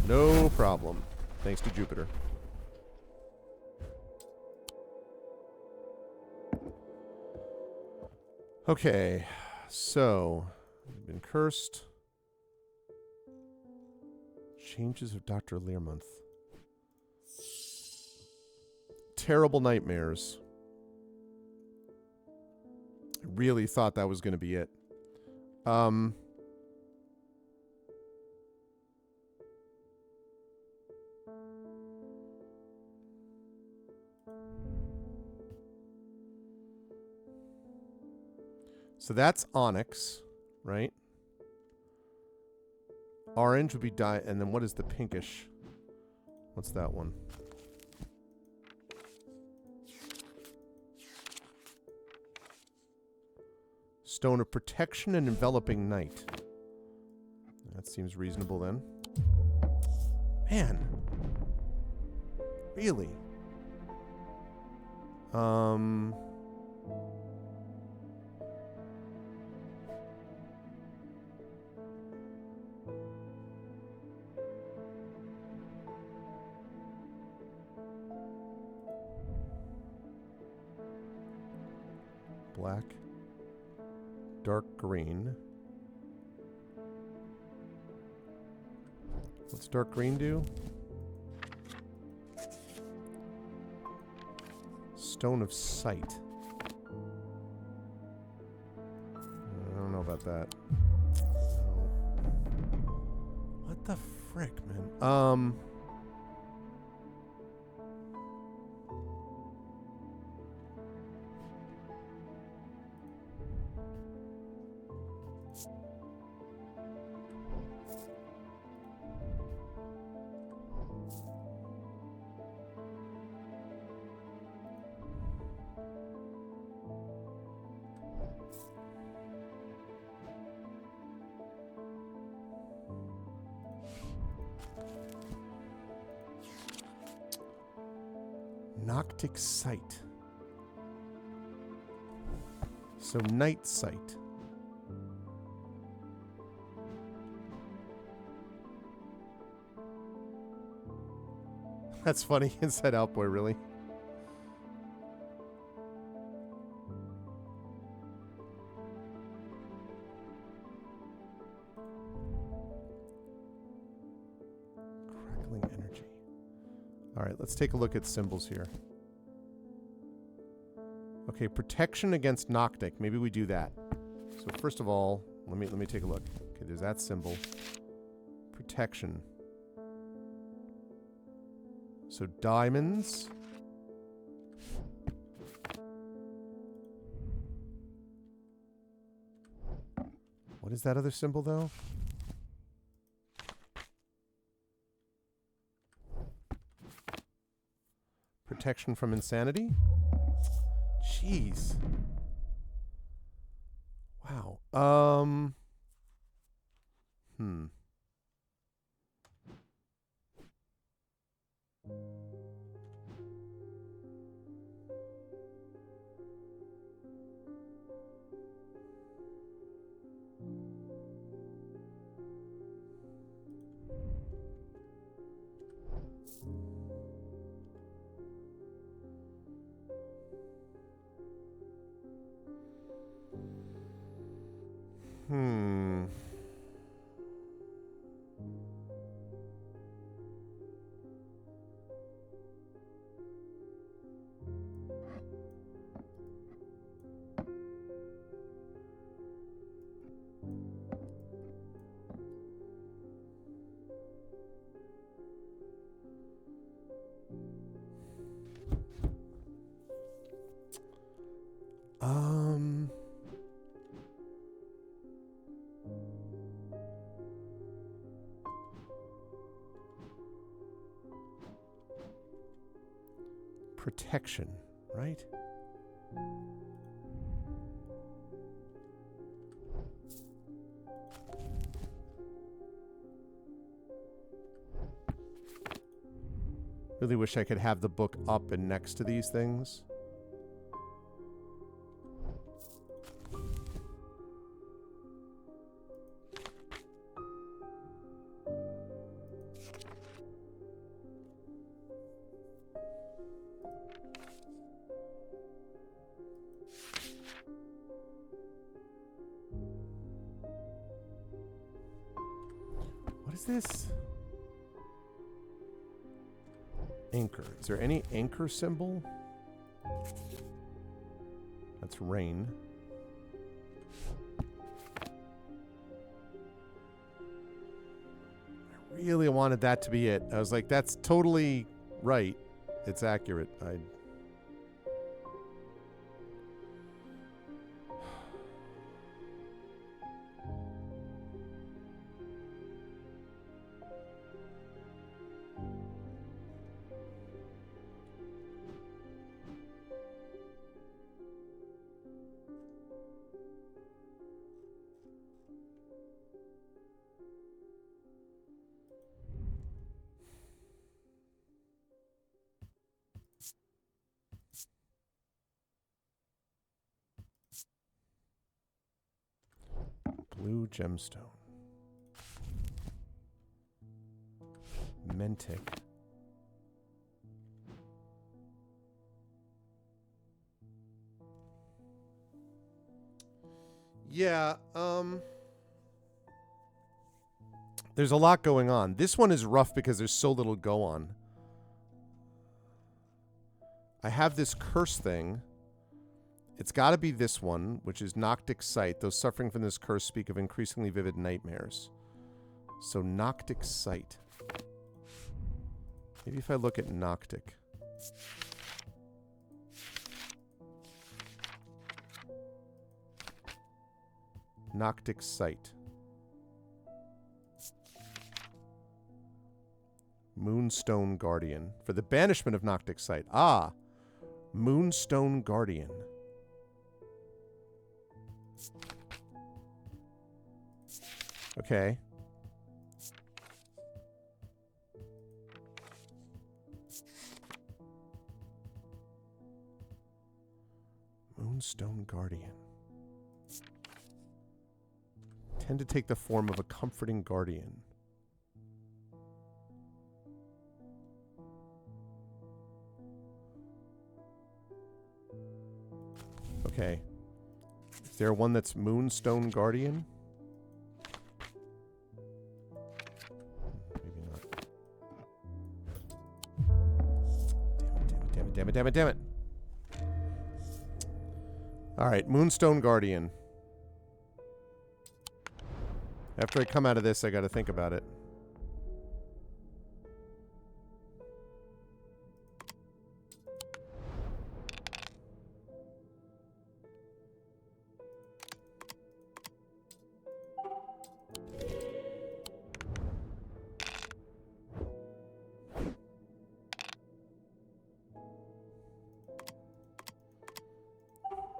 No problem. Thanks to Jupiter. Okay. So, I've been cursed. Changes of Dr. Learmonth. Terrible nightmares. I really thought that was going to be it. So that's onyx, right? Orange would be and then what is the pinkish? What's that one? Stone of protection and enveloping night. That seems reasonable then. Man. Really? Black, dark green. What's dark green do? Stone of sight. I don't know about that. What the frick, man? Noctic sight. So night sight. That's funny. Inside Out Boy, really? Crackling energy. All right, let's take a look at symbols here. Okay, protection against Noctic. Maybe we do that. So first of all, let me take a look. Okay, there's that symbol. Protection. So diamonds. What is that other symbol, though? Protection from insanity? Jeez. Wow. Protection, right? Really wish I could have the book up and next to these things. What is this? Anchor. Is there any anchor symbol? That's rain. I really wanted that to be it. I was like, that's totally right. It's accurate. Blue gemstone. Mentic. Yeah, there's a lot going on. This one is rough because there's so little go on. I have this curse thing. It's got to be this one, which is Noctic Sight. Those suffering from this curse speak of increasingly vivid nightmares. So Noctic Sight. Maybe if I look at Noctic. Noctic Sight. Moonstone Guardian. For the banishment of Noctic Sight. Ah! Moonstone Guardian. Okay. Moonstone Guardian. Tend to take the form of a comforting guardian. Okay. Is there one that's Moonstone Guardian? Maybe not. Damn it. Alright, Moonstone Guardian. After I come out of this, I gotta think about it.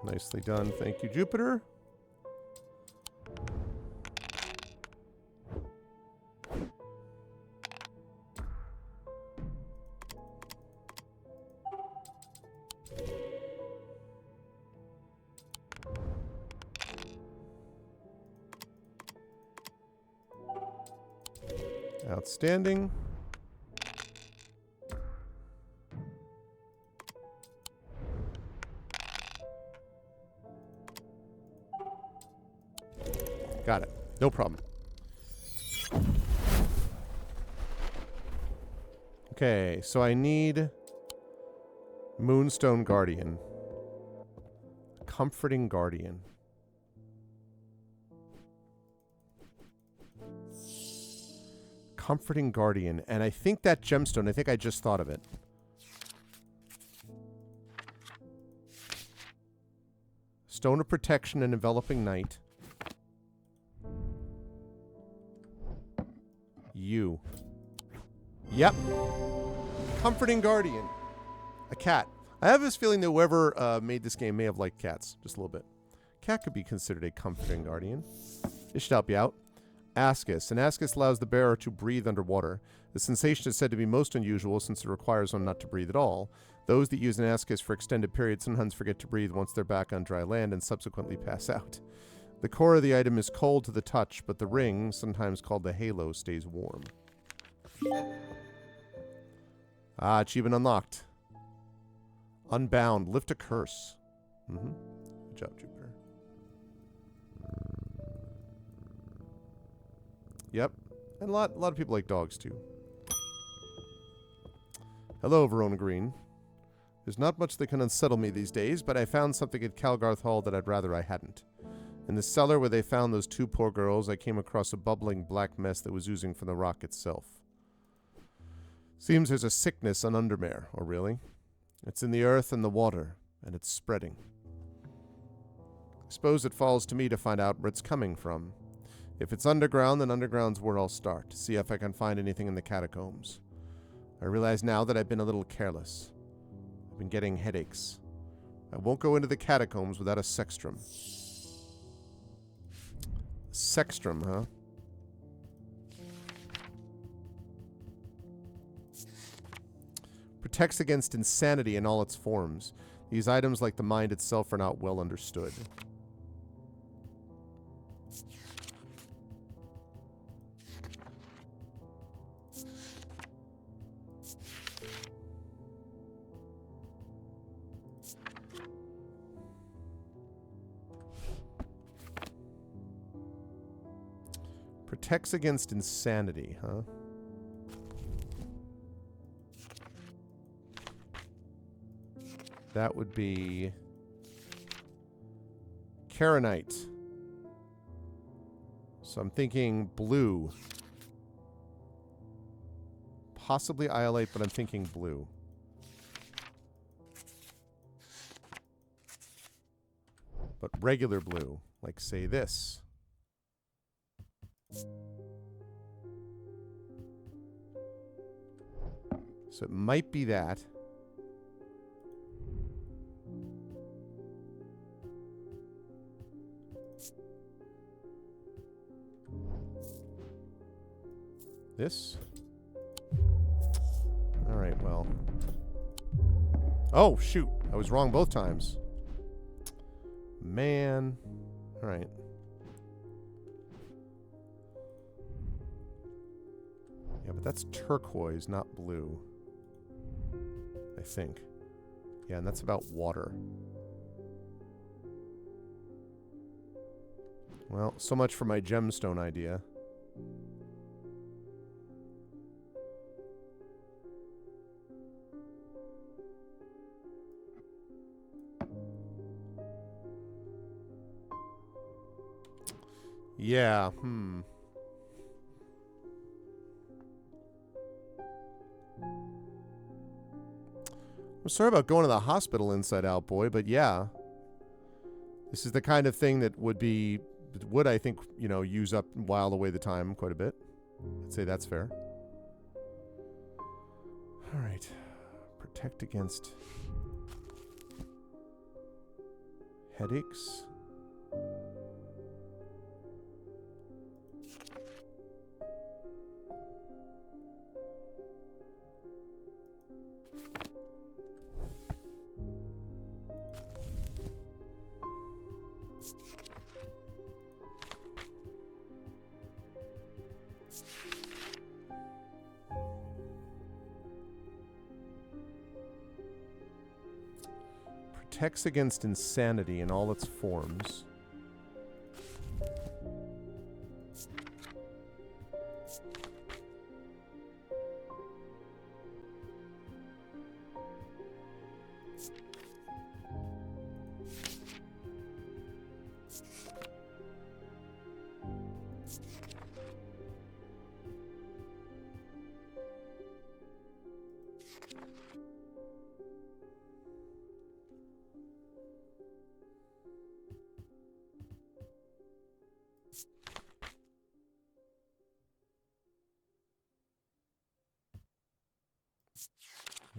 Nicely done. Thank you, Jupiter. Outstanding. Got it. No problem. Okay, so I need Moonstone Guardian. Comforting Guardian. Comforting Guardian. And I think that gemstone, I think I just thought of it. Stone of Protection and Enveloping Night. You. Yep. Comforting Guardian. A cat. I have this feeling that whoever made this game may have liked cats. Just a little bit. Cat could be considered a comforting guardian. It should help you out. Ascus. An ascus allows the bearer to breathe underwater. The sensation is said to be most unusual since it requires one not to breathe at all. Those that use an ascus for extended periods sometimes forget to breathe once they're back on dry land and subsequently pass out. The core of the item is cold to the touch, but the ring, sometimes called the halo, stays warm. Ah, achievement unlocked. Unbound. Lift a curse. Good job, Jupiter. Yep. And a lot of people like dogs, too. Hello, Verona Green. There's not much that can unsettle me these days, but I found something at Calgarth Hall that I'd rather I hadn't. In the cellar where they found those two poor girls, I came across a bubbling black mess that was oozing from the rock itself. Seems there's a sickness on Undermare, or really? It's in the earth and the water, and it's spreading. I suppose it falls to me to find out where it's coming from. If it's underground, then underground's where I'll start, to see if I can find anything in the catacombs. I realize now that I've been a little careless. I've been getting headaches. I won't go into the catacombs without a sextrum. Sextrum, huh? Protects against insanity in all its forms. These items, like the mind itself, are not well understood. Protects against insanity, huh? That would be Karenite. So I'm thinking blue. Possibly Iolite, but I'm thinking blue. But regular blue, like say this. So it might be that. This? Alright, well. Oh, shoot. I was wrong both times. Man. All right. Yeah, but that's turquoise, not blue. I think. Yeah, and that's about water. Well, so much for my gemstone idea. Yeah, I'm sorry about going to the hospital inside out, boy, but yeah. This is the kind of thing that would, I think, use up and while away the time quite a bit. I'd say that's fair. All right. Protect against headaches. Protects against insanity in all its forms.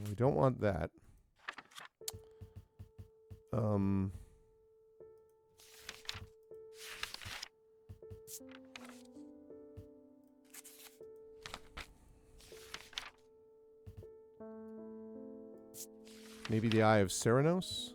We don't want that. Maybe the Eye of Ceranos?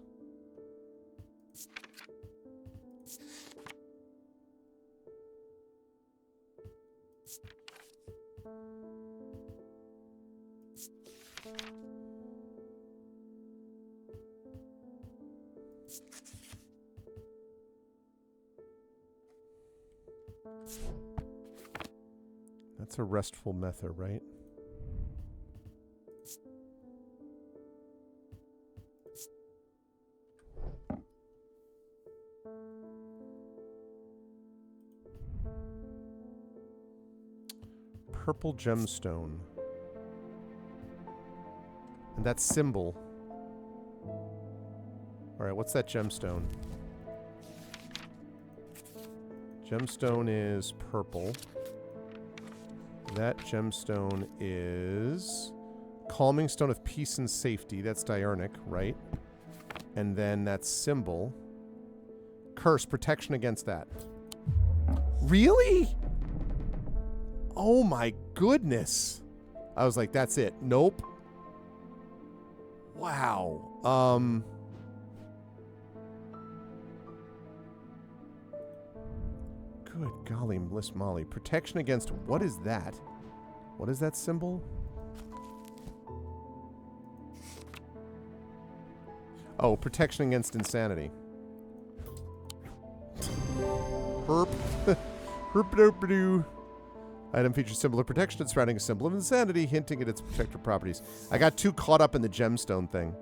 That's a restful method, right? Purple gemstone. And that symbol. Alright, what's that gemstone? Gemstone is purple. That gemstone is Calming Stone of Peace and Safety. That's Diurnic, right? And then that symbol. Curse, protection against that. Really? Oh my goodness. I was like, that's it. Nope. Wow. Good golly, Miss Molly. Protection against... What is that? What is that symbol? Oh, protection against insanity. Herp. Herp-derp-doo. Item features symbol of protection and surrounding a symbol of insanity, hinting at its protective properties. I got too caught up in the gemstone thing.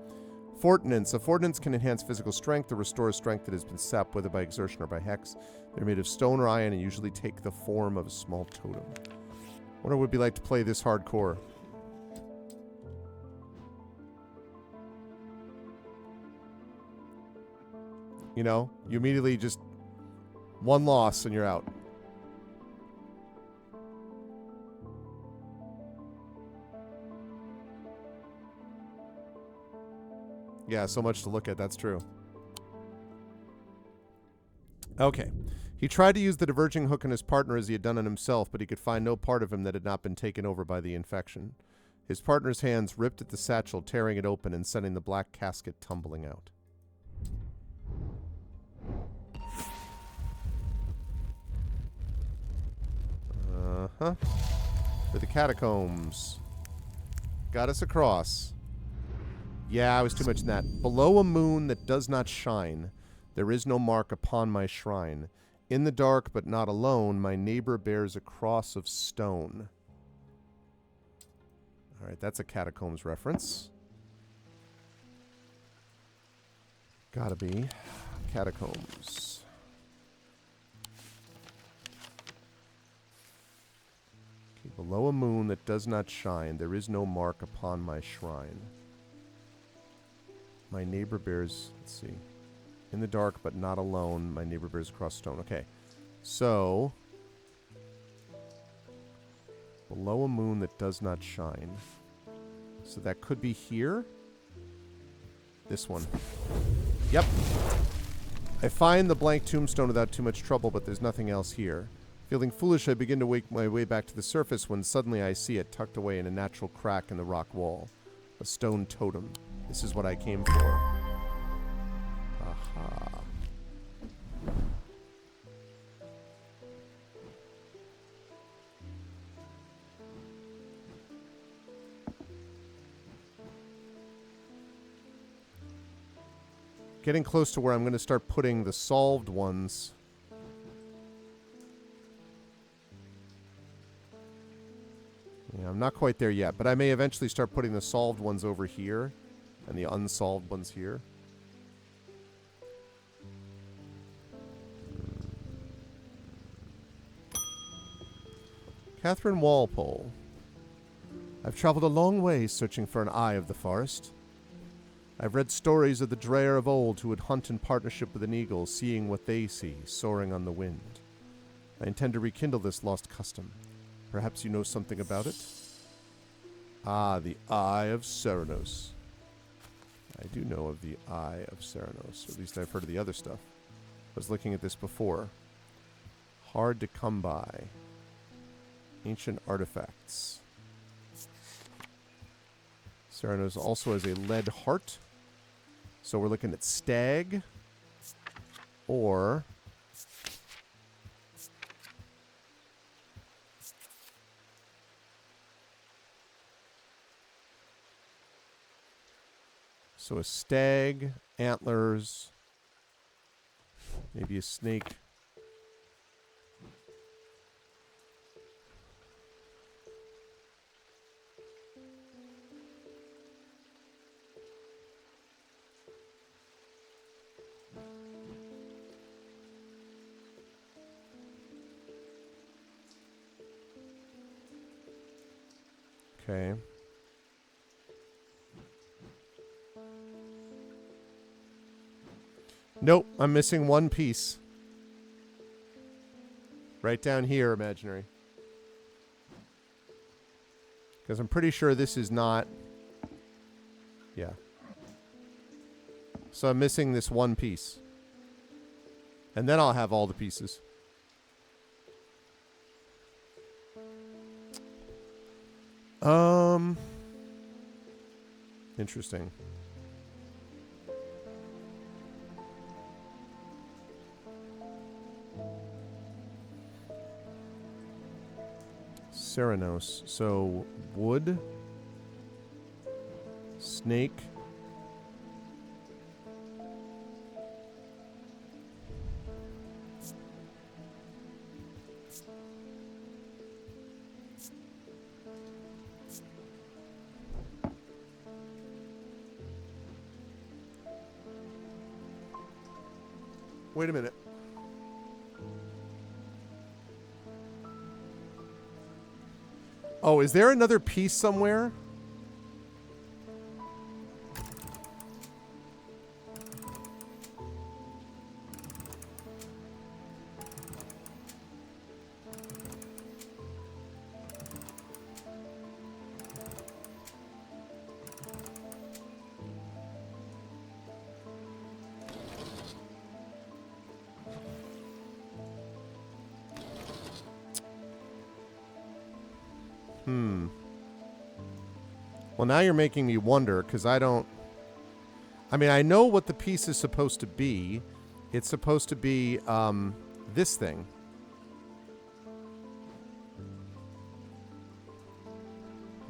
Fortinance. A fortinance can enhance physical strength or restore strength that has been sapped, whether by exertion or by hex. They're made of stone or iron and usually take the form of a small totem. Wonder what it would be like to play this hardcore. You know, you immediately just one loss and you're out. Yeah, so much to look at. That's true. Okay. He tried to use the diverging hook on his partner as he had done on himself, but he could find no part of him that had not been taken over by the infection. His partner's hands ripped at the satchel, tearing it open and sending the black casket tumbling out. Uh-huh. For the catacombs. Got us across. Yeah, I was too much in that. Below a moon that does not shine, there is no mark upon my shrine. In the dark, but not alone, my neighbor bears a cross of stone. All right, that's a catacombs reference. Gotta be. Catacombs. Okay, below a moon that does not shine, there is no mark upon my shrine. My neighbor bears, let's see. In the dark, but not alone, my neighbor bears a cross of stone. Okay, so below a moon that does not shine. So that could be here. This one. Yep. I find the blank tombstone without too much trouble, but there's nothing else here. Feeling foolish, I begin to make my way back to the surface when suddenly I see it tucked away in a natural crack in the rock wall. A stone totem. This is what I came for. Aha. Getting close to where I'm going to start putting the solved ones. Yeah, I'm not quite there yet, but I may eventually start putting the solved ones over here and the unsolved ones here. Catherine Walpole. I've traveled a long way searching for an eye of the forest. I've read stories of the dreyer of old who would hunt in partnership with an eagle, seeing what they see, soaring on the wind. I intend to rekindle this lost custom. Perhaps you know something about it? Ah, the Eye of Ceranos. I do know of the Eye of Ceranos. At least I've heard of the other stuff. I was looking at this before. Hard to come by. Ancient artifacts. Ceranos also has a lead heart. So we're looking at stag. Or... so a stag, antlers, maybe a snake. Okay. Nope, I'm missing one piece. Right down here, imaginary. Because I'm pretty sure this is not... yeah. So I'm missing this one piece. And then I'll have all the pieces. Interesting. Ceranos. So, wood. Snake. Wait a minute. Oh, is there another piece somewhere? Well, now you're making me wonder, because I don't... I mean, I know what the piece is supposed to be. It's supposed to be, this thing.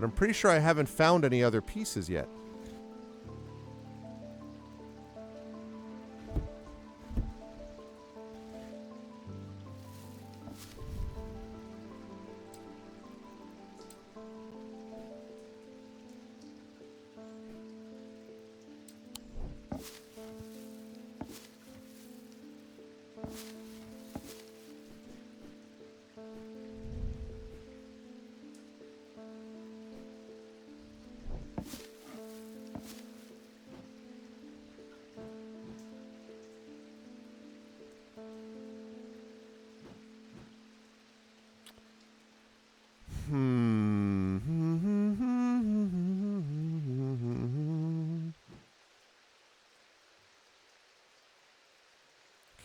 But I'm pretty sure I haven't found any other pieces yet.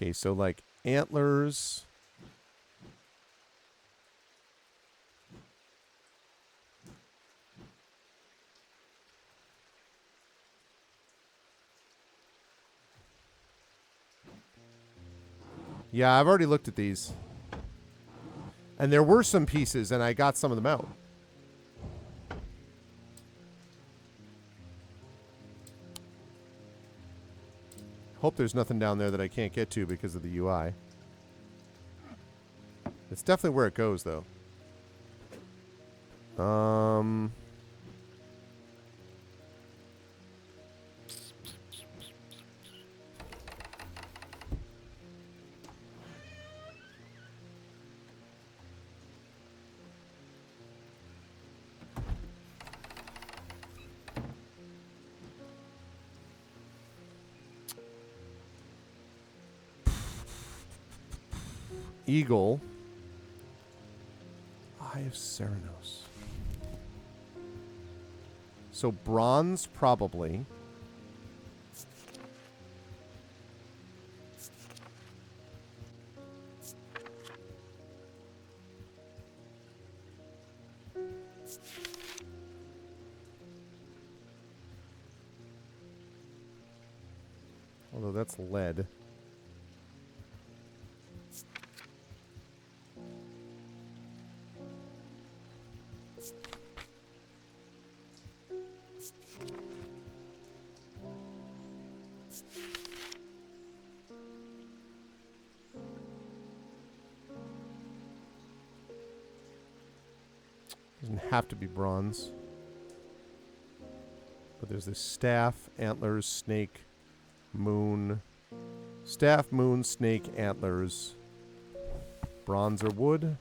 Okay, so like antlers. Yeah, I've already looked at these. And there were some pieces, and I got some of them out. Hope there's nothing down there that I can't get to because of the UI. It's definitely where it goes, though. Eagle. Eye of Ceranos. So bronze, probably. Although that's lead. Doesn't have to be bronze. But there's this staff, antlers, snake, moon. Staff, moon, snake, antlers. Bronze or wood.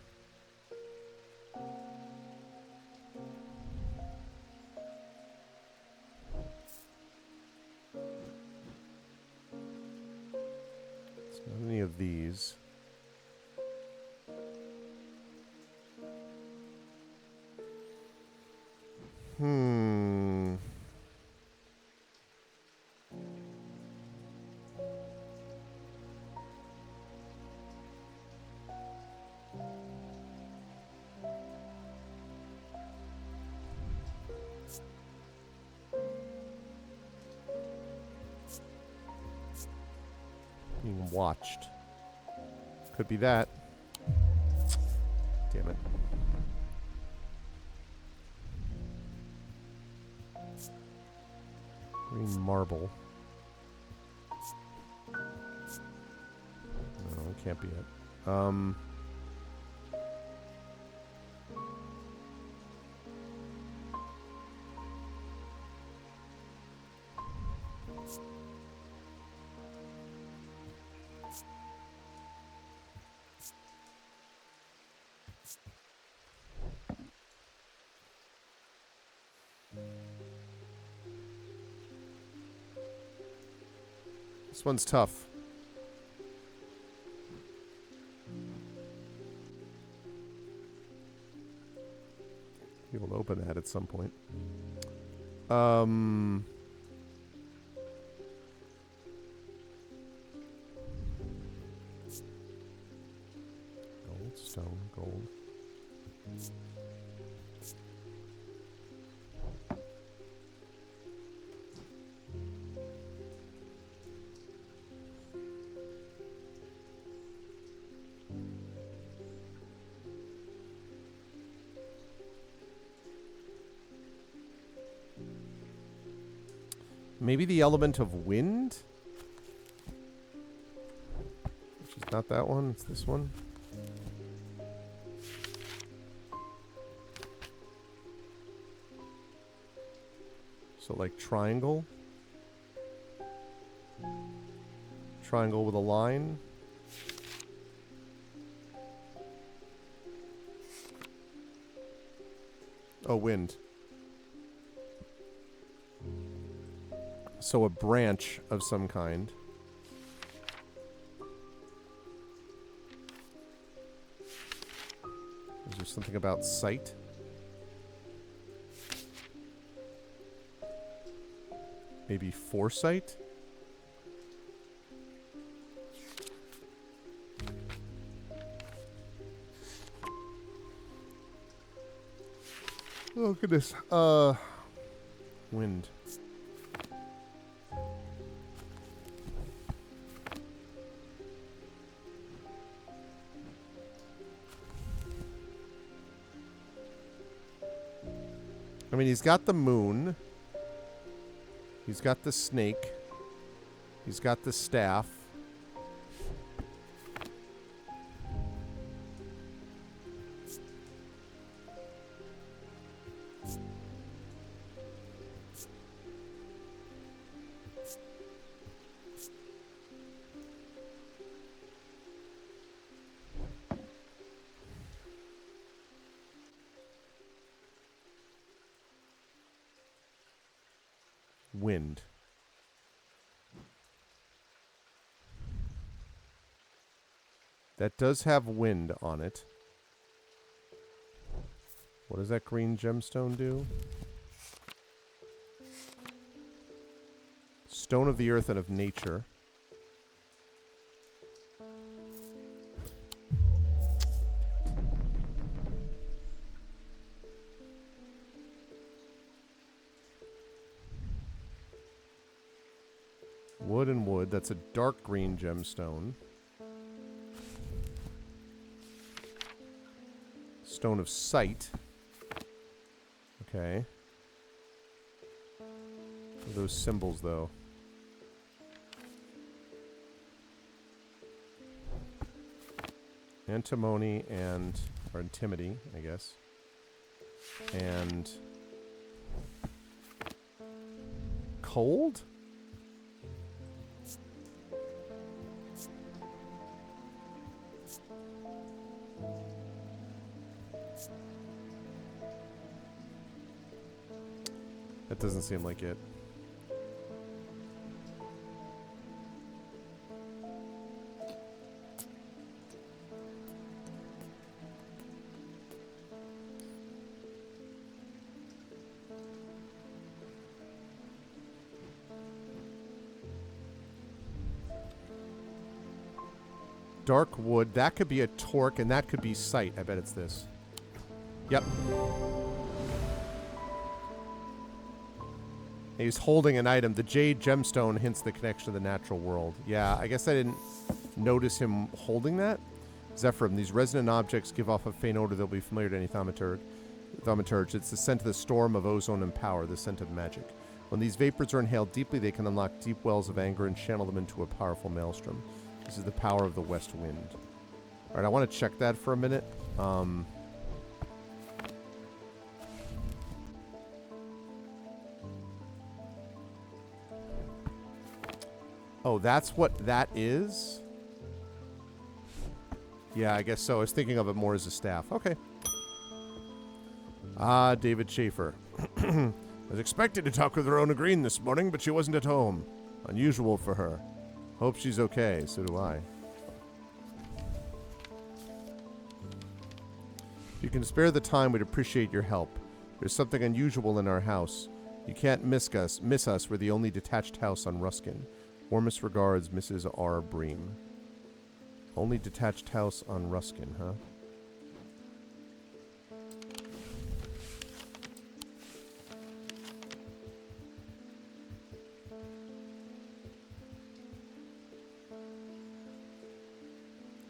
It's not any of these. Being watched. Could be that. Damn it. Green marble. No, it can't be it. This one's tough. Be able to open that at some point. Gold, stone, gold. Maybe the element of wind? Which is not that one, it's this one. So like triangle. Triangle with a line. Oh, wind. So a branch of some kind. Is there something about sight? Maybe foresight? Oh, goodness. Wind. I mean, he's got the moon. He's got the snake. He's got the staff. Wind. That does have wind on it. What does that green gemstone do? Stone of the earth and of nature. Wood and wood. That's a dark green gemstone. Stone of sight. Okay. What are those symbols, though? Antimony and... or antimony, I guess. And... cold? That doesn't seem like it. Dark wood. That could be a torque, and that could be sight. I bet it's this. Yep. He's holding an item. The jade gemstone hints the connection to the natural world. Yeah, I guess I didn't notice him holding that. Zephyrum. These resonant objects give off a faint odor that will be familiar to any thaumaturge. It's the scent of the storm of ozone and power, the scent of magic. When these vapors are inhaled deeply, they can unlock deep wells of anger and channel them into a powerful maelstrom. This is the power of the west wind. All right, I want to check that for a minute. Oh, that's what that is? Yeah, I guess so. I was thinking of it more as a staff. Okay. Ah, David Schaefer. I was expecting to talk with Rona Green this morning, but she wasn't at home. Unusual for her. Hope she's okay. So do I. If you can spare the time, we'd appreciate your help. There's something unusual in our house. You can't miss us. We're the only detached house on Ruskin. Warmest regards, Mrs. R. Bream. Only detached house on Ruskin, huh?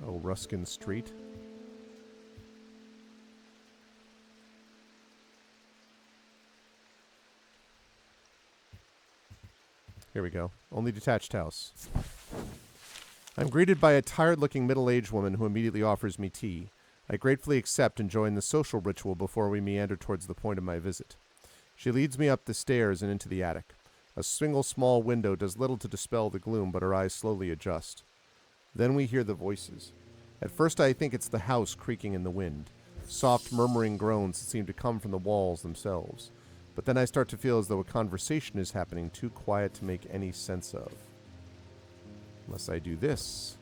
Oh, Ruskin Street. Here we go. Only detached house. I'm greeted by a tired-looking middle-aged woman who immediately offers me tea. I gratefully accept and join the social ritual before we meander towards the point of my visit. She leads me up the stairs and into the attic. A single small window does little to dispel the gloom, but her eyes slowly adjust. Then we hear the voices. At first I think it's the house creaking in the wind, soft murmuring groans that seem to come from the walls themselves. But then I start to feel as though a conversation is happening too quiet to make any sense of. Unless I do this.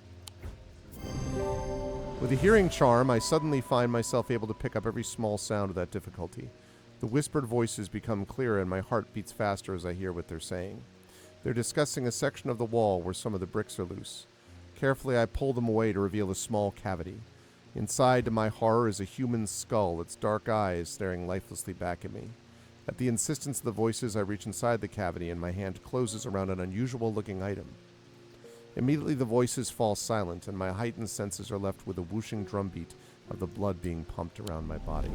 With a hearing charm, I suddenly find myself able to pick up every small sound without difficulty. The whispered voices become clearer and my heart beats faster as I hear what they're saying. They're discussing a section of the wall where some of the bricks are loose. Carefully, I pull them away to reveal a small cavity. Inside, to my horror, is a human skull, its dark eyes staring lifelessly back at me. At the insistence of the voices, I reach inside the cavity and my hand closes around an unusual-looking item. Immediately, the voices fall silent, and my heightened senses are left with a whooshing drumbeat of the blood being pumped around my body.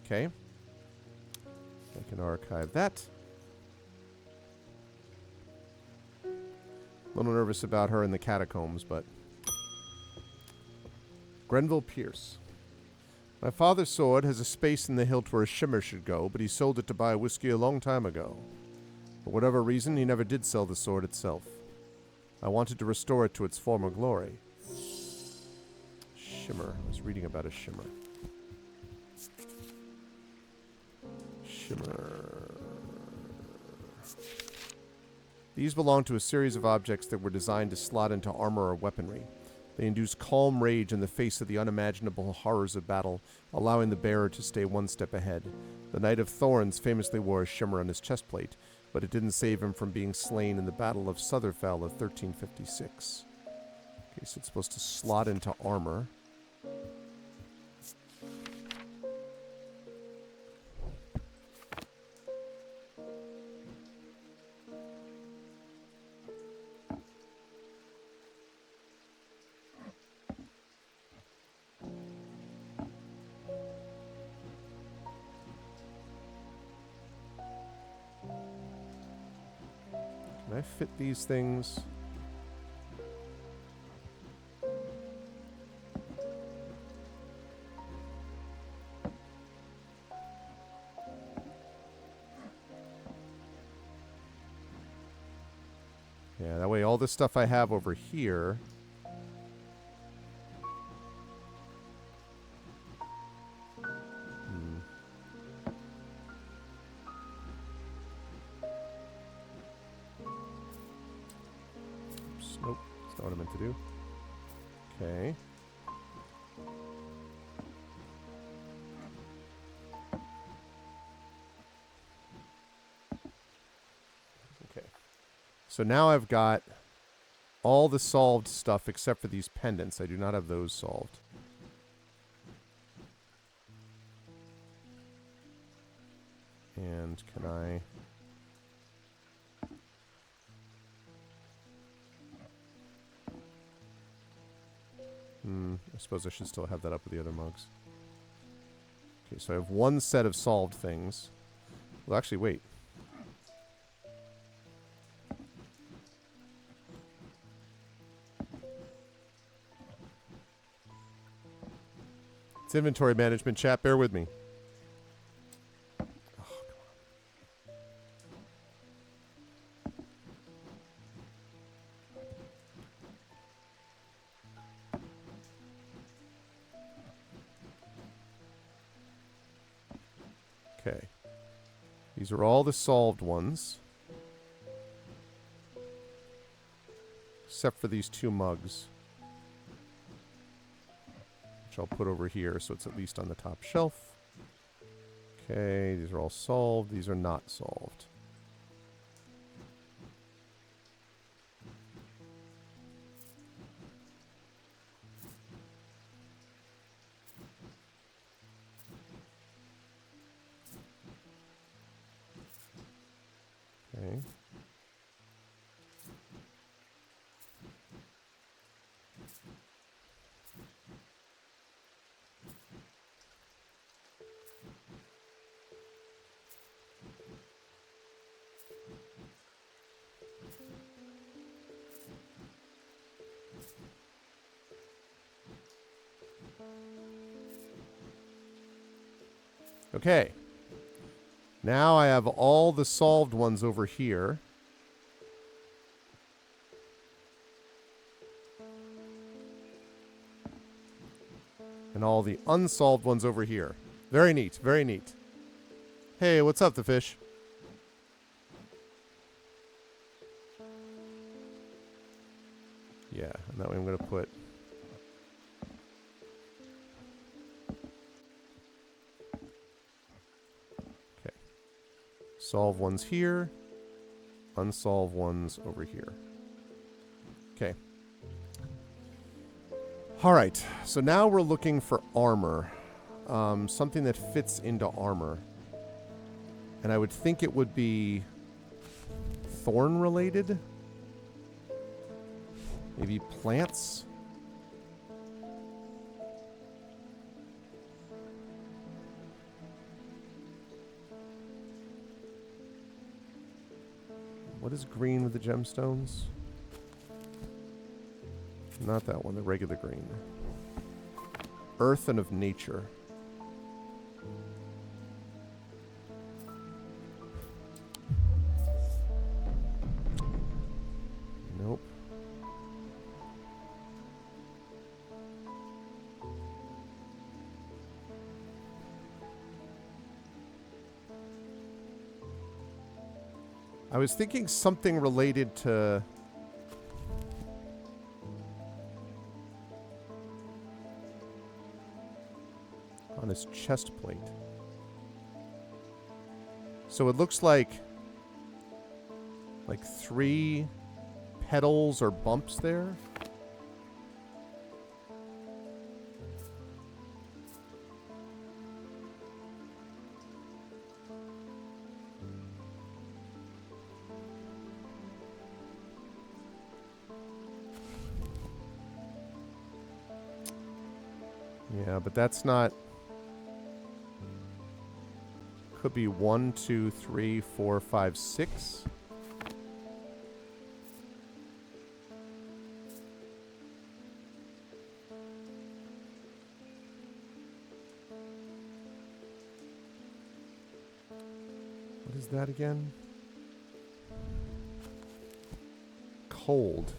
Okay. I can archive that. A little nervous about her in the catacombs, but... Grenville Pierce. My father's sword has a space in the hilt where a shimmer should go, but he sold it to buy whiskey a long time ago. For whatever reason, he never did sell the sword itself. I wanted to restore it to its former glory. Shimmer. I was reading about a shimmer. Shimmer. These belong to a series of objects that were designed to slot into armor or weaponry. They induce calm rage in the face of the unimaginable horrors of battle, allowing the bearer to stay one step ahead. The Knight of Thorns famously wore a shimmer on his chestplate, but it didn't save him from being slain in the Battle of Sutherfell of 1356. Okay, so it's supposed to slot into armor. Can I fit these things? Yeah, that way all the stuff I have over here... Nope, that's not what I meant to do. Okay. Okay. So now I've got all the solved stuff except for these pendants. I do not have those solved. And can I... I suppose I should still have that up with the other mugs. Okay, so I have one set of solved things. Well, actually, wait. It's inventory management, chat. Bear with me. Okay. These are all the solved ones. Except for these two mugs. Which I'll put over here so it's at least on the top shelf. Okay, these are all solved. These are not solved. Okay. Okay. Now I have all the solved ones over here. And all the unsolved ones over here. Very neat, very neat. Hey, what's up, the fish? Yeah, and that way I'm going to put... Okay. Solve ones here. Unsolved ones over here. Okay. Alright, so now we're looking for armor. Something that fits into armor. And I would think it would be thorn related. Maybe plants. What is green with the gemstones? Not that one, the regular green. Earth and of nature. Nope. I was thinking something related to... on his chest plate. So it looks like 3 petals or bumps there. Yeah, but that's not... Could be 1, 2, 3, 4, 5, 6. What is that again? Cold.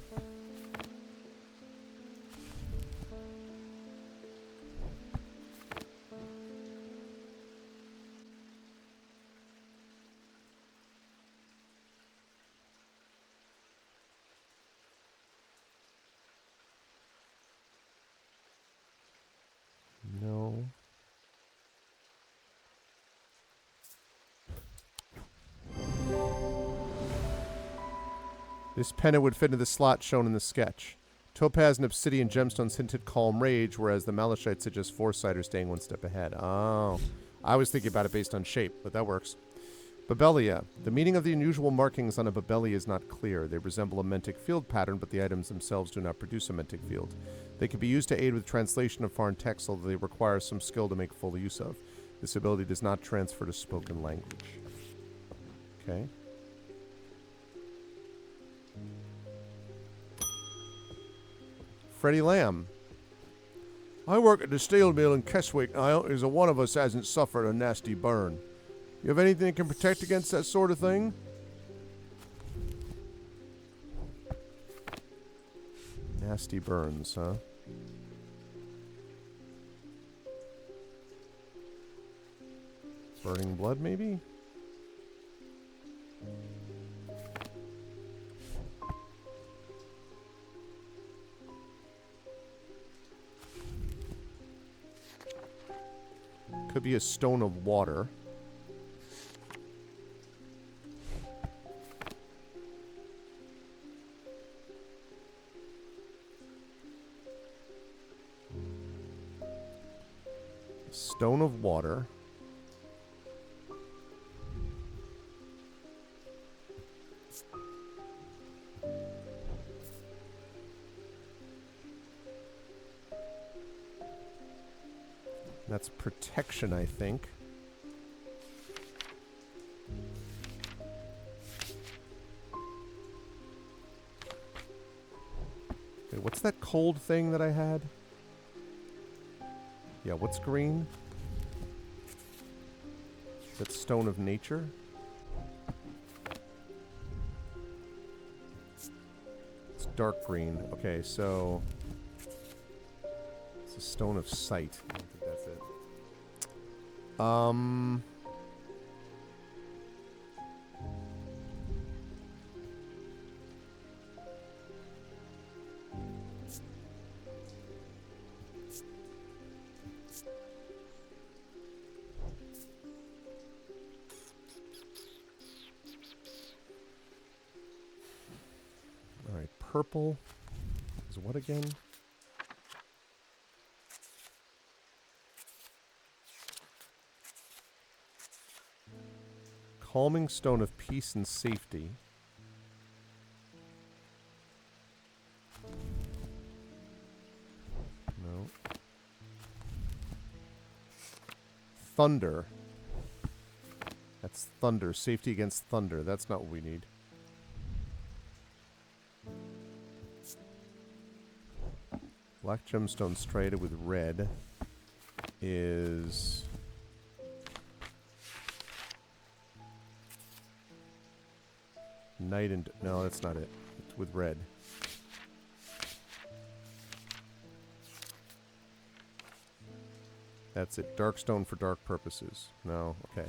No. This pennant would fit into the slot shown in the sketch. Topaz and obsidian gemstones hinted calm rage, whereas the malachite suggests foresight or staying one step ahead. Oh. I was thinking about it based on shape, but that works. Babelia. The meaning of the unusual markings on a babelia is not clear. They resemble a mentic field pattern, but the items themselves do not produce a mentic field. They can be used to aid with translation of foreign texts, although they require some skill to make full use of. This ability does not transfer to spoken language. Okay. Freddie Lamb. I work at the steel mill in Keswick, and I don't think one of us hasn't suffered a nasty burn. You have anything that can protect against that sort of thing? Nasty burns, huh? Burning blood, maybe? Could be a stone of water. Stone of water. That's protection, I think. Okay, what's that cold thing that I had? Yeah, what's green? That's stone of nature. It's dark green. Okay, so it's a stone of sight. I don't think that's it. All right, purple is what again? Calming stone of peace and safety. No. Thunder. That's thunder. Safety against thunder. That's not what we need. Black gemstone striated with red is... Night and... No, that's not it. It's with red. That's it. Dark stone for dark purposes. No, okay.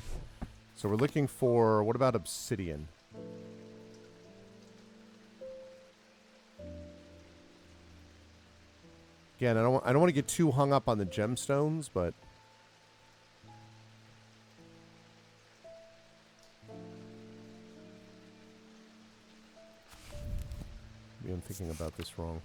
So we're looking for... What about obsidian? Again, I don't want to get too hung up on the gemstones, but... Maybe I'm thinking about this wrong.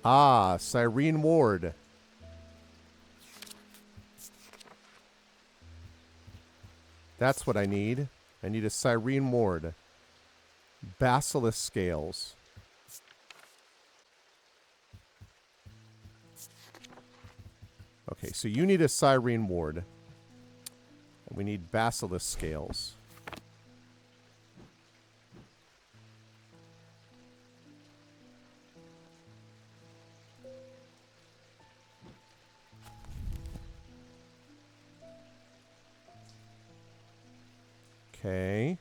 Ah, Cyrene Ward. That's what I need. I need a Cyrene Ward. Basilisk scales. Okay, so you need a Cyrene Ward. And we need basilisk scales. Okay.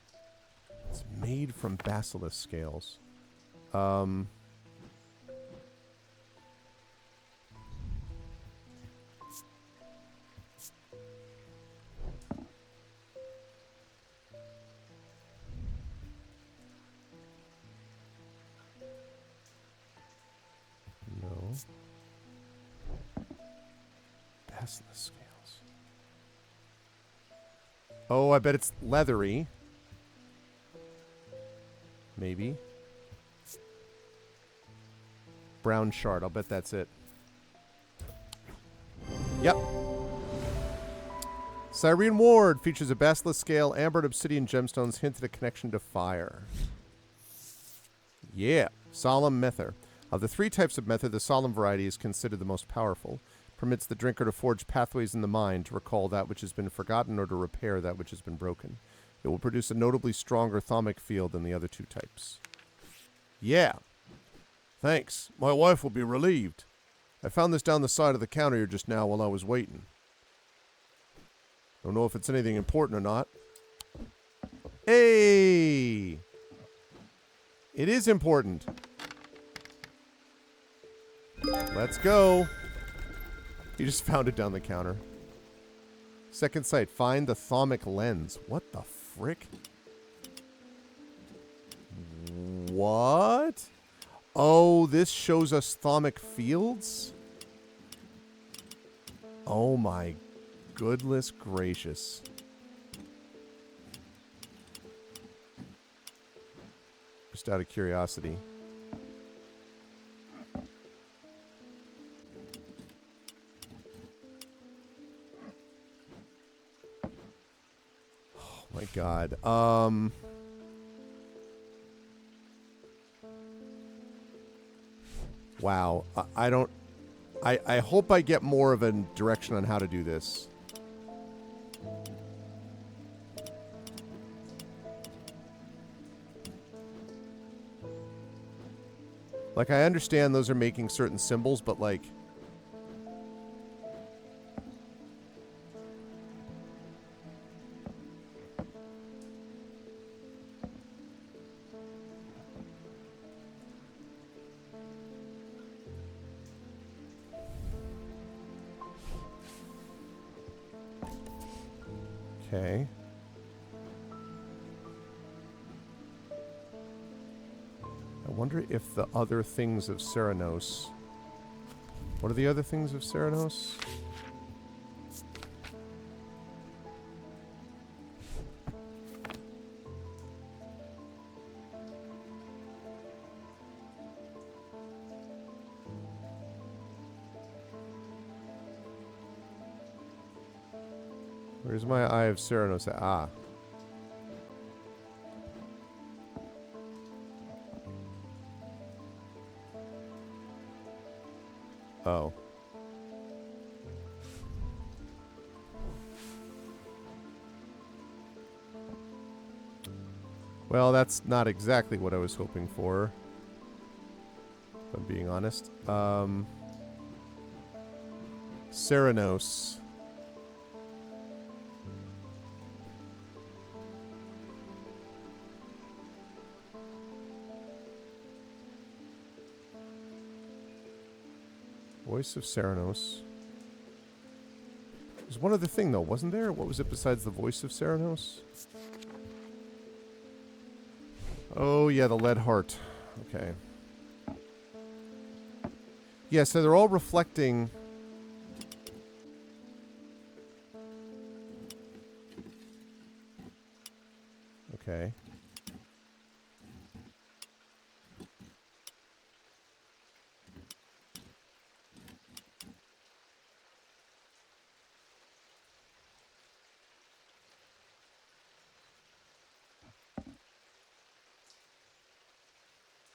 It's made from basilisk scales. No. Basilisk scales. Oh, I bet it's leathery. Maybe. Brown shard. I'll bet that's it. Yep. Cyrene Ward features a basilisk scale, amber and obsidian gemstones, hint at a connection to fire. Yeah. Solemn Mether. Of the three types of Mether, the solemn variety is considered the most powerful. Permits the drinker to forge pathways in the mind to recall that which has been forgotten or to repair that which has been broken. It will produce a notably stronger thaumic field than the other two types. Yeah. Thanks. My wife will be relieved. I found this down the side of the counter here just now while I was waiting. Don't know if it's anything important or not. Hey! It is important. Let's go. You just found it down the counter. Second sight. Find the thaumic lens. What the frick? What? Oh, this shows us thaumic fields? Oh my goodness gracious. Just out of curiosity. My God. Wow. I hope I get more of a direction on how to do this. Like, I understand those are making certain symbols, but like... Okay. I wonder if the other things of Ceranos... What are the other things of Ceranos? Where's my Eye of Ceranos? Ah. Oh. Well, that's not exactly what I was hoping for, if I'm being honest. Ceranos. Voice of Ceranos. There's one other thing, though, wasn't there? What was it besides the voice of Ceranos? Oh, yeah, the lead heart. Okay. Yeah, so they're all reflecting... Okay.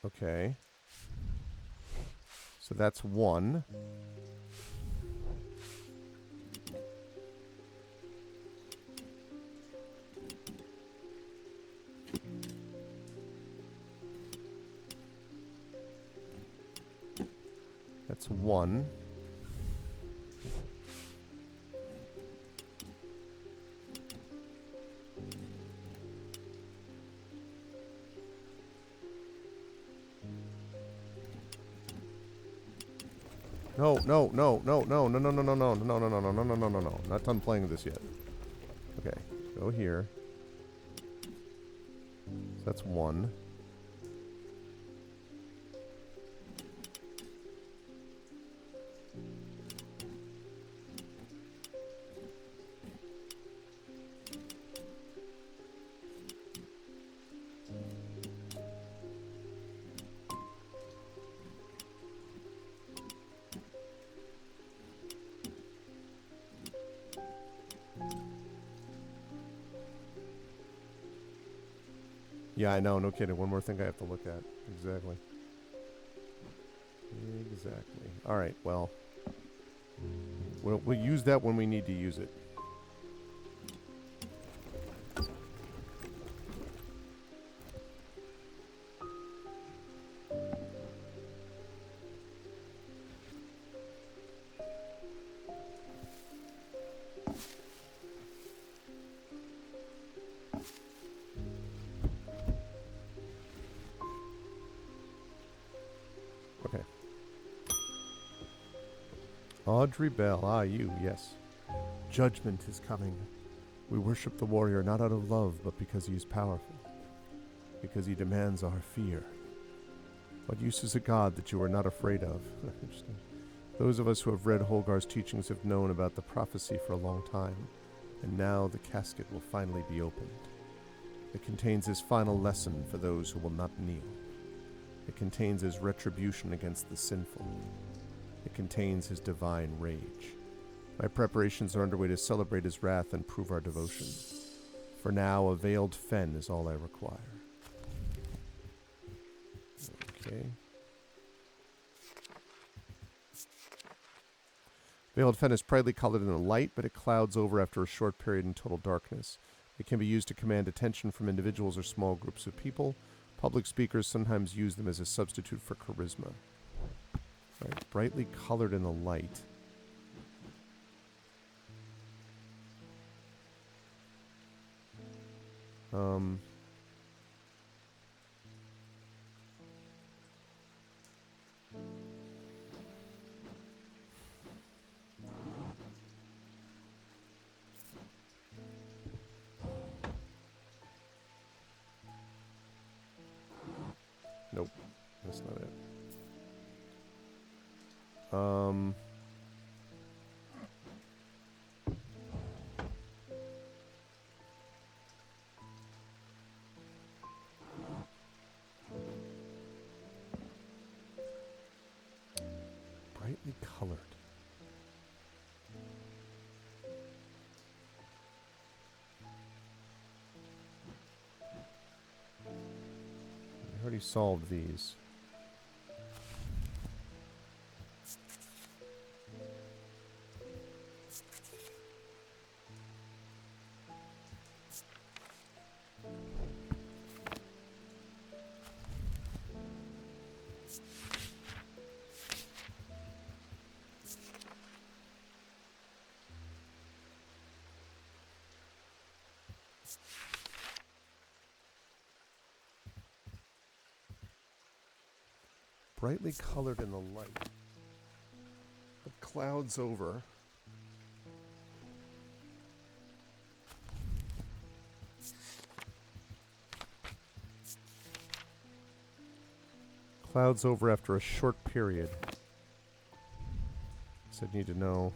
Okay. So that's one. That's one. No, no, no, no, no, no, no, no, no, no, no, no, no, no, no, no, no, no, no. Not done playing this yet. Okay, go here. So that's one. Yeah, I know. No kidding. One more thing I have to look at. Exactly. Exactly. All right. Well, we'll use that when we need to use it. Okay. Audrey Bell. Ah, you. Yes. Judgment is coming. We worship the warrior not out of love, but because he is powerful. Because he demands our fear. What use is a god that you are not afraid of? Interesting. Those of us who have read Holgar's teachings have known about the prophecy for a long time, and now the casket will finally be opened. It contains his final lesson for those who will not kneel. It contains his retribution against the sinful. It contains his divine rage. My preparations are underway to celebrate his wrath and prove our devotion. For now, a veiled fen is all I require. Okay. Veiled fen is brightly colored in the light, but it clouds over after a short period in total darkness. It can be used to command attention from individuals or small groups of people. Public speakers sometimes use them as a substitute for charisma. Right. Brightly colored in the light. Nope, that's not it. Brightly colored. I already solved these. Brightly colored in the light. The clouds over. Clouds over after a short period. So I need to know.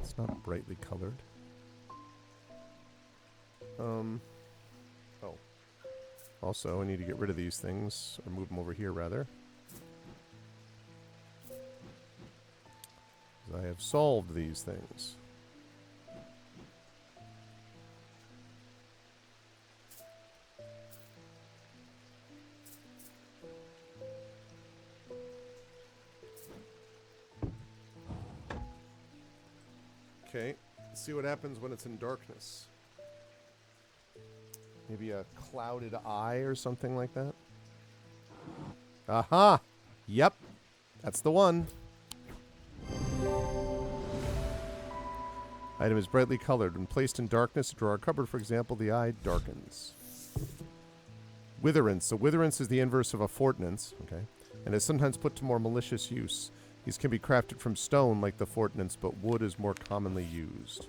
It's not brightly colored. Oh. Also, I need to get rid of these things, or move them over here, rather. I have solved these things. Okay, let's see what happens when it's in darkness. Maybe a clouded eye or something like that. Aha! Yep, that's the one. Item is brightly colored. When placed in darkness, a drawer or cupboard, for example, the eye darkens. Witherance. So witherance is the inverse of a fortnance, okay, and is sometimes put to more malicious use. These can be crafted from stone like the fortnance, but wood is more commonly used.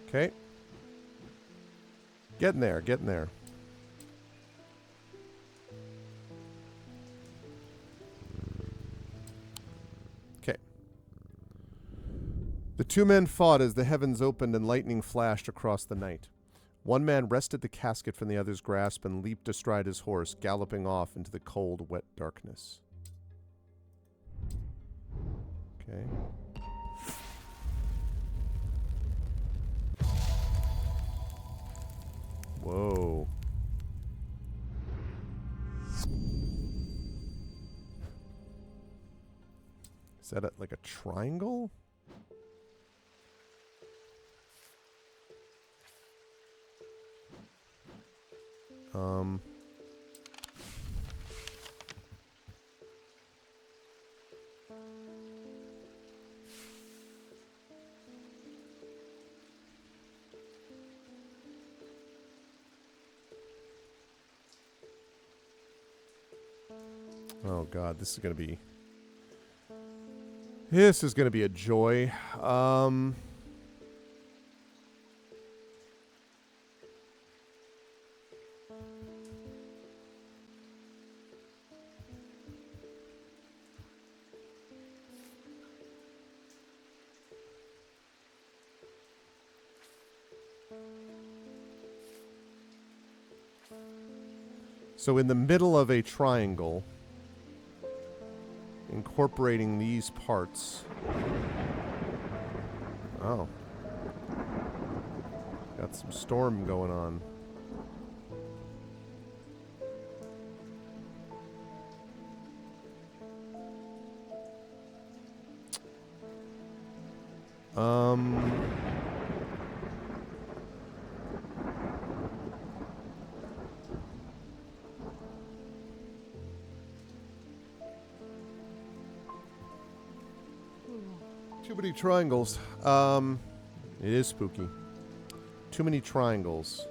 Okay. Getting there, getting there. Okay. The two men fought as the heavens opened and lightning flashed across the night. One man wrested the casket from the other's grasp and leaped astride his horse, galloping off into the cold, wet darkness. Okay. Whoa. Is that like a triangle? Oh God, this is gonna be a joy. So in the middle of a triangle incorporating these parts. Oh. Got some storm going on. Too many triangles. It is spooky. Too many triangles.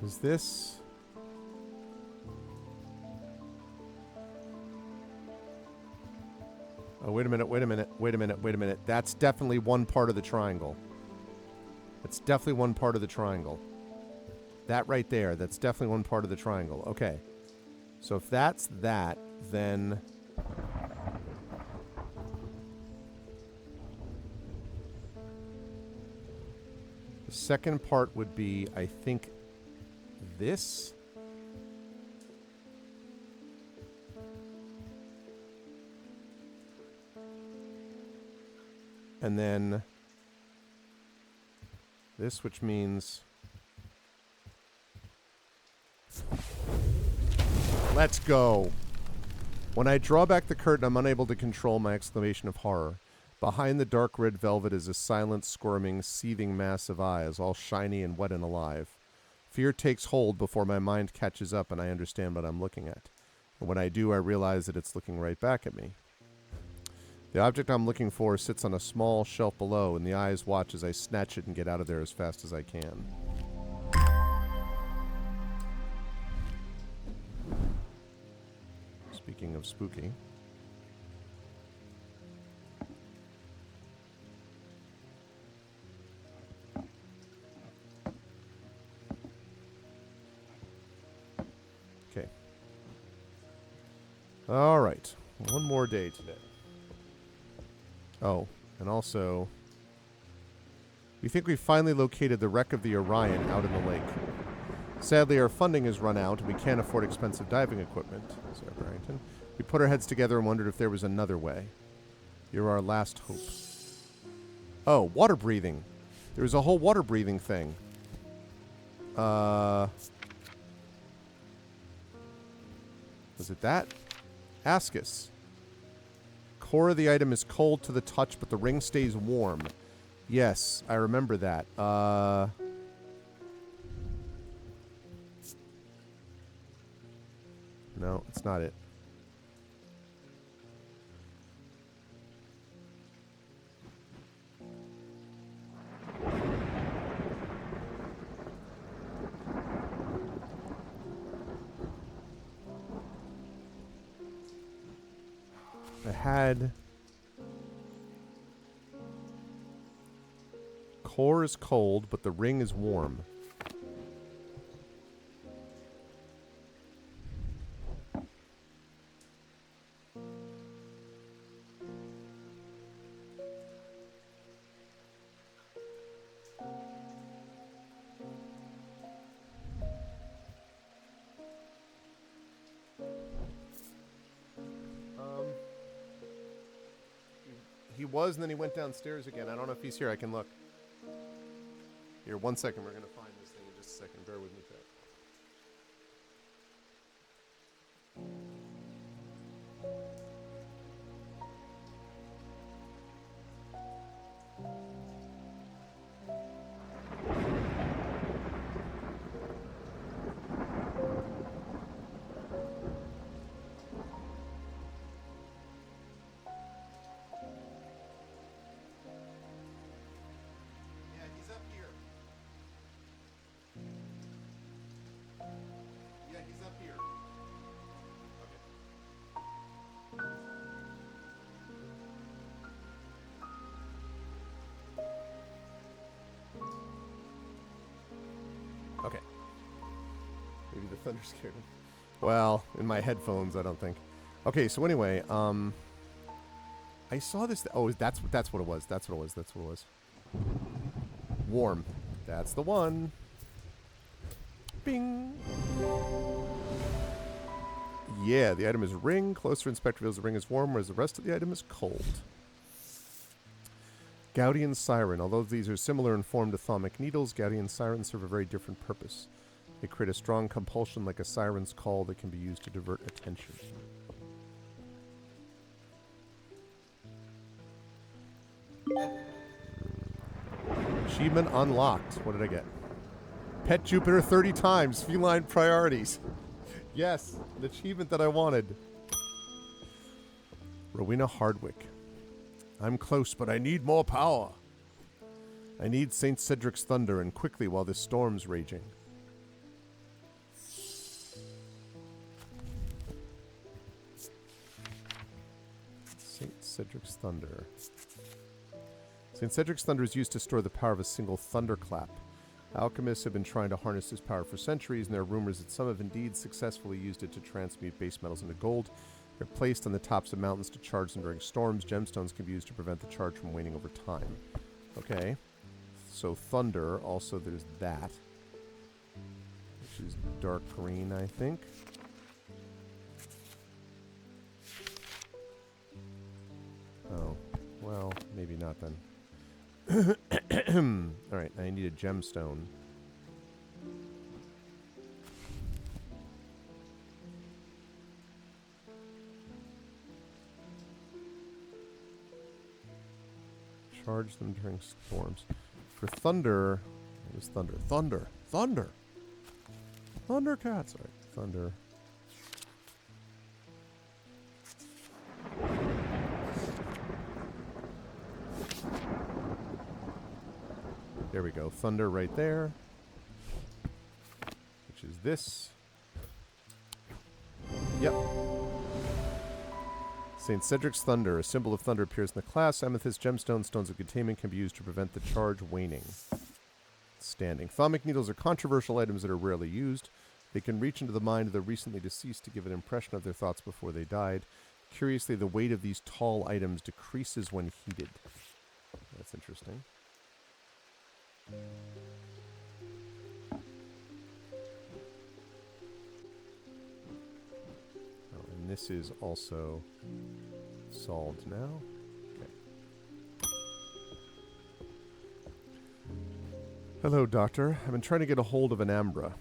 Is this... Oh, wait a minute. That's definitely one part of the triangle. That's definitely one part of the triangle. That right there, that's definitely one part of the triangle. Okay. So if that's that, then... The second part would be, I think, this? And then this, which means... Let's go! When I draw back the curtain, I'm unable to control my exclamation of horror. Behind the dark red velvet is a silent, squirming, seething mass of eyes, all shiny and wet and alive. Fear takes hold before my mind catches up and I understand what I'm looking at. And when I do, I realize that it's looking right back at me. The object I'm looking for sits on a small shelf below, and the eyes watch as I snatch it and get out of there as fast as I can. Speaking of spooky. Okay. All right. One more day today. Oh, and also, we think we finally located the wreck of the Orion out in the lake. Sadly, our funding has run out, and we can't afford expensive diving equipment, Sarah Barrington. We put our heads together and wondered if there was another way. You're our last hope. Oh, water breathing. There was a whole water breathing thing. Was it that? Ask us. Core of the item is cold to the touch, but the ring stays warm. Yes, I remember that. No, it's not it. I had... Core is cold, but the ring is warm. He was, and then he went downstairs again. I don't know if he's here. I can look. Here, 1 second. We're going to find this thing in just a second. Bear with me, Pat. up here. Okay. Okay. Maybe the thunder scared him. Well, in my headphones, I don't think. Okay, so anyway, I saw this. Oh, that's what it was. That's what it was. That's what it was. Warm. That's the one. Bing. Yeah, the item is ring. Closer inspector reveals the ring is warm, whereas the rest of the item is cold. Gaudian siren. Although these are similar in form to thaumic needles, Gaudian sirens serve a very different purpose. They create a strong compulsion like a siren's call that can be used to divert attention. Achievement unlocked. What did I get? Pet Jupiter 30 times. Feline priorities. Yes, an achievement that I wanted. Rowena Hardwick. I'm close, but I need more power. I need St. Cedric's thunder, and quickly while this storm's raging. St. Cedric's thunder. St. Cedric's thunder is used to store the power of a single thunderclap. Alchemists have been trying to harness this power for centuries, and there are rumors that some have indeed successfully used it to transmute base metals into gold. They're placed on the tops of mountains to charge them during storms. Gemstones can be used to prevent the charge from waning over time. Okay. So thunder, also there's that. Which is dark green, I think. Oh, well, maybe not then. Alright, I need a gemstone. Charge them during storms. For thunder... What is thunder? Thunder! Thunder! Thundercats! Alright, thunder. There we go. Thunder right there. Which is this. Yep. St. Cedric's Thunder. A symbol of thunder appears in the class. Amethyst, gemstone, stones of containment can be used to prevent the charge waning. Standing. Thaumic needles are controversial items that are rarely used. They can reach into the mind of the recently deceased to give an impression of their thoughts before they died. Curiously, the weight of these tall items decreases when heated. That's interesting. Oh, and this is also solved now. Okay. Hello, Doctor. I've been trying to get a hold of an Ambra.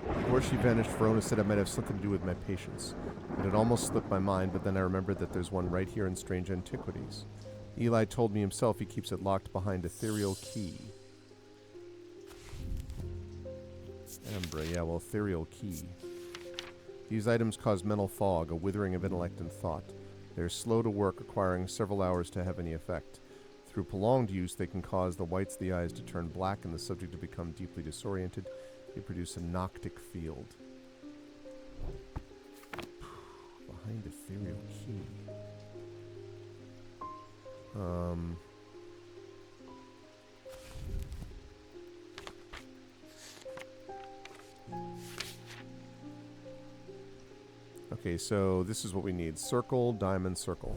Before she vanished, Verona said it might have something to do with my patients. It had almost slipped my mind, but then I remembered that there's one right here in Strange Antiquities. Eli told me himself he keeps it locked behind ethereal key. Ambra, yeah, well, ethereal key. These items cause mental fog, a withering of intellect and thought. They are slow to work, requiring several hours to have any effect. Through prolonged use, they can cause the whites of the eyes to turn black and the subject to become deeply disoriented. They produce a noctic field. Behind ethereal key. Okay, so this is what we need. Circle, diamond, circle.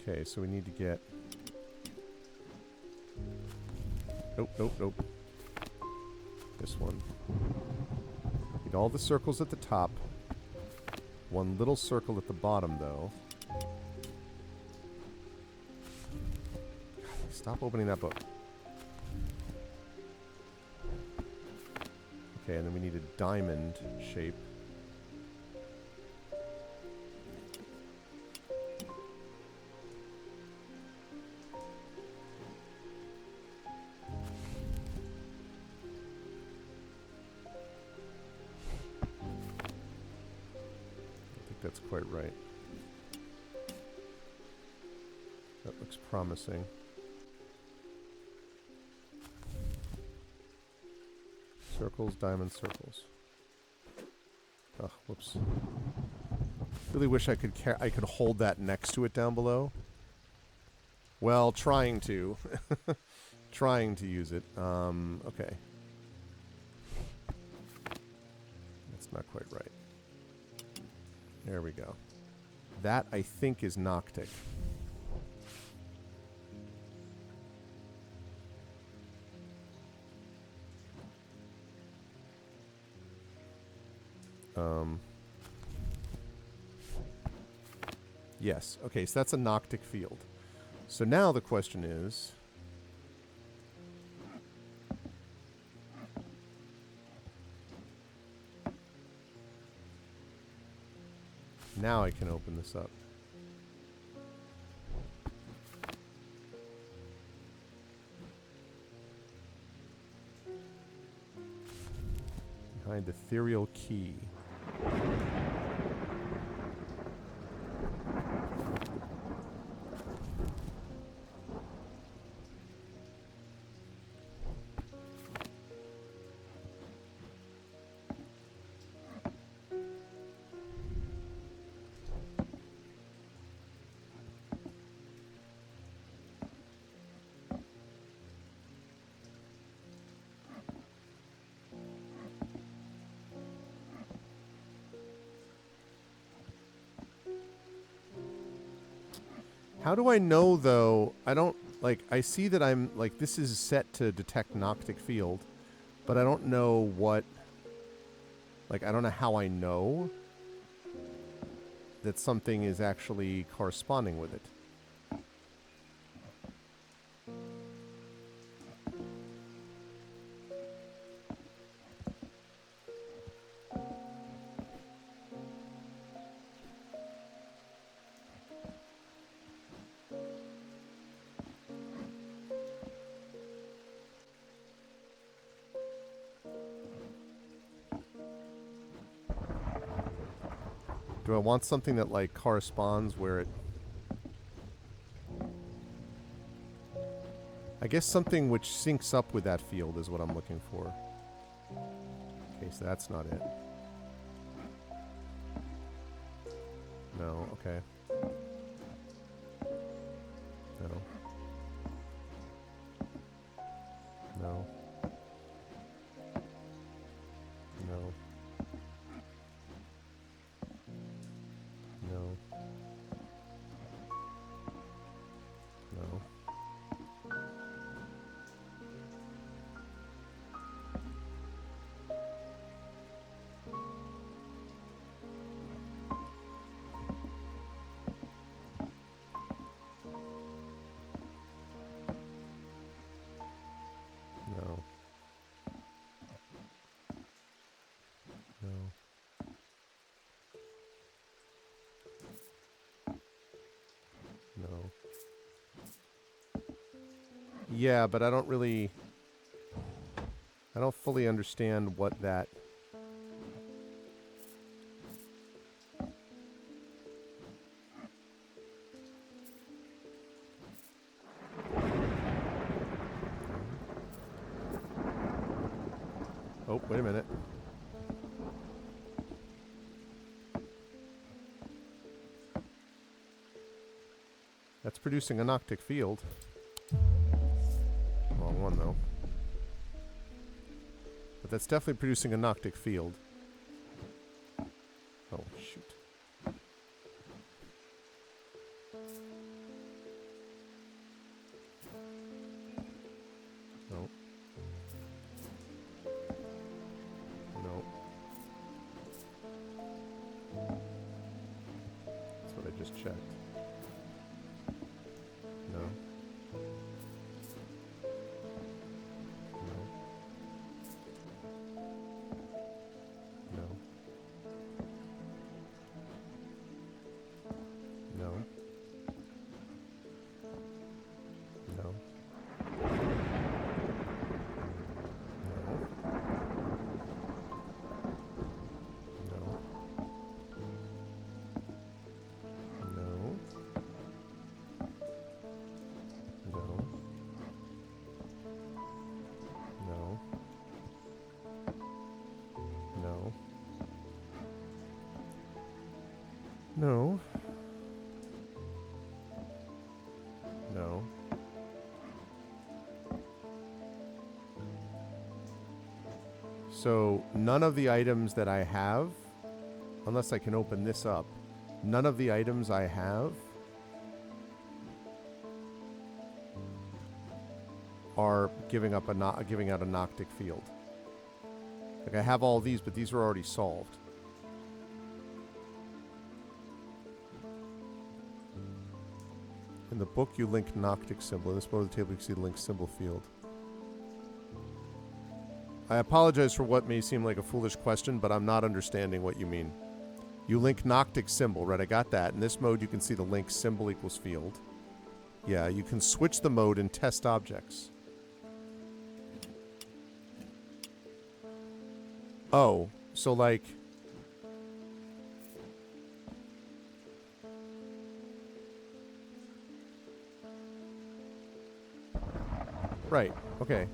Okay, so we need to get... Nope, nope, nope. This one. Need all the circles at the top. One little circle at the bottom, though. Stop opening that book. Okay, and then we need a diamond shape. that's quite right. That looks promising. Circles, diamond circles. Oh, whoops. Really wish I could hold that next to it down below. Well, trying to. Trying to use it. Okay. That's not quite right. There we go. That, I think, is Noctic. Yes. Okay, so that's a Noctic field. So now the question is... Now I can open this up. Behind ethereal key. How do I know, though? I don't, like, I see that I'm, like, this is set to detect Noctic field, but I don't know what, like, I don't know how I know that something is actually corresponding with it. Do I want something that, like, corresponds where it... I guess something which syncs up with that field is what I'm looking for. Okay, so that's not it. No, okay. No. No. No. No. No. No. No. No. Yeah, but I don't really... I don't fully understand what that... Oh, wait a minute. That's producing a Noctic field. Wrong one, though. But that's definitely producing a Noctic field. Oh, shoot. No. No. That's what I just checked. No. No. No. No. So none of the items that I have, unless I can open this up, none of the items I have are giving out a Noctic field. Like I have all these, but these are already solved. In the book, you link Noctic symbol. In this mode of the table, you can see the link symbol field. I apologize for what may seem like a foolish question, but I'm not understanding what you mean. You link Noctic symbol, right? I got that. In this mode, you can see the link symbol equals field. Yeah, you can switch the mode and test objects. Oh, so like... Right, okay.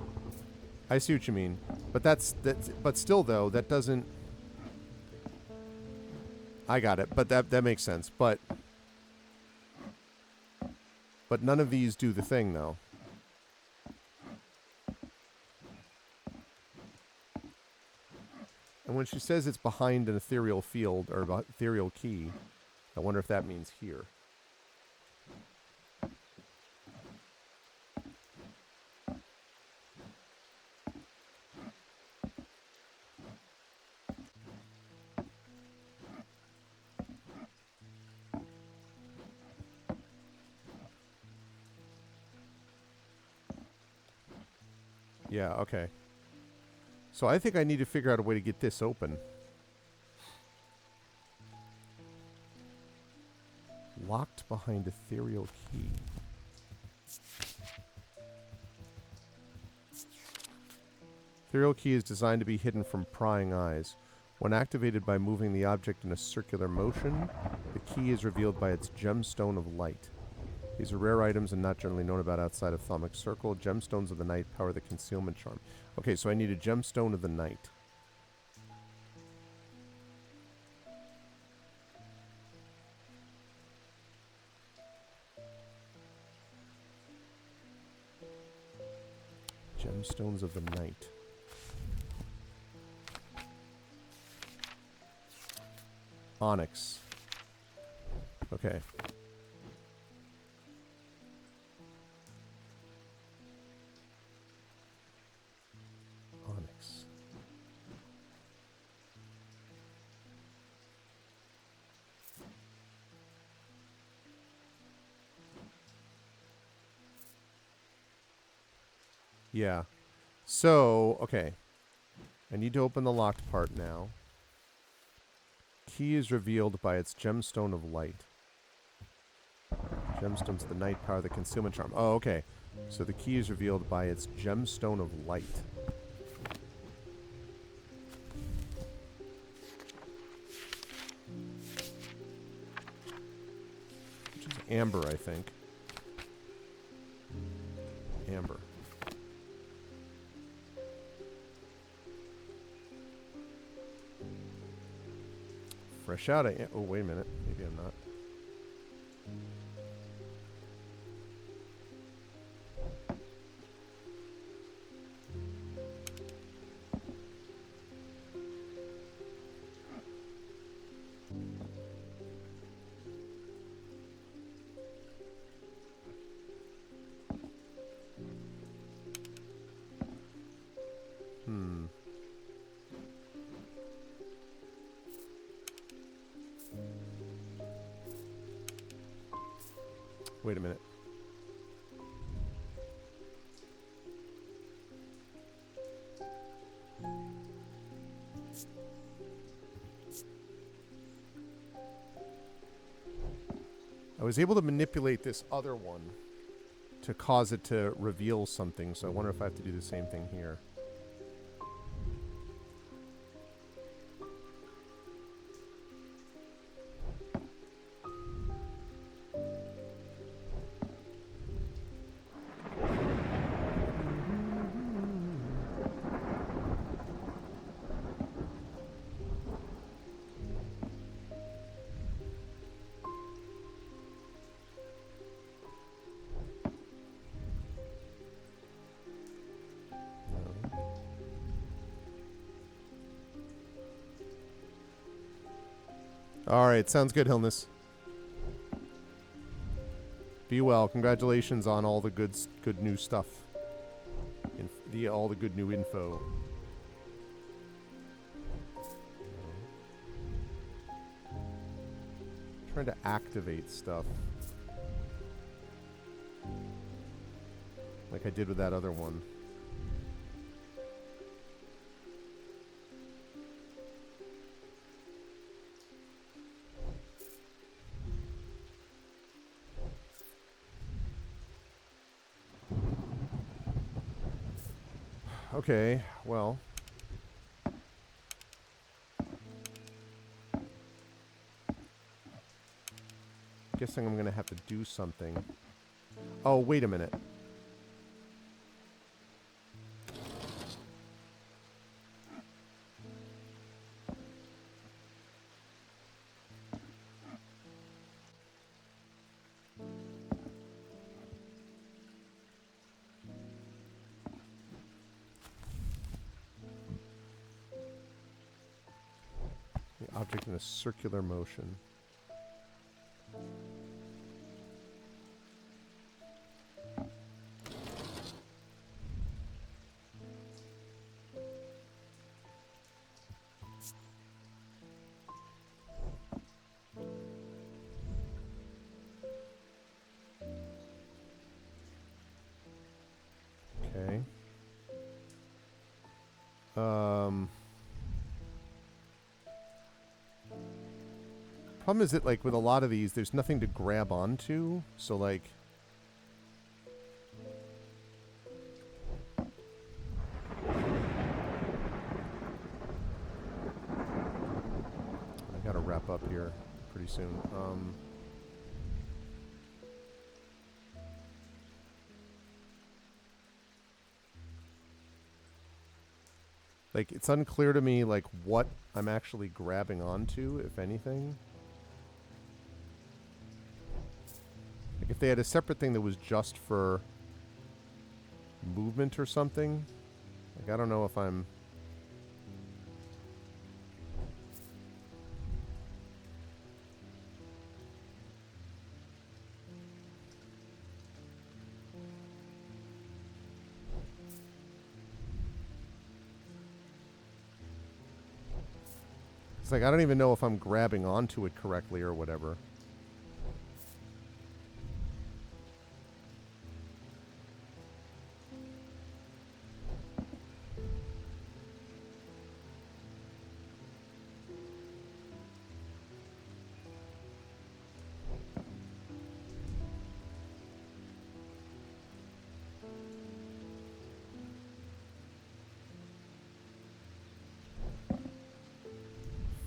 I see what you mean. But but still though, that doesn't... I got it, but that makes sense. But none of these do the thing though. And when she says it's behind an ethereal field or ethereal key, I wonder if that means here. Yeah, okay. So I think I need to figure out a way to get this open. Locked behind ethereal key. Ethereal key is designed to be hidden from prying eyes. When activated by moving the object in a circular motion, the key is revealed by its gemstone of light. These are rare items and not generally known about outside of Thaumic Circle. Gemstones of the night power the concealment charm. Okay, so I need a gemstone of the night. Gemstones of the night. Onyx. Okay. Onyx. Yeah. So, okay. I need to open the locked part now. Key is revealed by its gemstone of light. Gemstones of the night power the concealment charm. Oh, okay. So the key is revealed by its gemstone of light. Which is amber, I think. Amber. Fresh out of... Oh, wait a minute. Maybe I'm not. Wait a minute. I was able to manipulate this other one to cause it to reveal something, so I wonder if I have to do the same thing here. No. All right, sounds good, Hilness. Be well. Congratulations on all the good new stuff. All the good new info. Trying to activate stuff. Like I did with that other one. Okay, well. Guessing I'm going to have to do something. Oh, wait a minute. The object in a circular motion. Okay. Problem is that, like, with a lot of these, there's nothing to grab onto. So, like... I gotta wrap up here pretty soon. Like, it's unclear to me, like, what I'm actually grabbing onto, if anything. Like, if they had a separate thing that was just for movement or something, like, I don't know if I'm... It's like, I don't even know if I'm grabbing onto it correctly or whatever.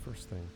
First thing.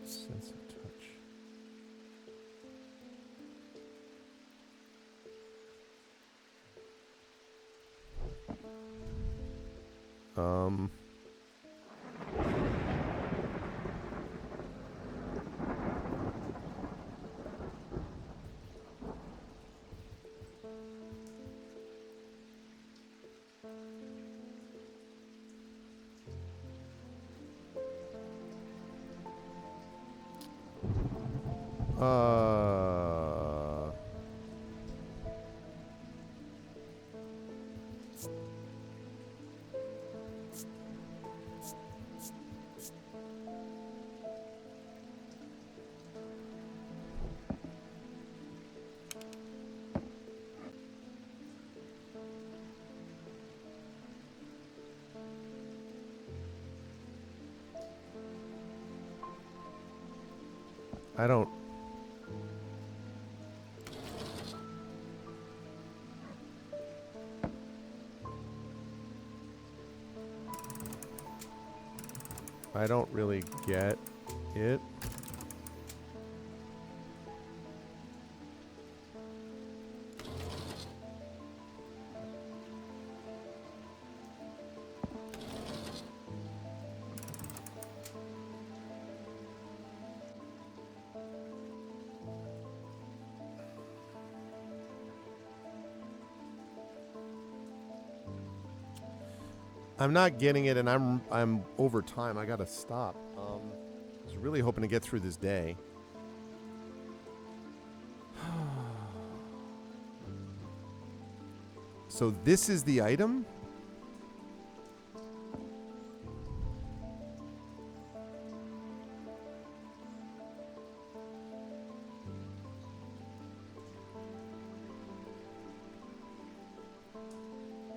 Sense of touch. I don't... I don't really get it. I'm not getting it, and I'm over time. I gotta stop. I was really hoping to get through this day. So this is the item?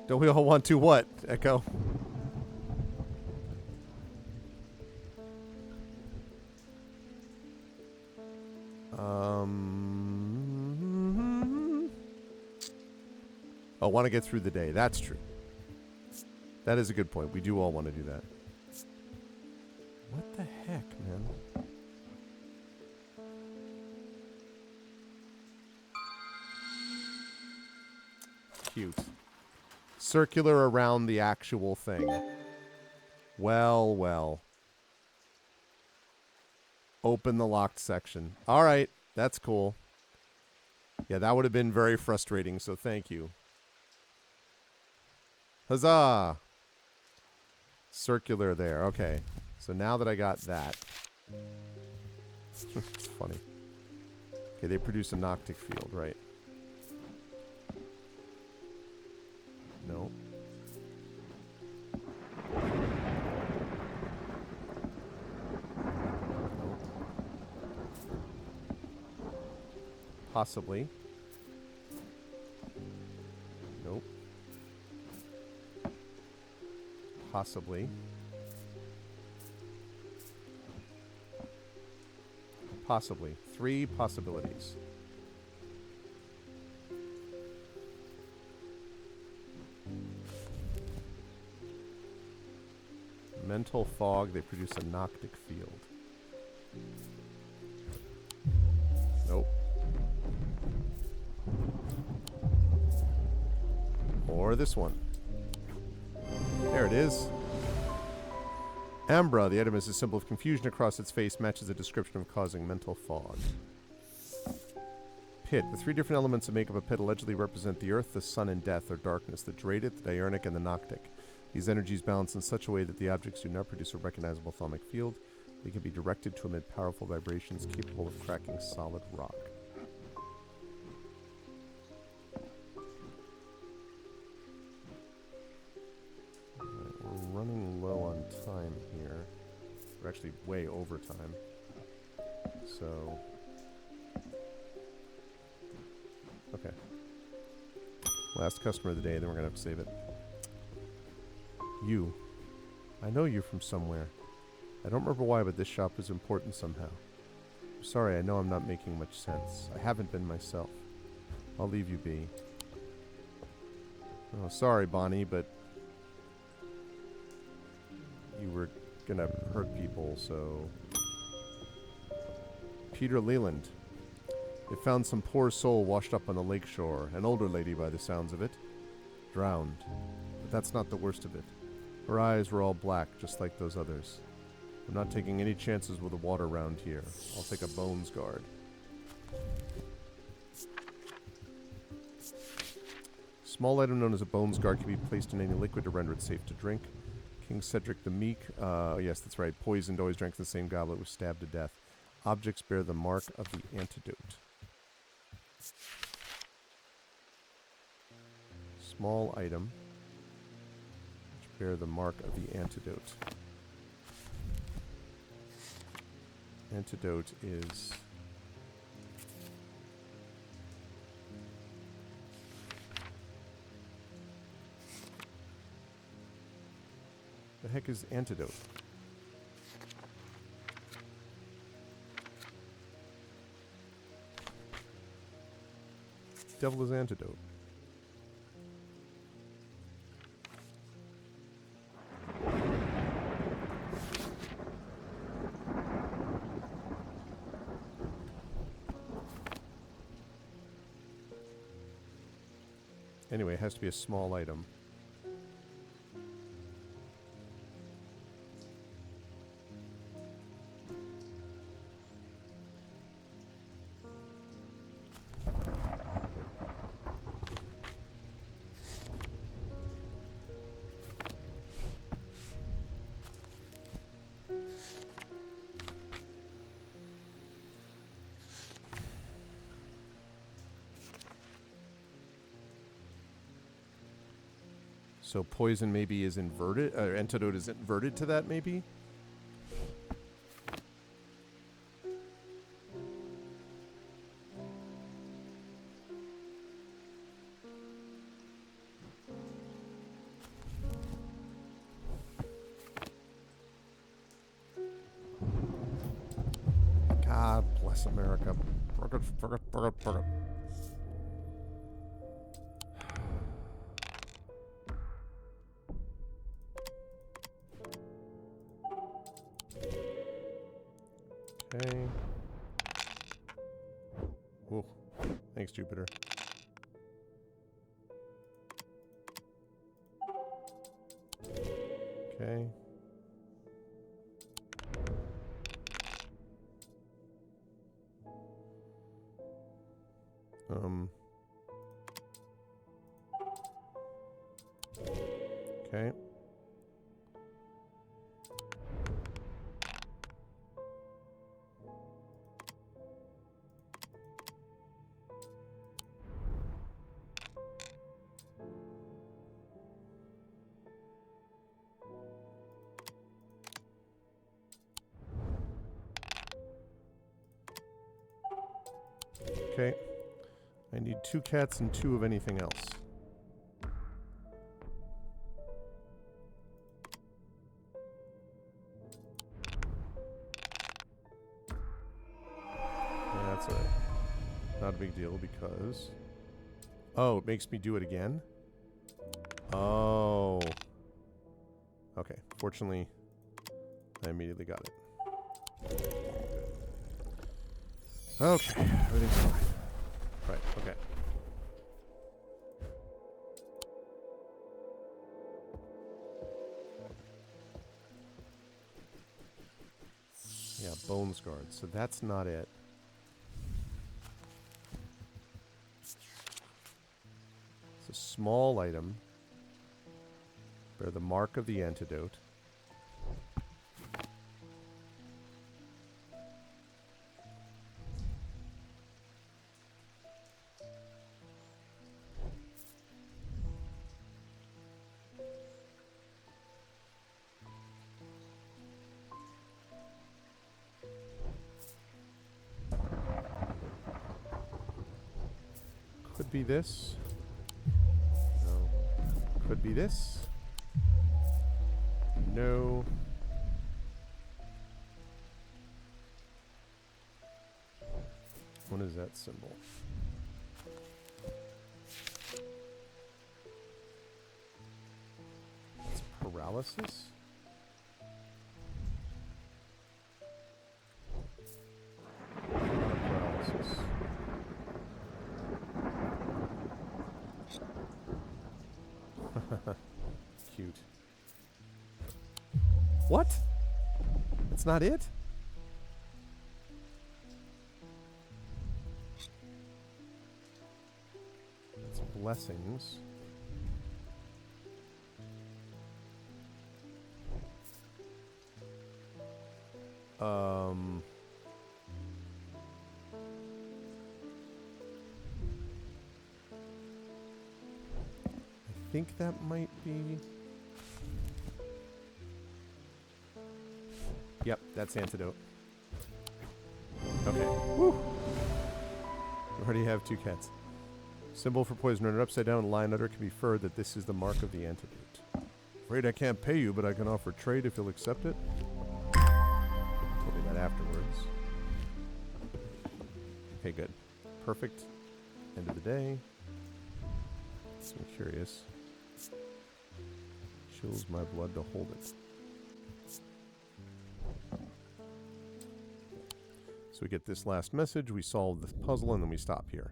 Don't we all want to what, Echo? I want to get through the day. That's true. That is a good point. We do all want to do that. What the heck, man? Cute. Circular around the actual thing. Well, well. Open the locked section. All right. That's cool. Yeah, that would have been very frustrating, so thank you. Huzzah! Circular there. Okay. So now that I got that. It's funny. Okay, they produce a Noctic field, right? No. Possibly. Nope. Possibly. Possibly. 3 possibilities. Mental fog, they produce a Noctic field. Nope. Or this one. There it is. Ambra, the item is a symbol of confusion across its face, matches the description of causing mental fog. Pit. The 3 different elements that make up a pit allegedly represent the earth, the sun, and death, or darkness, the Dradit, the Diurnic, and the Noctic. These energies balance in such a way that the objects do not produce a recognizable thaumic field. They can be directed to emit powerful vibrations capable of cracking solid rock. We're running low on time here. We're actually way over time. So... okay. Last customer of the day, then we're going to have to save it. You. I know you from somewhere. I don't remember why, but this shop is important somehow. I'm sorry, I know I'm not making much sense. I haven't been myself. I'll leave you be. Oh, sorry, Bonnie, but... you were gonna hurt people, so... Peter Leland. They found some poor soul washed up on the lakeshore. An older lady by the sounds of it. Drowned. But that's not the worst of it. Her eyes were all black, just like those others. I'm not taking any chances with the water around here. I'll take a bones guard. Small item known as a bones guard can be placed in any liquid to render it safe to drink. King Cedric the Meek, yes, that's right, poisoned, always drank the same goblet, was stabbed to death. Objects bear the mark of the antidote. Small item, which bear the mark of the antidote. Antidote is... the heck is antidote? devil is antidote? Anyway, it has to be a small item. So poison maybe is inverted, antidote is inverted to that maybe? God bless America. Okay. Whoa. Thanks, Jupiter. Okay. Okay. Okay. I need 2 cats and 2 of anything else. Yeah, that's alright. Not a big deal because... Oh, it makes me do it again? Oh. Okay. Fortunately, I immediately got it. Okay. Everything's fine. Right, okay. Yeah, Bones Guard. So that's not it. It's a small item. Bear the mark of the antidote. Could be this. No. Could be this. No. What is that symbol? It's paralysis? Paralysis. Cute. What? That's not it? That's blessings. I think that might be... Yep, that's antidote. Okay. Woo! We already have 2 cats. Symbol for poison rendered upside down and lying under can be inferred that this is the mark of the antidote. Afraid I can't pay you, but I can offer trade if you'll accept it. Told me that afterwards. Okay, good. Perfect. End of the day. So I'm curious. Chills my blood to hold it. So we get this last message, we solve the puzzle, and then we stop here.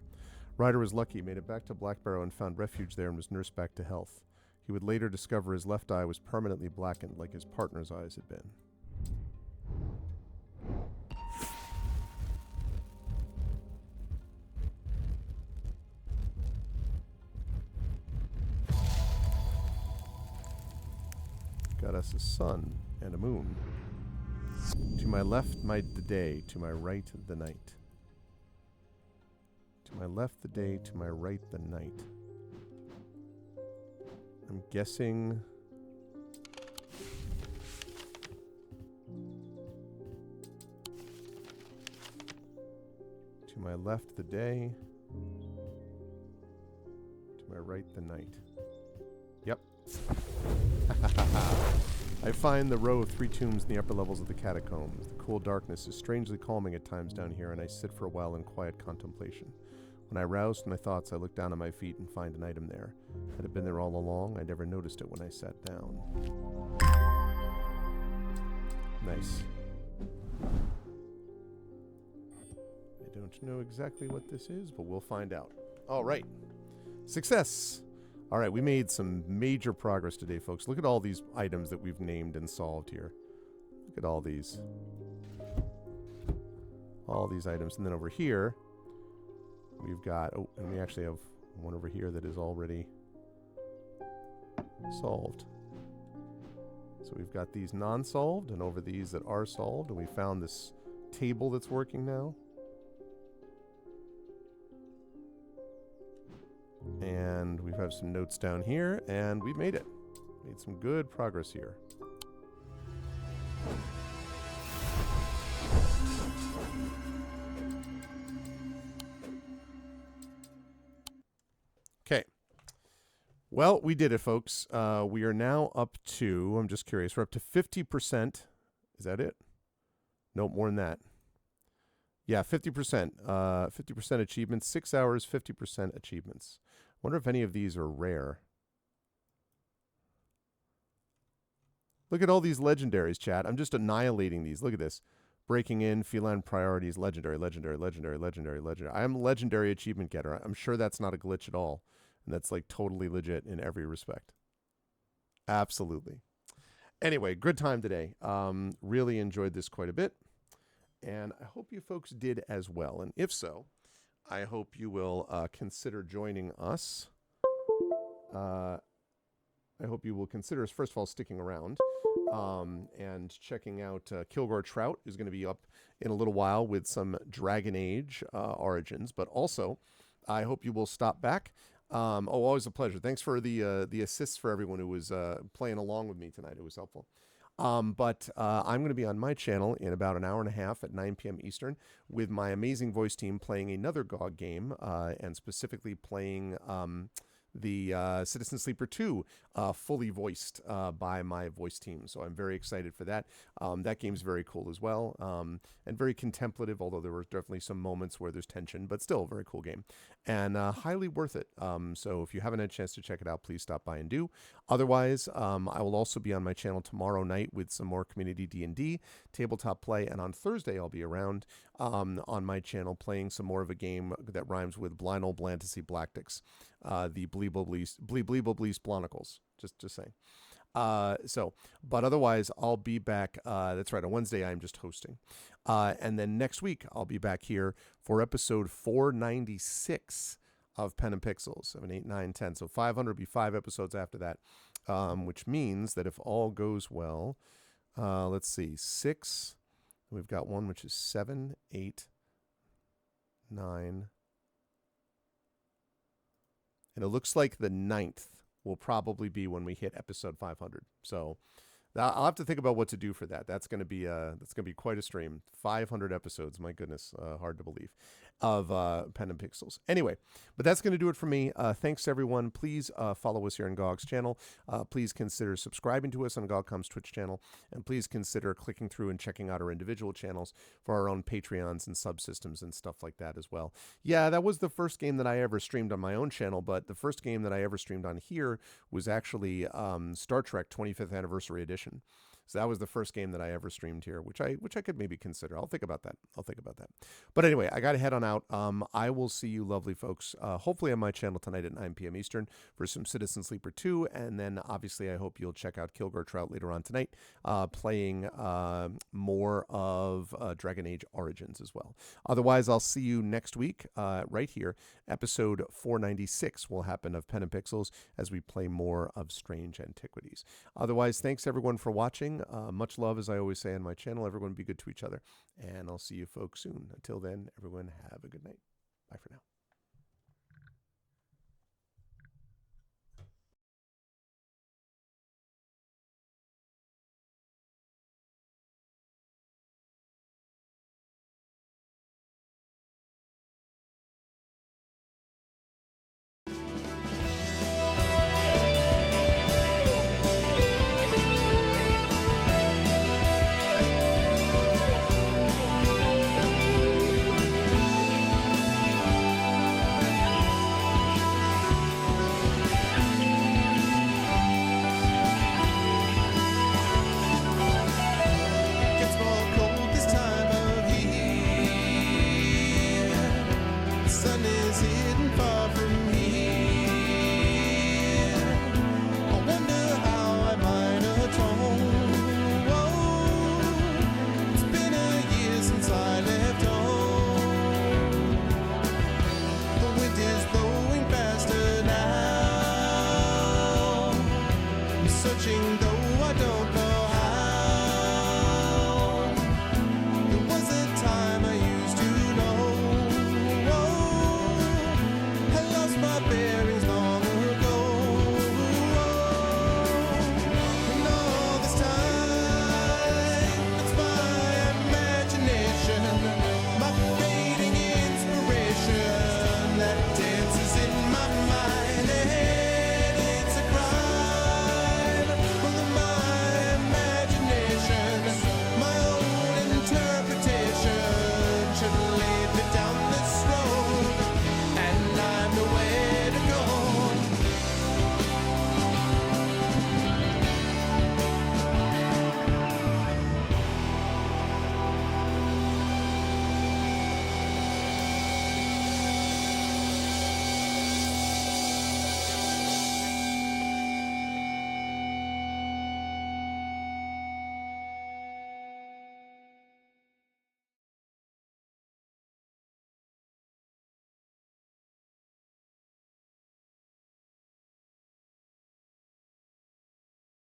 Ryder was lucky, made it back to Black Barrow and found refuge there and was nursed back to health. He would later discover his left eye was permanently blackened like his partner's eyes had been. Got us a sun and a moon. To my left, the day. To my right, the night. To my left, the day. To my right, the night. I'm guessing... To my left, the day. To my right, the night. Yep. I find the row of 3 tombs in the upper levels of the catacombs. The cool darkness is strangely calming at times down here, and I sit for a while in quiet contemplation. When I rouse from my thoughts, I look down at my feet and find an item there. Had it been there all along, I never noticed it when I sat down. Nice. I don't know exactly what this is, but we'll find out. All right. Success! All right, we made some major progress today, folks. Look at all these items that we've named and solved here. Look at all these. All these items. And then over here, we've got... Oh, and we actually have one over here that is already solved. So we've got these non-solved and over these that are solved. And we found this table that's working now. And we have some notes down here, and we've made it. Made some good progress here. Okay. Well, we did it, folks. We are now up to, I'm just curious, we're up to 50%. Is that it? Nope, more than that. Yeah, 50%. 50% achievements, 6 hours, 50% achievements. Wonder if any of these are rare. Look at all these legendaries, chat. I'm just annihilating these. Look at this. Breaking in, feline priorities, legendary, legendary, legendary, legendary, legendary. I am a legendary achievement getter. I'm sure that's not a glitch at all. And that's like totally legit in every respect. Absolutely. Anyway, good time today. Really enjoyed this quite a bit. And I hope you folks did as well. And if so, I hope you will consider joining us. I hope you will consider, first of all, sticking around and checking out Kilgore Trout is going to be up in a little while with some Dragon Age origins. But also, I hope you will stop back. Always a pleasure. Thanks for the assists for everyone who was playing along with me tonight. It was helpful. But I'm going to be on my channel in about an hour and a half at 9 p.m. Eastern with my amazing voice team playing another GOG game and specifically playing the Citizen Sleeper 2 fully voiced by my voice team. So I'm very excited for that. That game's very cool as well and very contemplative, although there were definitely some moments where there's tension, but still a very cool game and highly worth it. So if you haven't had a chance to check it out, please stop by and do. Otherwise, I will also be on my channel tomorrow night with some more community D&D, tabletop play, and on Thursday I'll be around on my channel playing some more of a game that rhymes with Blind Old Blantasy Blactics, the Bleebleeblees Blonicles. Just saying. But otherwise, I'll be back. That's right. On Wednesday, I'm just hosting. And then next week, I'll be back here for episode 496 of Pen and Pixels, 7, 8, 9, 10. So 500 will be 5 episodes after that, which means that if all goes well, let's see, 6. We've got one which is 7, 8, 9. And it looks like the 9th will probably be when we hit episode 500. So I'll have to think about what to do for that. That's gonna be quite a stream. 500 episodes. My goodness, hard to believe. Of Pen and Pixels. Anyway, but that's going to do it for me. Thanks to everyone. Please follow us here on GOG's channel. Please consider subscribing to us on GOG.com's Twitch channel, and please consider clicking through and checking out our individual channels for our own Patreons and subsystems and stuff like that as well. Yeah, that was the first game that I ever streamed on my own channel, but the first game that I ever streamed on here was actually Star Trek 25th Anniversary Edition. So that was the first game that I ever streamed here, which I could maybe consider. I'll think about that. But anyway, I got to head on out. I will see you lovely folks, hopefully on my channel tonight at 9 p.m. Eastern for some Citizen Sleeper 2. And then obviously I hope you'll check out Kilgore Trout later on tonight, playing more of Dragon Age Origins as well. Otherwise, I'll see you next week right here. Episode 496 will happen of Pen and Pixels as we play more of Strange Antiquities. Otherwise, thanks everyone for watching. Much love, as I always say on my channel. Everyone be good to each other. And I'll see you folks soon. Until then, everyone have a good night. Bye for now.